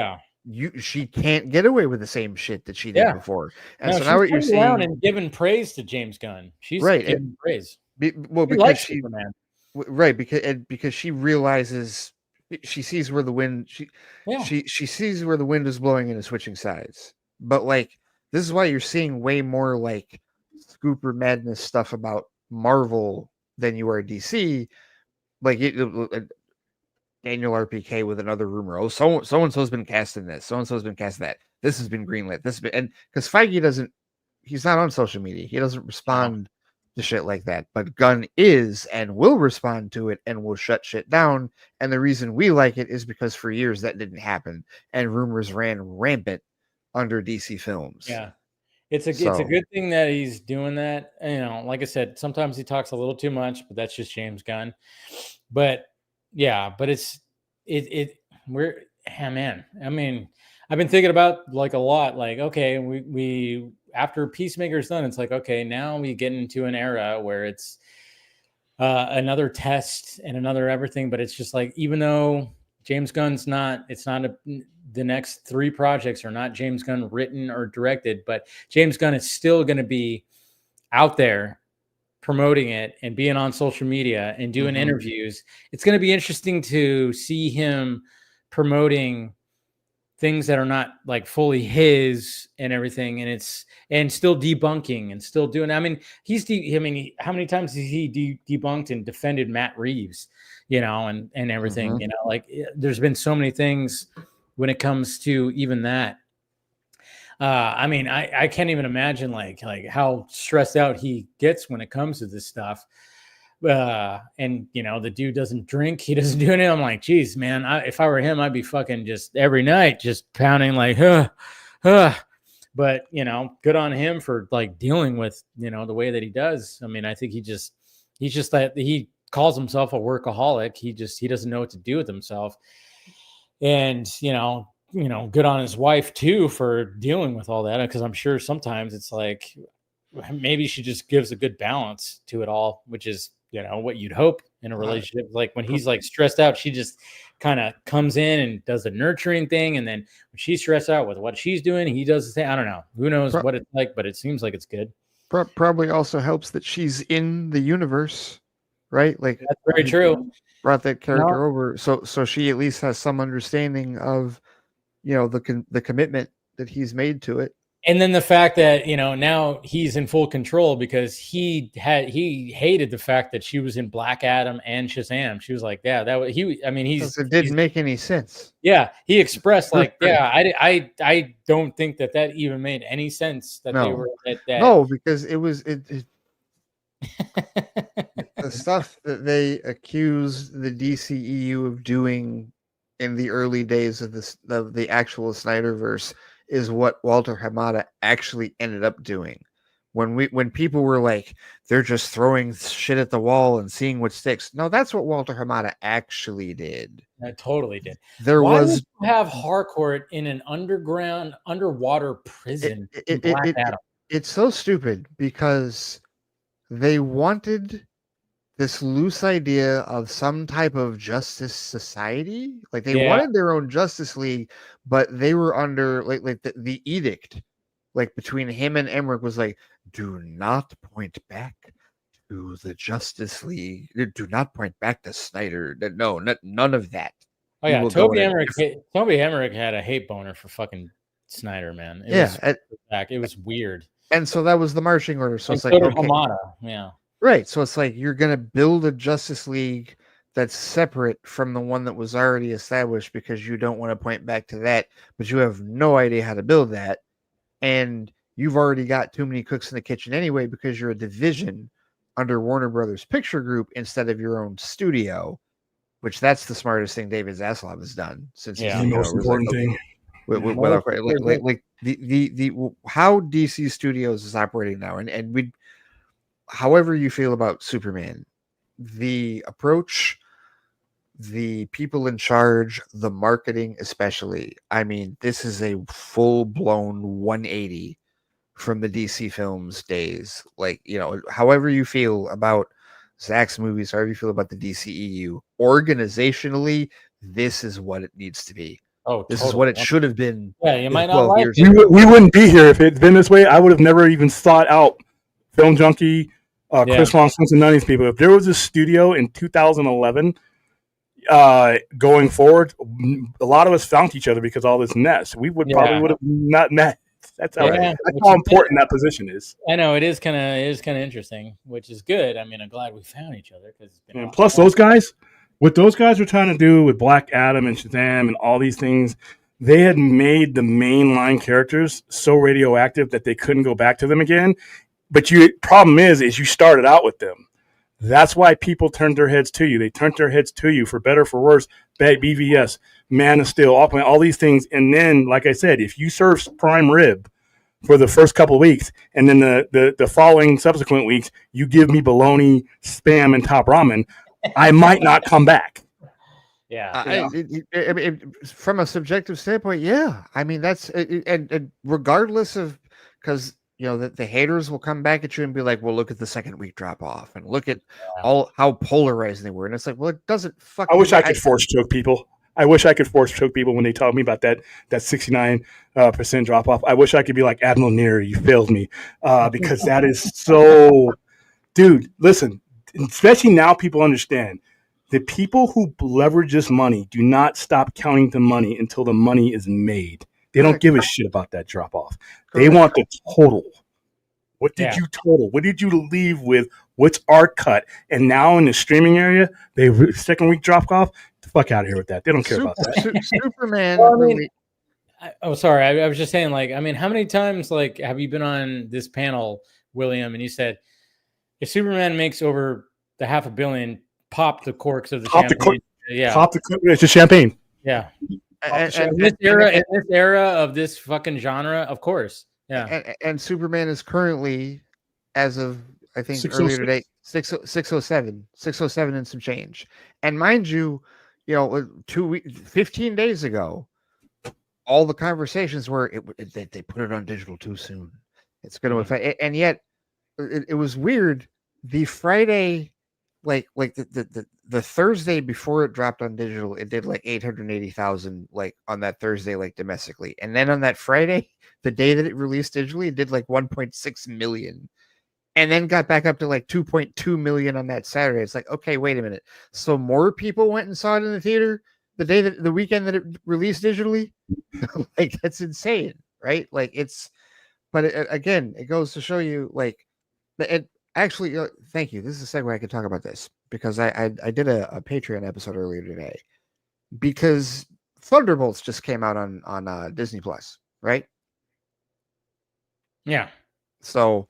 she can't get away with the same shit that she did before. And so now what you're seeing, and giving praise to James Gunn. She's giving praise. Because she Superman. Right, because she realizes, she sees where the wind she sees where the wind is blowing and is switching sides. But like, this is why you're seeing way more like Scooper Madness stuff about Marvel than you are DC. Like Daniel RPK with another rumor. Oh, so and so's been cast in this. So and so's been cast in that. This has been greenlit. And because Feige he's not on social media. He doesn't respond to shit like that. But Gunn is and will respond to it and will shut shit down. And the reason we like it is because for years that didn't happen and rumors ran rampant under DC Films. Yeah. It's a good thing that he's doing that. You know, like I said, sometimes he talks a little too much, but that's just James Gunn. But man. I mean, I've been thinking about like a lot, like, okay, we after Peacemaker's done, it's like, okay, now we get into an era where it's another test and another everything, but it's just like, even though James Gunn's the next 3 projects are not James Gunn written or directed, but James Gunn is still going to be out there promoting it and being on social media and doing interviews. It's going to be interesting to see him promoting things that are not like fully his and everything. And still debunking and still doing, I mean, how many times has he debunked and defended Matt Reeves, you know, and everything, you know, like there's been so many things when it comes to even that. I mean, I can't even imagine like how stressed out he gets when it comes to this stuff. And you know, the dude doesn't drink, he doesn't do anything. I'm like, geez, man, if I were him, I'd be fucking just every night just pounding like, but you know, good on him for like dealing with, you know, the way that he does. I mean, I think he's just that he calls himself a workaholic. He doesn't know what to do with himself. And, you know, good on his wife too for dealing with all that, because I'm sure sometimes it's like maybe she just gives a good balance to it all, which is, you know, what you'd hope in a relationship. Like when he's like stressed out, she just kind of comes in and does the nurturing thing, and then when she's stressed out with what she's doing, he does the same. I don't know, who knows what it's like, but it seems like it's good. Probably also helps that she's in the universe, right? Like that's very true. Brought that character over, so she at least has some understanding of, you know, the commitment that he's made to it. And then the fact that, you know, now he's in full control, because he hated the fact that she was in Black Adam and Shazam. She was like, yeah, it didn't make any sense. Yeah. He expressed like, yeah, I don't think that even made any sense that they were that. No, because it the stuff that they accused the DCEU of doing in the early days of the actual Snyderverse is what Walter Hamada actually ended up doing. When people were like, they're just throwing shit at the wall and seeing what sticks. No, that's what Walter Hamada actually did. That totally did. Why would you have Harcourt in an underwater prison? It's so stupid, because they wanted this loose idea of some type of justice society. Like they wanted their own Justice League, but they were under like the edict, like between him and Emmerich was like, do not point back to the Justice League. Do not point back to Snyder. No, none of that. Oh yeah, Toby Emmerich had a hate boner for fucking Snyder, man. It was weird. And so that was the marching order. So it's like, okay. Hamada, yeah. Right. So it's like you're going to build a Justice League that's separate from the one that was already established, because you don't want to point back to that, but you have no idea how to build that. And you've already got too many cooks in the kitchen anyway, because you're a division under Warner Brothers Picture Group instead of your own studio. which that's the smartest thing David Zaslav has done since Yeah. he's The most important thing. Without like the how DC Studios is operating now, and we, however you feel about Superman, the approach, the people in charge, the marketing especially. I mean, this is a full-blown 180 from the DC Films days. Like, you know, however you feel about Zack's movies, however you feel about the DCEU, organizationally, this is what it needs to be. Oh, this is what it should have been. Yeah, you might not like it. We wouldn't be here if it'd been this way. I would have never even sought out Film Junkie, Chris Long, and none of these people. If there was a studio in 2011 going forward, a lot of us found each other because all this mess. We would probably would have not met. That's how important that position is. I know it is kind of interesting, which is good. I mean, I'm glad we found each other because. And plus, those guys, what those guys were trying to do with Black Adam and Shazam and all these things, they had made the mainline characters so radioactive that they couldn't go back to them again. But problem is you started out with them. That's why people turned their heads to you. They turned their heads to you for better, for worse. BVS, Man of Steel, all these things. And then, like I said, if you serve prime rib for the first couple of weeks, and then the following subsequent weeks, you give me bologna, spam, and top ramen, I might not come back. Yeah. From a subjective standpoint, yeah. I mean, that's and regardless of, because you know that the haters will come back at you and be like, "Well, look at the second week drop off, and look at all how polarized they were." And it's like, well, it doesn't fucking. I wish I could force choke people. I wish I could force choke people when they tell me about that 69% drop off. I wish I could be like Admiral Neary, you failed me, because that is so. Dude, listen. Especially now, people understand. The people who leverage this money do not stop counting the money until the money is made. They don't give a shit about that drop off. They want the total. What did you total? What did you leave with? What's our cut? And now in the streaming area, they second week drop off. The fuck out of here with that. They don't care about that. Superman. Well, I mean, sorry. I was just saying, like, I mean, how many times, like, have you been on this panel, William, and you said, if Superman makes over the $500 million, pop the corks of the champagne. Pop the cork. It's a champagne. Yeah. In this era of this fucking genre, of course. Yeah. And Superman is currently, as of I think earlier today, 607 and some change. And mind you, you know, 15 days ago, all the conversations were they put it on digital too soon. It's going to affect, and yet it was weird. The Friday, like the Thursday before it dropped on digital, it did like 880,000 like on that Thursday, like domestically, and then on that Friday, the day that it released digitally, it did like 1.6 million, and then got back up to like 2.2 million on that Saturday. It's like, okay, wait a minute. So more people went and saw it in the theater the weekend that it released digitally. Like, that's insane, right? Like, it's, but again, it goes to show you, like, it actually. Thank you. This is a segue. I could talk about this because I did a Patreon episode earlier today because Thunderbolts just came out on Disney Plus, right? Yeah. So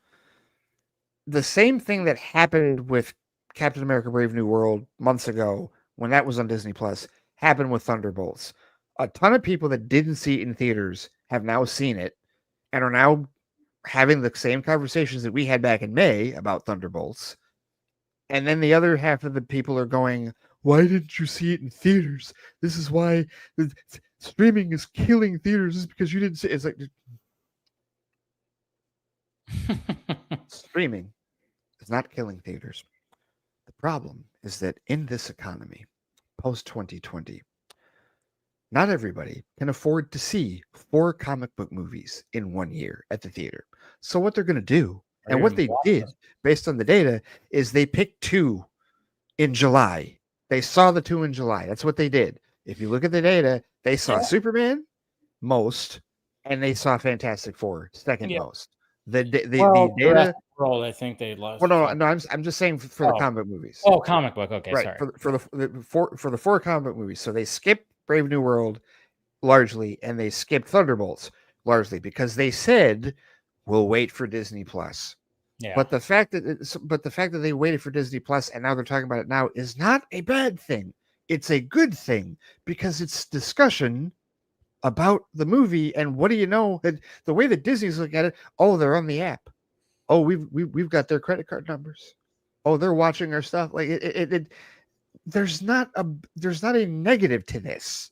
the same thing that happened with Captain America: Brave New World months ago when that was on Disney Plus happened with Thunderbolts. A ton of people that didn't see it in theaters have now seen it and are now having the same conversations that we had back in May about Thunderbolts. And then the other half of the people are going, why didn't you see it in theaters? This is why streaming is killing theaters. This is because you didn't see it. It's like streaming is not killing theaters. The problem is that in this economy, post 2020, not everybody can afford to see 4 comic book movies in 1 year at the theater. So what they're going to do, and what they did based on the data, is they picked 2 in July. They saw the 2 in July. That's what they did. If you look at the data, they saw Superman most, and they saw Fantastic Four second most. The data. World, I think they lost. Well, no. I'm just saying for the comic movies. Oh, comic book. Okay, right. Sorry. For the 4 comic book movies, so they skipped Brave New World largely, and they skipped Thunderbolts largely because they said we'll wait for Disney Plus. Yeah. But the fact that they waited for Disney Plus and now they're talking about it now is not a bad thing. it's a good thing because it's discussion about the movie. And what do you know? That the way that Disney's looking at it, oh, they're on the app. Oh, we've got their credit card numbers. Oh, they're watching our stuff. Like there's not a negative to this.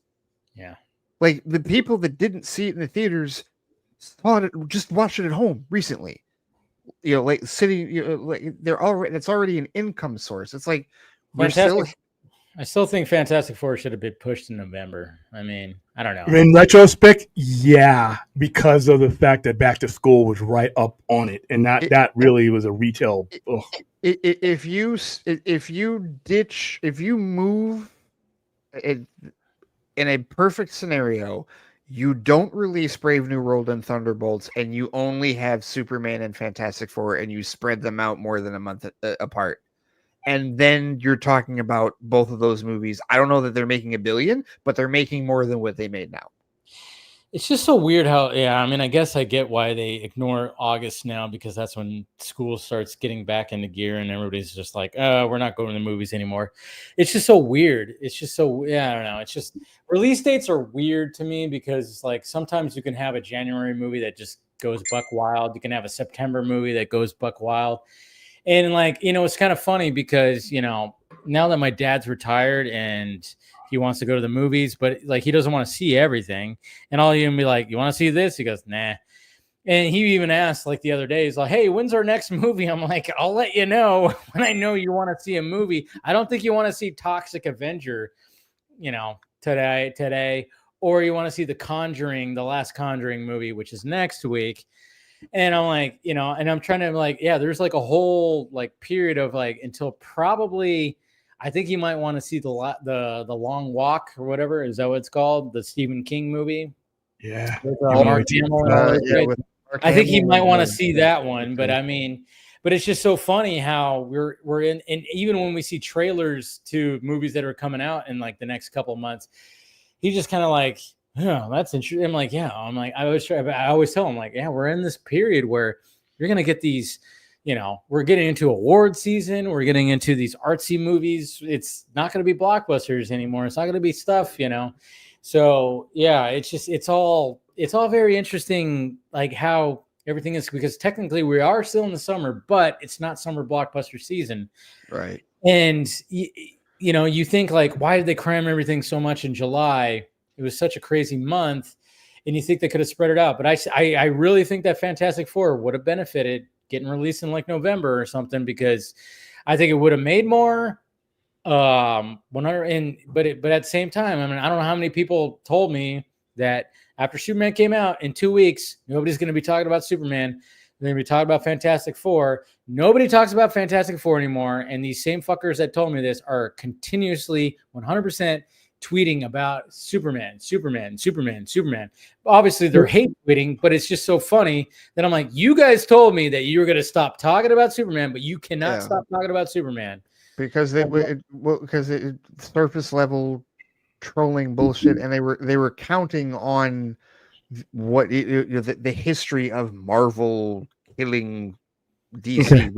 Yeah. Like the people that didn't see it in the theaters saw it, just watched it at home recently. Like sitting, like they're already, that's already an income source. It's like I still think Fantastic Four should have been pushed in November. I mean, I don't know. In retrospect, yeah, because of the fact that Back to School was right up on it, and that really was a retail. If you move it, in a perfect scenario, you don't release Brave New World and Thunderbolts, and you only have Superman and Fantastic Four, and you spread them out more than a month apart. And then you're talking about both of those movies. I don't know that they're making $1 billion, but they're making more than what they made now. It's just so weird how, I mean, I guess I get why they ignore August now, because that's when school starts getting back into gear and everybody's just like, oh, we're not going to the movies anymore. It's just so weird. It's just so, I don't know. It's just, release dates are weird to me because like sometimes you can have a January movie that just goes buck wild. You can have a September movie that goes buck wild. And like, it's kind of funny because, now that my dad's retired and he wants to go to the movies, but like, he doesn't want to see everything. And I'll even be like, you want to see this? He goes, nah. And he even asked like the other day, he's like, hey, when's our next movie? I'm like, I'll let you know when I know you want to see a movie. I don't think you want to see Toxic Avenger, today, or you want to see the last Conjuring movie, which is next week. And I'm like, and I'm trying to like, there's like a whole like period of like until probably, I think you might want to see the Long Walk or whatever. Is that what it's called? The Stephen King movie. Yeah. With, Mark Hamill. I think you might want to see that one, but I mean, but it's just so funny how we're in, and even when we see trailers to movies that are coming out in like the next couple of months, he just kind of like, oh, that's interesting. I'm like, I always tell him like, we're in this period where you're going to get these, we're getting into award season. We're getting into these artsy movies. It's not going to be blockbusters anymore. It's not going to be stuff, So it's all very interesting. Like how everything is, because technically we are still in the summer, but it's not summer blockbuster season. Right. And you think like, why did they cram everything so much in July? It was such a crazy month, and you think they could have spread it out. But I really think that Fantastic Four would have benefited getting released in like November or something, because I think it would have made more. But at the same time, I mean, I don't know how many people told me that after Superman came out in 2 weeks, nobody's going to be talking about Superman. They're going to be talking about Fantastic Four. Nobody talks about Fantastic Four anymore. And these same fuckers that told me this are continuously 100% tweeting about Superman. Obviously, they're hate tweeting, but it's just so funny that I'm like, you guys told me that you were going to stop talking about Superman, but you cannot stop talking about Superman. Because it surface level trolling bullshit, and they were counting on what the history of Marvel killing DC,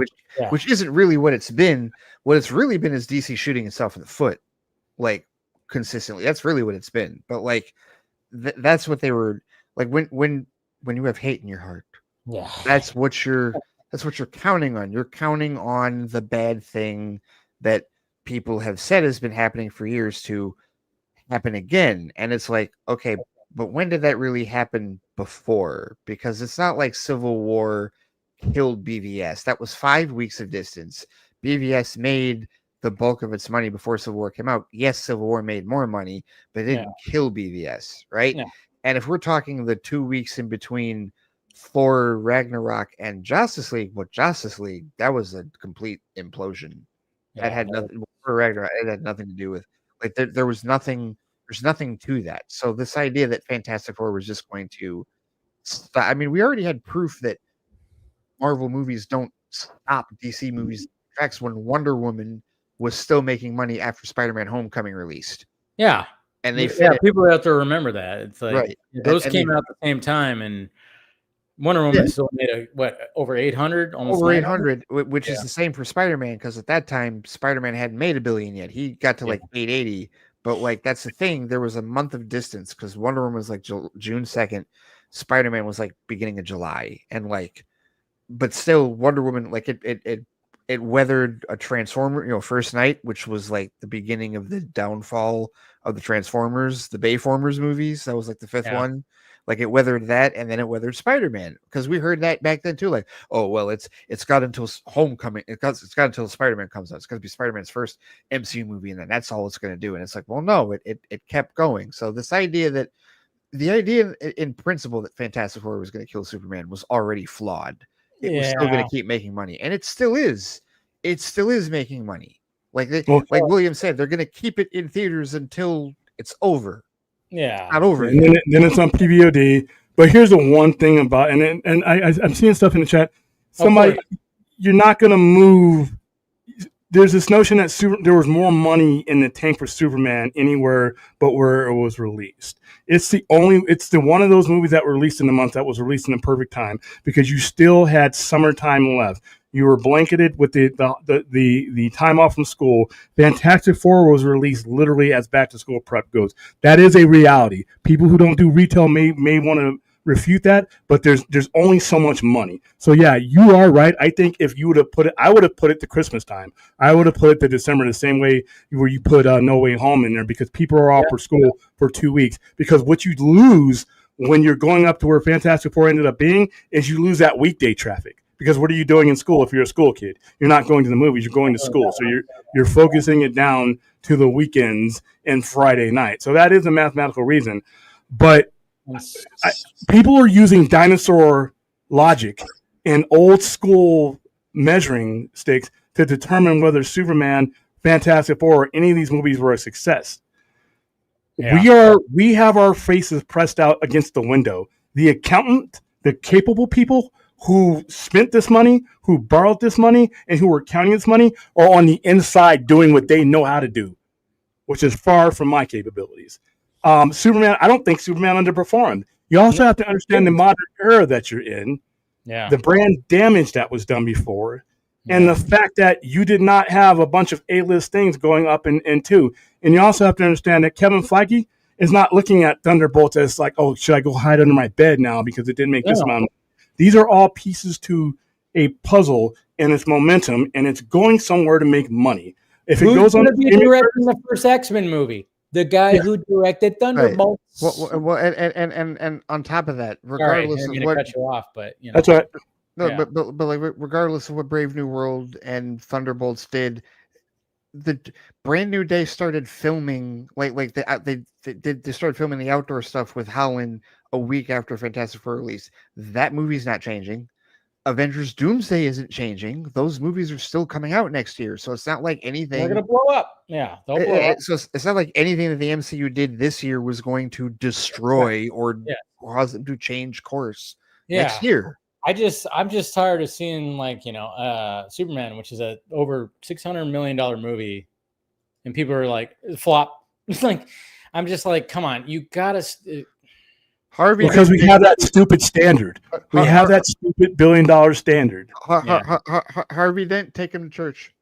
which isn't really what it's been. What it's really been is DC shooting itself in the foot, like consistently. That's really what it's been. But like that's what they were like when you have hate in your heart. Yeah, that's what you're counting on. You're counting on the bad thing that people have said has been happening for years to happen again. And it's like, okay, but when did that really happen before? Because it's not like Civil War killed BVS. That was 5 weeks of distance. BVS made the bulk of its money before Civil War came out. Yes, Civil War made more money, but it didn't kill BVS, right? Yeah. And if we're talking the 2 weeks in between Thor, Ragnarok, and Justice League, that was a complete implosion. That had nothing for Ragnarok. It had nothing to do with like there was nothing. There's nothing to that. So this idea that Fantastic Four was just going to stop. I mean, we already had proof that Marvel movies don't stop DC movies. In fact, when Wonder Woman was still making money after Spider-Man Homecoming released. Yeah. And they people have to remember that. It's like those came out at the same time, and Wonder Woman still made over 800, almost over 800, which is the same for Spider-Man, because at that time Spider-Man hadn't made $1 billion yet. He got to like 880, But like that's the thing. There was a month of distance because Wonder Woman was like June 2nd, Spider-Man was like beginning of July, and like, but still Wonder Woman like it weathered a Transformer, first night, which was like the beginning of the downfall of the Transformers, the Bayformers movies. That was like the fifth one. Like it weathered that, and then it weathered Spider-Man because we heard that back then too. Like, oh well, it's got until Homecoming. It's got until Spider-Man comes out. It's going to be Spider-Man's first MCU movie, and then that's all it's going to do. And it's like, well, no, it kept going. So this idea that the idea in principle that Fantastic Four was going to kill Superman was already flawed. It was still going to keep making money, and it still is. It still is making money. Like William said, they're going to keep it in theaters until it's over. Yeah, not over. And then it's on PVOD. But here's the one thing about I'm seeing stuff in the chat. Somebody, you're not going to move. There's this notion that there was more money in the tank for Superman anywhere but where it was released. It's the one of those movies that were released in the month that was released in the perfect time because you still had summertime left. You were blanketed with the time off from school. Fantastic Four was released literally as back to school prep goes. That is a reality. People who don't do retail may want to refute that, but there's only so much money. So yeah, you are right. I think if you would have put it, I would have put it to Christmas time. I would have put it to December the same way where you put No Way Home in there because people are off for school for 2 weeks. Because what you lose when you're going up to where Fantastic Four ended up being is you lose that weekday traffic. Because what are you doing in school if you're a school kid? You're not going to the movies, you're going to school. So you're focusing it down to the weekends and Friday night. So that is a mathematical reason. But people are using dinosaur logic and old school measuring sticks to determine whether Superman, Fantastic Four, or any of these movies were a success. Yeah. We have our faces pressed out against the window. The accountant, the capable people who spent this money, who borrowed this money, and who were counting this money are on the inside doing what they know how to do, which is far from my capabilities. Superman, I don't think Superman underperformed. You also have to understand the modern era that you're in, the brand damage that was done before, and the fact that you did not have a bunch of A-list things going up in two. And you also have to understand that Kevin Feige is not looking at Thunderbolts as like, oh, should I go hide under my bed now because it didn't make this amount of money. These are all pieces to a puzzle and its momentum, and it's going somewhere to make money. If Who's it goes on to be directing the first X-Men movie, the guy who directed Thunderbolts. Right. Well, and on top of that, regardless of what, cut you off, but that's right. No, but like regardless of what Brave New World and Thunderbolts did, the Brand New Day started filming they started filming the outdoor stuff with Howland a week after Fantastic Four release. That movie's not changing. Avengers Doomsday isn't changing. Those movies are still coming out next year, so it's not like anything. They're gonna blow up. Yeah, they'll blow up. So it's not like anything that the MCU did this year was going to destroy or cause them to change course next year. I'm just tired of seeing Superman, which is a over $600 million movie, and people are like flop. It's like I'm just like, come on, you gotta. Harvey, because we have that stupid standard. We have that stupid $1 billion standard. Harvey Dent, take him to church.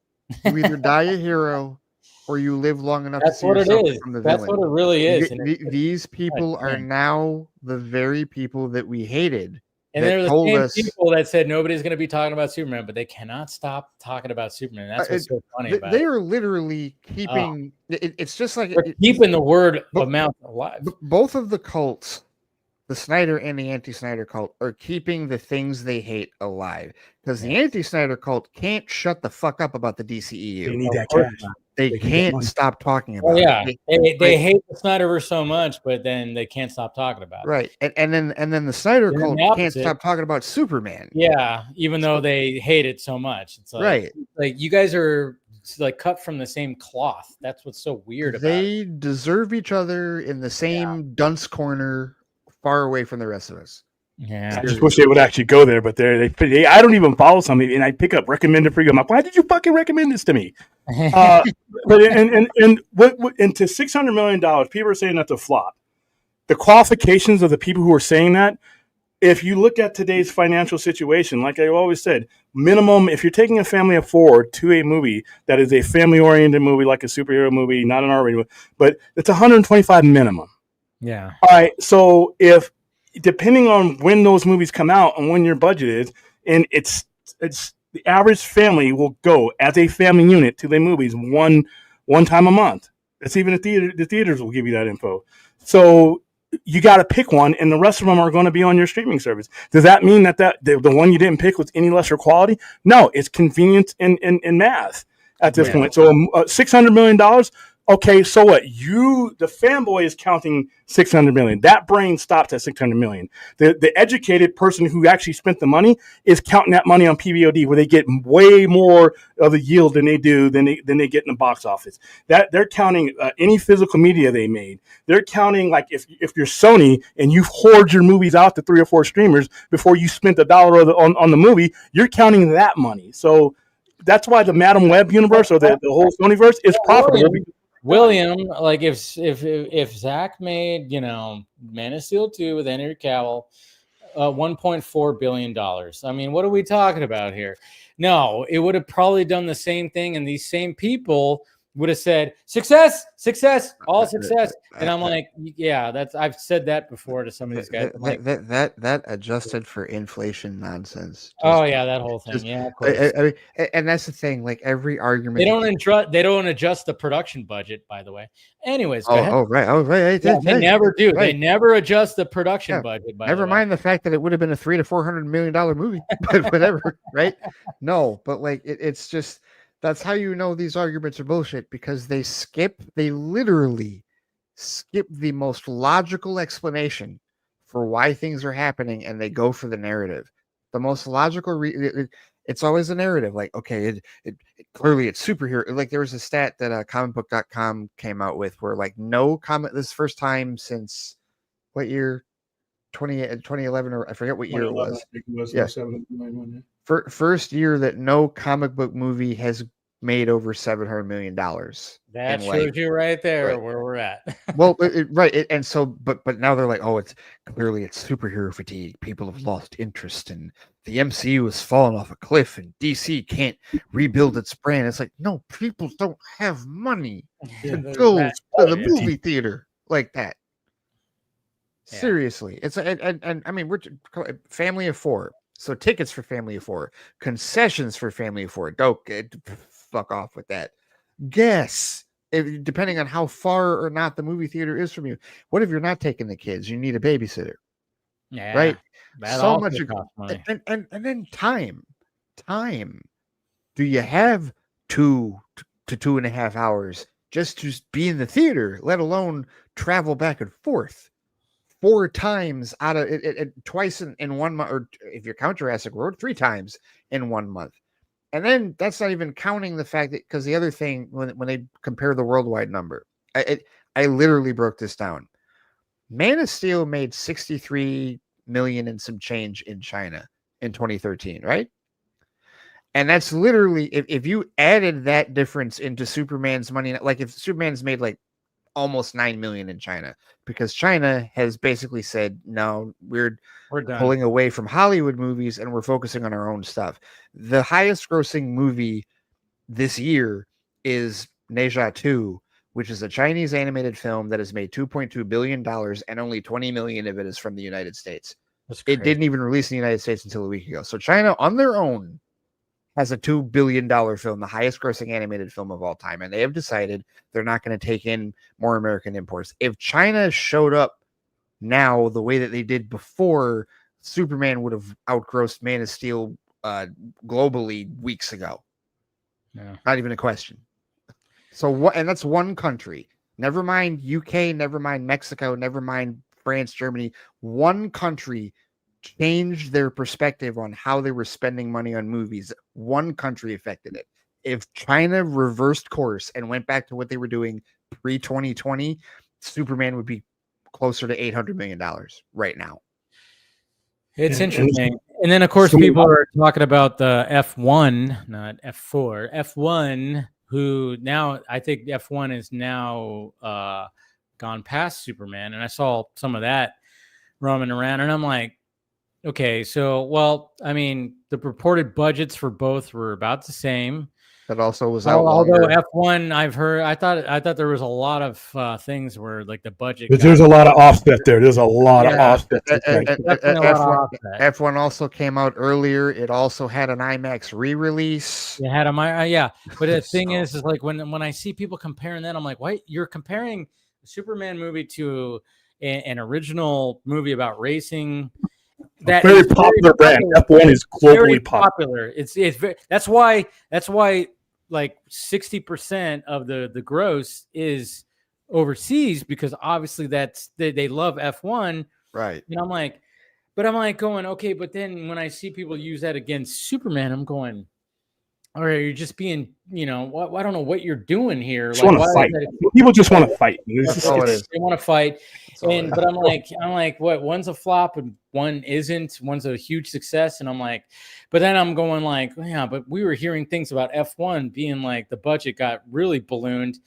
You either die a hero or you live long enough That's to see what yourself it is. from the That's villain. what it really is. These people are now the very people that we hated. And they're the same people that said nobody's going to be talking about Superman, but they cannot stop talking about Superman. That's what's so funny about it. They are literally keeping. It's just like keeping the word amount alive. Both of the cults, the Snyder and the anti-Snyder cult, are keeping the things they hate alive. Because the anti-Snyder cult can't shut the fuck up about the DCEU. They need that cash. They can't stop talking about it. They hate the Snyderverse so much, but then they can't stop talking about it. Right. And then the Snyder cult can't stop talking about Superman. Yeah, even though they hate it so much. It's like, like you guys are like cut from the same cloth. That's what's so weird about it. They deserve each other in the same dunce corner, far away from the rest of us. Yeah, I just wish they would actually go there, but they I don't even follow something, and I pick up recommended for you. I'm like, why did you fucking recommend this to me? But and to $600 million, people are saying that's a flop. The qualifications of the people who are saying that if you look at today's financial situation, like I always said, minimum, if you're taking a family of 4 to a movie that is a family-oriented movie, like a superhero movie, not an R-rated movie, but it's 125 minimum. Yeah. All right. So if depending on when those movies come out and when your budget is, and it's the average family will go as a family unit to the movies one time a month. That's even the theaters will give you that info. So you got to pick one, and the rest of them are going to be on your streaming service. Does that mean that the one you didn't pick was any lesser quality? No, it's convenience and math at this point. So $600 million. Okay, so what? The fanboy is counting 600 million. That brain stops at 600 million. The educated person who actually spent the money is counting that money on PVOD, where they get way more of the yield than they get in the box office. That they're counting any physical media they made. They're counting, like, if you're Sony and you hoard your movies out to 3 or 4 streamers before you spent $1 on the movie, you're counting that money. So that's why the Madam Web universe, or the whole Sonyverse, is profitable. William, like if Zack made, Man of Steel 2 with Henry Cavill, $1.4 billion. I mean, what are we talking about here? No, it would have probably done the same thing, and these same people would have said, success, all success. And I'm like, yeah, I've said that before to some of these guys. That adjusted for inflation nonsense. That whole thing. Of course. I mean, and that's the thing. Like, every argument, they don't adjust the production budget, by the way. Anyways, go ahead. Right. They never do. Right. They never adjust the production budget. Never mind the fact that it would have been a $300 to $400 million movie, but whatever. Right? No, but like it's just. That's how you know these arguments are bullshit, because they literally skip the most logical explanation for why things are happening, and they go for the narrative. The most logical, it's always a narrative. Like, okay, it clearly it's superhero. Like, there was a stat that comicbook.com came out with where, like, no comic, this first time since what year? 2011, or I forget what year it was. I think it was 791. First year that no comic book movie has made over $700 million. That shows you right there where we're at. Well, and so, but now they're like, oh, it's superhero fatigue. People have lost interest, and the MCU has fallen off a cliff, and DC can't rebuild its brand. It's like, no, people don't have money to go to the movie theater like that. Yeah. Seriously, it's and I mean, we're family of 4. So tickets for family of 4, concessions for family of 4. Don't fuck off with that. Guess, depending on how far or not the movie theater is from you. What if you're not taking the kids? You need a babysitter. Yeah, right. So much money. And then time. Do you have 2 to 2.5 hours just to be in the theater, let alone travel back and forth? 4 times out of it, twice in 1 month, or if you count Jurassic World, 3 times in 1 month. And then that's not even counting the fact that, because the other thing, when they compare the worldwide number, I literally broke this down. Man of Steel made 63 million and some change in China in 2013, right? And that's literally, if you added that difference into Superman's money, like if Superman's made like almost 9 million in China, because China has basically said, no, we're done. Pulling away from Hollywood movies, and we're focusing on our own stuff. The highest grossing movie this year is Ne Zha 2, which is a Chinese animated film that has made $2.2 billion, and only 20 million of it is from the United States. It didn't even release in the United States until a week ago. So China on their own has a $2 billion film, the highest grossing animated film of all time. And they have decided they're not going to take in more American imports. If China showed up now the way that they did before, Superman would have outgrossed Man of Steel globally weeks ago. Yeah. Not even a question. So what? And that's one country. Never mind UK, never mind Mexico, never mind France, Germany. One country changed their perspective on how they were spending money on movies. One country affected it. If China reversed course and went back to what they were doing pre-2020, Superman would be closer to $800 million right now. It's interesting. And then, of course, people are talking about the F1, not F4. F1, who now, I think F1 is now gone past Superman. And I saw some of that roaming around, and I'm like, Okay, so well, I mean, the purported budgets for both were about the same. That also was out. Although F1, I've heard, I thought there was a lot of things where like the budget. But there's a lot of offset there. There's a lot of offset. F1 also came out earlier. It also had an IMAX re-release. It had a but the thing is like when I see people comparing that, I'm like, why you're comparing the Superman movie to an original movie about racing? That very popular brand. F1 is globally popular. It's very, that's why like 60% of the gross is overseas, because obviously that's they love F1, right? And I'm like going, okay, but then when I see people use that against Superman, I'm going, all right, you're just being, I don't know what you're doing here. Just want to fight. People just want to fight. They want to fight. But I'm like, what? One's a flop and one isn't. One's a huge success, and I'm like, but then I'm going like, yeah, but we were hearing things about F1 being like the budget got really ballooned,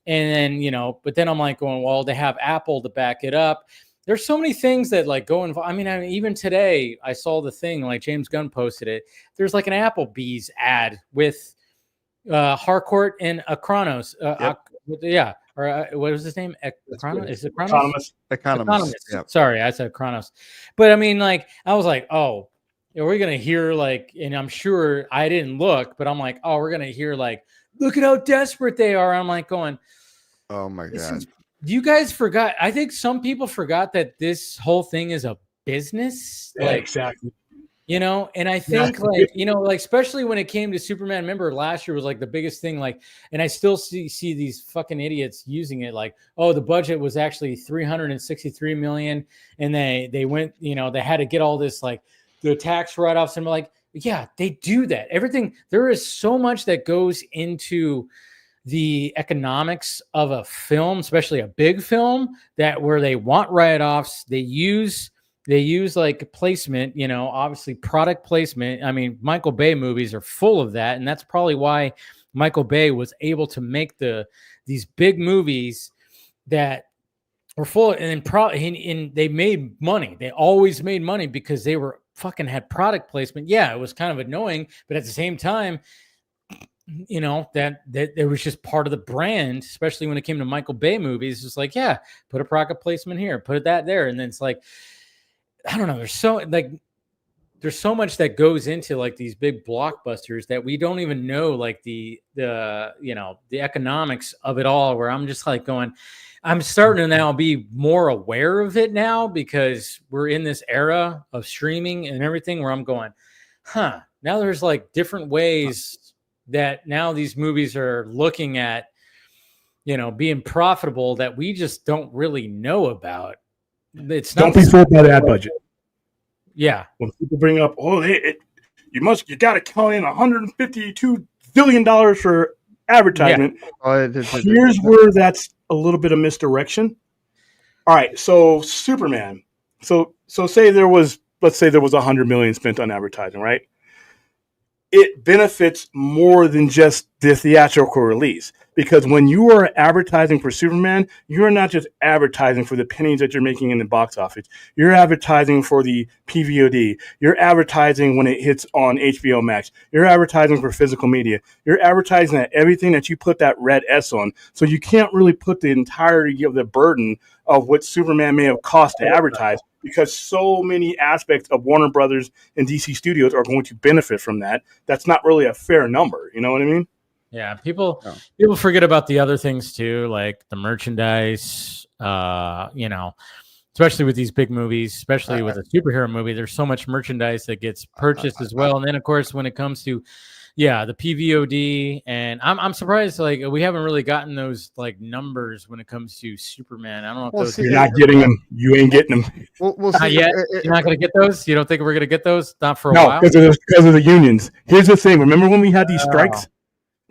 and then but then I'm like going, well, they have Apple to back it up. There's so many things that like go involved. I mean, even today I saw the thing, like James Gunn posted it. There's like an Applebee's ad with Harcourt and Chronos. Yep. Or what was his name? Chronos? Is it Chronos? Economist. Yep. Sorry, I said Chronos. But I mean, like, I was like, oh, we're gonna hear like, and I'm sure I didn't look, but I'm like, oh, we're gonna hear like, look at how desperate they are. I'm like going, oh my god. You guys forgot. I think some people forgot that this whole thing is a business. Yeah, exactly. And I think like especially when it came to Superman, remember last year was like the biggest thing, like, and I still see these fucking idiots using it like, oh, the budget was actually 363 million. And they went, they had to get all this, like the tax write-offs, and like, yeah, they do that. Everything, there is so much that goes into the economics of a film, especially a big film, that where they want write-offs, they use like placement, obviously product placement. I mean, Michael Bay movies are full of that, and that's probably why Michael Bay was able to make these big movies that were full, and then they made money. They always made money because they were fucking had product placement. Yeah, it was kind of annoying, but at the same time, that it was just part of the brand, especially when it came to Michael Bay movies. It's like, yeah, put a product placement here, put that there, and then it's like, I don't know. There's so much that goes into like these big blockbusters that we don't even know like the economics of it all. Where I'm just like going, I'm starting to now be more aware of it now because we're in this era of streaming and everything. Where I'm going, now there's like different ways that now these movies are looking at, being profitable that we just don't really know about. It's not, don't be fooled by the ad budget. Yeah. When people bring up, you got to count in $152 billion for advertisement. Yeah. Here's where that's a little bit of misdirection. All right, so Superman. So let's say there was $100 million spent on advertising, right? It benefits more than just the theatrical release, because when you are advertising for Superman, you're not just advertising for the pennies that you're making in the box office. You're advertising for the PVOD. You're advertising when it hits on HBO Max. You're advertising for physical media. You're advertising at everything that you put that red S on. So you can't really put the entirety of the burden of what Superman may have cost to advertise, because so many aspects of Warner Brothers and DC Studios are going to benefit from that. That's not really a fair number. You know what I mean? Yeah, people forget about the other things too, like the merchandise. Especially with these big movies, especially with a superhero movie, there's so much merchandise that gets purchased as well. And then, of course, when it comes to the PVOD, and I'm surprised like we haven't really gotten those like numbers when it comes to Superman. I don't know if you're not getting them. You ain't getting them. We'll see. Not yet. You're not going to get those? You don't think we're going to get those? Not for a while? No, because of the unions. Here's the thing. Remember when we had these strikes?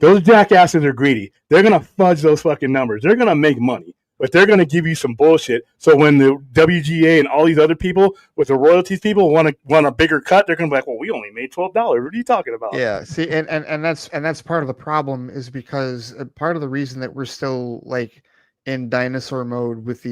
Those jackasses are greedy. They're going to fudge those fucking numbers. They're going to make money, but they're going to give you some bullshit. So when the WGA and all these other people with the royalties people want a bigger cut, they're going to be like, well, we only made $12. What are you talking about? Yeah. See, and that's part of the problem, is because part of the reason that we're still like in dinosaur mode with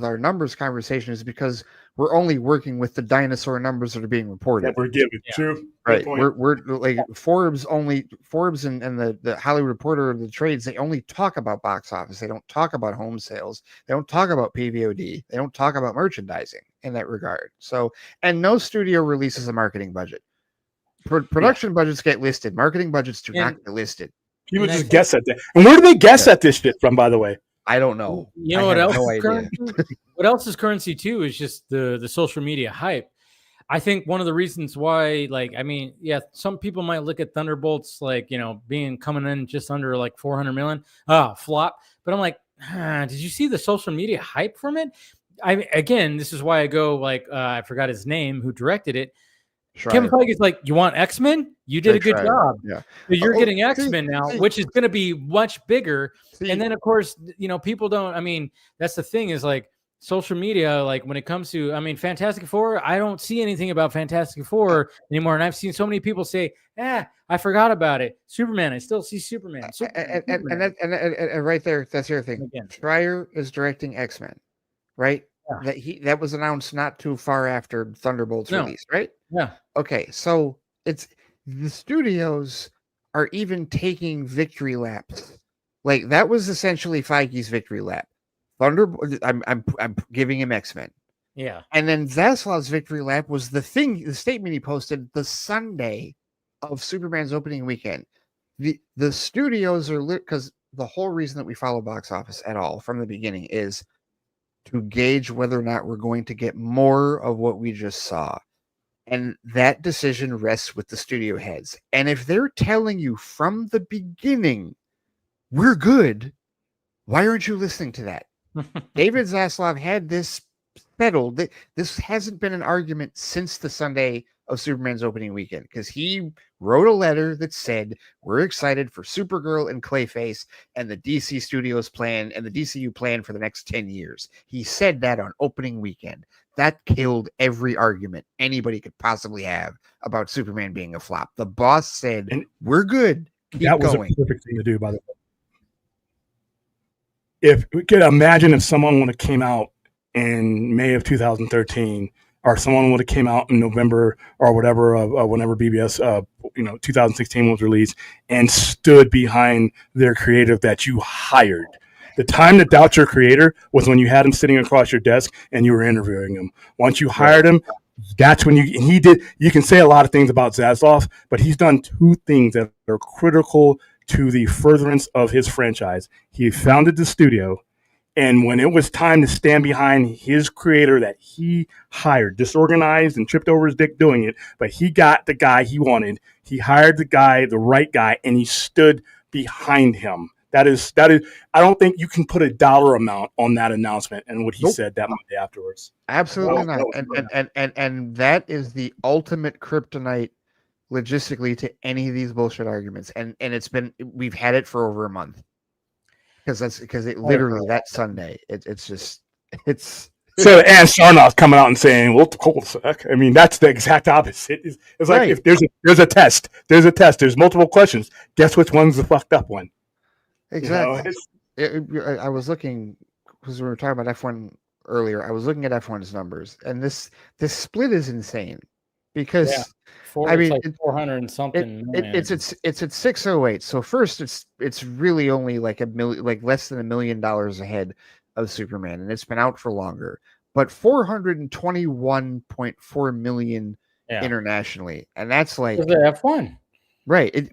our numbers conversation is because we're only working with the dinosaur numbers that are being reported. That we're given. Yeah. True. Right. Good point. We're like Forbes and the Hollywood Reporter, the trades, they only talk about box office. They don't talk about home sales. They don't talk about PVOD. They don't talk about merchandising in that regard. So, and no studio releases a marketing budget. Production budgets get listed. Marketing budgets do not get listed. People just guess at that. And where do they guess at this shit from, by the way? I don't know. You know what else? What else is currency too is just the social media hype. I think one of the reasons why, like, I mean, yeah, some people might look at Thunderbolts like, you know, coming in just under like 400 million, flop. But I'm like, did you see the social media hype from it? Again, this is why I go like, I forgot his name, who directed it. Kevin Feige's like, you want X-Men? You did a good job. Yeah. So you're getting X-Men now, which is going to be much bigger. And then, of course, you know, people don't, I mean, that's the thing is like social media, like when it comes to, I mean, Fantastic Four, I don't see anything about Fantastic Four anymore. And I've seen so many people say, I forgot about it. Superman, I still see Superman. And right there, that's the other thing. Schreier is directing X-Men, right? Yeah. That was announced not too far after Thunderbolts release, right? Yeah. Okay, so it's the studios are even taking victory laps. Like that was essentially Feige's victory lap. Thunderbolt, I'm giving him X-Men. Yeah. And then Zaslav's victory lap was the statement he posted the Sunday of Superman's opening weekend. The studios are because the whole reason that we follow box office at all from the beginning is to gauge whether or not we're going to get more of what we just saw. And that decision rests with the studio heads. And if they're telling you from the beginning, we're good, why aren't you listening to that? David Zaslav had this settled. This hasn't been an argument since the Sunday of Superman's opening weekend because he wrote a letter that said, we're excited for Supergirl and Clayface and the DC Studios plan and the DCU plan for the next 10 years. He said that on opening weekend. That killed every argument anybody could possibly have about Superman being a flop. The boss said, we're good. Keep that was going. A perfect thing to do, by the way. If we could imagine if someone would have came out in May of 2013, or someone would have came out in November or whatever whenever BBS 2016 was released and stood behind their creative that you hired. The time to doubt your creator was when you had him sitting across your desk and you were interviewing him. Once you hired him, that's when he did. You can say a lot of things about Zaslav, but he's done two things that are critical to the furtherance of his franchise. He founded the studio, and when it was time to stand behind his creator that he hired, disorganized and tripped over his dick doing it, but he got the guy he wanted. He hired the guy, the right guy, and he stood behind him. That is. I don't think you can put a dollar amount on that announcement and what he said that Monday afterwards. Absolutely not. And that is the ultimate kryptonite logistically to any of these bullshit arguments. And we've had it for over a month because it literally that Sunday it's so Ann Sarnoff coming out and saying, "Well, I mean, that's the exact opposite. It's like right. If there's a test, there's multiple questions. Guess which one's the fucked up one." Exactly. I was looking because we were talking about F1 earlier. I was looking at F1's numbers, and this split is insane because I mean like 400 and something. It's at 608. So first, it's really only like less than $1 million ahead of Superman, and it's been out for longer. But 421.4 million internationally, and that's like the F1, right?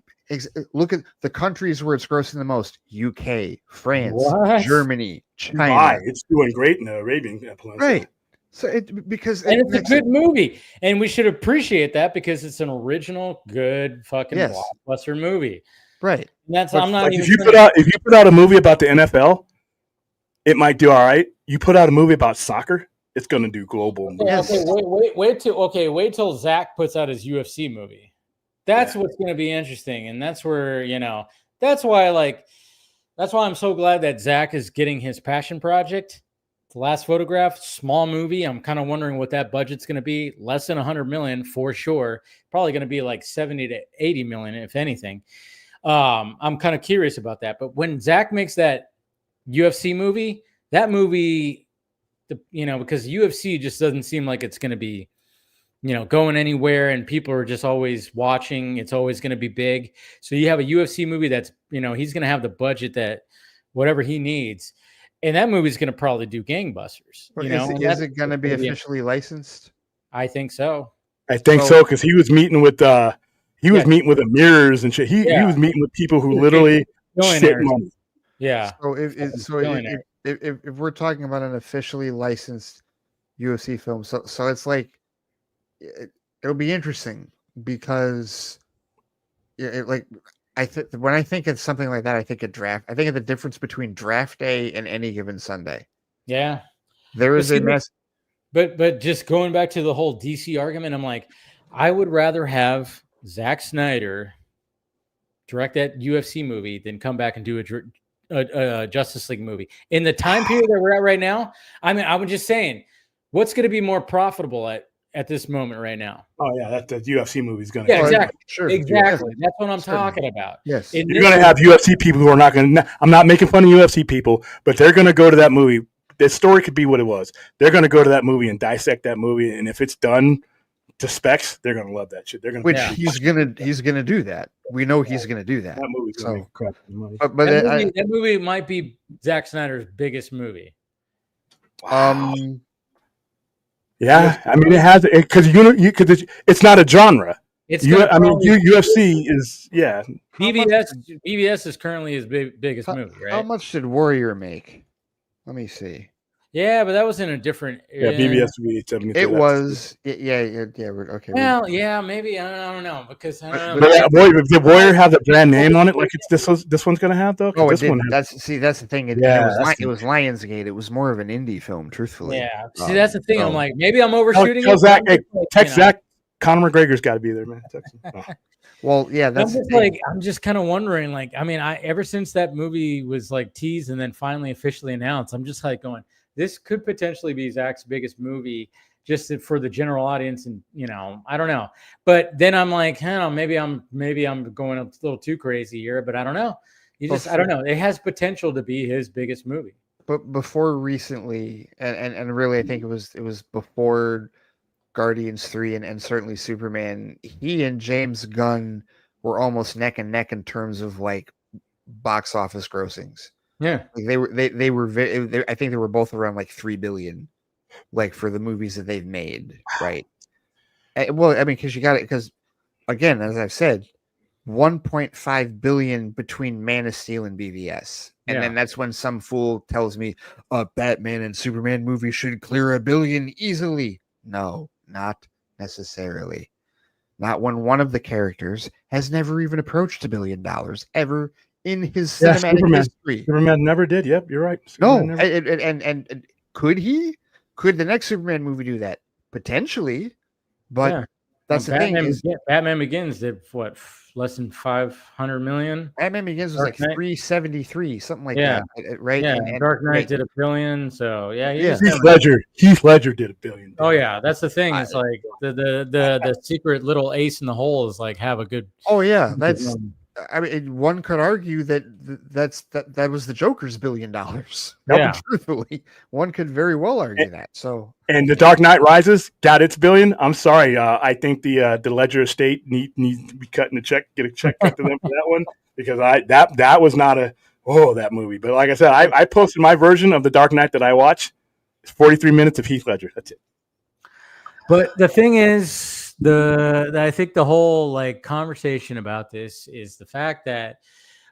Look at the countries where it's grossing the most: UK, France, Germany, China. Dubai. It's doing great in the Arabian Peninsula. Right. So it's a good movie, and we should appreciate that because it's an original, good fucking blockbuster movie. Right. And that's I'm not. If you put out a movie about the NFL, it might do all right. You put out a movie about soccer, it's going to do global. Okay, wait till Zach puts out his UFC movie. That's what's going to be interesting, and that's where that's why I'm so glad that Zach is getting his passion project. The Last Photograph, small movie. I'm kind of wondering what that budget's going to be. Less than 100 million for sure. Probably going to be like 70 to 80 million, if anything. I'm kind of curious about that. But when Zach makes that UFC movie, that movie because UFC just doesn't seem like it's going to be, going anywhere, and people are just always watching. It's always going to be big. So you have a UFC movie that's, he's going to have the budget that whatever he needs. And that movie's going to probably do gangbusters. Is it going to be officially licensed? I think so. I think so, because he was meeting with meeting with Emirs and shit. He was meeting with people who literally shit money. Yeah. So if we're talking about an officially licensed UFC film, so it's like it'll be interesting because when I think it's something like that, I think of the difference between draft day and any given Sunday. Yeah. There is a mess. But just going back to the whole DC argument, I'm like, I would rather have Zack Snyder direct that UFC movie than come back and do a Justice League movie. In the time period that we're at right now, I mean, I was just saying, what's going to be more profitable at this moment right now? Oh, yeah, that the UFC movie is going to. Yeah, exactly. Sure. Exactly. That's what I'm talking about. Yes. You're going to have UFC people who are not going to. I'm not making fun of UFC people, but they're going to go to that movie. The story could be what it was. They're going to go to that movie and dissect that movie, and if it's done to specs, they're going to love that shit. They're going to. He's going to do that. We know he's going to do that. That movie's going to make crap money. But that movie might be Zack Snyder's biggest movie. Wow. Yeah, I mean it has because it's not a genre. UFC is BBS is currently his biggest movie, right? How much did Warrior make? Let me see. Yeah, but that was in a different. Yeah, BBS would be 73. It was. Yeah. Okay. Well, yeah, maybe I don't know because I don't know. But did Warrior have the brand name on it like it's this one's gonna have though? Oh, this it one didn't. That's the thing. It was Lionsgate. It was more of an indie film, truthfully. Yeah. See, that's the thing. I'm like, maybe I'm overshooting. Zach, Zach, Conor McGregor's got to be there, man. Well, yeah, that's I'm just kind of wondering. Like, I mean, ever since that movie was like teased and then finally officially announced, I'm just like going, this could potentially be Zach's biggest movie, just for the general audience, and I don't know. But then I'm like, maybe I'm going a little too crazy here, but I don't know. I don't know. It has potential to be his biggest movie. But before recently, and really, I think it was before Guardians 3 and certainly Superman, he and James Gunn were almost neck and neck in terms of like box office grossings. Yeah, like they were very. I think they were both around like $3 billion, like for the movies that they've made, right? Well, I mean, because you got it. Because again, as I've said, 1.5 billion between Man of Steel and BVS, and then that's when some fool tells me a Batman and Superman movie should clear $1 billion easily. No, not necessarily. Not when one of the characters has never even approached $1 billion ever in his cinematic history. Superman never did. Yep, you're right. Superman and could he? Could the next Superman movie do that? Potentially, but that's the thing. Batman Begins did what, less than 500 million? Batman Begins was like 373, something like that, right? Yeah, and Dark Knight did $1 billion. So Heath Ledger did $1 billion. Oh yeah, that's the thing. It's like the secret little ace in the hole is like have a good. Oh yeah, that's. I mean, one could argue that that was the Joker's $1 billion. Yeah, truthfully, one could very well argue that. So, and The Dark Knight Rises got its $1 billion. I'm sorry, I think the Ledger estate needs to be cutting a check, get a check cut to them for that one, because that was not that movie. But like I said, I posted my version of The Dark Knight that I watch. It's 43 minutes of Heath Ledger. That's it. But the thing is. I think the whole like conversation about this is the fact that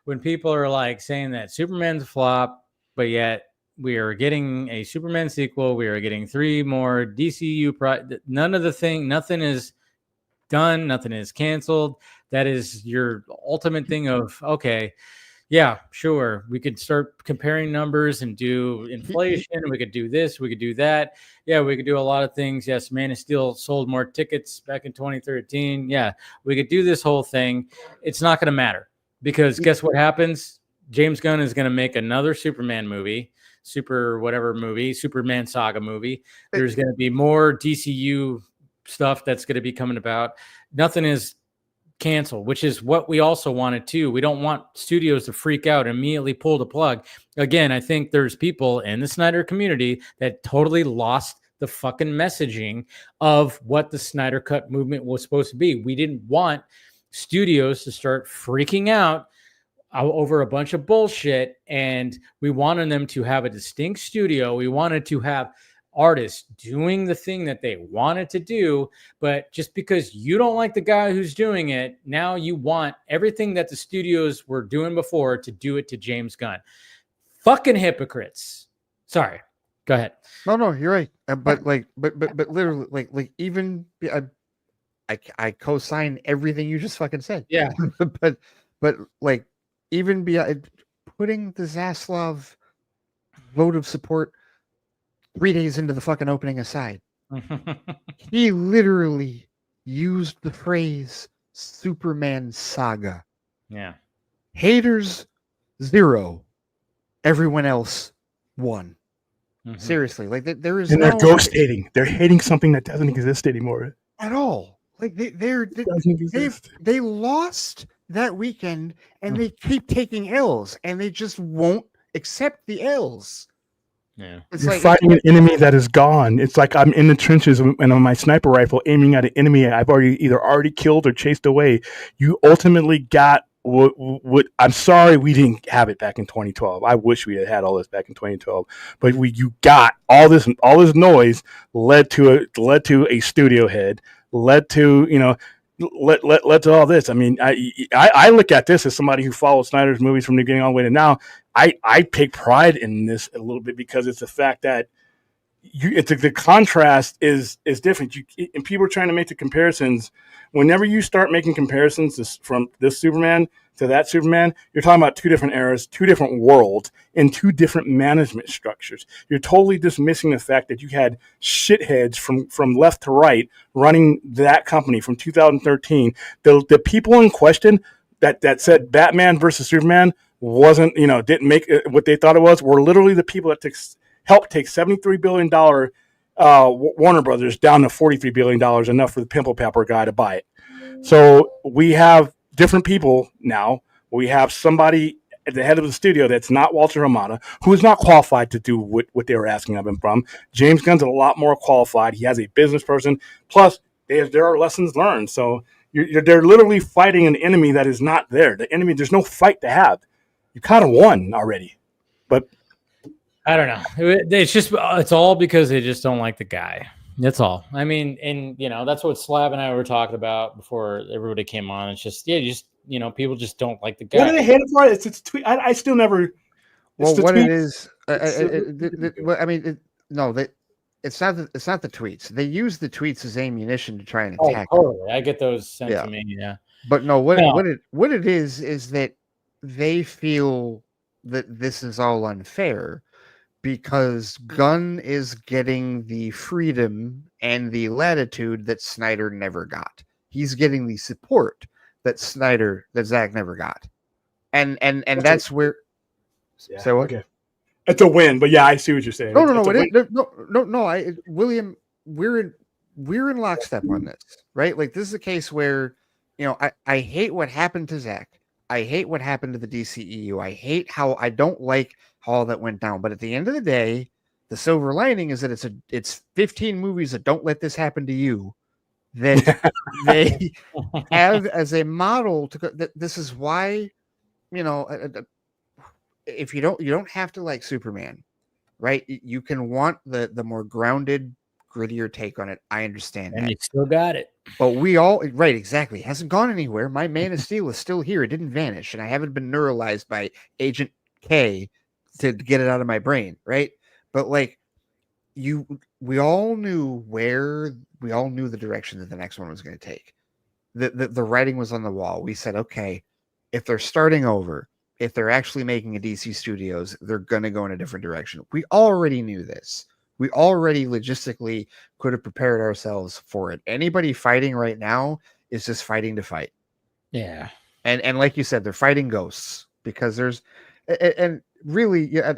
when people are like saying that Superman's a flop, but yet we are getting a Superman sequel, we are getting 3 more DCU nothing is done, nothing is canceled. That is your ultimate thing of okay. Yeah, sure. We could start comparing numbers and do inflation. We could do this. We could do that. Yeah, we could do a lot of things. Yes, Man of Steel sold more tickets back in 2013. Yeah, we could do this whole thing. It's not going to matter because guess what happens? James Gunn is going to make another Superman movie, Superman saga movie. There's going to be more DCU stuff that's going to be coming about. Nothing is cancel, which is what we also wanted too. We don't want studios to freak out and immediately pull the plug. Again, I think there's people in the Snyder community that totally lost the fucking messaging of what the Snyder Cut movement was supposed to be. We didn't want studios to start freaking out over a bunch of bullshit, and we wanted them to have a distinct studio. We wanted to have artists doing the thing that they wanted to do, but just because you don't like the guy who's doing it, now you want everything that the studios were doing before to do it to James Gunn. Fucking hypocrites. Sorry, go ahead. No, you're right. But literally, like even I co-sign everything you just fucking said. Yeah, but like even beyond putting the Zaslav vote of support 3 days into the fucking opening aside, he literally used the phrase Superman saga. Yeah. Haters 0, everyone else 1. Mm-hmm. Seriously, like there is and they're ghost hating. They're hating something that doesn't exist anymore at all. Like they lost that weekend, and they keep taking L's, and they just won't accept the L's. Yeah, it's You're like fighting an enemy that is gone. It's like I'm in the trenches and on my sniper rifle aiming at an enemy I've already killed or chased away. You ultimately got what I'm sorry we didn't have it back in 2012. I wish we had all this back in 2012. But you got all this noise led to a studio head, led to led to all this. I mean, I look at this as somebody who followed Snyder's movies from the beginning all the way to now. I take pride in this a little bit because it's the fact that the contrast is different. And people are trying to make the comparisons. Whenever you start making comparisons from this Superman to that Superman, you're talking about 2 different eras, 2 different worlds, and 2 different management structures. You're totally dismissing the fact that you had shitheads from left to right running that company from 2013. The people in question that said Batman versus Superman wasn't, didn't make what they thought it was, were literally the people that helped take $73 billion Warner Brothers down to $43 billion, enough for the pimple popper guy to buy it. So we have different people now. We have somebody at the head of the studio that's not Walter Hamada, who is not qualified to do what they were asking of him from. James Gunn's a lot more qualified. He has a business person. Plus, there are lessons learned. So they're literally fighting an enemy that is not there. The enemy, there's no fight to have. You kind of won already. But I don't know. It's all because they just don't like the guy. That's all. I mean, and that's what Slav and I were talking about before everybody came on. It's just, people just don't like the guy. What do they hate it for? It's tweet. I still never. Well, what tweet. it is, it's not the tweets. They use the tweets as ammunition to try and attack. Oh, totally. I get those sent to me. Yeah. But what it is that they feel that this is all unfair because Gunn is getting the freedom and the latitude that Snyder never got. He's getting the support that Zack never got. And that's where. Yeah, so okay. It's a win, but yeah, I see what you're saying. William, we're in lockstep on this, right? Like this is a case where, I hate what happened to Zack. I hate what happened to the DCEU. I don't like how all that went down. But at the end of the day, the silver lining is that it's 15 movies that don't let this happen to you that they have as a model to. This is why, if you don't have to like Superman, right? You can want the more grounded, grittier take on it. I understand and that. You still got it. But we all, right, exactly. It hasn't gone anywhere. My Man of Steel is still here. It didn't vanish. And I haven't been neuralized by Agent K to get it out of my brain, right? But like we all knew the direction that the next one was going to take. The writing was on the wall. We said, okay, if they're starting over, if they're actually making a DC Studios, they're going to go in a different direction. We already knew this. We already logistically could have prepared ourselves for it. Anybody fighting right now is just fighting to fight. Yeah. And like you said, they're fighting ghosts because and really, yeah,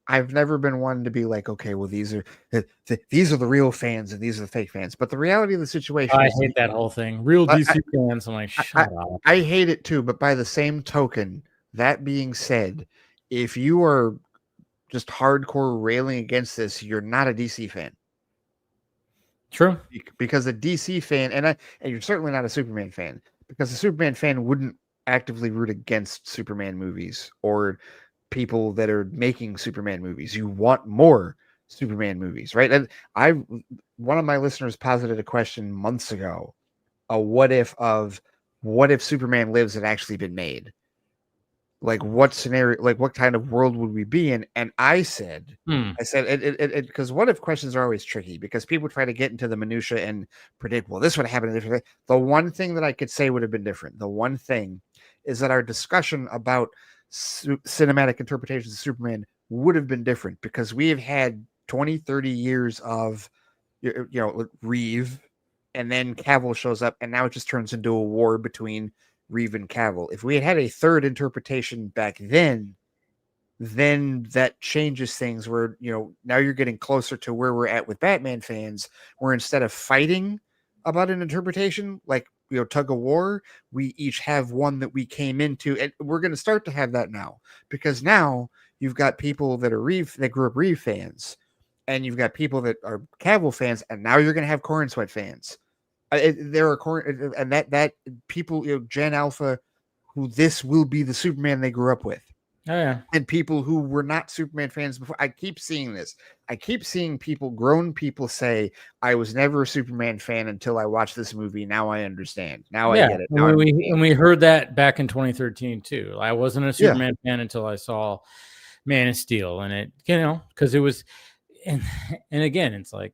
I've never been one to be like, okay, well, these are the real fans and these are the fake fans. But the reality of the situation, I hate that whole thing. Real DC fans, I'm like, shut up. I hate it too. But by the same token, that being said, if you are just hardcore railing against this, you're not a DC fan. True. Because a DC fan, and you're certainly not a Superman fan, because a Superman fan wouldn't actively root against Superman movies or people that are making Superman movies. You want more Superman movies, right? And one of my listeners posited a question months ago, what if Superman Lives had actually been made? Like what scenario, like what kind of world would we be in? And I said, because what if questions are always tricky because people try to get into the minutia and predict, well, this would happen. The one thing that I could say would have been different. The one thing is that our discussion about cinematic interpretations of Superman would have been different because we have had 20, 30 years of, Reeve, and then Cavill shows up, and now it just turns into a war between Reeve and Cavill. If we had a third interpretation back then that changes things where, now you're getting closer to where we're at with Batman fans, where instead of fighting about an interpretation, like, tug of war, we each have one that we came into, and we're going to start to have that now because now you've got people that are that grew up Reeve fans, and you've got people that are Cavill fans, and now you're going to have Corn Sweat fans. There are and that people, Gen Alpha, who this will be the Superman they grew up with. Oh, yeah. And people who were not Superman fans before. I keep seeing this. I keep seeing grown people say, I was never a Superman fan until I watched this movie. Now I understand. Now I get it. Now we heard that back in 2013 too. I wasn't a Superman fan until I saw Man of Steel, and it, because it was, and again, it's like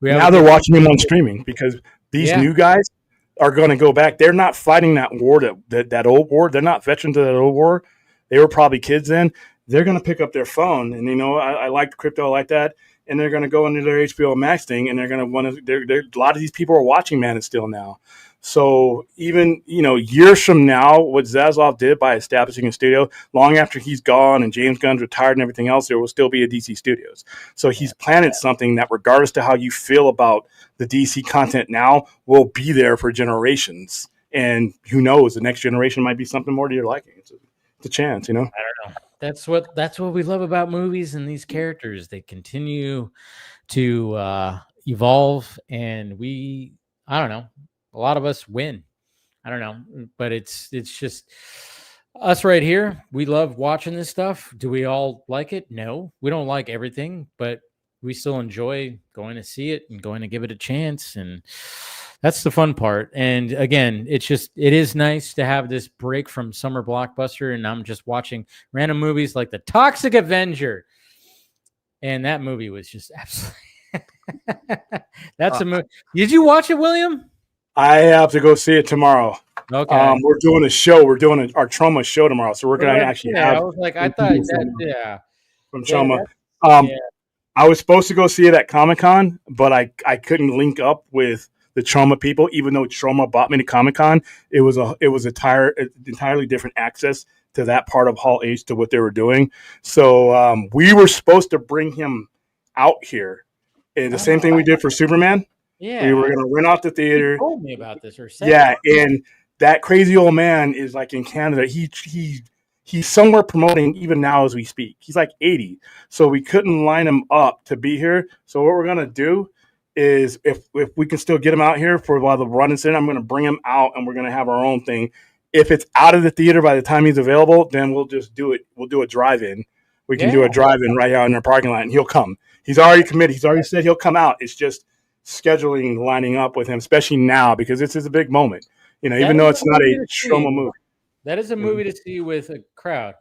now they're watching him on streaming because these new guys are going to go back. They're not fighting that war, that old war. They're not veterans of that old war. They were probably kids then. They're going to pick up their phone, and I like crypto, I like that, and they're going to go into their HBO Max thing, and they're going to want to. A lot of these people are watching Man of Steel now. So even years from now, what Zaslav did by establishing a studio, long after he's gone and James Gunn's retired and everything else, there will still be a DC Studios. So he's planted something that, regardless to how you feel about the DC content now, will be there for generations. And who knows, the next generation might be something more to your liking. It's a chance, I don't know. That's what we love about movies and these characters. They continue to evolve, and I don't know. A lot of us win. I don't know, but it's just us right here. We love watching this stuff. Do we all like it? No, we don't like everything, but we still enjoy going to see it and going to give it a chance. And that's the fun part. And again, it is nice to have this break from summer blockbuster. And I'm just watching random movies like the Toxic Avenger. And that movie was just absolutely, that's a movie. Did you watch it, William? I have to go see it tomorrow. Okay. We're doing a show. We're doing our Trauma show tomorrow. So we're going to actually have. I was like, I thought that, from Trauma. I was supposed to go see it at Comic-Con, but I couldn't link up with the Trauma people, even though Trauma bought me to Comic-Con. It was entirely different access to that part of Hall H to what they were doing. So we were supposed to bring him out here. And the same thing we did for Superman. Yeah, we were going to rent out the theater. You told me about this, or said and that crazy old man is like in Canada. He's somewhere promoting even now as we speak. He's like 80, so we couldn't line him up to be here. So what we're going to do is, if we can still get him out here for while the run is in, I'm going to bring him out, and we're going to have our own thing. If it's out of the theater by the time he's available, then we'll just do it. We'll do a drive-in. We can do a drive-in right out in our parking lot, and he'll come. He's already committed. He's already said he'll come out. It's just scheduling, lining up with him, especially now, because this is a big moment. Even though it's not a trauma movie. That is a movie to see with a crowd.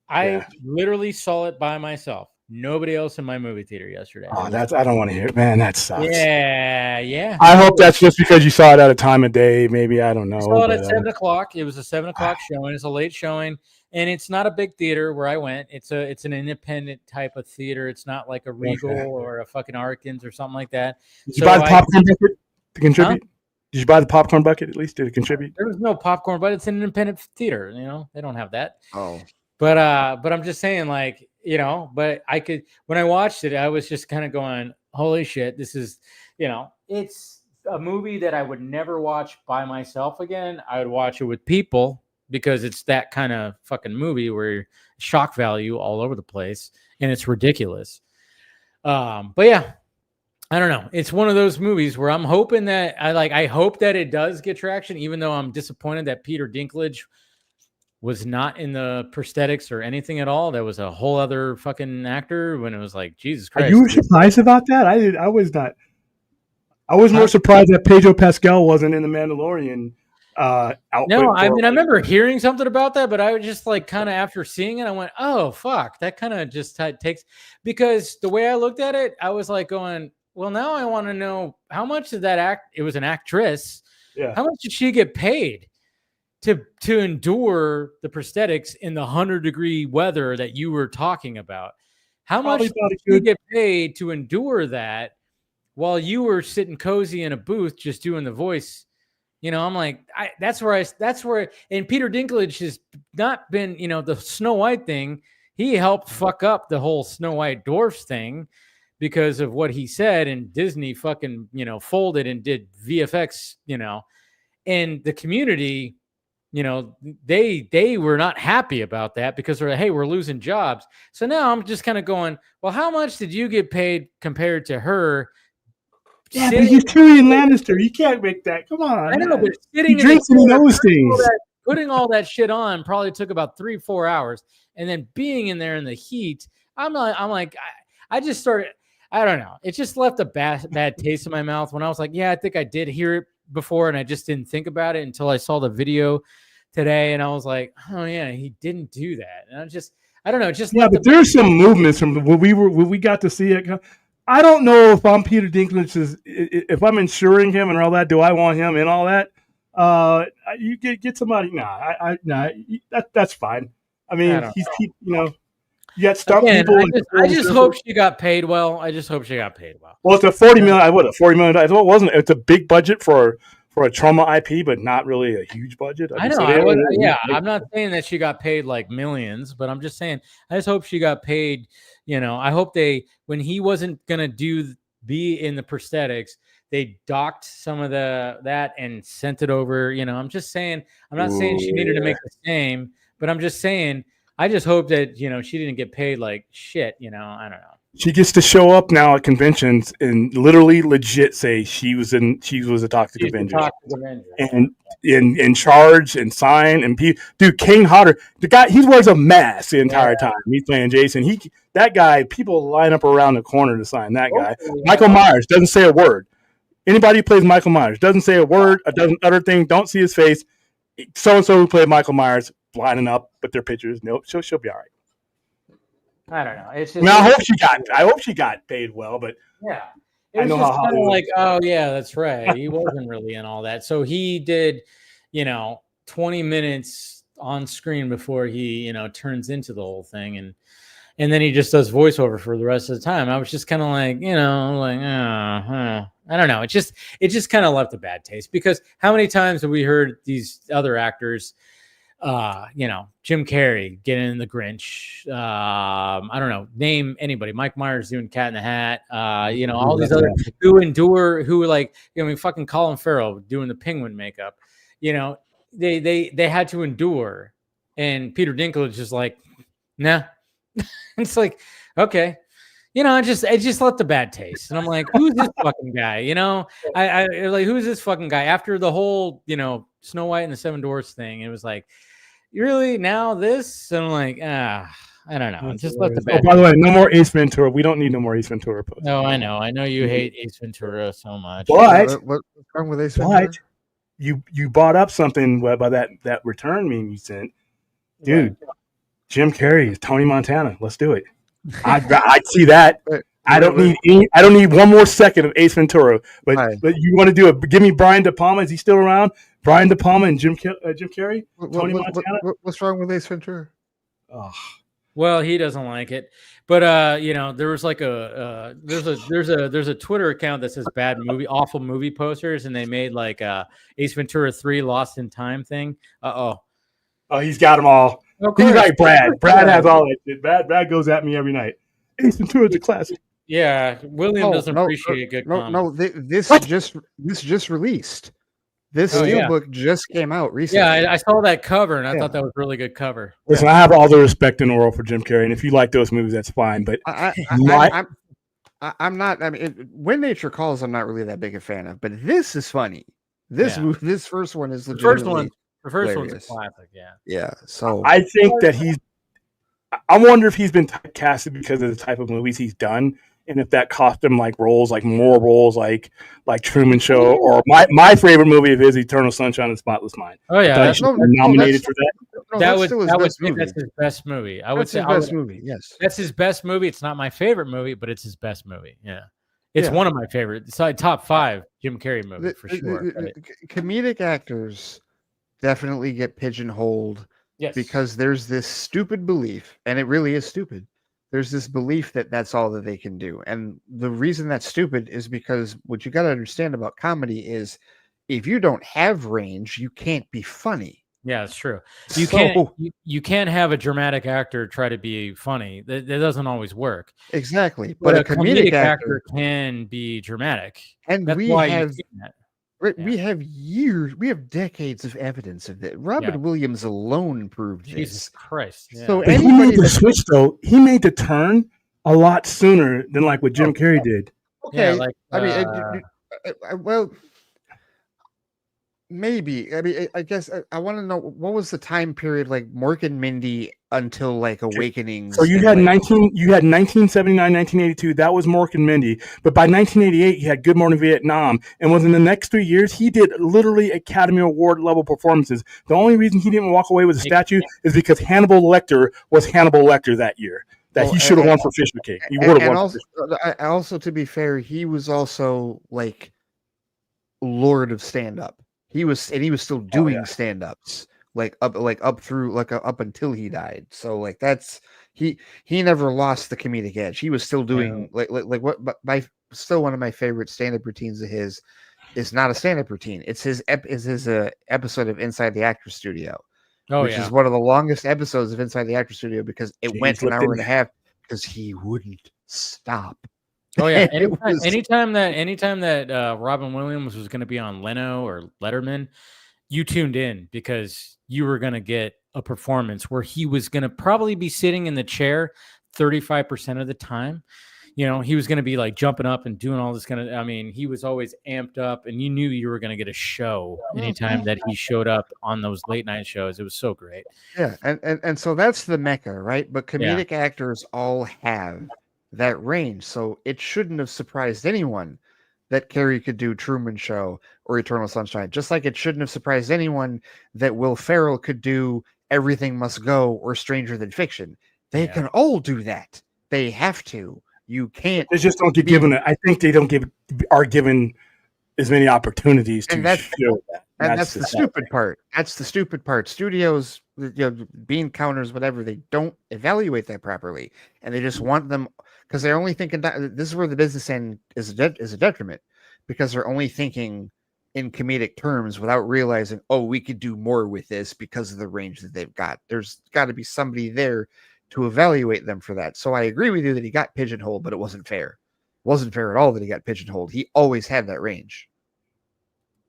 I literally saw it by myself. Nobody else in my movie theater yesterday. Oh, I don't want to hear it, man. That sucks. Yeah. I hope that's just because you saw it at a time of day. Maybe, I don't know. I saw it at 7 o'clock. It was a 7 o'clock showing. It's a late showing, and it's not a big theater where I went. It's an independent type of theater. It's not like a Regal or a fucking Arkins or something like that. Did you buy the popcorn bucket to contribute? Huh? Did you buy the popcorn bucket at least? Did it contribute? There was no popcorn, but it's an independent theater. They don't have that. Oh. But I'm just saying, like, you know, but I could, when I watched it, I was just kind of going, holy shit, this is, you know, it's a movie that I would never watch by myself again. I would watch it with people because it's that kind of fucking movie where shock value all over the place and it's ridiculous. But yeah, I don't know. It's one of those movies where I'm hoping that I hope that it does get traction, even though I'm disappointed that Peter Dinklage was not in the prosthetics or anything at all. That was a whole other fucking actor when it was like, Jesus Christ. Are you surprised about that? I was not. I was more surprised that Pedro Pascal wasn't in the Mandalorian outfit. No, I mean, I remember hearing something about that, but I was just like kind of after seeing it, I went, oh, fuck. That kind of just takes, because the way I looked at it, I was like going, well, now I want to know how much did that act? It was an actress. Yeah. How much did she get paid to endure the prosthetics in the 100-degree weather that you were talking about? How much did you get paid to endure that while you were sitting cozy in a booth just doing the voice? You know, I'm like, that's where, and Peter Dinklage has not been, you know, the Snow White thing. He helped fuck up the whole Snow White dwarfs thing because of what he said, and Disney fucking, you know, folded and did VFX, you know, and the community, you know, they were not happy about that because they're like, hey, we're losing jobs. So now I'm just kind of going, well, how much did you get paid compared to her? Yeah, but he's Tyrion Lannister. You can't make that. Come on. I know, but he drinks and he knows things. Putting all that shit on probably took about 3-4 hours, and then being in there in the heat, I just started. I don't know. It just left a bad taste in my mouth when I was like, yeah, I think I did hear it before, and I just didn't think about it until I saw the video today, and I was like, oh yeah, he didn't do that, and I don't know. Just but there's some movements from when we got to see it. I don't know if I'm Peter Dinklage, if I'm insuring him and all that. Do I want him and all that? You get somebody. That's fine. I mean, you know, you got stunt people. I just hope she got paid well. I just hope she got paid well. Well, it's a $40 million. What, $40 million? Well, it wasn't. It's a big budget for a trauma IP, but not really a huge budget. I know. I'm not saying that she got paid like millions, but I'm just saying I just hope she got paid. You know, I hope when he wasn't gonna be in the prosthetics, they docked some of that and sent it over. You know, I'm just saying. I'm not saying she needed to make the same, but I'm just saying. I just hope that, you know, she didn't get paid like shit. You know, I don't know. She gets to show up now at conventions and literally legit say she was a Toxic Avenger. And in charge and sign and dude, King Hodder, the guy, he wears a mask the entire time. He's playing Jason. That guy, people line up around the corner to sign that guy. Michael Myers doesn't say a word. Anybody who plays Michael Myers doesn't say a word, doesn't utter thing, don't see his face. So and so who played Michael Myers lining up with their pictures. Nope, she'll be all right. I don't know. It's just, I hope she got paid well, but yeah, it was just kind of like, oh yeah, that's right. He wasn't really in all that, so he did, you know, 20 minutes on screen before he, you know, turns into the whole thing, and then he just does voiceover for the rest of the time. I was just kind of like, you know, like, I don't know. It just kind of left a bad taste because how many times have we heard these other actors? You know, Jim Carrey getting in the Grinch. I don't know, name anybody. Mike Myers doing Cat in the Hat. You know, all these other who like, you know, I mean, fucking Colin Farrell doing the Penguin makeup. You know, they had to endure, and Peter Dinklage is like, nah. It's like, okay. You know, it just left a bad taste. And I'm like, who's this fucking guy? You know, I like, who's this fucking guy? After the whole, you know, Snow White and the Seven Dwarfs thing, it was like, really now this? And I'm like, I don't know. It just left a bad taste. By the way, no more Ace Ventura. We don't need no more Ace Ventura posts. No, I know you hate Ace Ventura so much. But what's wrong with Ace Ventura? You brought up something by that return meme you sent, dude. Right. Jim Carrey is Tony Montana. Let's do it. I'd see that. I don't need one more second of Ace Ventura. But you want to do it? Give me Brian De Palma. Is he still around? Brian De Palma and Jim Carrey. Tony Montana. What's wrong with Ace Ventura? Oh. Well, he doesn't like it. But you know, there was like there's a Twitter account that says awful movie posters, and they made like Ace Ventura 3 Lost in Time thing. Oh, he's got them all. He's like Brad. Brad has all that shit. Brad goes at me every night. Ace Ventura is a classic. Yeah, William doesn't appreciate a good comedy. This just released. This steelbook just came out recently. Yeah, I saw that cover and I thought that was a really good cover. Listen, I have all the respect in the world for Jim Carrey, and if you like those movies, that's fine. But I'm not. I mean, When Nature Calls, I'm not really that big a fan of. But this is funny. This first one is legitimately the first one's a classic. Yeah. Yeah. So I think that I wonder if he's been typecasted because of the type of movies he's done. And if that cost him like roles, like more roles, like Truman Show, or my favorite movie of his, Eternal Sunshine of the Spotless Mind. Oh yeah, that's nominated for that. That's his best movie. I would say his best movie. Yes, that's his best movie. It's not my favorite movie, but it's his best movie. Yeah, it's one of my favorite. It's like top 5 Jim Carrey movie for sure. Comedic actors definitely get pigeonholed because there's this stupid belief, and it really is stupid. There's this belief that that's all that they can do. And the reason that's stupid is because what you got to understand about comedy is if you don't have range, you can't be funny. Yeah, it's true. You can't have a dramatic actor try to be funny. That doesn't always work. Exactly. But a comedic actor can be dramatic. And that's we why have we have decades of evidence of that. Robin Williams alone proved Jesus Christ. Yeah. So he made the switch though. He made the turn a lot sooner than like what Jim Carrey did. Okay. Well, maybe. I mean, I guess I want to know what was the time period like Mork and Mindy until like Awakenings. So you had 1979, 1982. That was Mork and Mindy. But by 1988, you had Good Morning Vietnam. And within the next 3 years, he did literally Academy Award level performances. The only reason he didn't walk away with a statue is because Hannibal Lecter was Hannibal Lecter that year. That he should have won for Fisher King. He would have won. Also, to be fair, he was also like Lord of stand-up. He was still doing stand-ups up until he died. So like that's he never lost the comedic edge. He was still doing still one of my favorite stand-up routines of his is not a stand-up routine. It's his episode of Inside the Actors Studio. Which is one of the longest episodes of Inside the Actors Studio because it went an hour and a half because he wouldn't stop. Oh yeah, anytime that Robin Williams was going to be on Leno or Letterman, you tuned in because you were going to get a performance where he was going to probably be sitting in the chair 35% of the time. You know, he was going to be like jumping up and doing all this kind of. I mean, he was always amped up, and you knew you were going to get a show anytime that he showed up on those late night shows. It was so great. Yeah, and so that's the mecca, right? But comedic actors all have that range, so it shouldn't have surprised anyone that Carrey could do Truman Show or Eternal Sunshine, just like it shouldn't have surprised anyone that Will Ferrell could do Everything Must Go or Stranger Than Fiction. They can all do that. They have to. You can't. They just don't get given it. I think they are given as many opportunities to show that. And that's the stupid part. That's the stupid part. Studios, bean counters, whatever, they don't evaluate that properly, and they just want them because they're only thinking that this is where the business end is a detriment because they're only thinking in comedic terms without realizing, we could do more with this because of the range that they've got. There's got to be somebody there to evaluate them for that. So I agree with you that he got pigeonholed, but it wasn't fair. It wasn't fair at all that he got pigeonholed. He always had that range.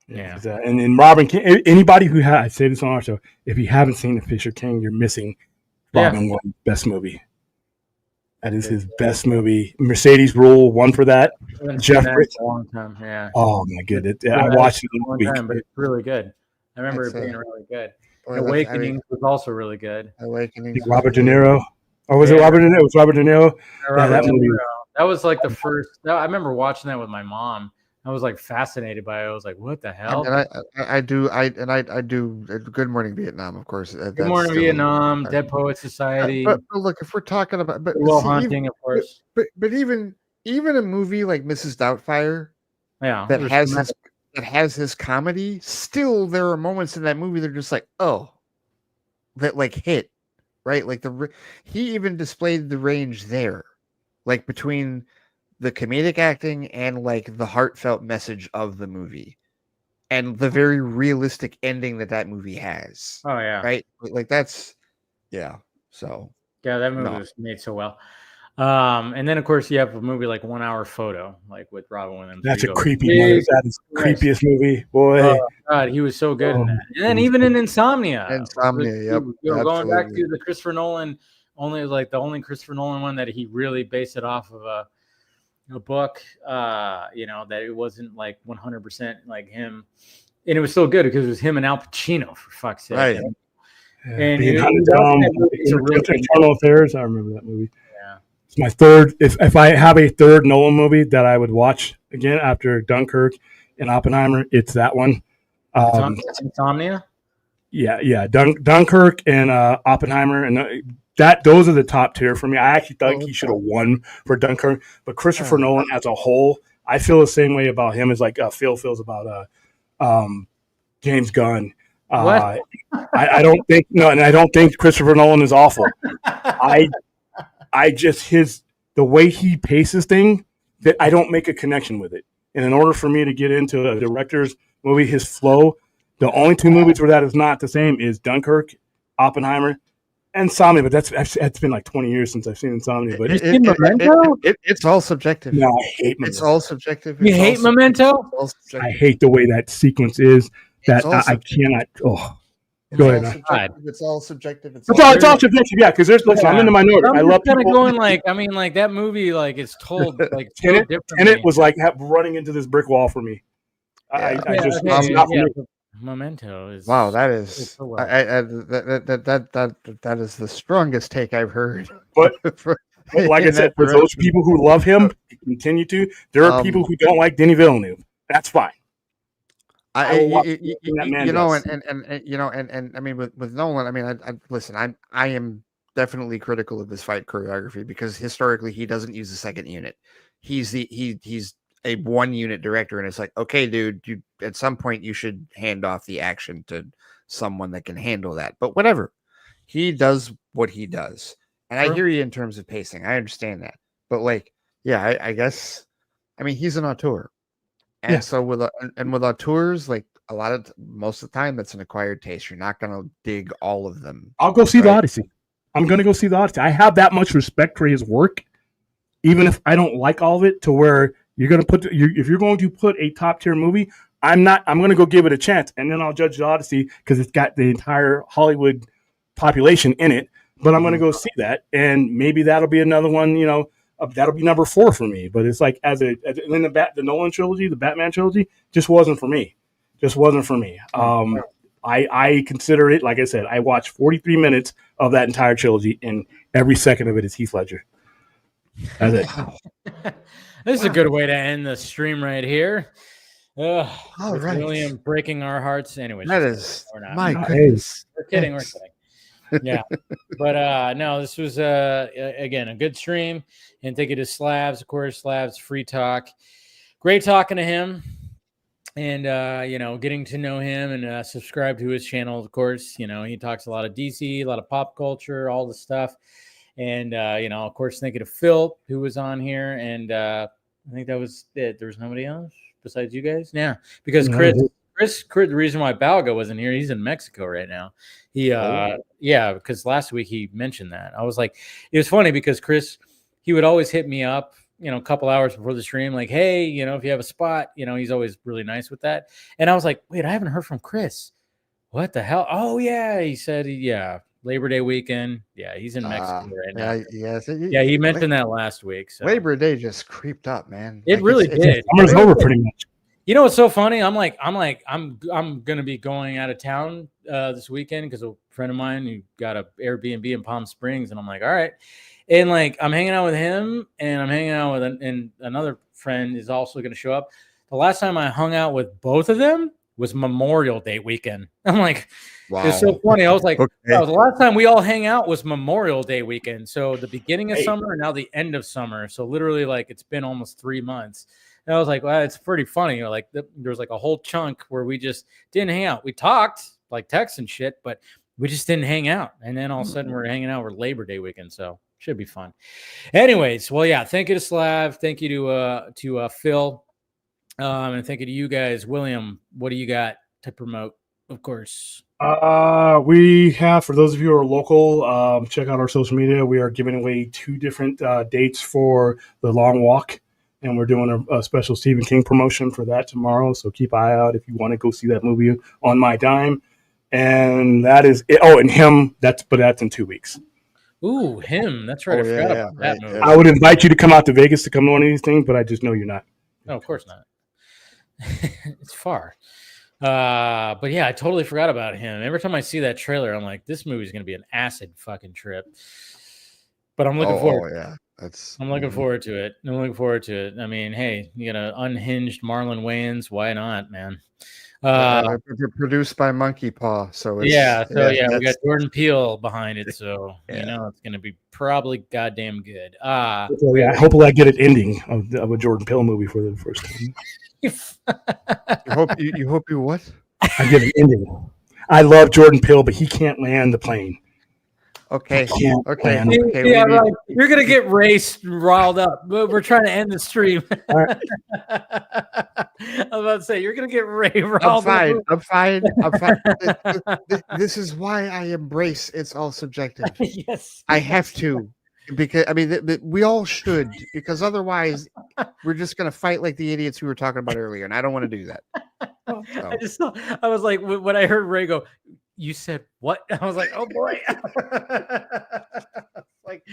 Yeah. And Robin, anybody who I say this on our show, if you haven't seen The Fisher King, you're missing Robin Williams' best movie. That is his best movie. Mercedes Rule won for that. Jeff Bridges. A long time, yeah. Oh my goodness! I watched it a long time, but it's really good. I remember it being really good. Awakening was also really good. Awakening. Robert De Niro, or was it Robert De Niro? It was Robert De Niro. That movie. That was like the first. I remember watching that with my mom. I was like fascinated by it. I was like, "What the hell?" And I do Good Morning Vietnam, of course. Good Morning Vietnam, Dead Poets Society. But look, if we're talking about Hunting, of course. But even a movie like Mrs. Doubtfire, that has his comedy. Still, there are moments in that movie that are just like, that like hit, right? Like he even displayed the range there, like between the comedic acting and like the heartfelt message of the movie and the very realistic ending that movie has. Oh yeah. Right. Like that's Yeah. So Yeah, that movie was made so well. And then of course you have a movie like 1 Hour Photo, like with Robin Williams. That's a creepy movie. That is the creepiest movie, boy. Oh God, he was so good in that. And then even in Insomnia. Yep. Going back to the Christopher Nolan, the only Christopher Nolan one that he really based it off of a book. That it wasn't like 100% like him, and it was still good because it was him and Al Pacino, for fuck's sake. Right. And Internal Affairs. I remember that movie. Yeah. It's my third. If I have a third Nolan movie that I would watch again after Dunkirk and Oppenheimer, it's that one. Insomnia. Yeah. Dunkirk and Oppenheimer, and those are the top tier for me. I actually thought he should have won for Dunkirk, but Christopher Nolan as a whole, I feel the same way about him as like Phil feels about James Gunn. I don't think and I don't think Christopher Nolan is awful. I just the way he paces things, that I don't make a connection with it. And in order for me to get into a director's movie, his flow, the only two movies where that is not the same is Dunkirk, Oppenheimer, and Insomnia. But that's been like 20 years since I've seen Insomnia. But it's all subjective. No, I hate Memento. It's all subjective. You hate Memento? I hate the way that sequence is. That I cannot. Oh, go ahead. It's all subjective. It's all subjective. Yeah, because I'm in the minority. I love kind of going like that movie like it's told like Tenet was like running into this brick wall for me. Memento is wow. That is that is the strongest take I've heard. But like I said, for those people who love him, continue to. There are people who don't like Denis Villeneuve. That's fine. I mean, with Nolan, I mean, listen, I am definitely critical of his fight choreography because historically he doesn't use the second unit. He's a one unit director, and it's like, okay, dude, you at some point you should hand off the action to someone that can handle that. But whatever, he does what he does, and I hear you in terms of pacing. I understand that, but like, yeah, I guess, I mean, he's an auteur. And so with auteurs, like most of the time, that's an acquired taste. You're not going to dig all of them. I'll go see the Odyssey. I'm going to go see the Odyssey. I have that much respect for his work, even if I don't like all of it. To where you're going to if you're going to put a top tier movie, I'm going to go give it a chance, and then I'll judge the Odyssey because it's got the entire Hollywood population in it. But I'm going to go see that, and maybe that'll be another one. That'll be number 4 for me. But it's like the Nolan trilogy, the Batman trilogy, just wasn't for me. I consider it, like I said, I watched 43 minutes of that entire trilogy, and every second of it is Heath Ledger. That's it. This is a good way to end the stream right here. All right. William breaking our hearts. Anyways, that is my goodness. We're kidding. Yeah, but no, this was again a good stream, and thank you to Slavs, of course. Slavs free talk, great talking to him, and getting to know him and subscribe to his channel. Of course, he talks a lot of DC, a lot of pop culture, all the stuff, and of course, thank you to Phil who was on here, and I think that was it. There was nobody else besides you guys, yeah, because Chris, the reason why Balga wasn't here, he's in Mexico right now. Because last week he mentioned that. I was like, it was funny because Chris, he would always hit me up, a couple hours before the stream, like, hey, if you have a spot, he's always really nice with that. And I was like, wait, I haven't heard from Chris. What the hell? Oh yeah, he said, Labor Day weekend. Yeah, he's in Mexico right now. He mentioned that last week. So. Labor Day just creeped up, man. It really did. Summer's over pretty much. What's so funny? I'm gonna be going out of town this weekend because a friend of mine who got a Airbnb in Palm Springs, and I'm like, all right, and like I'm hanging out with him, and I'm hanging out with and another friend is also gonna show up. The last time I hung out with both of them was Memorial Day weekend. I'm like, wow. It's so funny. I was like, the last time we all hang out was Memorial Day weekend. So the beginning of summer and now the end of summer. So literally, like it's been almost 3 months. And I was like, well, it's pretty funny. Like there was like a whole chunk where we just didn't hang out. We talked like text and shit, but we just didn't hang out. And then all of a sudden we're hanging out for Labor Day weekend. So should be fun. Anyways, well, yeah, thank you to Slav. Thank you to Phil. And thank you to you guys. William, what do you got to promote? Of course. We have, for those of you who are local, check out our social media. We are giving away 2 different dates for the long walk, and we're doing a special Stephen King promotion for that tomorrow. So keep an eye out if you want to go see that movie on my dime. And that is it. Oh, and him. That's in 2 weeks. Ooh, him. That's right. I forgot about that movie. I would invite you to come out to Vegas to come to one of these things, but I just know you're not. No, of course not. It's far. But yeah, I totally forgot about him. Every time I see that trailer, I'm like, this movie's gonna be an acid fucking trip. But I'm looking forward. Yeah, I'm looking forward to it. I'm looking forward to it. I mean, hey, you got an unhinged Marlon Wayans. Why not, man? Produced by Monkey Paw, so we got Jordan Peele behind it, so you know it's gonna be probably goddamn good. Hopefully I get an ending of a Jordan Peele movie for the first time. You hope you what? I get an ending. I love Jordan Peele, but he can't land the plane. Okay. Yeah, right. You're gonna get raced and riled up. We're trying to end the stream. Right. I was about to say you're gonna get riled up. I'm fine. This is why I embrace it's all subjective. Yes, I have to, because I mean we all should, because otherwise we're just gonna fight like the idiots we were talking about earlier, and I don't want to do that. So. I was like, when I heard Ray go, you said what? I was like, oh boy. Like,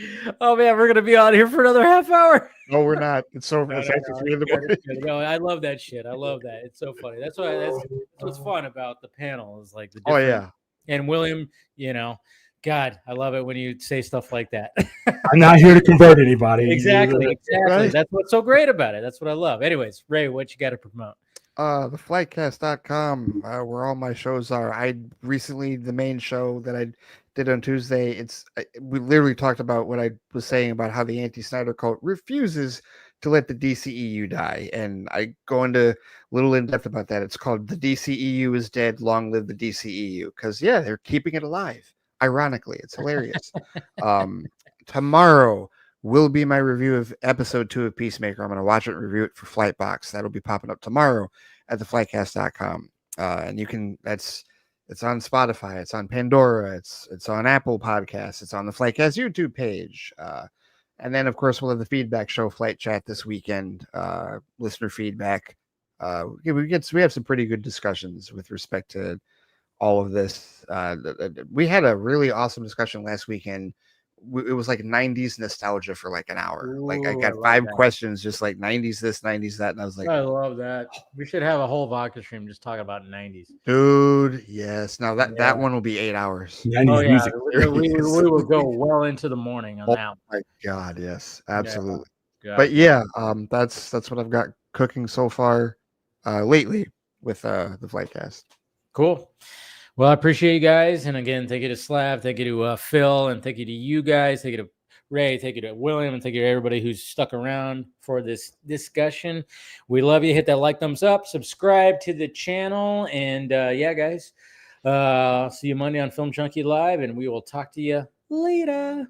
oh man, we're gonna be on here for another half hour. No, we're not. It's over. It's after 3 in the morning. No, I love that shit. I love that. It's so funny. That's what's fun about the panel is like the oh yeah. And William, God, I love it when you say stuff like that. I'm not here to convert anybody. Exactly. Right? That's what's so great about it. That's what I love. Anyways, Ray, what you got to promote? Theflightcast.com, where all my shows are. The main show that I did on Tuesday, we literally talked about what I was saying about how the anti-Snyder cult refuses to let the DCEU die, and I go into a little in depth about that. It's called The DCEU is Dead, Long Live the DCEU, because they're keeping it alive. Ironically, it's hilarious. Tomorrow will be my review of episode 2 of Peacemaker. I'm going to watch it and review it for Flightbox. That'll be popping up tomorrow at theflightcast.com. And you can, it's on Spotify, it's on Pandora, it's on Apple Podcasts, it's on the Flightcast YouTube page. And then of course we'll have the feedback show, Flight Chat, this weekend, listener feedback. We have some pretty good discussions with respect to all of this. We had a really awesome discussion last weekend. It was like 90s nostalgia for like an hour. Ooh, like I got 5 questions, just like 90s this, 90s that, and I was like, I love that. We should have a whole vodka stream just talking about 90s. Dude, yes. Now that one will be 8 hours. 90s music. We will go well into the morning on that. Oh my God, yes, absolutely. Yeah. But that's what I've got cooking so far lately with the Flightcast. Cool. Well, I appreciate you guys. And again, thank you to Slav, thank you to Phil, and thank you to you guys. Thank you to Ray, thank you to William, and thank you to everybody who's stuck around for this discussion. We love you. Hit that like, thumbs up, subscribe to the channel. And guys, see you Monday on Film Junkie Live, and we will talk to you later.